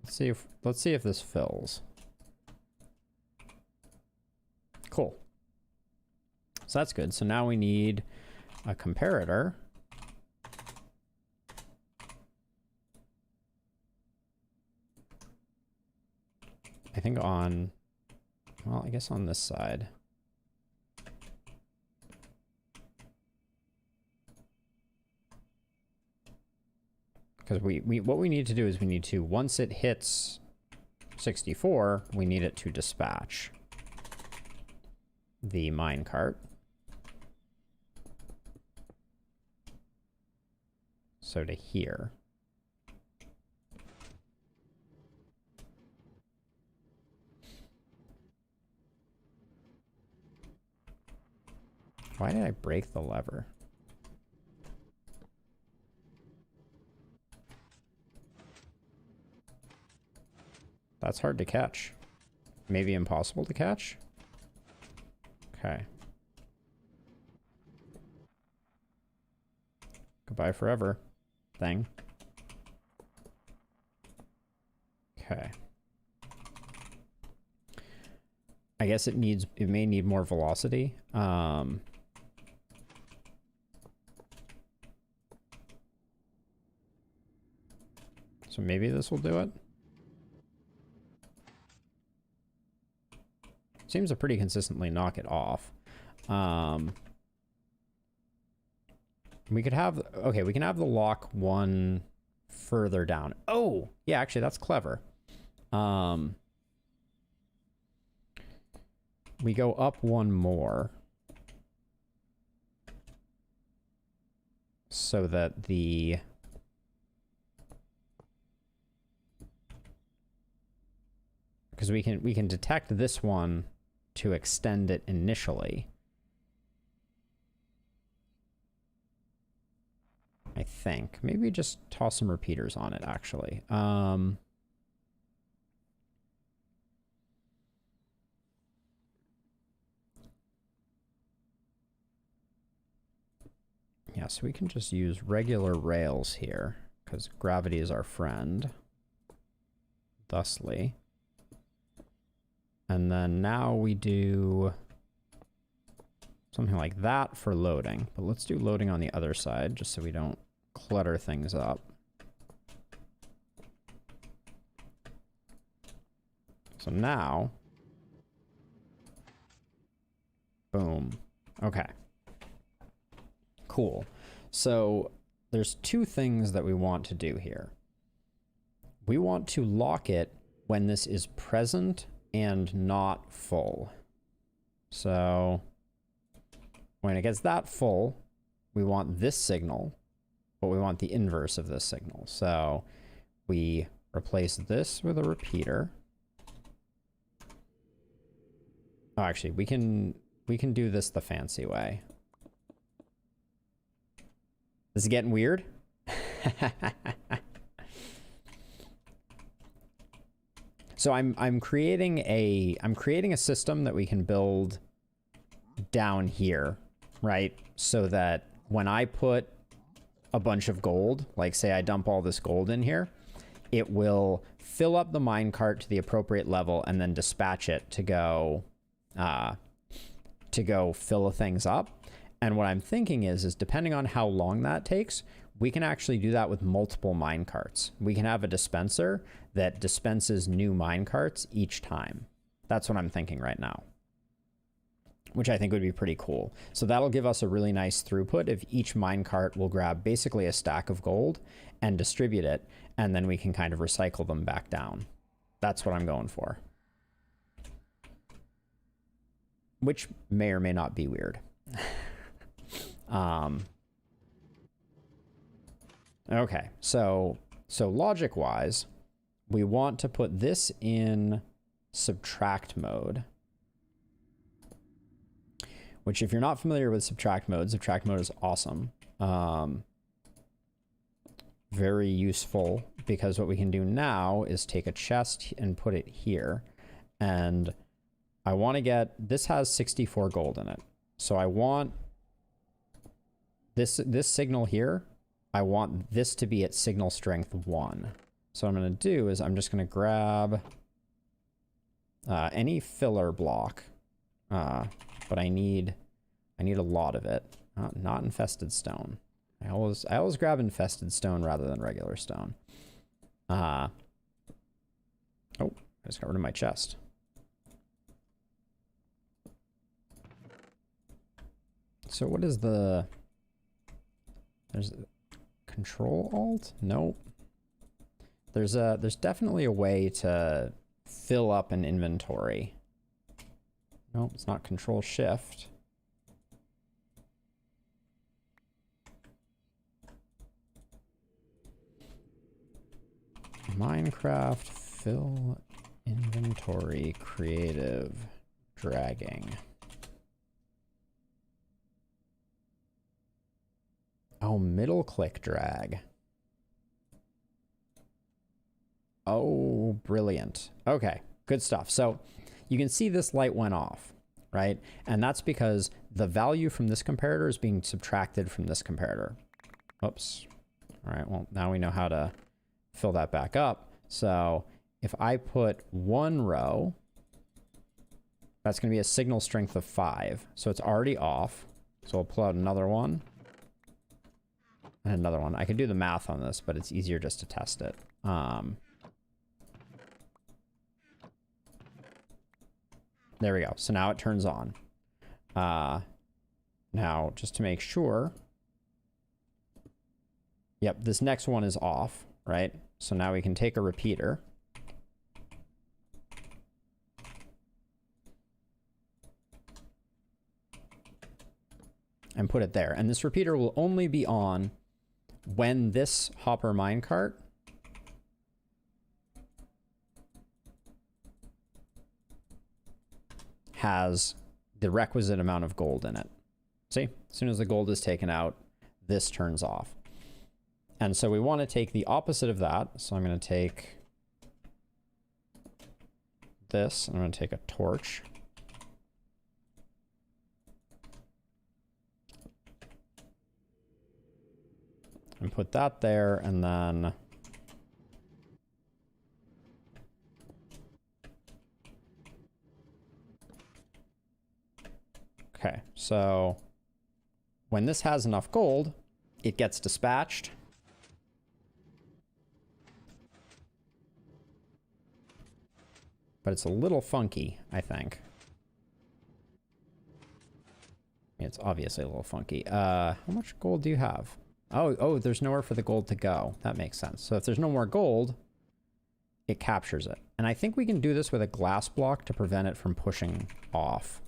Let's see if this fills. Cool. So that's good. So now we need a comparator. I think on, well, I guess on this side. Because what we need to do is we need to, once it hits 64, we need it to dispatch the minecart. So to here. Why did I break the lever? That's hard to catch. Maybe impossible to catch? Okay. Goodbye forever. Thing. Okay. I guess it may need more velocity. So maybe this will do it. Seems to pretty consistently knock it off. We could have, okay, we can have the lock one further down. Oh, yeah, actually that's clever. We go up one more. So that the... Because we can detect this one to extend it initially. I think. Maybe just toss some repeaters on it, actually. Yeah, so we can just use regular rails here, because gravity is our friend. Thusly. And then now we do something like that for loading. But let's do loading on the other side, just so we don't clutter things up. So now... Boom. Okay. Cool. So there's two things that we want to do here. We want to lock it when this is present and not full. So when it gets that full, we want this signal, but we want the inverse of this signal. So we replace this with a repeater. Oh, actually, we can do this the fancy way. This is getting weird. So I'm creating a system that we can build down here, right? So that when I put a bunch of gold, like say I dump all this gold in here, it will fill up the minecart to the appropriate level and then dispatch it to go fill things up. And what I'm thinking is depending on how long that takes, we can actually do that with multiple minecarts. We can have a dispenser that dispenses new minecarts each time. That's what I'm thinking right now, which I think would be pretty cool. So that'll give us a really nice throughput if each minecart will grab basically a stack of gold and distribute it, and then we can kind of recycle them back down. That's what I'm going for. Which may or may not be weird. Okay, so logic-wise, we want to put this in subtract mode. Which, if you're not familiar with subtract mode is awesome. Very useful, because what we can do now is take a chest and put it here. And I want to get... This has 64 gold in it. So I want... This signal here, I want this to be at signal strength 1. So what I'm going to do is I'm just going to grab any filler block, but I need a lot of it. Not infested stone. I always grab infested stone rather than regular stone. Oh, I just got rid of my chest. So what is the... There's Control Alt? Nope. There's definitely a way to fill up an inventory. Nope, it's not Control Shift. Minecraft fill inventory creative dragging. Oh, middle click drag. Oh, brilliant. Okay, good stuff. So you can see this light went off, right? And that's because the value from this comparator is being subtracted from this comparator. Oops. All right, well, now we know how to fill that back up. So if I put 1 row, that's going to be a signal strength of 5. So it's already off. So we'll pull out another one. And another one. I can do the math on this, but it's easier just to test it. There we go. So now it turns on. Now, just to make sure. Yep, this next one is off, right? So now we can take a repeater. And put it there. And this repeater will only be on when this hopper minecart has the requisite amount of gold in it. See? As soon as the gold is taken out, this turns off. And so we want to take the opposite of that. So I'm going to take this. I'm going to take a torch. And put that there, and then okay, so when this has enough gold, it gets dispatched. But it's a little funky, I think. It's obviously a little funky. How much gold do you have? Oh, there's nowhere for the gold to go. That makes sense. So if there's no more gold, it captures it. And I think we can do this with a glass block to prevent it from pushing off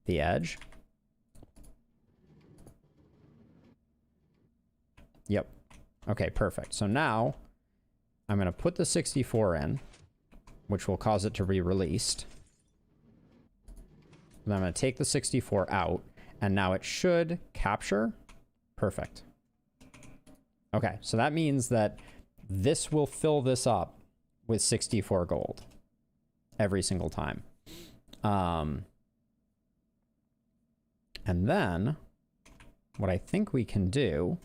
the edge. Yep. Okay, perfect. So now I'm going to put the 64 in, which will cause it to be released. Then I'm going to take the 64 out, and now it should capture. Perfect. Okay, so that means that this will fill this up with 64 gold every single time. And then what I think we can do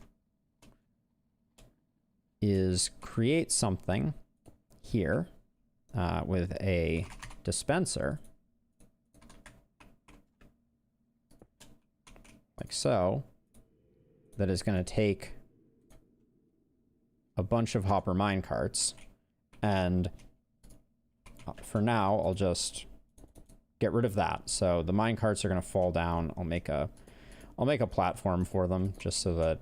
is create something here with a dispenser, like so, that is going to take a bunch of hopper minecarts, and for now I'll just get rid of that. So the minecarts are going to fall down. I'll make a platform for them just so that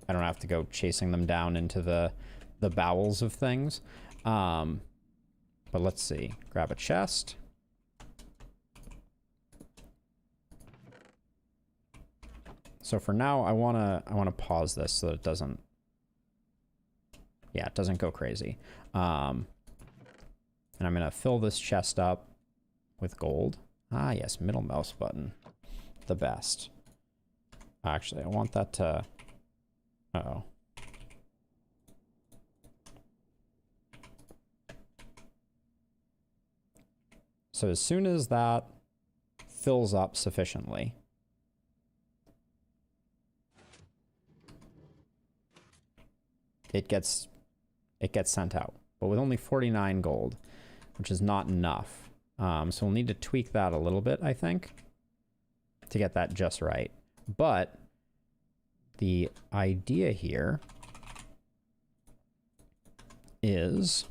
I don't have to go chasing them down into the bowels of things. But let's see. Grab a chest. So for now I want to pause this so that it doesn't go crazy. And I'm going to fill this chest up with gold. Ah, yes, middle mouse button. The best. Actually, I want that to... Uh-oh. So as soon as that fills up sufficiently, it gets sent out, but with only 49 gold, which is not enough. So we'll need to tweak that a little bit, I think, to get that just right. But the idea here is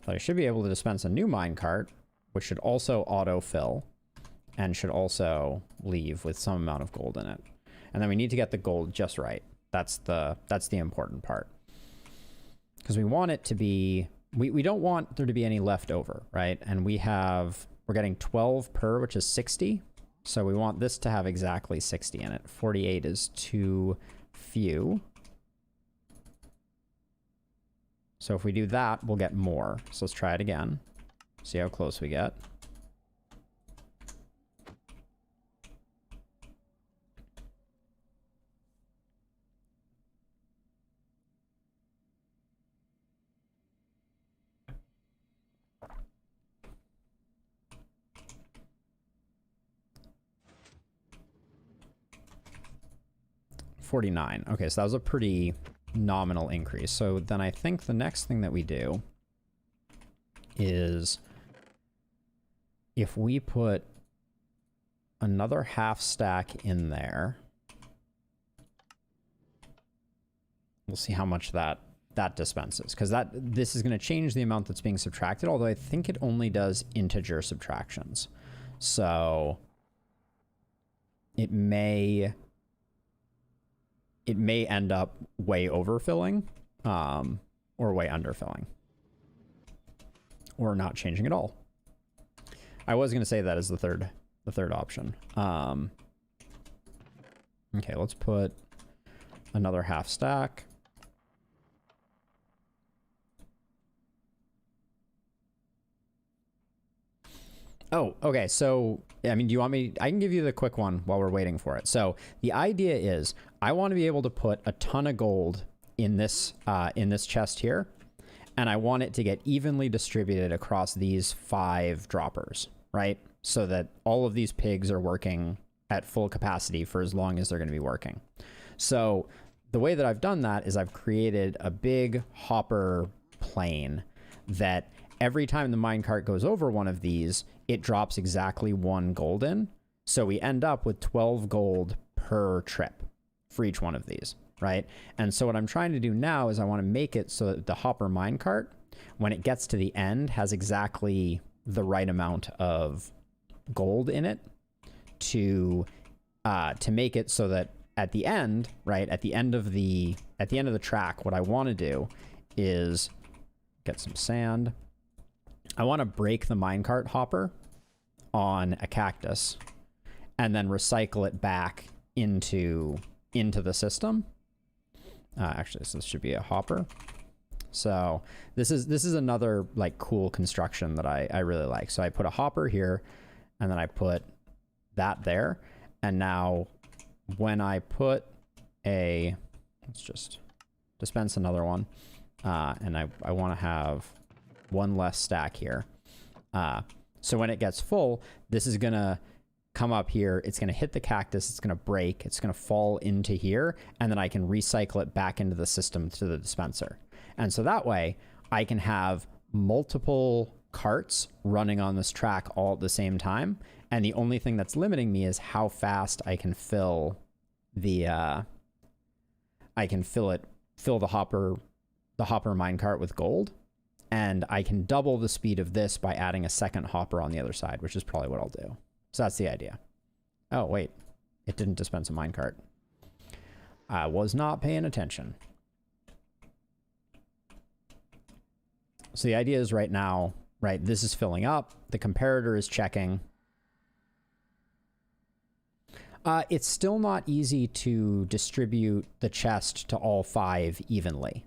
that I should be able to dispense a new minecart, which should also autofill and should also leave with some amount of gold in it. And then we need to get the gold just right. That's the important part. Because we want it to be, we don't want there to be any left over, right? And we're getting 12 per, which is 60. So we want this to have exactly 60 in it. 48 is too few. So if we do that, we'll get more. So let's try it again. See how close we get. 49. Okay, so that was a pretty nominal increase. So then I think the next thing that we do is if we put another half stack in there, we'll see how much that dispenses, because this is going to change the amount that's being subtracted, although I think it only does integer subtractions. So it may end up way overfilling, or way underfilling, or not changing at all. I was going to say that as the third option. Okay, let's put another half stack. Oh, okay. So, I mean, do you want me? I can give you the quick one while we're waiting for it. So the idea is I want to be able to put a ton of gold in this chest here, and I want it to get evenly distributed across these 5 droppers, right? So that all of these pigs are working at full capacity for as long as they're going to be working. So the way that I've done that is I've created a big hopper plane that every time the minecart goes over one of these, it drops exactly 1 gold in. So we end up with 12 gold per trip for each one of these, right? And so what I'm trying to do now is I want to make it so that the hopper minecart, when it gets to the end, has exactly the right amount of gold in it to make it so that at the end, right, at the end of the track, what I want to do is get some sand. I want to break the minecart hopper on a cactus and then recycle it back into the system. Actually, so this should be a hopper. So this is another like cool construction that I really like. So I put a hopper here, and then I put that there, and now when I put a, let's just dispense another one, and I want to have 1 less stack here. So when it gets full, this is gonna come up here, it's gonna hit the cactus, it's gonna break, it's gonna fall into here, and then I can recycle it back into the system to the dispenser. And so that way I can have multiple carts running on this track all at the same time, and the only thing that's limiting me is how fast I can fill the fill the hopper minecart with gold. And I can double the speed of this by adding a second hopper on the other side, which is probably what I'll do. So that's the idea. Oh, wait. It didn't dispense a minecart. I was not paying attention. So the idea is right now, right, this is filling up. The comparator is checking. It's still not easy to distribute the chest to all 5 evenly.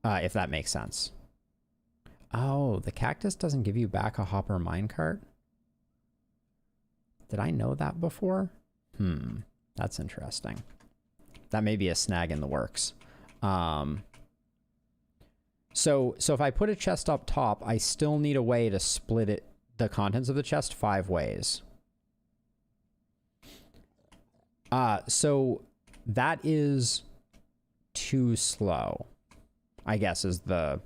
If that makes sense. Oh, the cactus doesn't give you back a hopper minecart? Did I know that before? That's interesting. That may be a snag in the works. So if I put a chest up top, I still need a way to split the contents of the chest 5 ways. So that is too slow, I guess, is the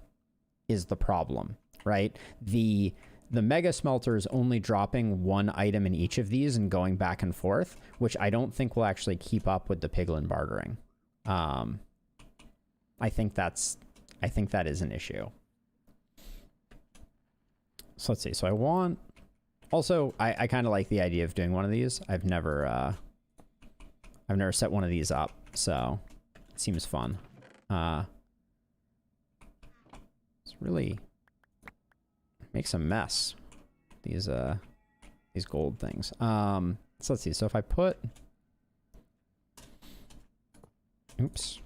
problem, right? The mega smelter is only dropping 1 item in each of these and going back and forth, which I don't think will actually keep up with the piglin bartering. I think that is an issue. So let's see. So I want, also, I kind of like the idea of doing one of these. I've never set one of these up, so it seems fun. It's really makes a mess, these gold things. So let's see. So if I put, oops.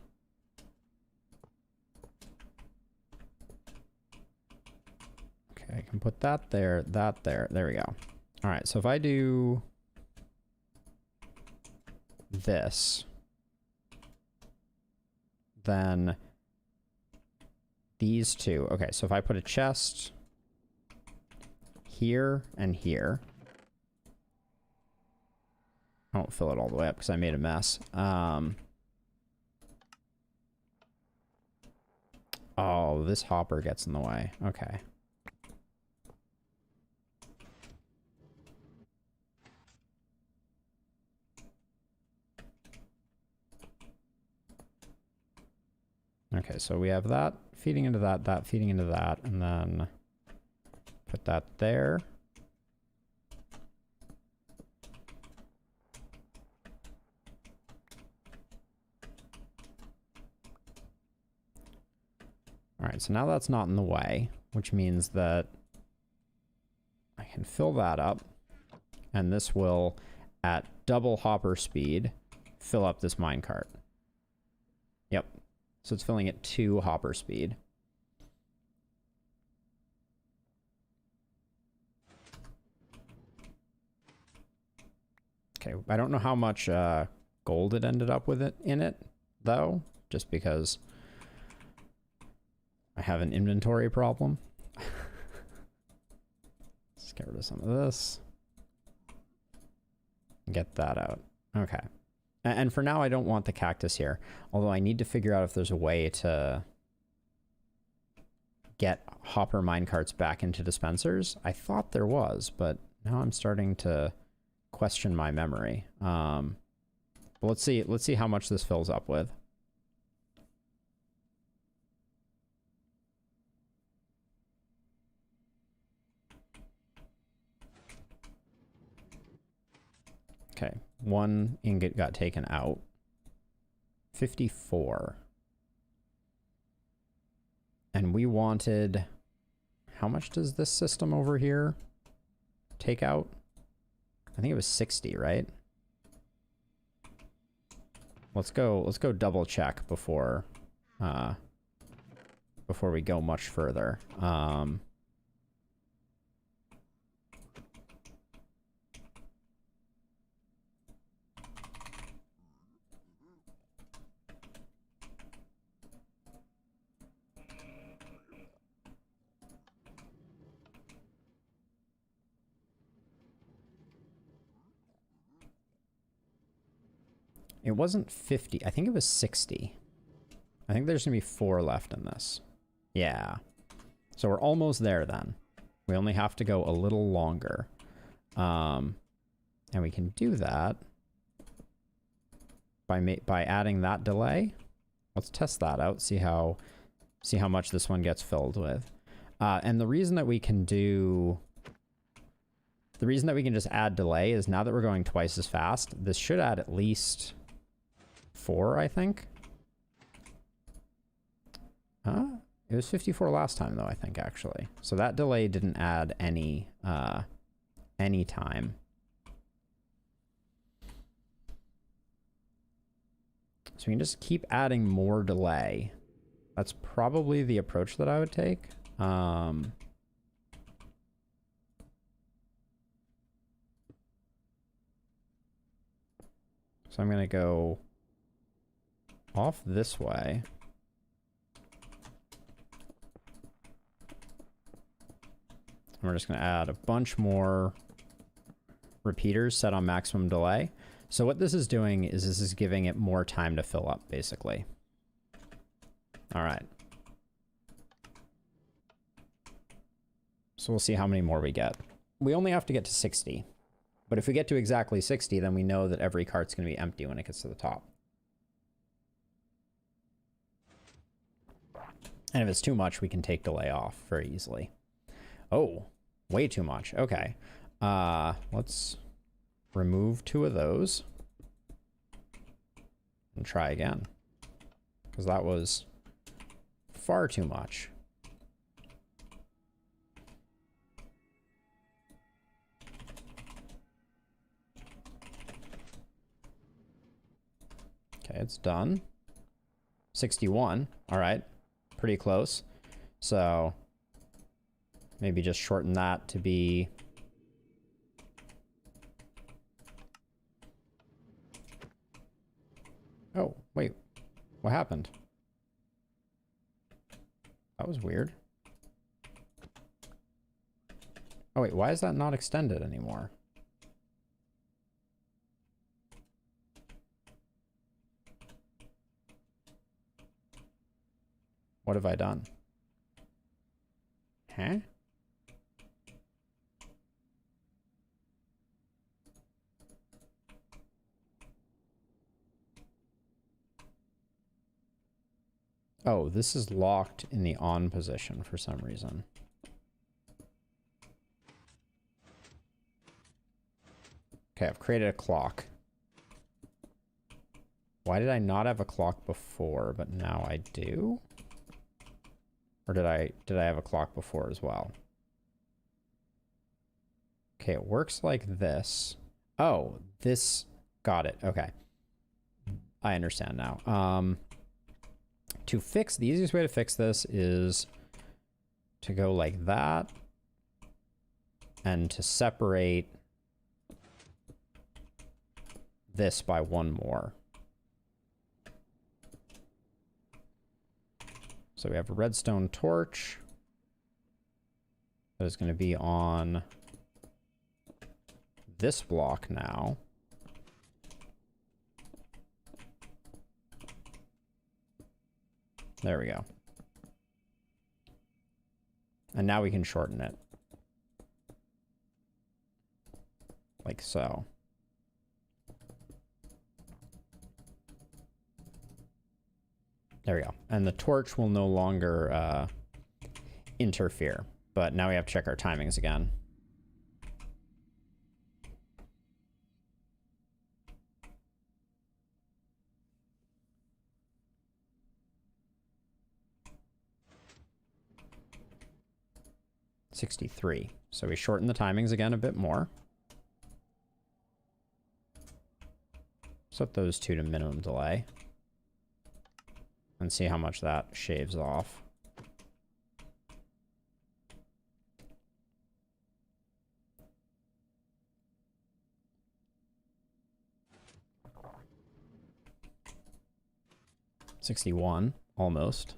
Okay, I can put that there, that there. There we go. All right, so if I do this, then these 2. Okay, so if I put a chest here and here, I won't fill it all the way up because I made a mess. Oh, this hopper gets in the way. Okay. Okay, so we have that feeding into that, that feeding into that, and then put that there. All right, so now that's not in the way, which means that I can fill that up, and this will, at double hopper speed, fill up this minecart. Yep. So it's filling at 2 hopper speed. Okay, I don't know how much gold it ended up with it in it, though, just because I have an inventory problem. Let's get rid of some of this. Get that out. Okay. And for now, I don't want the cactus here. Although I need to figure out if there's a way to get hopper minecarts back into dispensers. I thought there was, but now I'm starting to question my memory. But let's see how much this fills up with. Okay, 1 ingot got taken out. 54. And we wanted... How much does this system over here take out? I think it was 60, right? Let's go double check before before we go much further. It wasn't 50. I think it was 60. I think there's going to be 4 left in this. Yeah. So we're almost there then. We only have to go a little longer. And we can do that by adding that delay. Let's test that out, see how much this one gets filled with. And the reason that we can just add delay is now that we're going twice as fast, this should add at least 4, I think. It was 54 last time though, I think, actually. So that delay didn't add any time. So we can just keep adding more delay. That's probably the approach that I would take. So I'm going to go off this way. And we're just going to add a bunch more repeaters set on maximum delay. So what this is doing is this is giving it more time to fill up, basically. All right. So we'll see how many more we get. We only have to get to 60. But if we get to exactly 60, then we know that every cart's going to be empty when it gets to the top. And if it's too much, we can take delay off very easily. Oh, way too much. Okay. Let's remove 2 of those and try again, because that was far too much. Okay, it's done. 61. All right, pretty close. So maybe just shorten that to be... Oh, wait. What happened? That was weird. Oh, wait. Why is that not extended anymore? What have I done? Huh? Oh, this is locked in the on position for some reason. Okay, I've created a clock. Why did I not have a clock before, but now I do? Or did I have a clock before as well? Okay, it works like this. Oh, this, got it. Okay. I understand now. To fix, the easiest way to fix this is to go like that and to separate this by one more. So we have a redstone torch that is going to be on this block now. There we go. And now we can shorten it. Like so. There we go. And the torch will no longer interfere. But now we have to check our timings again. $63. So we shorten the timings again a bit more. Set those two to minimum delay. And see how much that shaves off. $61, almost.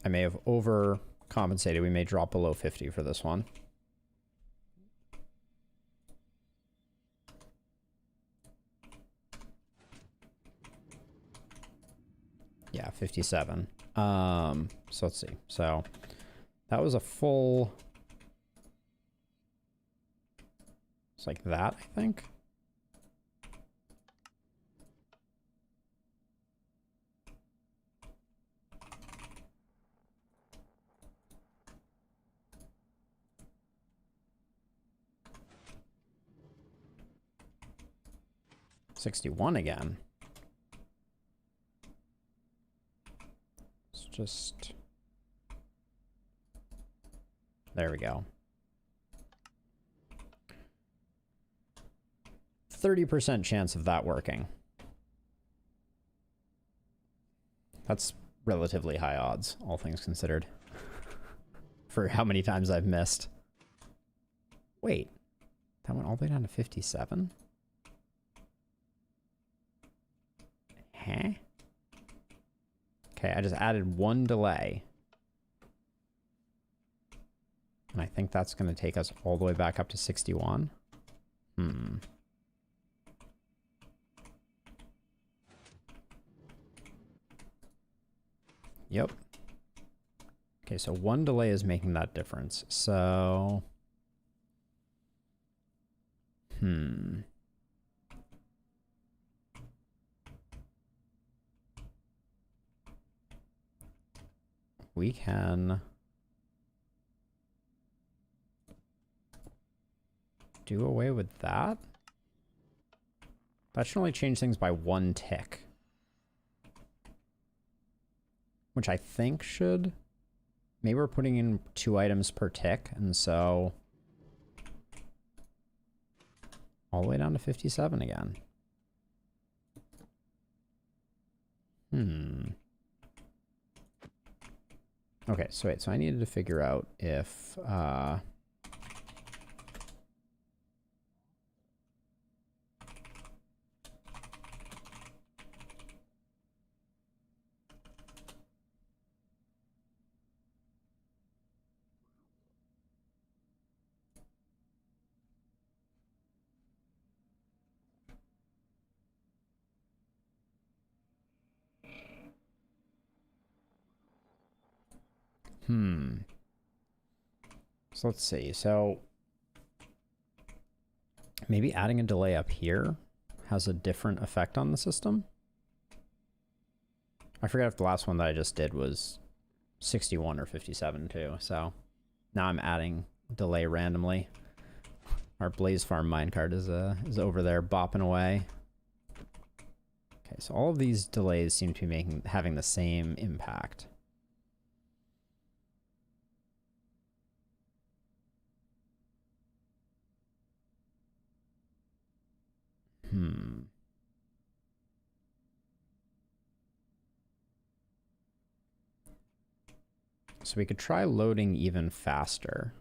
I may have overcompensated. We may drop below 50 for this one. Yeah, 57. So let's see. So that was a full... It's like that, I think. $61 again. It's just... There we go. 30% chance of that working. That's relatively high odds, all things considered. For how many times I've missed. Wait, that went all the way down to 57? Huh? Okay, I just added one delay. And I think that's going to take us all the way back up to 61. Yep. Okay, so one delay is making that difference. So... We can... do away with that? That should only change things by one tick. Which I think should... Maybe we're putting in 2 items per tick, and so... all the way down to 57 again. Okay, so wait, so I needed to figure out if... So let's see. So maybe adding a delay up here has a different effect on the system. I forget if the last one that I just did was 61 or 57 too. So now I'm adding delay randomly. Our Blaze Farm minecart is over there bopping away. Okay, so all of these delays seem to be having the same impact. So we could try loading even faster.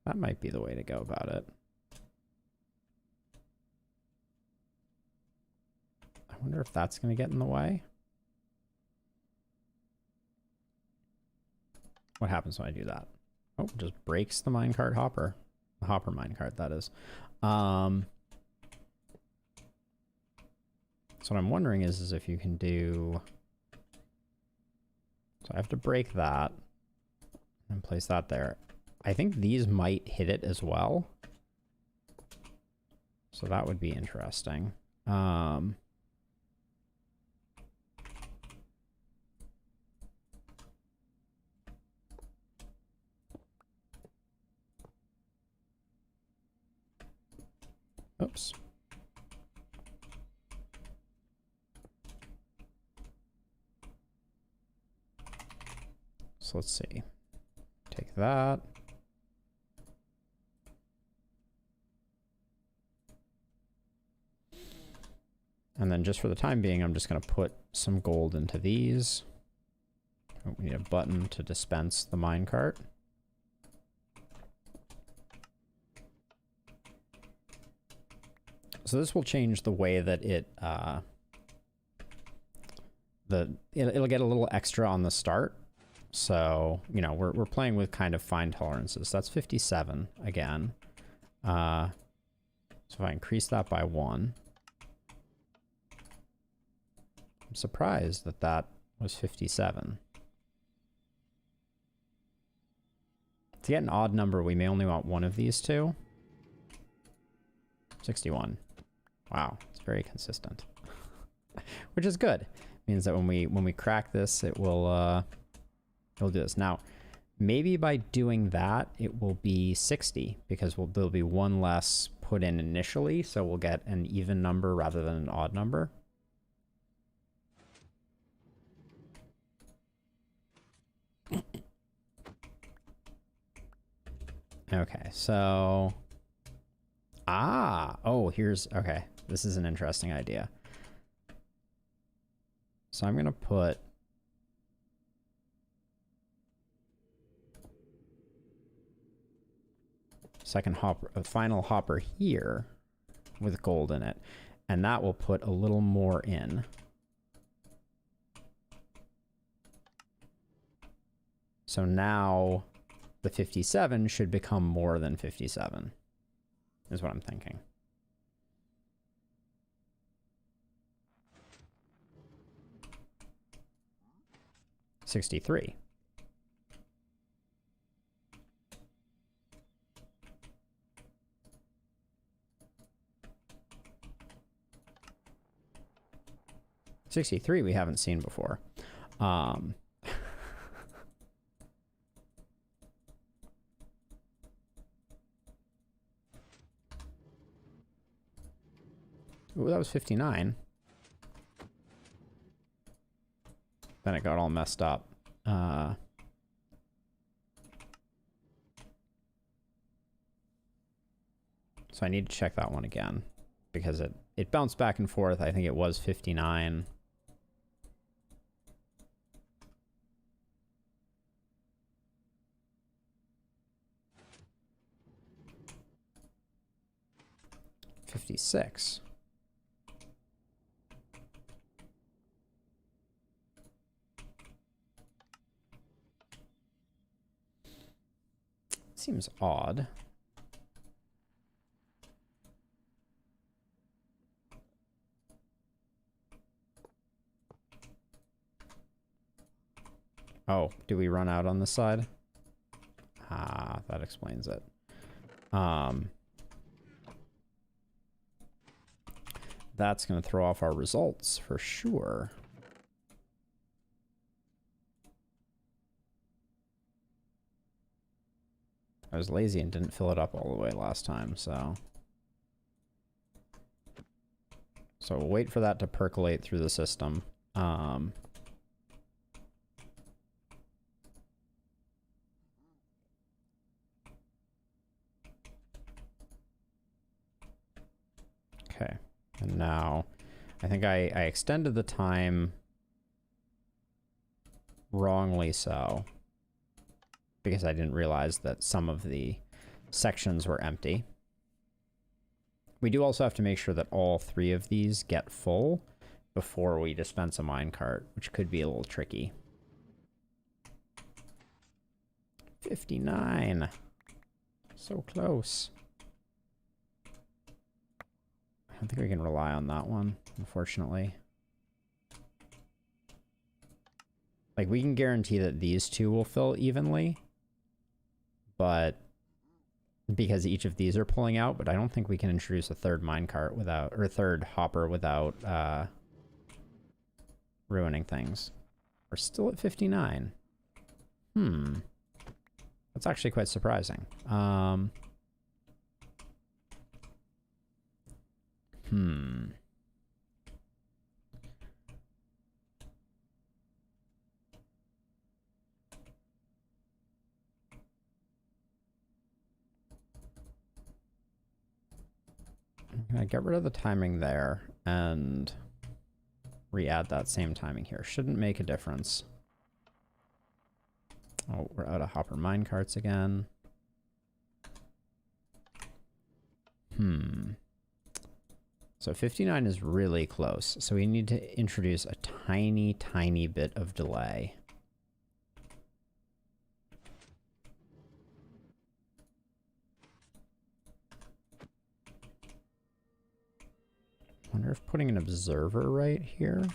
That might be the way to go about it. I wonder if that's going to get in the way. What happens when I do that? Oh, it just breaks the minecart hopper. The hopper minecart, that is. So what I'm wondering is if you can do... So I have to break that and place that there. I think these might hit it as well. So that would be interesting. Oops. So let's see. Take that. And then just for the time being, I'm just going to put some gold into these. Oh, we need a button to dispense the minecart. So this will change the way that it'll get a little extra on the start. So, you know, we're playing with kind of fine tolerances. That's 57 again. So if I increase that by 1, I'm surprised that that was 57. To get an odd number, we may only want one of these two. 61. Wow, it's very consistent. Which is good. Means that when we crack this, it'll do this. Now, maybe by doing that, it will be 60 because there'll be one less put in initially, so we'll get an even number rather than an odd number. Okay, so... okay. This is an interesting idea. So I'm going to put... final hopper here with gold in it. And that will put a little more in. So now the 57 should become more than 57, is what I'm thinking. $63. $63 we haven't seen before. Ooh, that was 59. Then it got all messed up. So I need to check that one again because it bounced back and forth. I think it was 59. $56. Seems odd. Oh, do we run out on this side? Yeah, that explains it. That's going to throw off our results for sure. I was lazy and didn't fill it up all the way last time, so... So we'll wait for that to percolate through the system. Okay, and now I think I extended the time wrongly so, because I didn't realize that some of the sections were empty. We do also have to make sure that all 3 of these get full before we dispense a minecart, which could be a little tricky. 59. So close. I don't think we can rely on that one, unfortunately. Like, we can guarantee that these 2 will fill evenly, but because each of these are pulling out, but I don't think we can introduce a 3rd minecart without, or a 3rd hopper without ruining things. We're still at 59. That's actually quite surprising. I'm gonna get rid of the timing there and re-add that same timing here. Shouldn't make a difference. Oh, we're out of hopper minecarts again. So 59 is really close. So we need to introduce a tiny, tiny bit of delay. Wonder if putting an observer right here.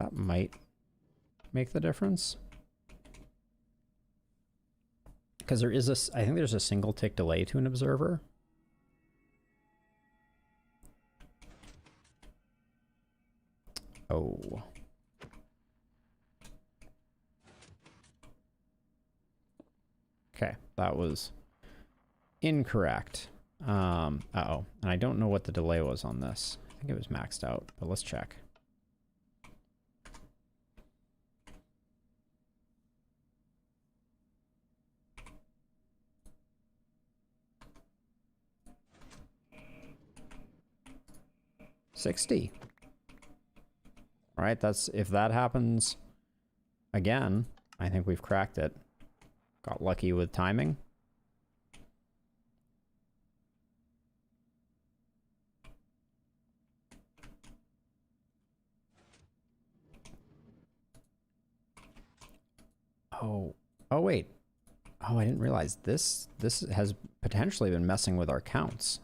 That might make the difference. Because there is I think there's a single tick delay to an observer. Oh. Okay, that was incorrect. Uh-oh. And I don't know what the delay was on this. I think it was maxed out, but let's check. $60. All right, that's, if that happens again, I think we've cracked it. Got lucky with timing. Oh, wait. Oh, I didn't realize this has potentially been messing with our counts.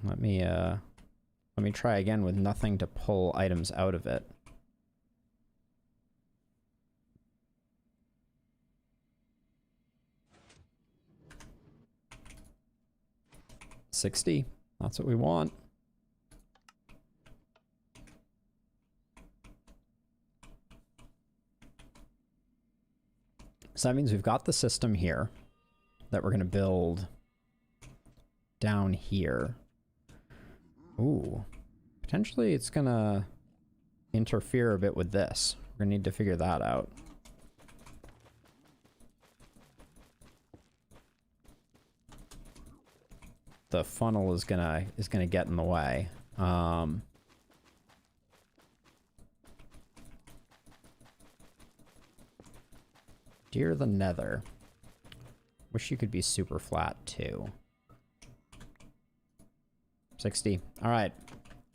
Let me try again with nothing to pull items out of it. $60. That's what we want. So that means we've got the system here that we're going to build down here. Ooh, potentially it's going to interfere a bit with this. We're going to need to figure that out. The funnel is gonna get in the way. Dear the Nether. Wish you could be super flat too. 60. All right.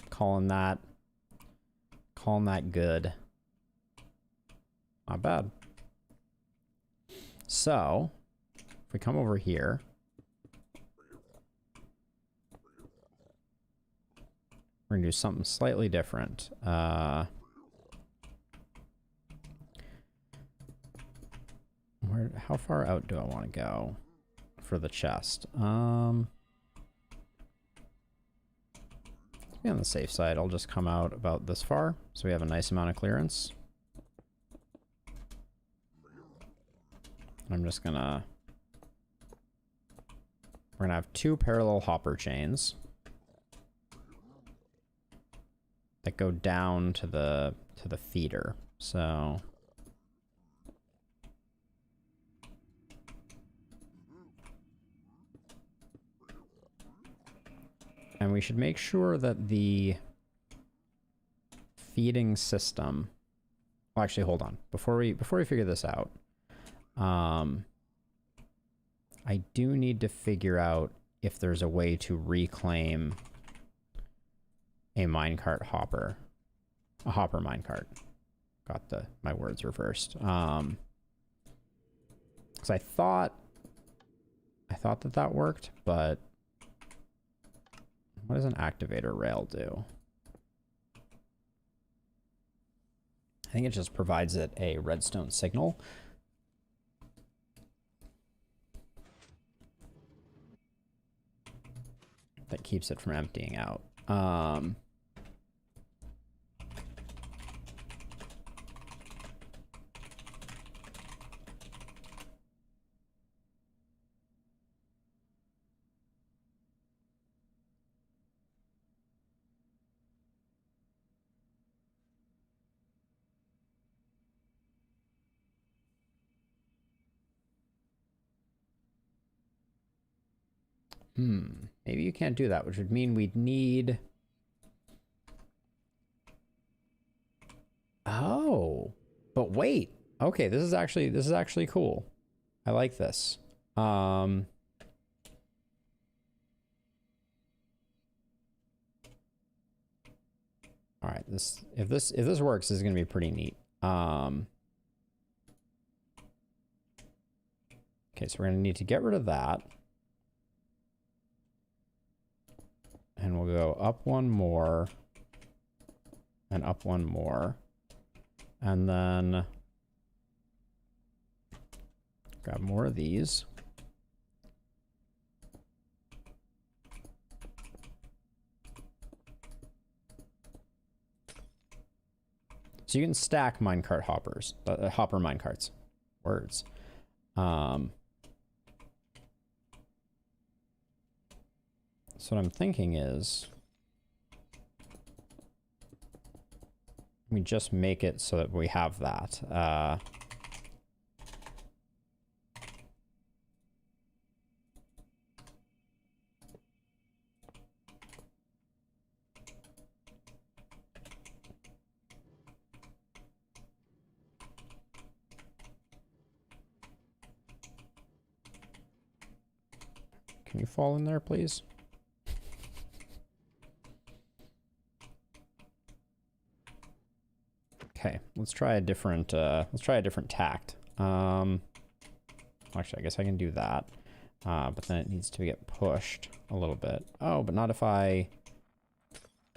Calling that good. Not bad. So if we come over here, we're gonna do something slightly different. How far out do I want to go for the chest? To be on the safe side, I'll just come out about this far, so we have a nice amount of clearance. I'm just gonna... We're gonna have 2 parallel hopper chains that go down to the feeder. So and we should make sure that the feeding system... Well, actually, hold on. Before we figure this out, I do need to figure out if there's a way to reclaim a minecart hopper. A hopper minecart. Got my words reversed. Because I thought that worked, but what does an activator rail do? I think it just provides it a redstone signal. That keeps it from emptying out. Maybe you can't do that, which would mean we'd need... Oh, but wait. Okay, this is actually cool. I like this. All right, if this works, this is gonna be pretty neat. Okay, so we're gonna need to get rid of that. And we'll go up one more. And up one more. And then grab more of these. So you can stack minecart hoppers, hopper minecarts. Words. So what I'm thinking is we just make it so that we have that. Can you fall in there, please? Okay, let's try a different tact. Actually, I guess I can do that. But then it needs to get pushed a little bit. Oh, but not if I...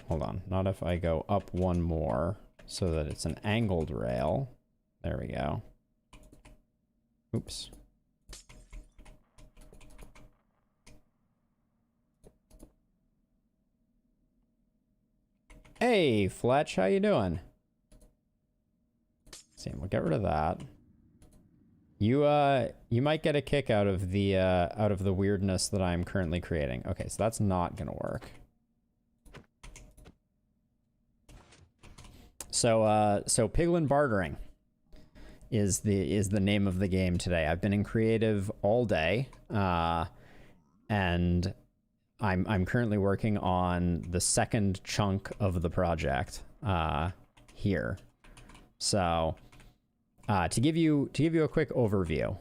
Hold on. Not if I go up one more so that it's an angled rail. There we go. Oops. Hey, Fletch, how you doing? See, we'll get rid of that. You might get a kick out of the weirdness that I'm currently creating. Okay, so that's not gonna work. So so Piglin bartering is the name of the game today. I've been in creative all day, and I'm currently working on the second chunk of the project here. So to give you a quick overview,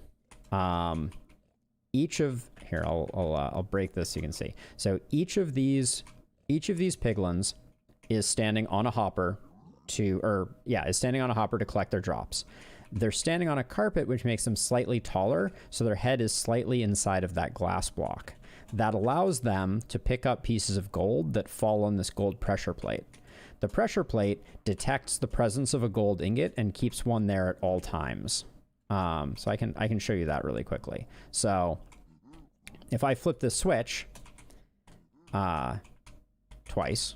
each of here I'll break this so you can see. So each of these piglins is standing on a hopper is standing on a hopper to collect their drops. they're standing on a carpet, which makes them slightly taller, so their head is slightly inside of that glass block. That allows them to pick up pieces of gold that fall on this gold pressure plate. The pressure plate detects the presence of a gold ingot and keeps one there at all times. So I can show you that really quickly. So if I flip this switch twice,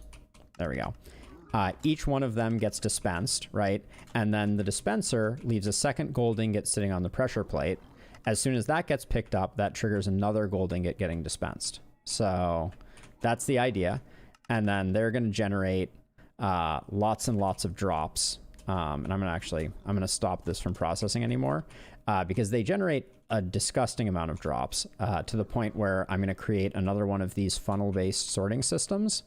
there we go. Each one of them gets dispensed, right? And then the dispenser leaves a second gold ingot sitting on the pressure plate. As soon as that gets picked up, that triggers another gold ingot getting dispensed. So that's the idea. And then they're going to generate lots and lots of drops. And I'm going to stop this from processing anymore because they generate a disgusting amount of drops to the point where I'm going to create another one of these funnel-based sorting systems.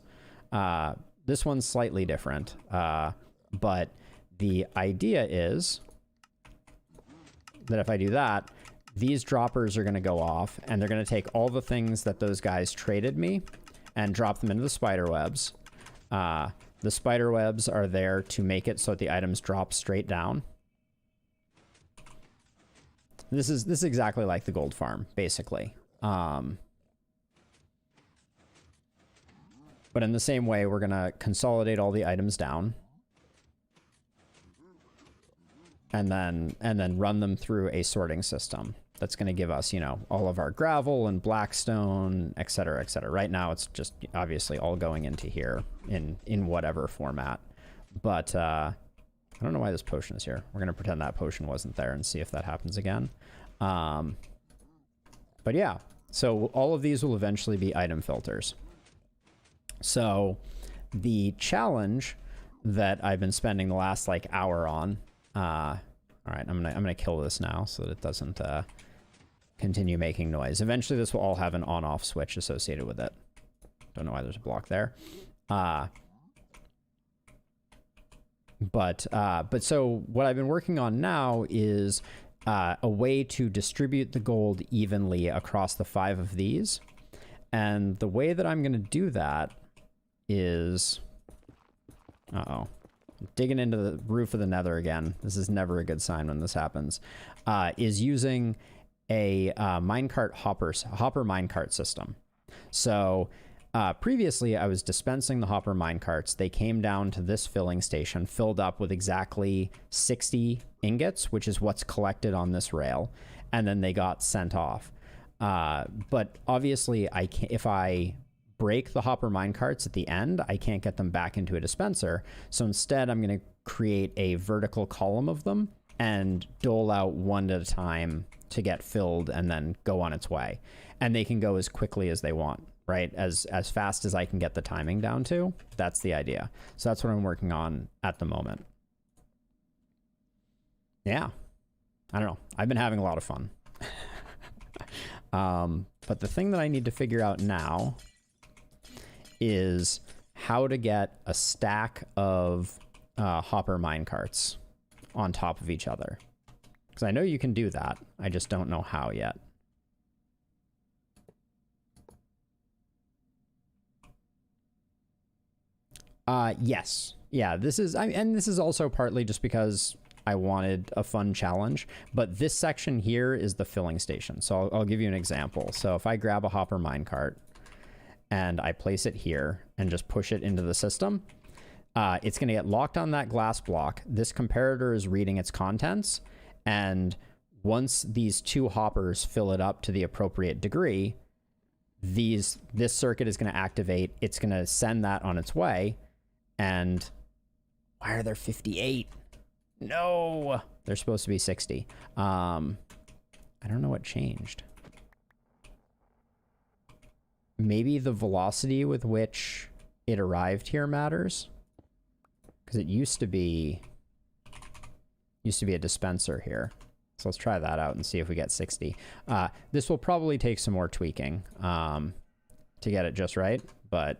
This one's slightly different, but the idea is that if I do that, these droppers are going to go off, and they're going to take all the things that those guys traded me and drop them into the spider webs. The spider webs are there to make it so that the items drop straight down. This is exactly like the gold farm, basically. But in the same way, we're going to consolidate all the items down. And then run them through a sorting system. That's going to give us, you know, all of our gravel and blackstone, et cetera, et cetera. Right now, it's just obviously all going into here in whatever format. But I don't know why this potion is here. We're going to pretend that potion wasn't there and see if that happens again. But yeah, so all of these will eventually be item filters. So the challenge that I've been spending the last like hour on, all right, I'm gonna kill this now so that it doesn't continue making noise. Eventually, this will all have an on-off switch associated with it. Don't know why there's a block there. But so what I've been working on now is a way to distribute the gold evenly across the 5 of these. And the way that I'm going to do that is... Uh-oh. Digging into the roof of the nether again. This is never a good sign when this happens. Is using a minecart hopper minecart system. So previously I was dispensing the hopper minecarts. They came down to this filling station, filled up with exactly 60 ingots, which is what's collected on this rail, and then they got sent off. But obviously I can't, if I break the hopper minecarts at the end, I can't get them back into a dispenser. So instead, I'm going to create a vertical column of them and dole out one at a time to get filled and then go on its way. And they can go as quickly as they want, right? As fast as I can get the timing down to. That's the idea. So that's what I'm working on at the moment. Yeah. I don't know. I've been having a lot of fun. But the thing that I need to figure out now is how to get a stack of hopper minecarts on top of each other. Because I know you can do that. I just don't know how yet. Yes. Yeah, this is... and this is also partly just because I wanted a fun challenge. But this section here is the filling station. So I'll give you an example. So if I grab a hopper minecart and I place it here and just push it into the system, it's going to get locked on that glass block. This comparator is reading its contents, and once these 2 hoppers fill it up to the appropriate degree, this circuit is going to activate. It's going to send that on its way. And why are there 58? No, they're supposed to be 60. I don't know what changed. Maybe the velocity with which it arrived here matters, because it used to be a dispenser here. So let's try that out and see if we get 60. This will probably take some more tweaking to get it just right, but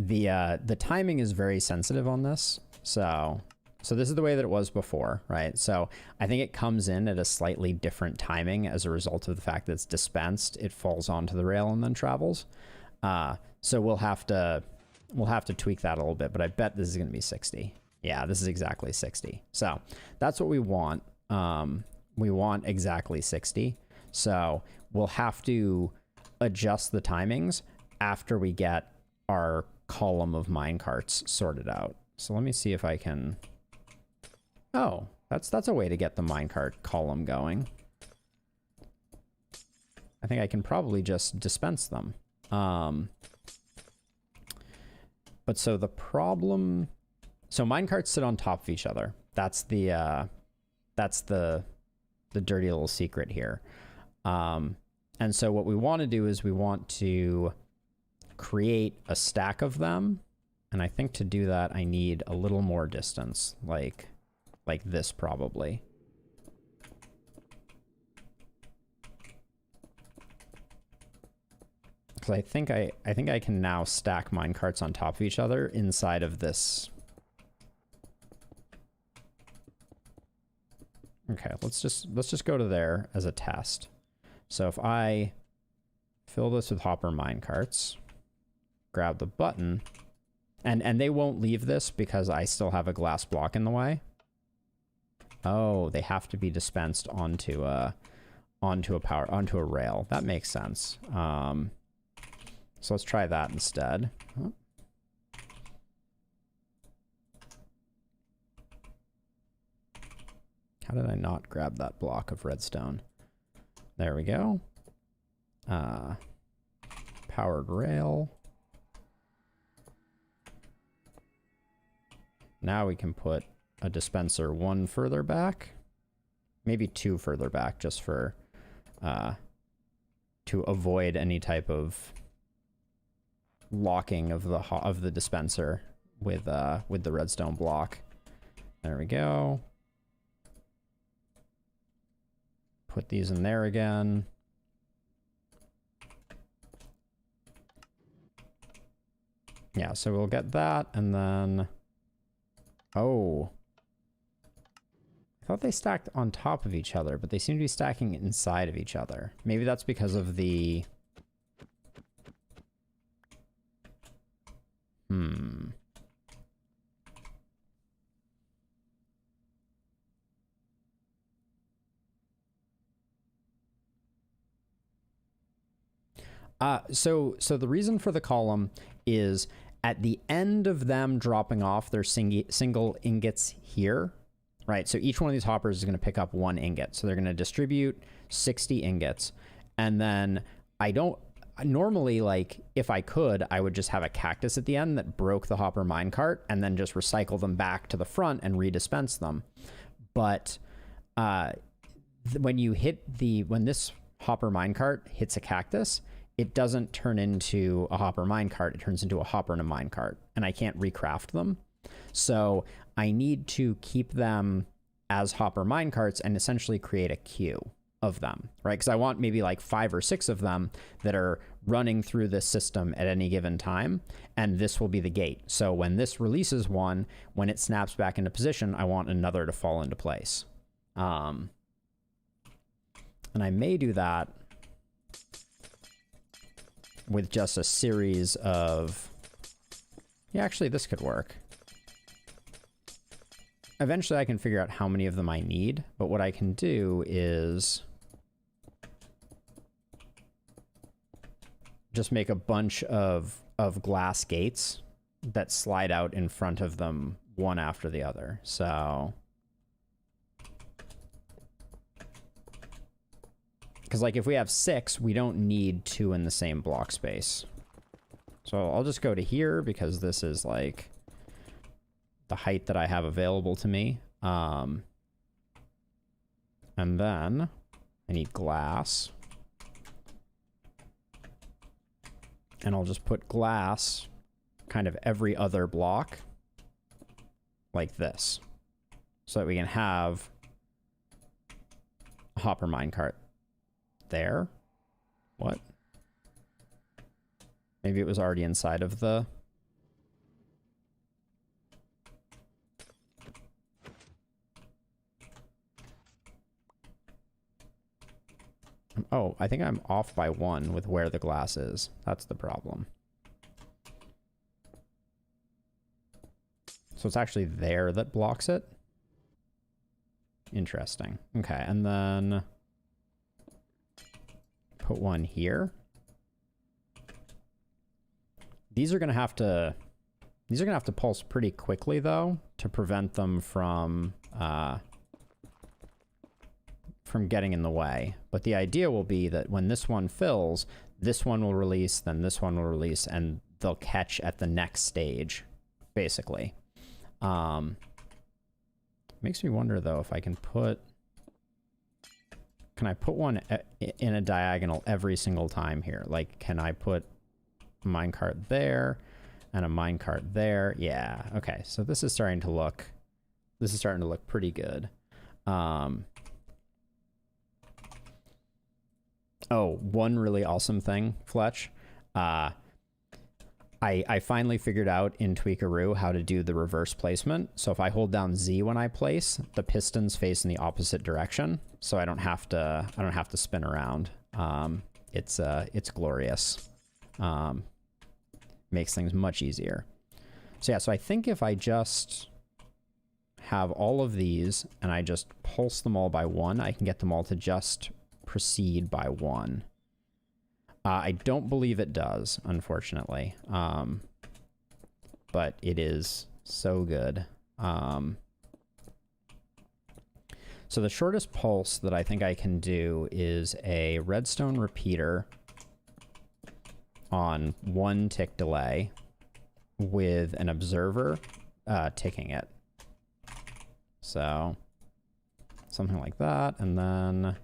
the timing is very sensitive on this. So this is the way that it was before, right? So I think it comes in at a slightly different timing as a result of the fact that it's dispensed. It falls onto the rail and then travels. So we'll have to tweak that a little bit, but I bet this is going to be 60. Yeah, this is exactly 60. So that's what we want. We want exactly 60. So we'll have to adjust the timings after we get our column of minecarts sorted out. So let me see if I can... Oh, that's a way to get the minecart column going. I think I can probably just dispense them. But so the problem... So minecarts sit on top of each other. That's the dirty little secret here. And so what we want to do is we want to create a stack of them. And I think to do that, I need a little more distance, like this probably. Because I think I can now stack minecarts on top of each other inside of this. Okay, let's just go to there as a test. So if I fill this with hopper minecarts, grab the button, and they won't leave this because I still have a glass block in the way. Oh, they have to be dispensed onto a rail. That makes sense. So let's try that instead. Oh. How did I not grab that block of redstone? There we go. Powered rail. Now we can put a dispenser one further back. Maybe two further back, just for to avoid any type of locking of the dispenser with the redstone block. There we go. Put these in there again. Yeah, so we'll get that, and then... Oh. I thought they stacked on top of each other, but they seem to be stacking inside of each other. Maybe that's because of the... So the reason for the column is at the end of them dropping off their single ingots here, right? So each one of these hoppers is going to pick up one ingot. So they're going to distribute 60 ingots. And then normally, like, if I could, I would just have a cactus at the end that broke the hopper minecart and then just recycle them back to the front and redispense them. But when this hopper minecart hits a cactus, it doesn't turn into a hopper minecart. It turns into a hopper and a minecart, and I can't recraft them. So I need to keep them as hopper minecarts and essentially create a queue of them, right? Because I want maybe like 5 or 6 of them that are running through this system at any given time, and this will be the gate. So when this releases one, when it snaps back into position, I want another to fall into place. And I may do that with just a series of... Yeah, actually, this could work. Eventually, I can figure out how many of them I need, but what I can do is just make a bunch of glass gates that slide out in front of them one after the other. So... Because, like, if we have 6, we don't need 2 in the same block space. So I'll just go to here because this is, like, the height that I have available to me. And then I need glass. And I'll just put glass kind of every other block like this. So that we can have a hopper minecart. There? What? Maybe it was already inside of the... Oh, I think I'm off by 1 with where the glass is. That's the problem. So it's actually there that blocks it. Interesting. Okay, and then put one here. These are gonna have to pulse pretty quickly though to prevent them from getting in the way. But the idea will be that when this one fills, this one will release, then this one will release, and they'll catch at the next stage, basically. Makes me wonder though if I can put... Can I put one in a diagonal every single time here? Like, can I put a minecart there and a minecart there? Yeah, okay. So this is starting to look pretty good. Oh, one really awesome thing, Fletch. I finally figured out in Tweakaroo how to do the reverse placement. So if I hold down Z when I place, the pistons face in the opposite direction, so I don't have to spin around. It's glorious. Makes things much easier. So yeah, so I think if I just have all of these and I just pulse them all by one, I can get them all to just proceed by one. I don't believe it does, unfortunately, but it is so good. So the shortest pulse that I think I can do is a redstone repeater on 1 tick delay with an observer ticking it. So something like that, and then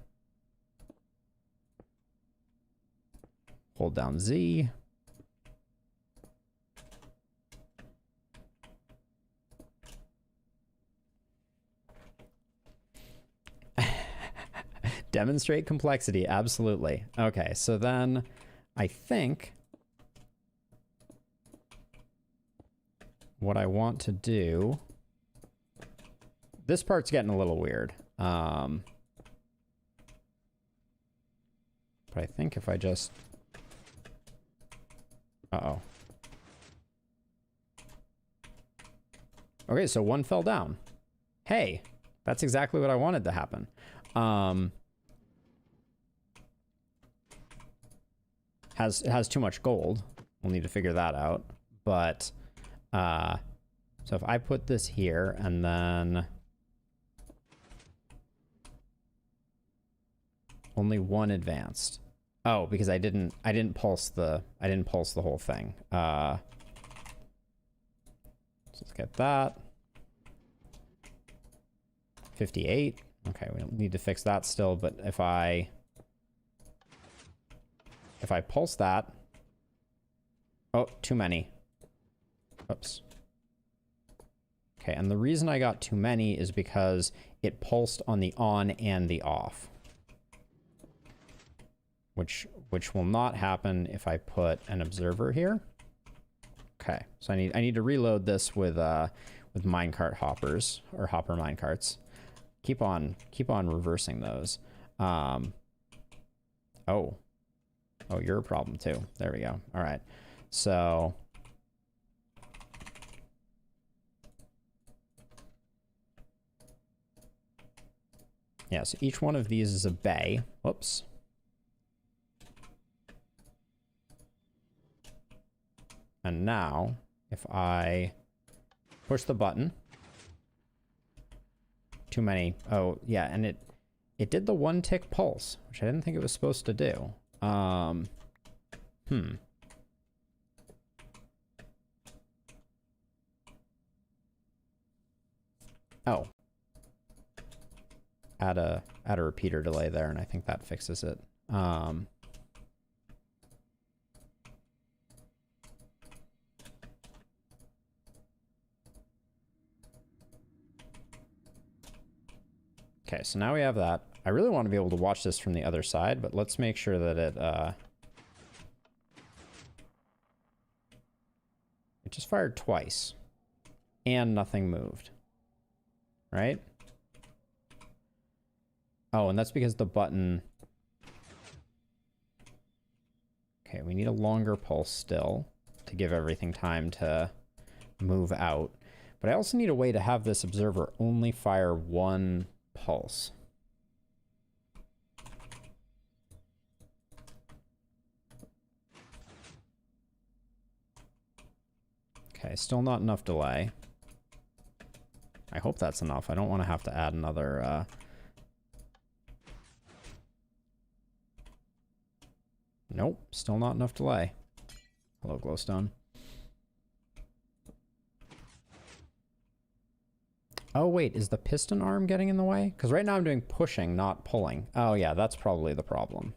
hold down Z. Demonstrate complexity, absolutely. Okay, so then I think what I want to do... This part's getting a little weird. But I think if I just... Uh-oh. Okay, so one fell down. Hey, that's exactly what I wanted to happen. Has too much gold. We'll need to figure that out. But, so if I put this here and then only one advanced. Oh, because I didn't pulse the whole thing. So let's get that. 58. Okay, we don't need to fix that still, but if I pulse that. Oh, too many. Oops. Okay, and the reason I got too many is because it pulsed on the on and the off. Which will not happen if I put an observer here. Okay, so I need to reload this with minecart hoppers or hopper minecarts. Keep on reversing those. Oh, you're a problem too. There we go. All right, so yeah, so each one of these is a bay. Whoops. And now, if I push the button, too many. Oh, yeah, and it did the 1 tick pulse, which I didn't think it was supposed to do. Oh. Add a repeater delay there, and I think that fixes it. Okay, so now we have that. I really want to be able to watch this from the other side, but let's make sure that it just fired twice and nothing moved, right? Oh, and that's because the button... Okay, we need a longer pulse still to give everything time to move out. But I also need a way to have this observer only fire one pulse. Okay, still not enough delay. I hope that's enough. I don't want to have to add another... Nope, still not enough delay. Hello, glowstone. Oh, wait, is the piston arm getting in the way? Because right now I'm doing pushing, not pulling. Oh, yeah, that's probably the problem.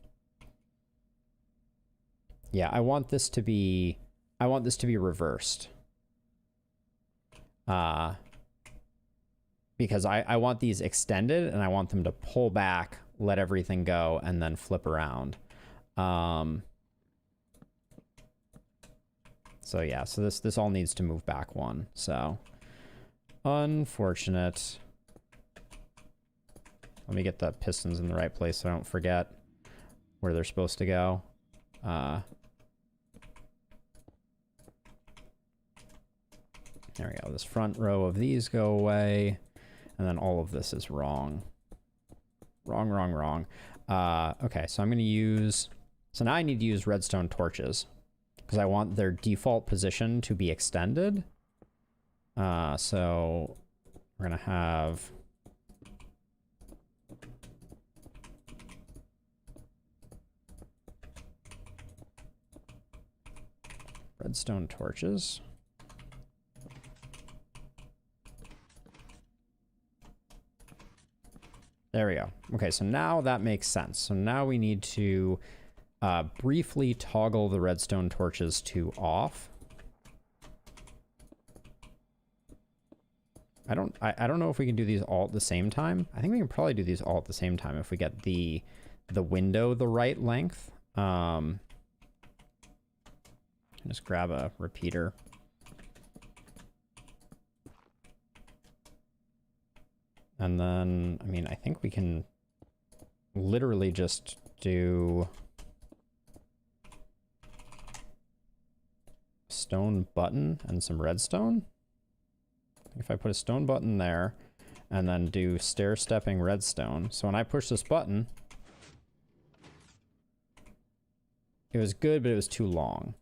Yeah, I want this to be reversed. Because I want these extended, and I want them to pull back, let everything go, and then flip around. So yeah, so this all needs to move back one, so... Unfortunate. Let me get the pistons in the right place so I don't forget where they're supposed to go. There we go. This front row of these go away. And then all of this is wrong. Wrong. Okay, so I'm going to use... So now I need to use redstone torches. Because I want their default position to be extended. So we're going to have... redstone torches. There we go. Okay, so now that makes sense. So now we need to briefly toggle the redstone torches to off. I don't know if we can do these all at the same time. I think we can probably do these all at the same time if we get the window the right length. Just grab a repeater. And then, I mean, I think we can literally just do stone button and some redstone. If I put a stone button there and then do stair-stepping redstone. So when I push this button, it was good, but it was too long.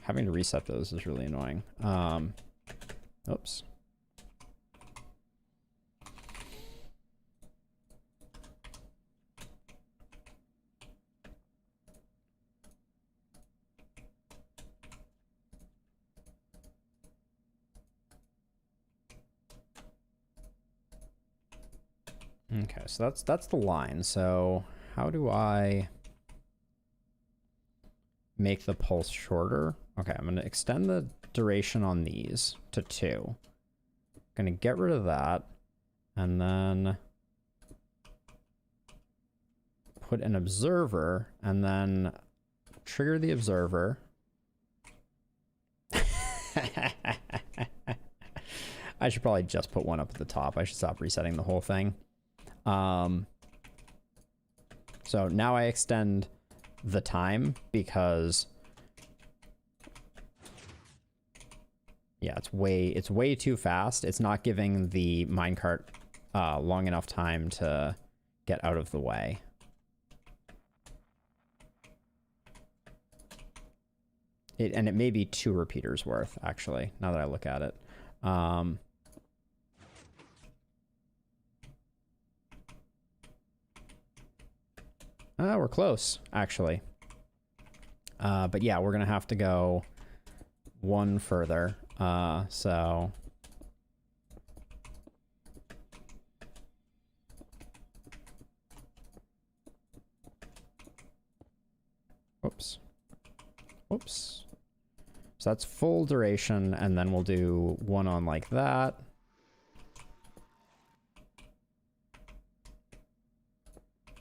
Having to reset those is really annoying. Oops. Okay, so that's the line. So how do I make the pulse shorter? Okay, I'm going to extend the duration on these to 2. Going to get rid of that and then put an observer and then trigger the observer. I should probably just put one up at the top. I should stop resetting the whole thing. So now I extend the time because yeah, it's way too fast. It's not giving the minecart long enough time to get out of the way. And it may be 2 repeaters worth, actually, now that I look at it. We're close, actually. But yeah, we're going to have to go one further. So... Oops. Oops. So that's full duration, and then we'll do one on like that.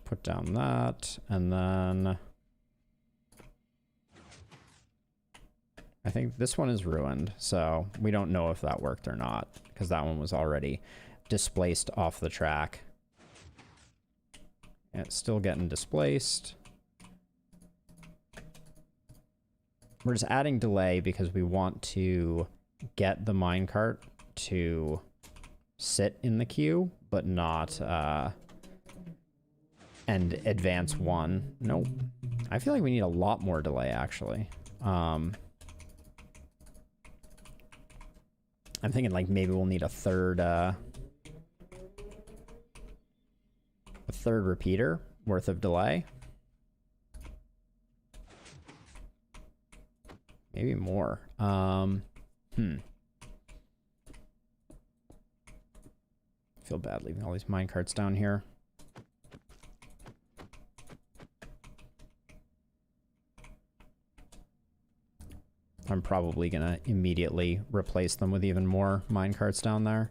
Put down that, and then... I think this one is ruined, so we don't know if that worked or not, because that one was already displaced off the track. And it's still getting displaced. We're just adding delay because we want to get the minecart to sit in the queue, but not, and advance one. Nope. I feel like we need a lot more delay, actually. I'm thinking, like, maybe we'll need a third repeater worth of delay. Maybe more. Feel bad leaving all these minecarts down here. I'm probably gonna immediately replace them with even more minecarts down there.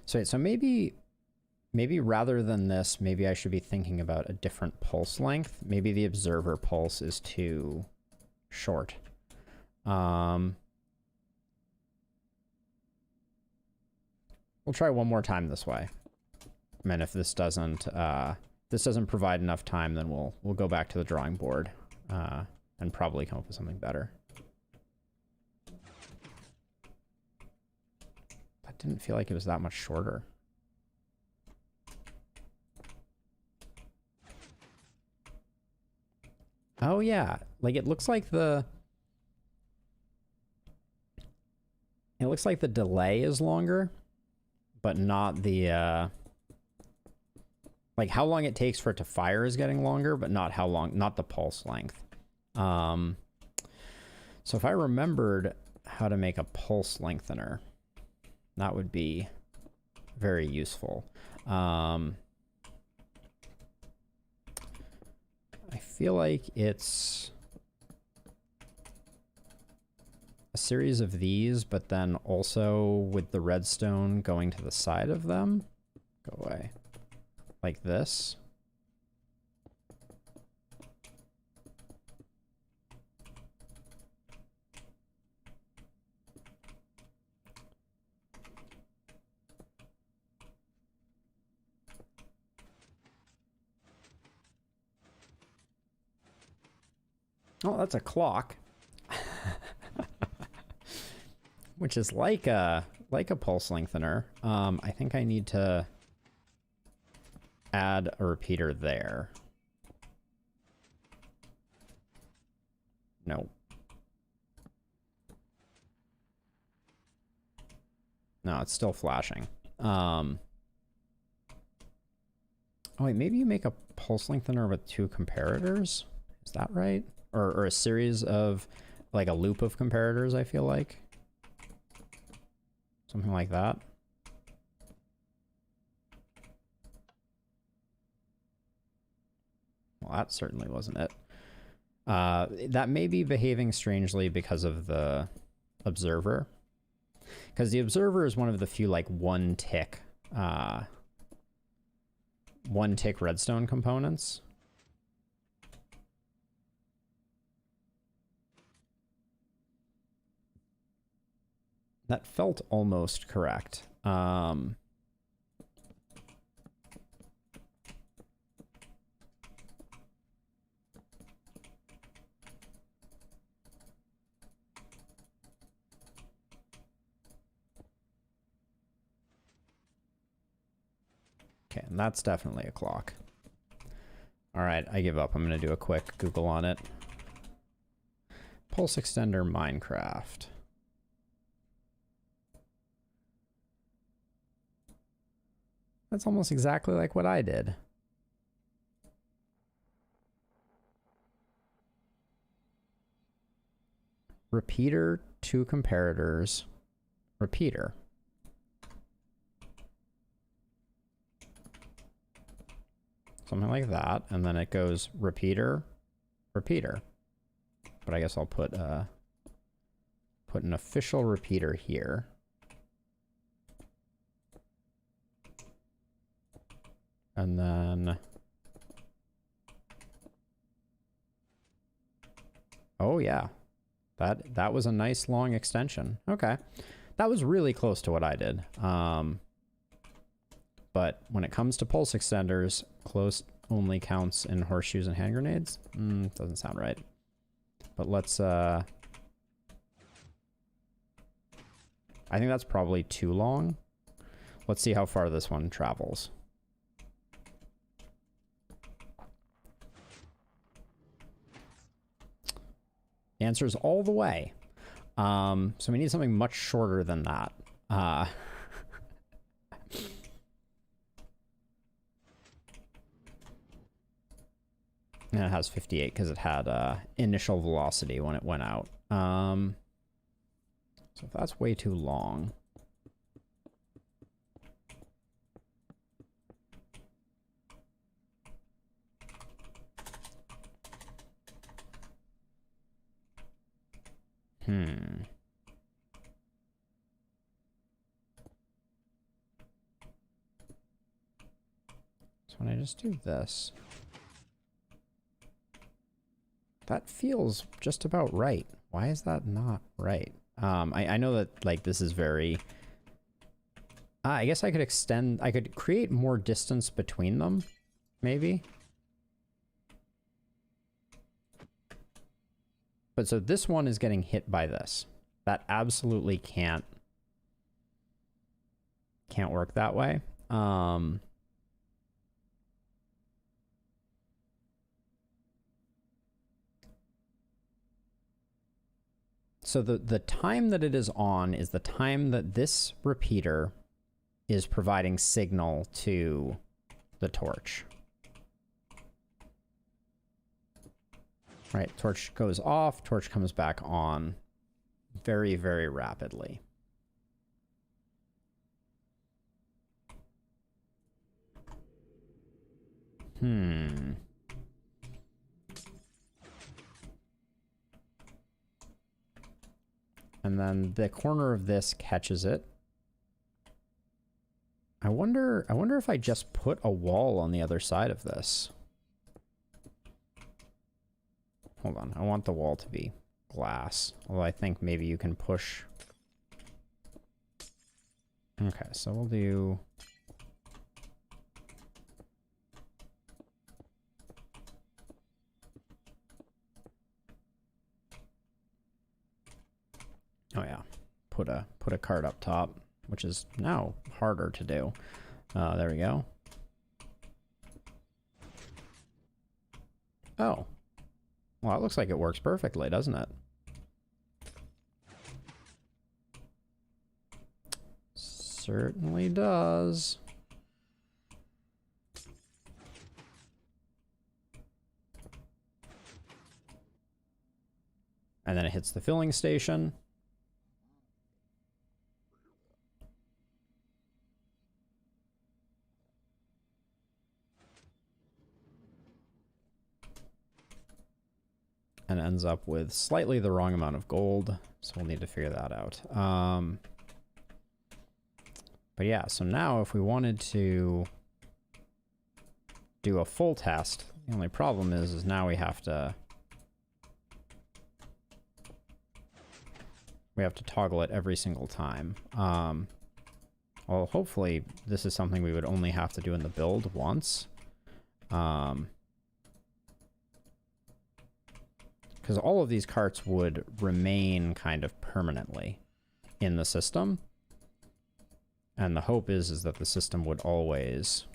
So maybe rather than this, maybe I should be thinking about a different pulse length. Maybe the observer pulse is too short. We'll try one more time this way. And if this doesn't provide enough time, then we'll go back to the drawing board and probably come up with something better. That didn't feel like it was that much shorter. Oh yeah, like it looks like the delay is longer, but not the like how long it takes for it to fire is getting longer, but not how long, not the pulse length. So if I remembered how to make a pulse lengthener, that would be very useful. I feel like it's a series of these, but then also with the redstone going to the side of them. Go away. Like this. Oh, that's a clock. Which is like a pulse lengthener. I think I need to add a repeater there. No. No, it's still flashing. Oh wait, maybe you make a pulse lengthener with 2 comparators? Is that right? Or a series of, like a loop of comparators, I feel like. Something like that. Well, that certainly wasn't it. That may be behaving strangely because of the observer. Because the observer is one of the few, like, one-tick redstone components. That felt almost correct. Okay, and that's definitely a clock. All right, I give up. I'm going to do a quick Google on it. Pulse extender Minecraft. That's almost exactly like what I did. Repeater, 2 comparators, repeater. Something like that, and then it goes repeater, repeater. But I guess I'll put an official repeater here. And then, oh yeah, that was a nice long extension. Okay, that was really close to what I did. but when it comes to pulse extenders, close only counts in horseshoes and hand grenades? Doesn't sound right. But let's, I think that's probably too long. Let's see how far this one travels. The answer is all the way. So we need something much shorter than that. And it has 58 because it had initial velocity when it went out. So if that's way too long. So when I just do this, that feels just about right. Why is that not right? I know that, like, this is very... I guess I could extend... I could create more distance between them, maybe. But so this one is getting hit by this. That absolutely can't work that way. So the time that it is on is the time that this repeater is providing signal to the torch. Right, torch goes off, torch comes back on very, very rapidly. And then the corner of this catches it. I wonder if I just put a wall on the other side of this. Hold on, I want the wall to be glass. Although I think maybe you can push. Okay, so we'll do... Oh yeah, put a card up top, which is now harder to do. There we go. Oh. Well, it looks like it works perfectly, doesn't it? Certainly does. And then it hits the filling station. And ends up with slightly the wrong amount of gold, so we'll need to figure that out. But yeah, so now if we wanted to do a full test, the only problem is now we have to toggle it every single time. Well, hopefully this is something we would only have to do in the build once. Because all of these carts would remain kind of permanently in the system. And the hope is that the system would always...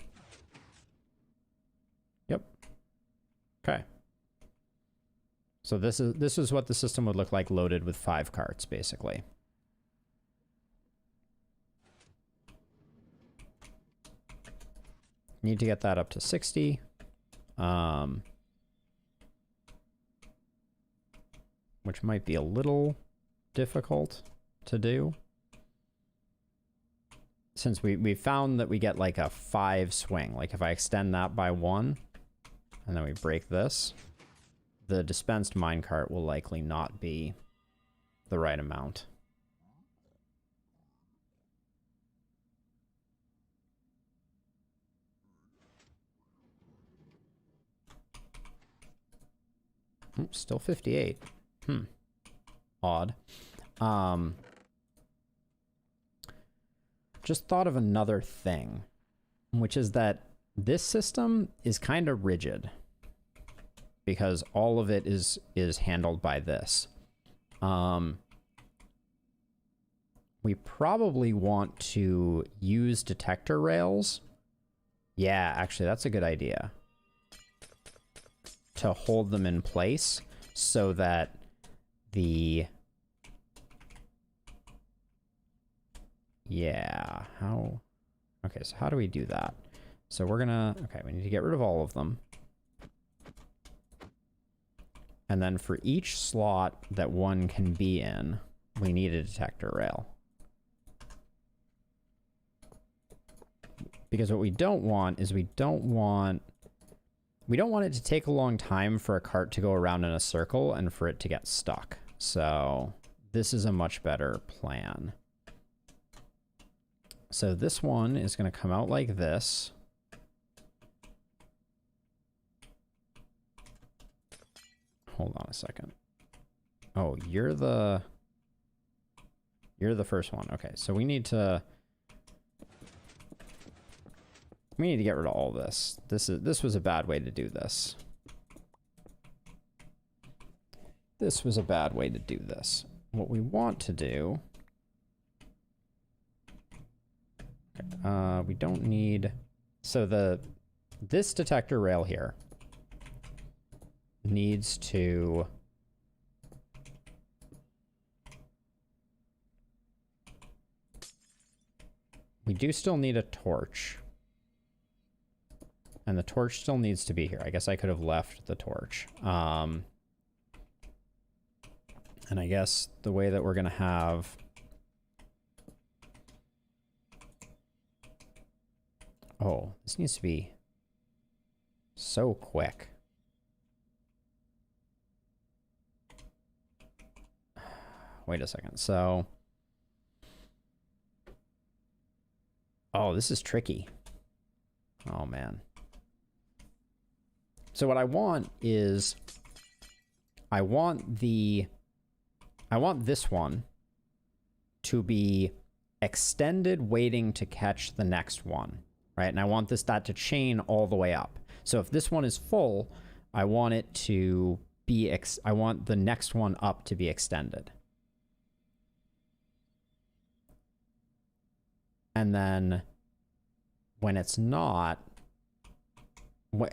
Yep. Okay. So this is what the system would look like loaded with 5 carts, basically. Need to get that up to 60. Which might be a little difficult to do. Since we found that we get like a 5 swing. Like if I extend that by 1, and then we break this, the dispensed minecart will likely not be the right amount. Oops, still 58. Odd. Just thought of another thing. which is that this system is kind of rigid because all of it is handled by this. We probably want to use detector rails. Yeah, actually, that's a good idea. To hold them in place so that the... Yeah, how... Okay, so how do we do that? So we're gonna... Okay, we need to get rid of all of them. And then for each slot that one can be in, we need a detector rail. Because what we don't want is we don't want it to take a long time for a cart to go around in a circle and for it to get stuck. So this is a much better plan. So this one is going to come out like this. Hold on a second. Oh, you're the first one. Okay, so we need to get rid of all this. This was a bad way to do this. This was a bad way to do this. What we want to do... Okay, we don't need... So this detector rail here needs to... We do still need a torch. And the torch still needs to be here. I guess I could have left the torch. And I guess the way that we're going to have... Oh, this needs to be so quick. Wait a second. So... Oh, this is tricky. Oh, man. So what I want is... I want this one to be extended waiting to catch the next one, right? And I want that to chain all the way up. So if this one is full, I want it to be... I want the next one up to be extended. And then when it's not...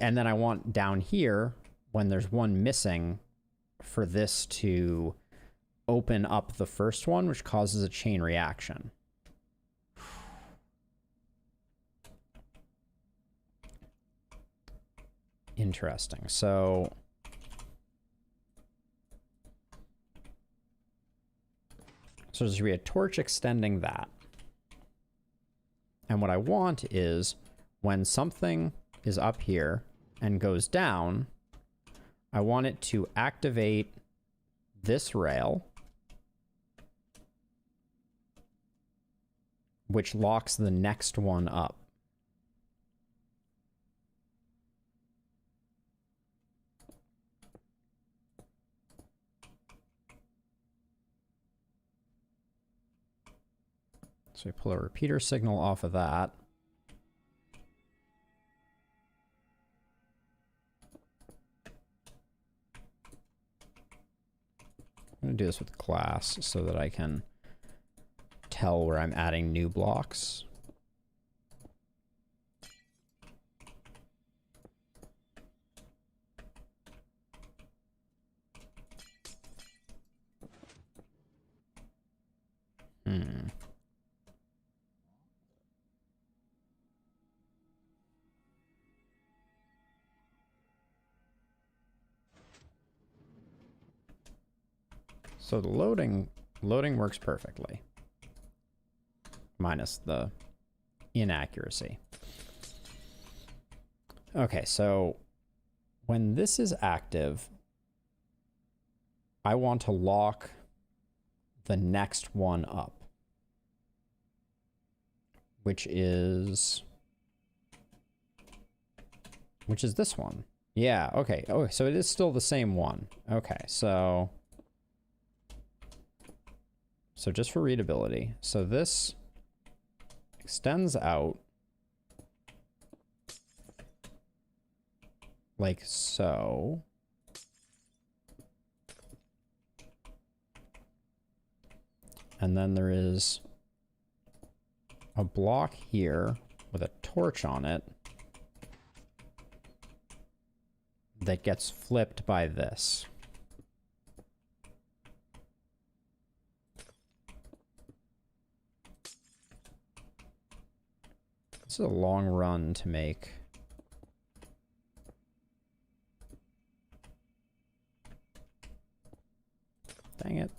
And then I want down here, when there's one missing, for this to open up the first one, which causes a chain reaction. Interesting. So... So there should be a torch extending that. And what I want is when something is up here and goes down, I want it to activate this rail, which locks the next one up. So we pull a repeater signal off of that. I'm going to do this with class so that I can tell where I'm adding new blocks. So the loading works perfectly, minus the inaccuracy. Okay, so when this is active, I want to lock the next one up, which is this one. Yeah, okay. Oh, so it is still the same one. Okay, so just for readability, so this extends out like so. And then there is a block here with a torch on it that gets flipped by this. This is a long run to make. Dang it.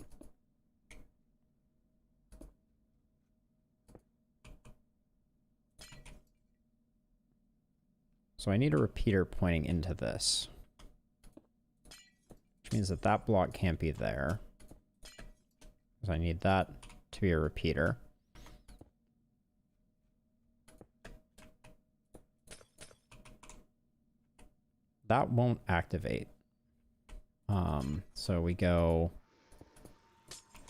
So I need a repeater pointing into this, which means that that block can't be there. So I need that to be a repeater. That won't activate. So we go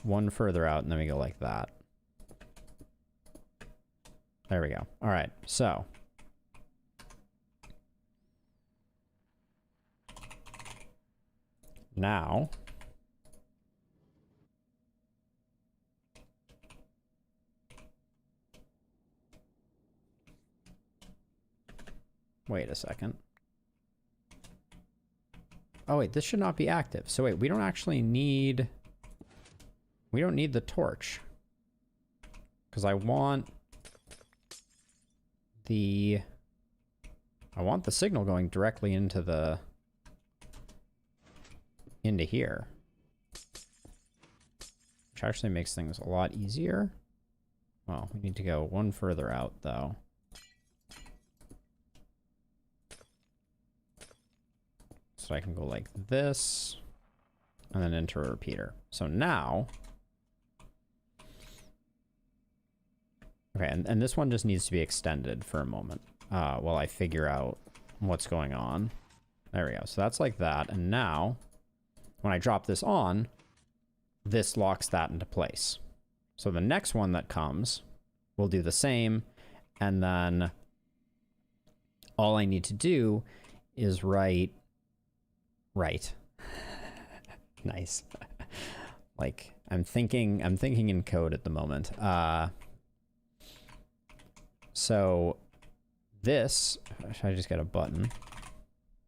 one further out and then we go like that. There we go. All right, so now wait a second. Oh wait, this should not be active. So wait, we don't actually need... We don't need the torch. Because I want the... I want the signal going directly into the... into here. Which actually makes things a lot easier. Well, we need to go one further out, though. So I can go like this, and then enter a repeater. So now... Okay, and this one just needs to be extended for a moment while I figure out what's going on. There we go. So that's like that. And now, when I drop this on, this locks that into place. So the next one that comes will do the same. And then all I need to do is write... Nice. Like, I'm thinking in code at the moment. So this, should I just get a button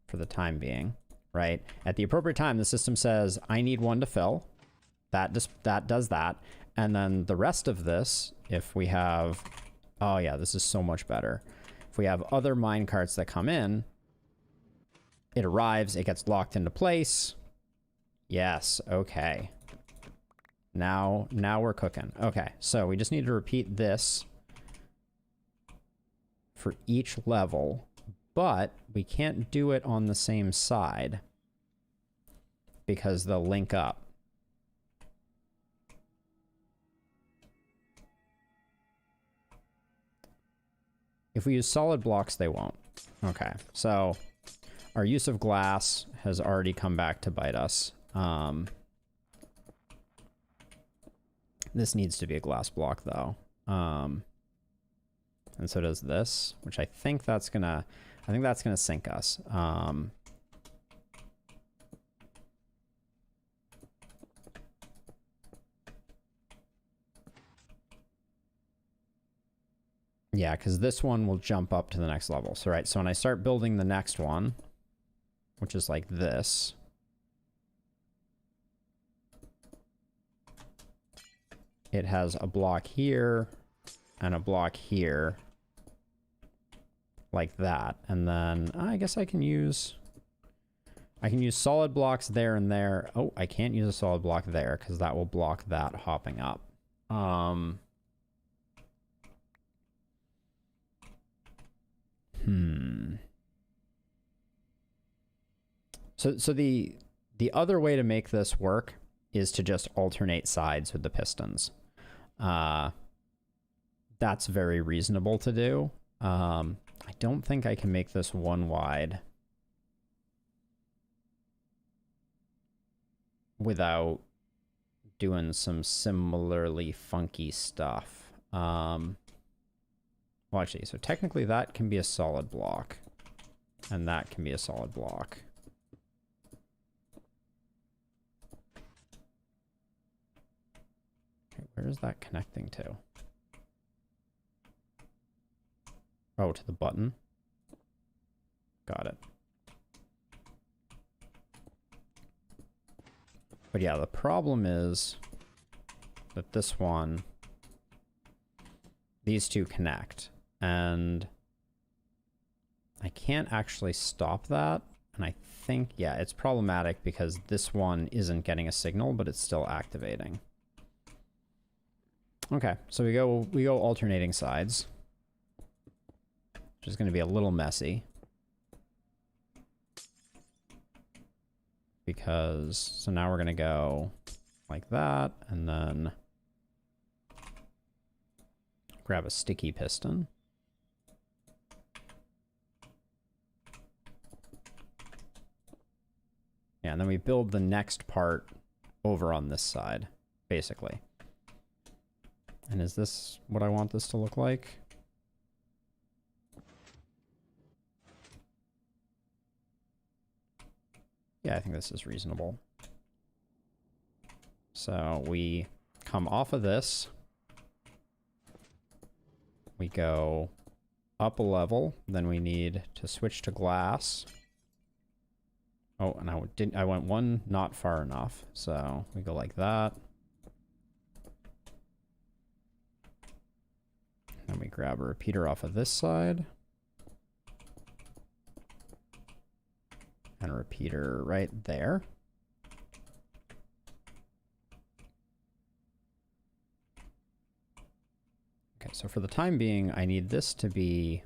for the time being, right? At the appropriate time, the system says, I need one to fill. That does that. And then the rest of this, if we have, oh yeah, this is so much better. If we have other mine carts that come in, it arrives, it gets locked into place. Yes, okay. Now we're cooking. Okay, so we just need to repeat this for each level, but we can't do it on the same side because they'll link up. If we use solid blocks, they won't. Okay, so our use of glass has already come back to bite us. This needs to be a glass block, though. And so does this, which I think that's gonna sink us. Yeah, because this one will jump up to the next level. So right, so when I start building the next one, which is like this, it has a block here and a block here, like that. And then I guess I can use solid blocks there and there. Oh, I can't use a solid block there because that will block that hopping up. So the other way to make this work is to just alternate sides with the pistons. That's very reasonable to do. I don't think I can make this one wide without doing some similarly funky stuff. Well, actually, so technically that can be a solid block. and that can be a solid block. Okay, where is that connecting to? Oh, to the button. Got it. But yeah, the problem is that this one, these two connect, and I can't actually stop that. And I think, yeah, it's problematic because this one isn't getting a signal, but it's still activating. Okay, so we go alternating sides, which is going to be a little messy. Because, so now we're going to go like that, and then grab a sticky piston. Yeah, and then we build the next part over on this side, basically. And is this what I want this to look like? Yeah, I think this is reasonable. So we come off of this. We go up a level. Then we need to switch to glass. Oh, and I went one not far enough. So we go like that. Then we grab a repeater off of this side. And a repeater right there. Okay, so for the time being, I need this to be...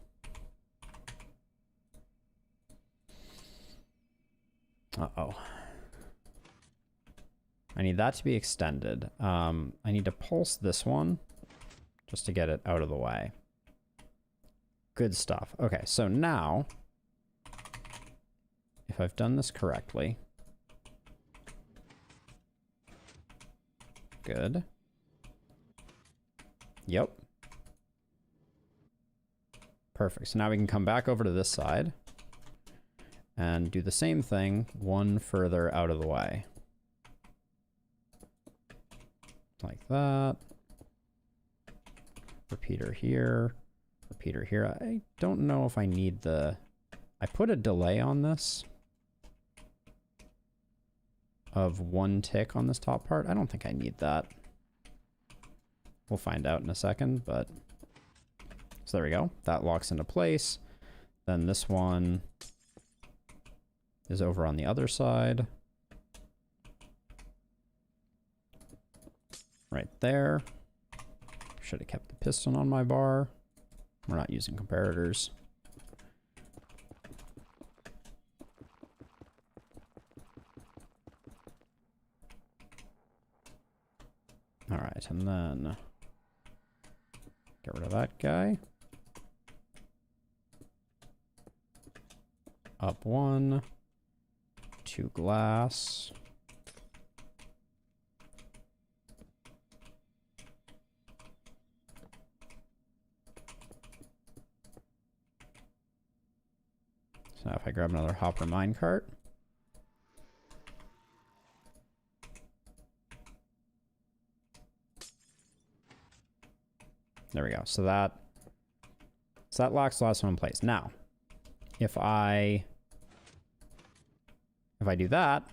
Uh-oh. I need that to be extended. I need to pulse this one just to get it out of the way. Good stuff. Okay, so now... if I've done this correctly. Good. Yep. Perfect. So now we can come back over to this side and do the same thing one further out of the way. Like that. Repeater here. Repeater here. I don't know if I need the... I put a delay on this of 1 tick on this top part. I don't think I need that. We'll find out in a second, but... So there we go. That locks into place. Then this one is over on the other side. Right there. Should have kept the piston on my bar. We're not using comparators. All right, and then get rid of that guy. Up 1, 2 glass. So now if I grab another hopper minecart. There we go. So that locks the last one in place. Now, if I do that,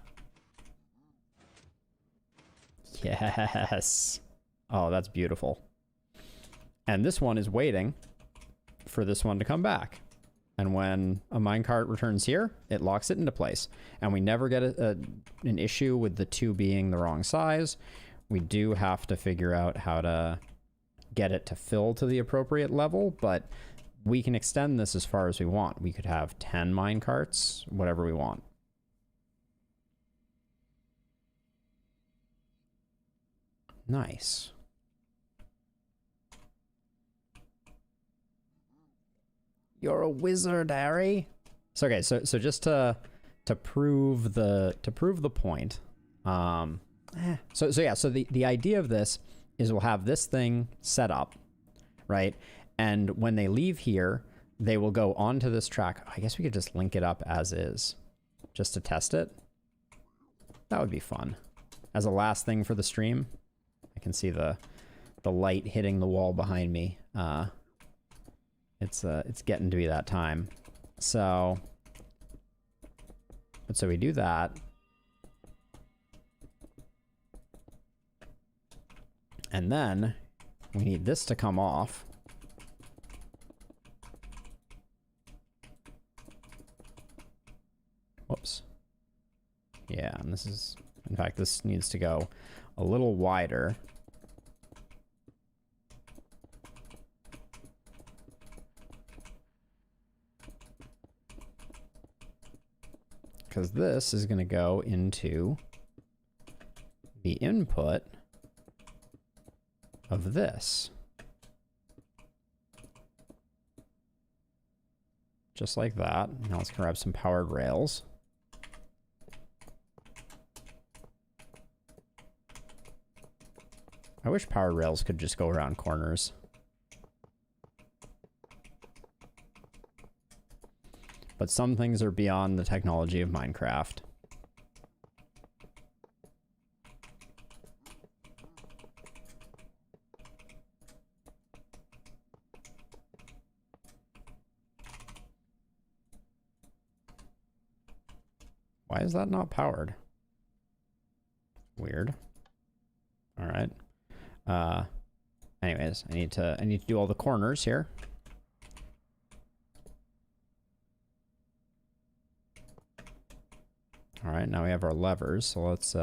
yes. Oh, that's beautiful. And this one is waiting for this one to come back. And when a minecart returns here, it locks it into place. And we never get an issue with the two being the wrong size. We do have to figure out how to get it to fill to the appropriate level, but we can extend this as far as we want. We could have 10 minecarts, whatever we want. Nice. You're a wizard, Harry. So okay, so just to prove the point. So the idea of this is we'll have this thing set up, right? And when they leave here, they will go onto this track. I guess we could just link it up as is, just to test it. That would be fun. As a last thing for the stream, I can see the light hitting the wall behind me. It's getting to be that time. So we do that. And then we need this to come off. Whoops. Yeah, and this is, in fact, this needs to go a little wider. Because this is going to go into the input of this. Just like that. Now let's grab some powered rails. I wish powered rails could just go around corners. But some things are beyond the technology of Minecraft. Why is that not powered? Weird. All right. Anyways, I need to do all the corners here. All right, now we have our levers, so let's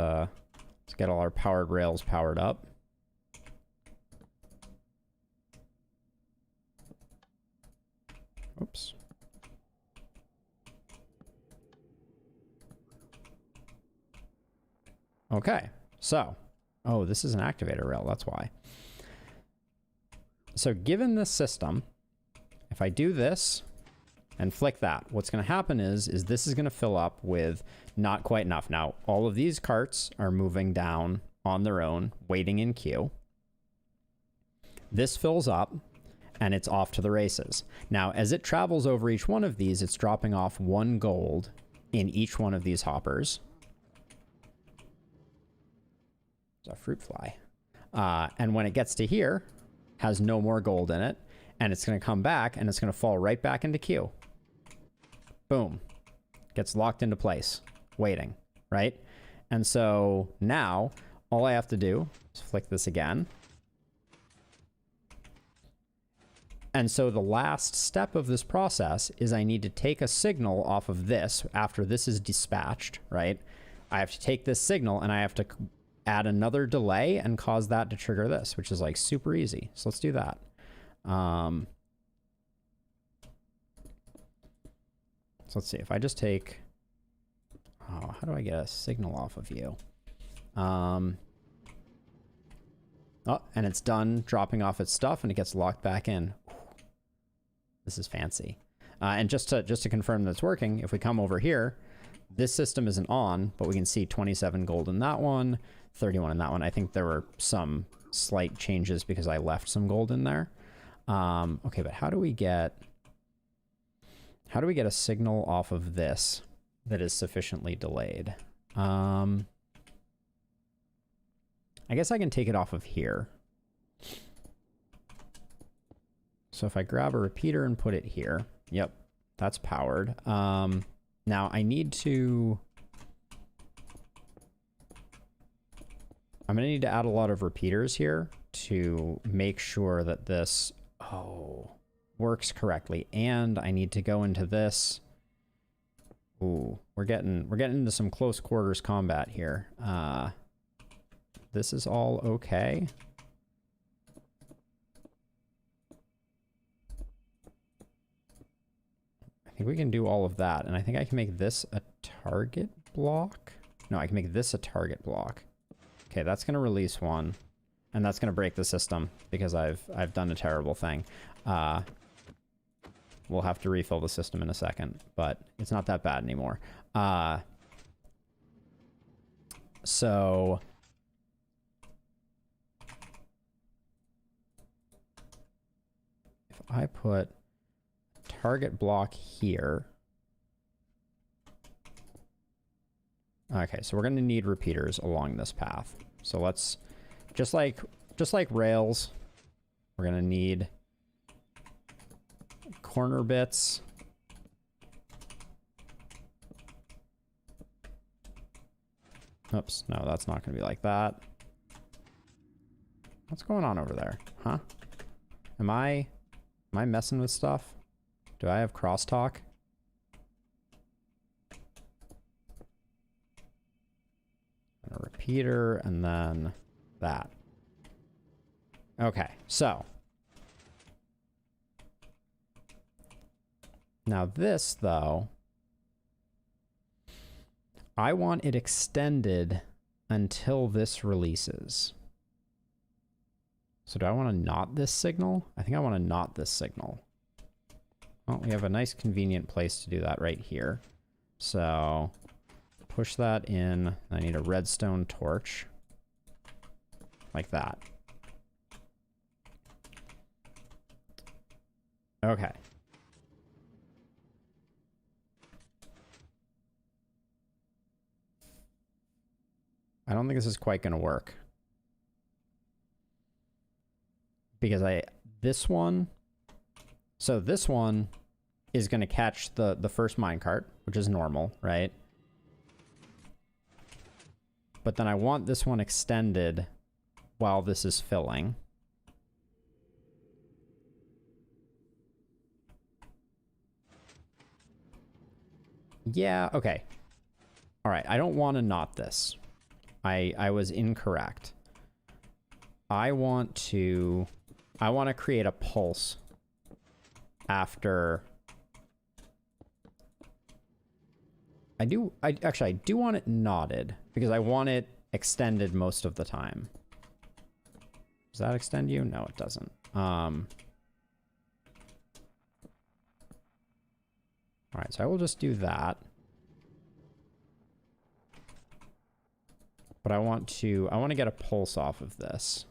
get all our powered rails powered up. Oops. Okay, so, oh, this is an activator rail, that's why. So given this system, if I do this and flick that, what's going to happen is this is going to fill up with not quite enough. Now, all of these carts are moving down on their own, waiting in queue. This fills up, and it's off to the races. Now, as it travels over each one of these, it's dropping off 1 gold in each one of these hoppers. It's a fruit fly. And when it gets to here, has no more gold in it, and it's going to come back, and it's going to fall right back into queue. Boom. Gets locked into place, waiting, right? And so now, all I have to do is flick this again. And so the last step of this process is I need to take a signal off of this after this is dispatched, right? I have to take this signal and I have to add another delay and cause that to trigger this, which is like super easy. So let's do that. So let's see if I just take, oh, how do I get a signal off of you? Oh, and it's done dropping off its stuff and it gets locked back in. This is fancy. And just to confirm that it's working, if we come over here, this system isn't on, but we can see 27 gold in that one, 31 in that one. I think there were some slight changes because I left some gold in there. Okay, but how do we get a signal off of this that is sufficiently delayed? I guess I can take it off of here. So if I grab a repeater and put it here, yep, that's powered. Now I need to, I'm gonna need to add a lot of repeaters here to make sure that this, works correctly. And I need to go into this. Ooh, we're getting into some close quarters combat here. This is all okay. I think we can do all of that, and I think I can make this a target block. No, I can make this a target block. Okay, that's gonna release one, and that's gonna break the system because I've done a terrible thing. We'll have to refill the system in a second, but it's not that bad anymore. So if I put target block here. Okay, so we're going to need repeaters along this path. So let's, just like rails, we're going to need corner bits. Oops, no, that's not going to be like that. What's going on over there? Huh? Am I messing with stuff? Do I have crosstalk? A repeater, and then that. Okay, so. Now this, though, I want it extended until this releases. So do I want to knot this signal? I think I want to knot this signal. Well, we have a nice convenient place to do that right here. So push that in. I need a redstone torch. Like that. Okay. I don't think this is quite going to work. Because this one is going to catch the first minecart, which is normal, right? But then I want this one extended while this is filling. Yeah, okay. All right, I don't want to knot this. I was incorrect. I want to create a pulse after. I do want it knotted because I want it extended most of the time. Does that extend you? No, it doesn't. All right, so I will just do that. But I want to get a pulse off of this.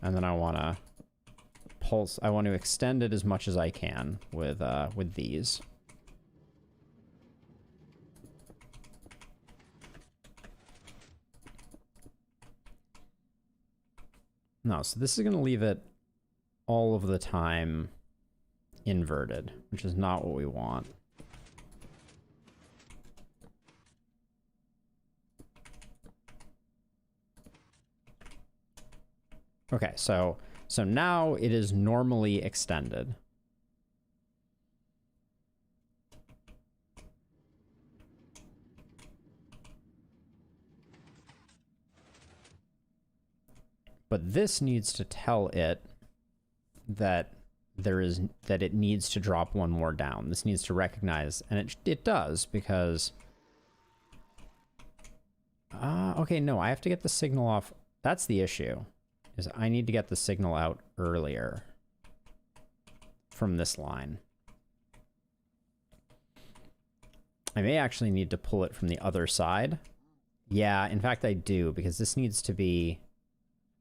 And then I want to extend it as much as I can with these. No, so this is going to leave it all of the time inverted, which is not what we want. Okay, so now it is normally extended. But this needs to tell it that it needs to drop one more down. This needs to recognize, and it does, because okay, no, I have to get the signal off. That's the issue. Is I need to get the signal out earlier from this line. I may actually need to pull it from the other side. Yeah, in fact I do, because this needs to be...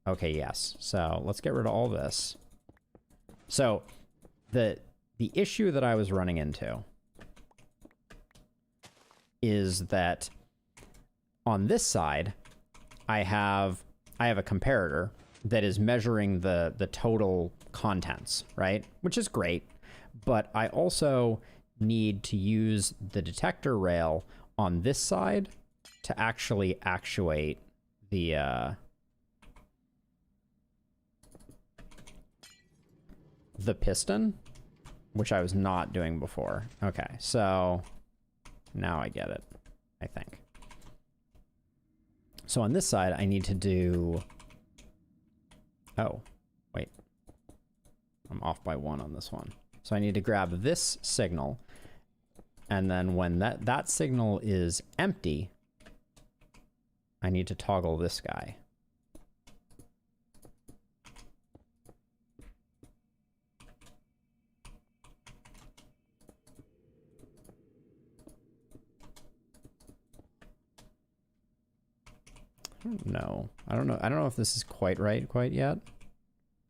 Okay, yes. So let's get rid of all this. So the issue that I was running into is that on this side, I have a comparator that is measuring the total contents, right? Which is great, but I also need to use the detector rail on this side to actually actuate the piston, which I was not doing before. Okay, so now I get it, I think. So on this side, I need to do... Oh, wait. I'm off by 1 on this one. So I need to grab this signal, and then when that signal is empty, I need to toggle this guy. No, I don't know if this is quite right quite yet,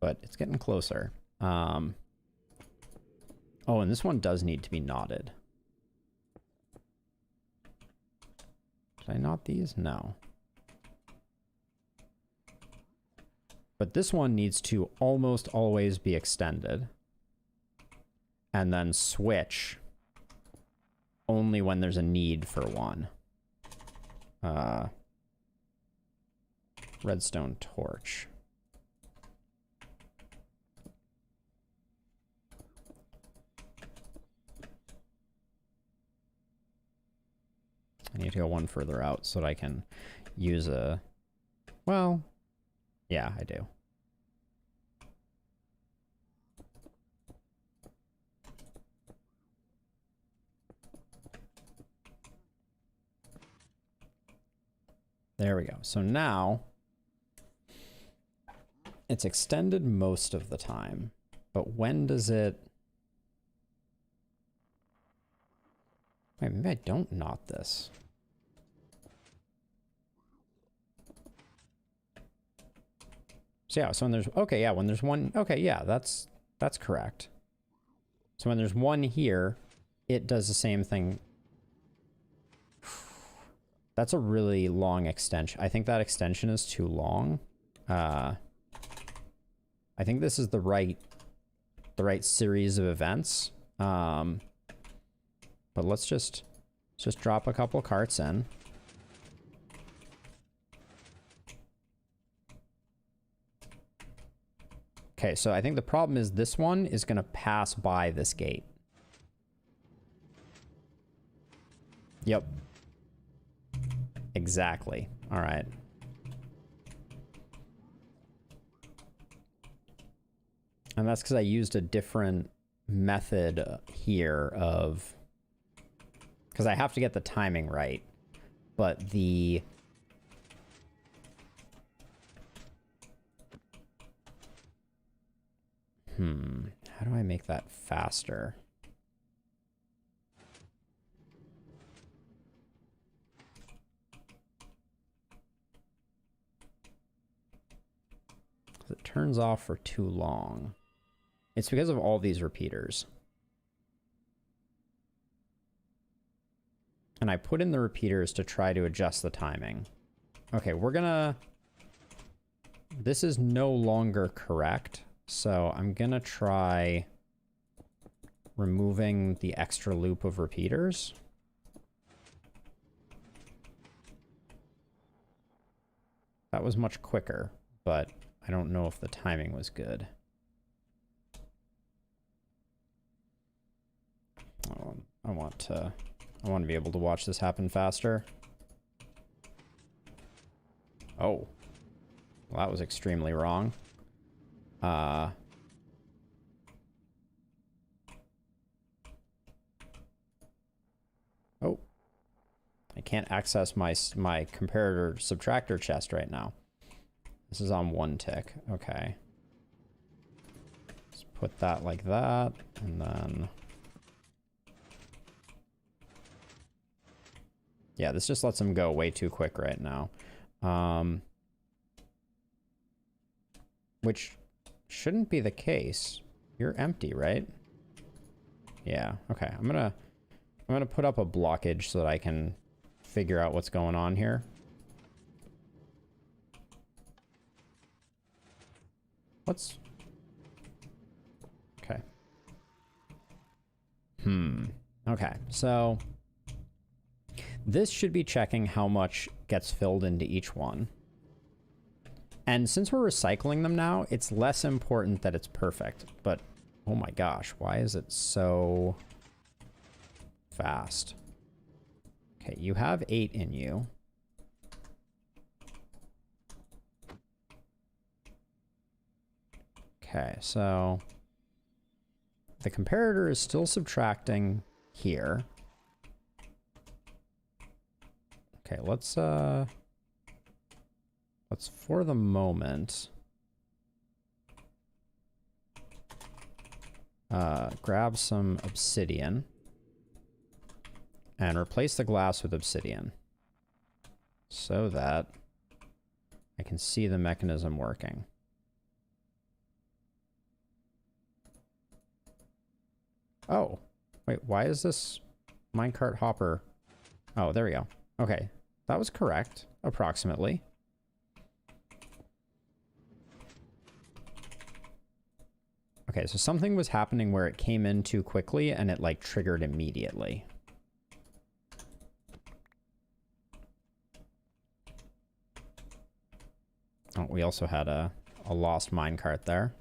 but it's getting closer. Oh, and this one does need to be knotted. Did I knot these? No. But this one needs to almost always be extended. And then switch only when there's a need for one. Redstone torch. I need to go one further out so that I can use a... Well, yeah, I do. There we go. So now it's extended most of the time, but when does it... Wait, maybe I don't knot this. So yeah, so when there's... Okay, yeah, when there's one... Okay, yeah, that's correct. So when there's one here, it does the same thing. That's a really long extension. I think that extension is too long. I think this is the right series of events. But let's just drop a couple carts in. Okay, so I think the problem is this one is going to pass by this gate. Yep. Exactly. All right. And that's because I used a different method here of... Because I have to get the timing right. But the... How do I make that faster? It turns off for too long. It's because of all these repeaters. And I put in the repeaters to try to adjust the timing. Okay, we're gonna... This is no longer correct, so I'm gonna try removing the extra loop of repeaters. That was much quicker, but I don't know if the timing was good. I want to be able to watch this happen faster. Oh. Well, that was extremely wrong. Oh. I can't access my comparator subtractor chest right now. This is on 1 tick. Okay. Let's put that like that, and then... Yeah, this just lets them go way too quick right now. Which shouldn't be the case. You're empty, right? Yeah, okay. I'm gonna put up a blockage so that I can figure out what's going on here. What's... Okay. Okay, so... This should be checking how much gets filled into each one. And since we're recycling them now, it's less important that it's perfect. But, oh my gosh, why is it so fast? Okay, you have 8 in you. Okay, so the comparator is still subtracting here. Okay, let's for the moment grab some obsidian and replace the glass with obsidian so that I can see the mechanism working. Oh, wait, why is this minecart hopper? Oh, there we go. Okay, that was correct, approximately. Okay, so something was happening where it came in too quickly and it like triggered immediately. Oh, we also had a lost minecart there.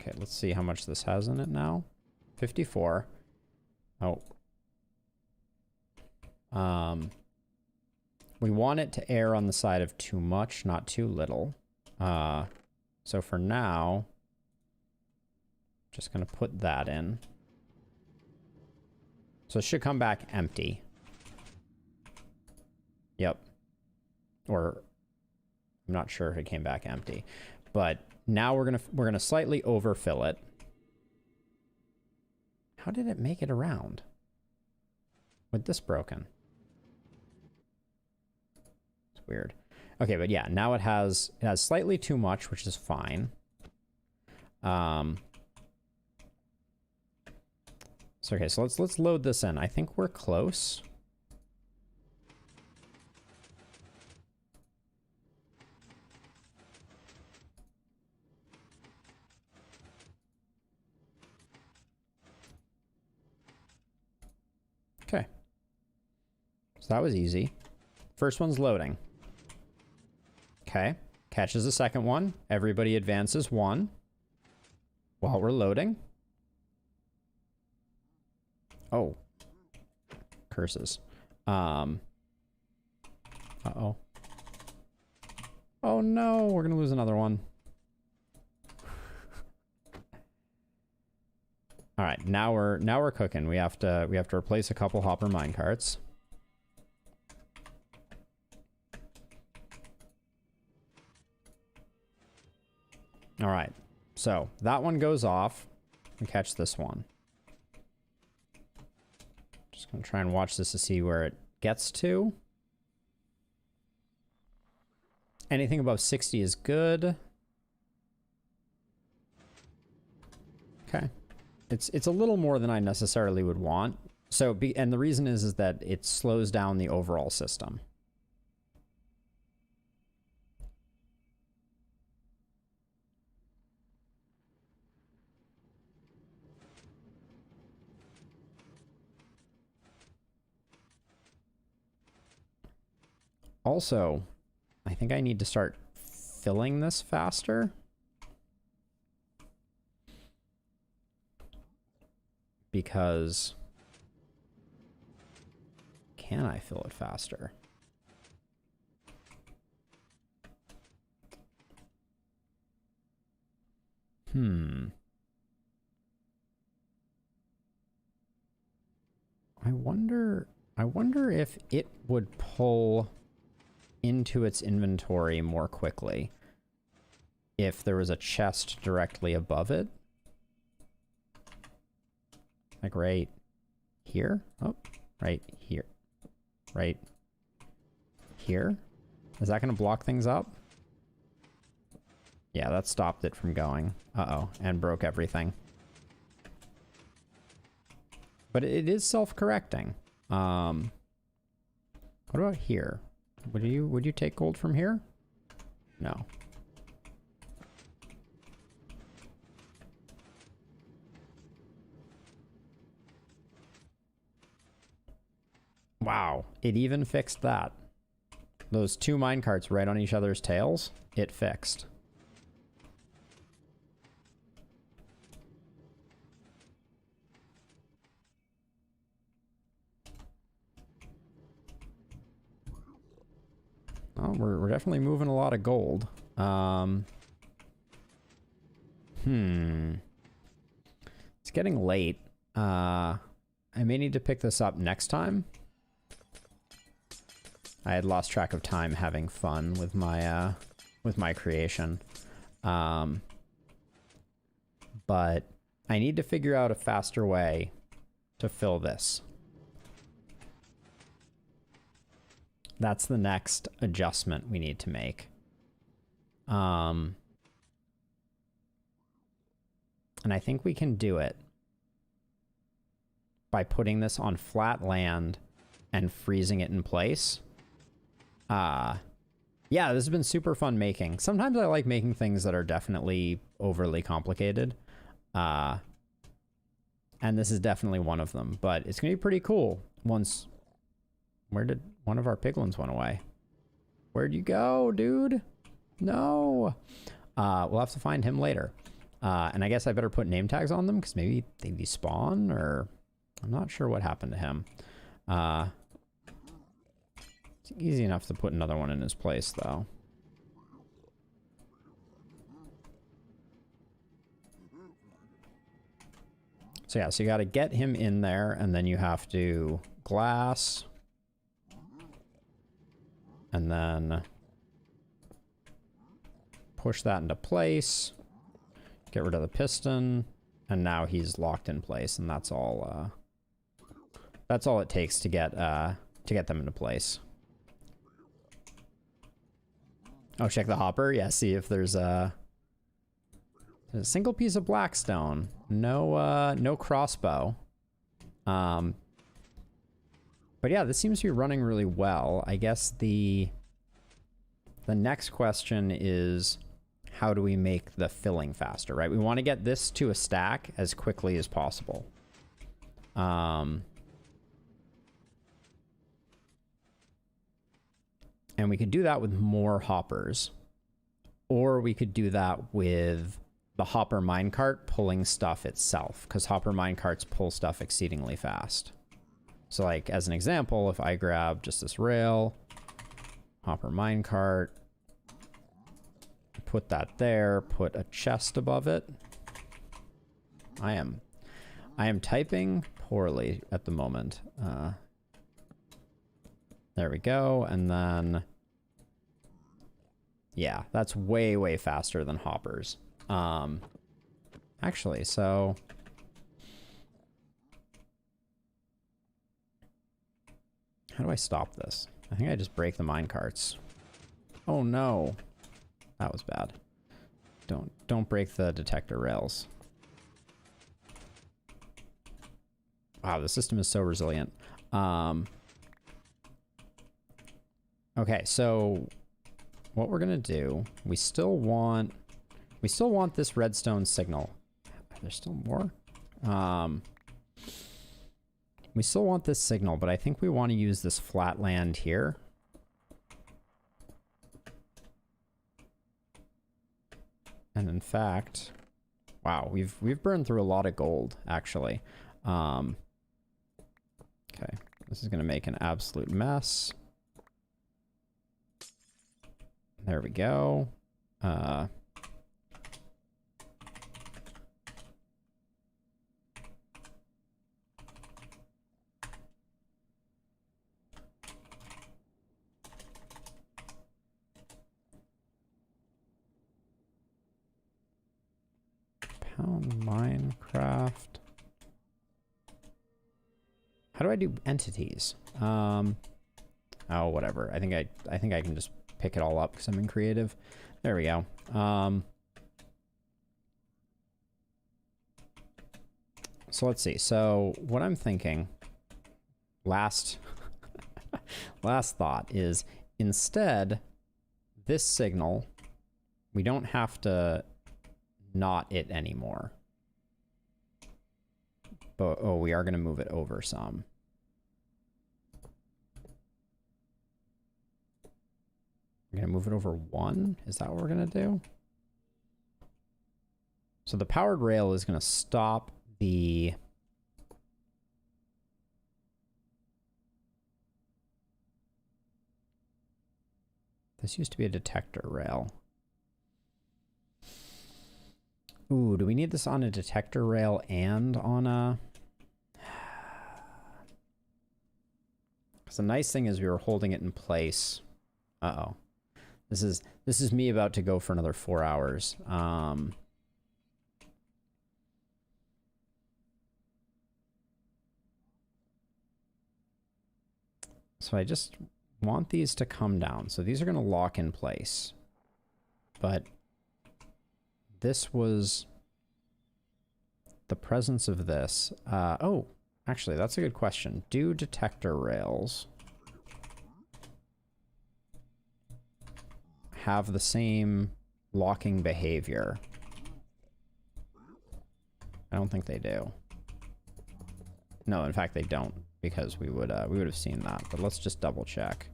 Okay, let's see how much this has in it now. 54. Oh. We want it to err on the side of too much, not too little. So for now, just gonna put that in. So it should come back empty. Yep. Or I'm not sure if it came back empty, but now we're gonna slightly overfill it. How did it make it around with this broken? It's weird. Okay, but yeah, now it has slightly too much, which is fine. So okay, so let's load this in. I think we're close. Okay. So that was easy. First one's loading. Okay. Catches the second one. Everybody advances one while we're loading. Oh. Curses. Uh-oh. Oh no, we're gonna lose another one. All right, now we're cooking. We have to replace a couple hopper minecarts. All right, so that one goes off. We catch this one. Just gonna try and watch this to see where it gets to. Anything above 60 is good. Okay. It's a little more than I necessarily would want. So, and the reason is that it slows down the overall system. Also, I think I need to start filling this faster. Because can I fill it faster? I wonder if it would pull into its inventory more quickly if there was a chest directly above it. Like right here? Oh, right here. Right here? Is that going to block things up? Yeah, that stopped it from going. Uh-oh, and broke everything. But it is self-correcting. What about here? Would you take gold from here? No. Wow, it even fixed that. Those two minecarts right on each other's tails, it fixed. Oh, we're definitely moving a lot of gold. It's getting late. I may need to pick this up next time. I had lost track of time having fun with my creation. But I need to figure out a faster way to fill this. That's the next adjustment we need to make. And I think we can do it by putting this on flat land and freezing it in place. Yeah, this has been super fun making. Sometimes I like making things that are definitely overly complicated. And this is definitely one of them, but it's going to be pretty cool once... Where did one of our piglins went away? Where'd you go, dude? No. We'll have to find him later. And I guess I better put name tags on them because maybe they despawn, or I'm not sure what happened to him. It's easy enough to put another one in his place, though. So yeah, so you got to get him in there, and then you have to glass, and then push that into place, get rid of the piston, and now he's locked in place, and that's all it takes to get them into place. Oh, check the hopper. Yeah, see if there's a single piece of blackstone. No crossbow. But yeah, this seems to be running really well. I guess the next question is, how do we make the filling faster, right? We want to get this to a stack as quickly as possible. And we could do that with more hoppers, or we could do that with the hopper minecart pulling stuff itself, because hopper minecarts pull stuff exceedingly fast. So like, as an example, if I grab just this rail, hopper minecart, put that there, put a chest above it. I am typing poorly at the moment. There we go, and then... Yeah, that's way, way faster than hoppers. Actually, so... How do I stop this? I think I just break the minecarts. Oh no. That was bad. Don't break the detector rails. Wow, the system is so resilient. Okay, so what we're gonna do, we still want this redstone signal. There's still more? We still want this signal, but I think we want to use this flat land here. And in fact, wow, we've burned through a lot of gold, actually. Okay, this is gonna make an absolute mess. There we go. Pound Minecraft. How do I do entities? Oh, whatever. I think I can just pick it all up because I'm in creative. There we go. So let's see. So what I'm thinking, last thought is, instead, this signal, we don't have to not it anymore. But, oh, we are going to move it over some. We're going to move it over 1? Is that what we're going to do? So the powered rail is going to stop the... This used to be a detector rail. Ooh, do we need this on a detector rail and on a... Because the nice thing is we were holding it in place. Uh-oh. This is me about to go for another 4 hours. So I just want these to come down. So these are going to lock in place. But this was the presence of this. Oh, actually, that's a good question. Do detector rails have the same locking behavior? I don't think they do. No, in fact, they don't, because we would have seen that. But let's just double check.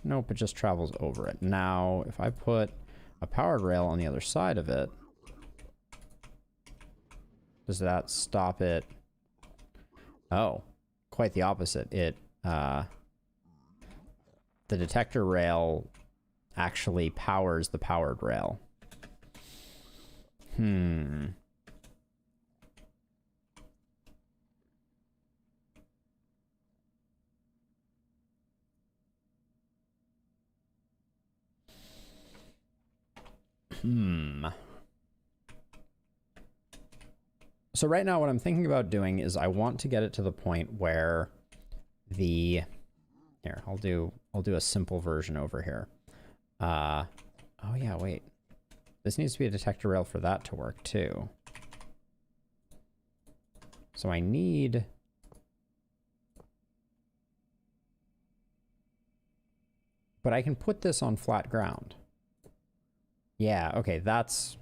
Nope, it just travels over it. Now, if I put a powered rail on the other side of it, does that stop it? Oh, quite the opposite. It, the detector rail actually powers the powered rail. So right now what I'm thinking about doing is I want to get it to the point where the... Here, I'll do a simple version over here. Oh yeah, wait. This needs to be a detector rail for that to work too. So I need... But I can put this on flat ground. Yeah, okay, that's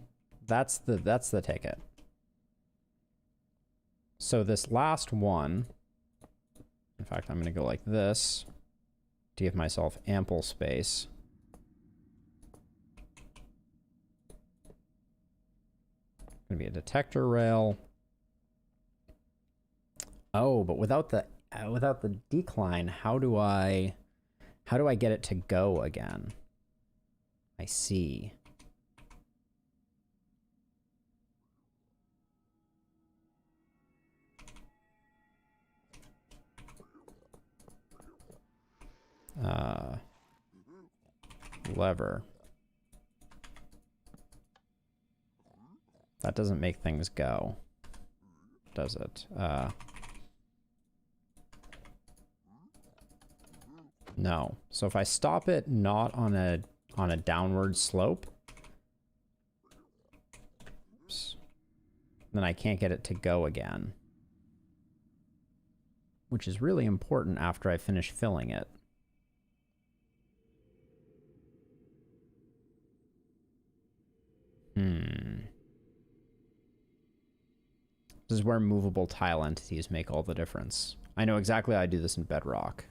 the ticket. So this last one, in fact, I'm going to go like this to give myself ample space. Going to be a detector rail. Oh, but without the decline, how do I get it to go again? I see. Lever. That doesn't make things go, does it? No. So if I stop it not on a downward slope, oops, then I can't get it to go again, which is really important after I finish filling it. This is where movable tile entities make all the difference. I know exactly how I do this in Bedrock.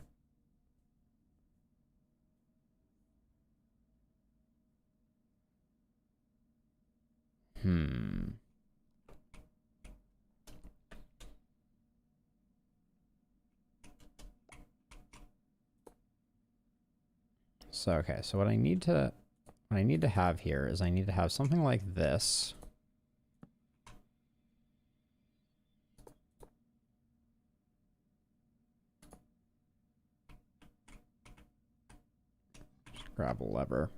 So, okay, so what I need to have here is I need to have something like this. Just grab a lever.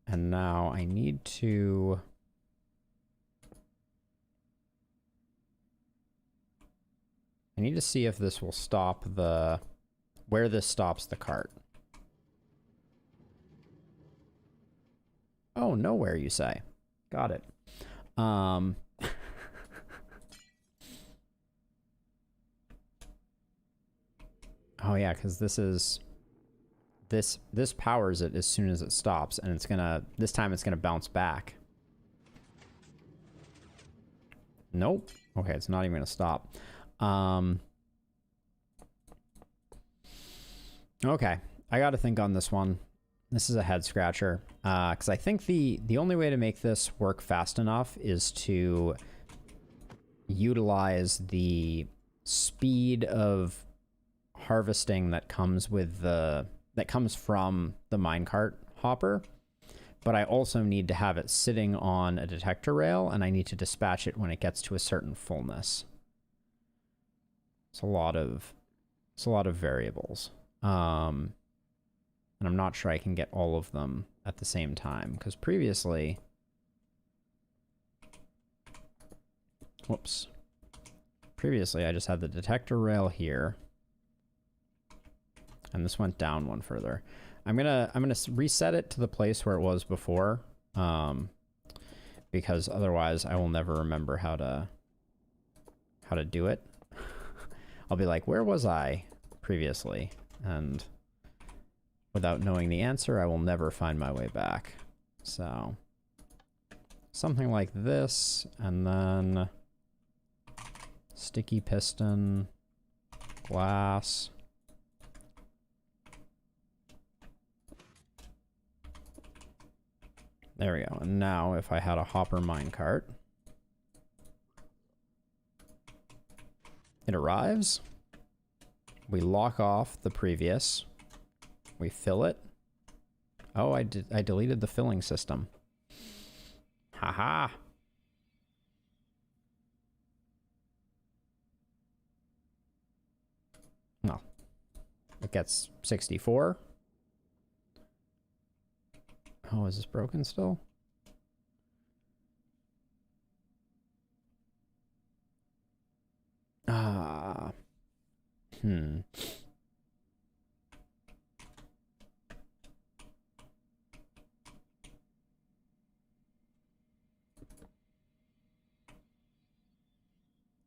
And now I need to... I need to see if this will stop the... where this stops the cart. Oh, nowhere, you say. Got it. Oh yeah, because this is... This powers it as soon as it stops, and it's gonna... This time it's gonna bounce back. Nope. Okay, it's not even gonna stop. Okay, I gotta think on this one. This is a head scratcher. Because I think the only way to make this work fast enough is to utilize the speed of harvesting that comes with the... that comes from the minecart hopper. But I also need to have it sitting on a detector rail, and I need to dispatch it when it gets to a certain fullness. It's a lot of variables. And I'm not sure I can get all of them at the same time, because previously Whoops. Previously, I just had the detector rail here. And this went down one further. I'm gonna reset it to the place where it was before. Because otherwise I will never remember how to do it. I'll be like, where was I previously? And without knowing the answer, I will never find my way back. So something like this, and then sticky piston, glass. There we go. And now if I had a hopper minecart, it arrives. We lock off the previous. We fill it. Oh, I deleted the filling system. Haha. Well, it gets 64. Oh, is this broken still?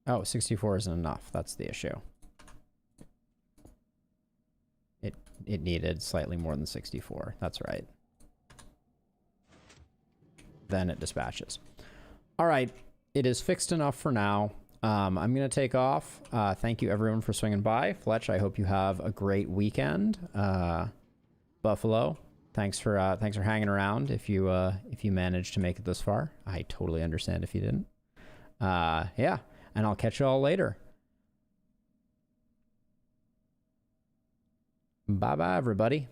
Oh, 64 isn't enough. That's the issue. It needed slightly more than 64. That's right. Then it dispatches. All right. It is fixed enough for now. I'm going to take off. Thank you everyone for swinging by. Fletch, I hope you have a great weekend. Buffalo, thanks for hanging around. If you managed to make it this far, I totally understand if you didn't. Yeah, and I'll catch you all later. Bye bye, everybody.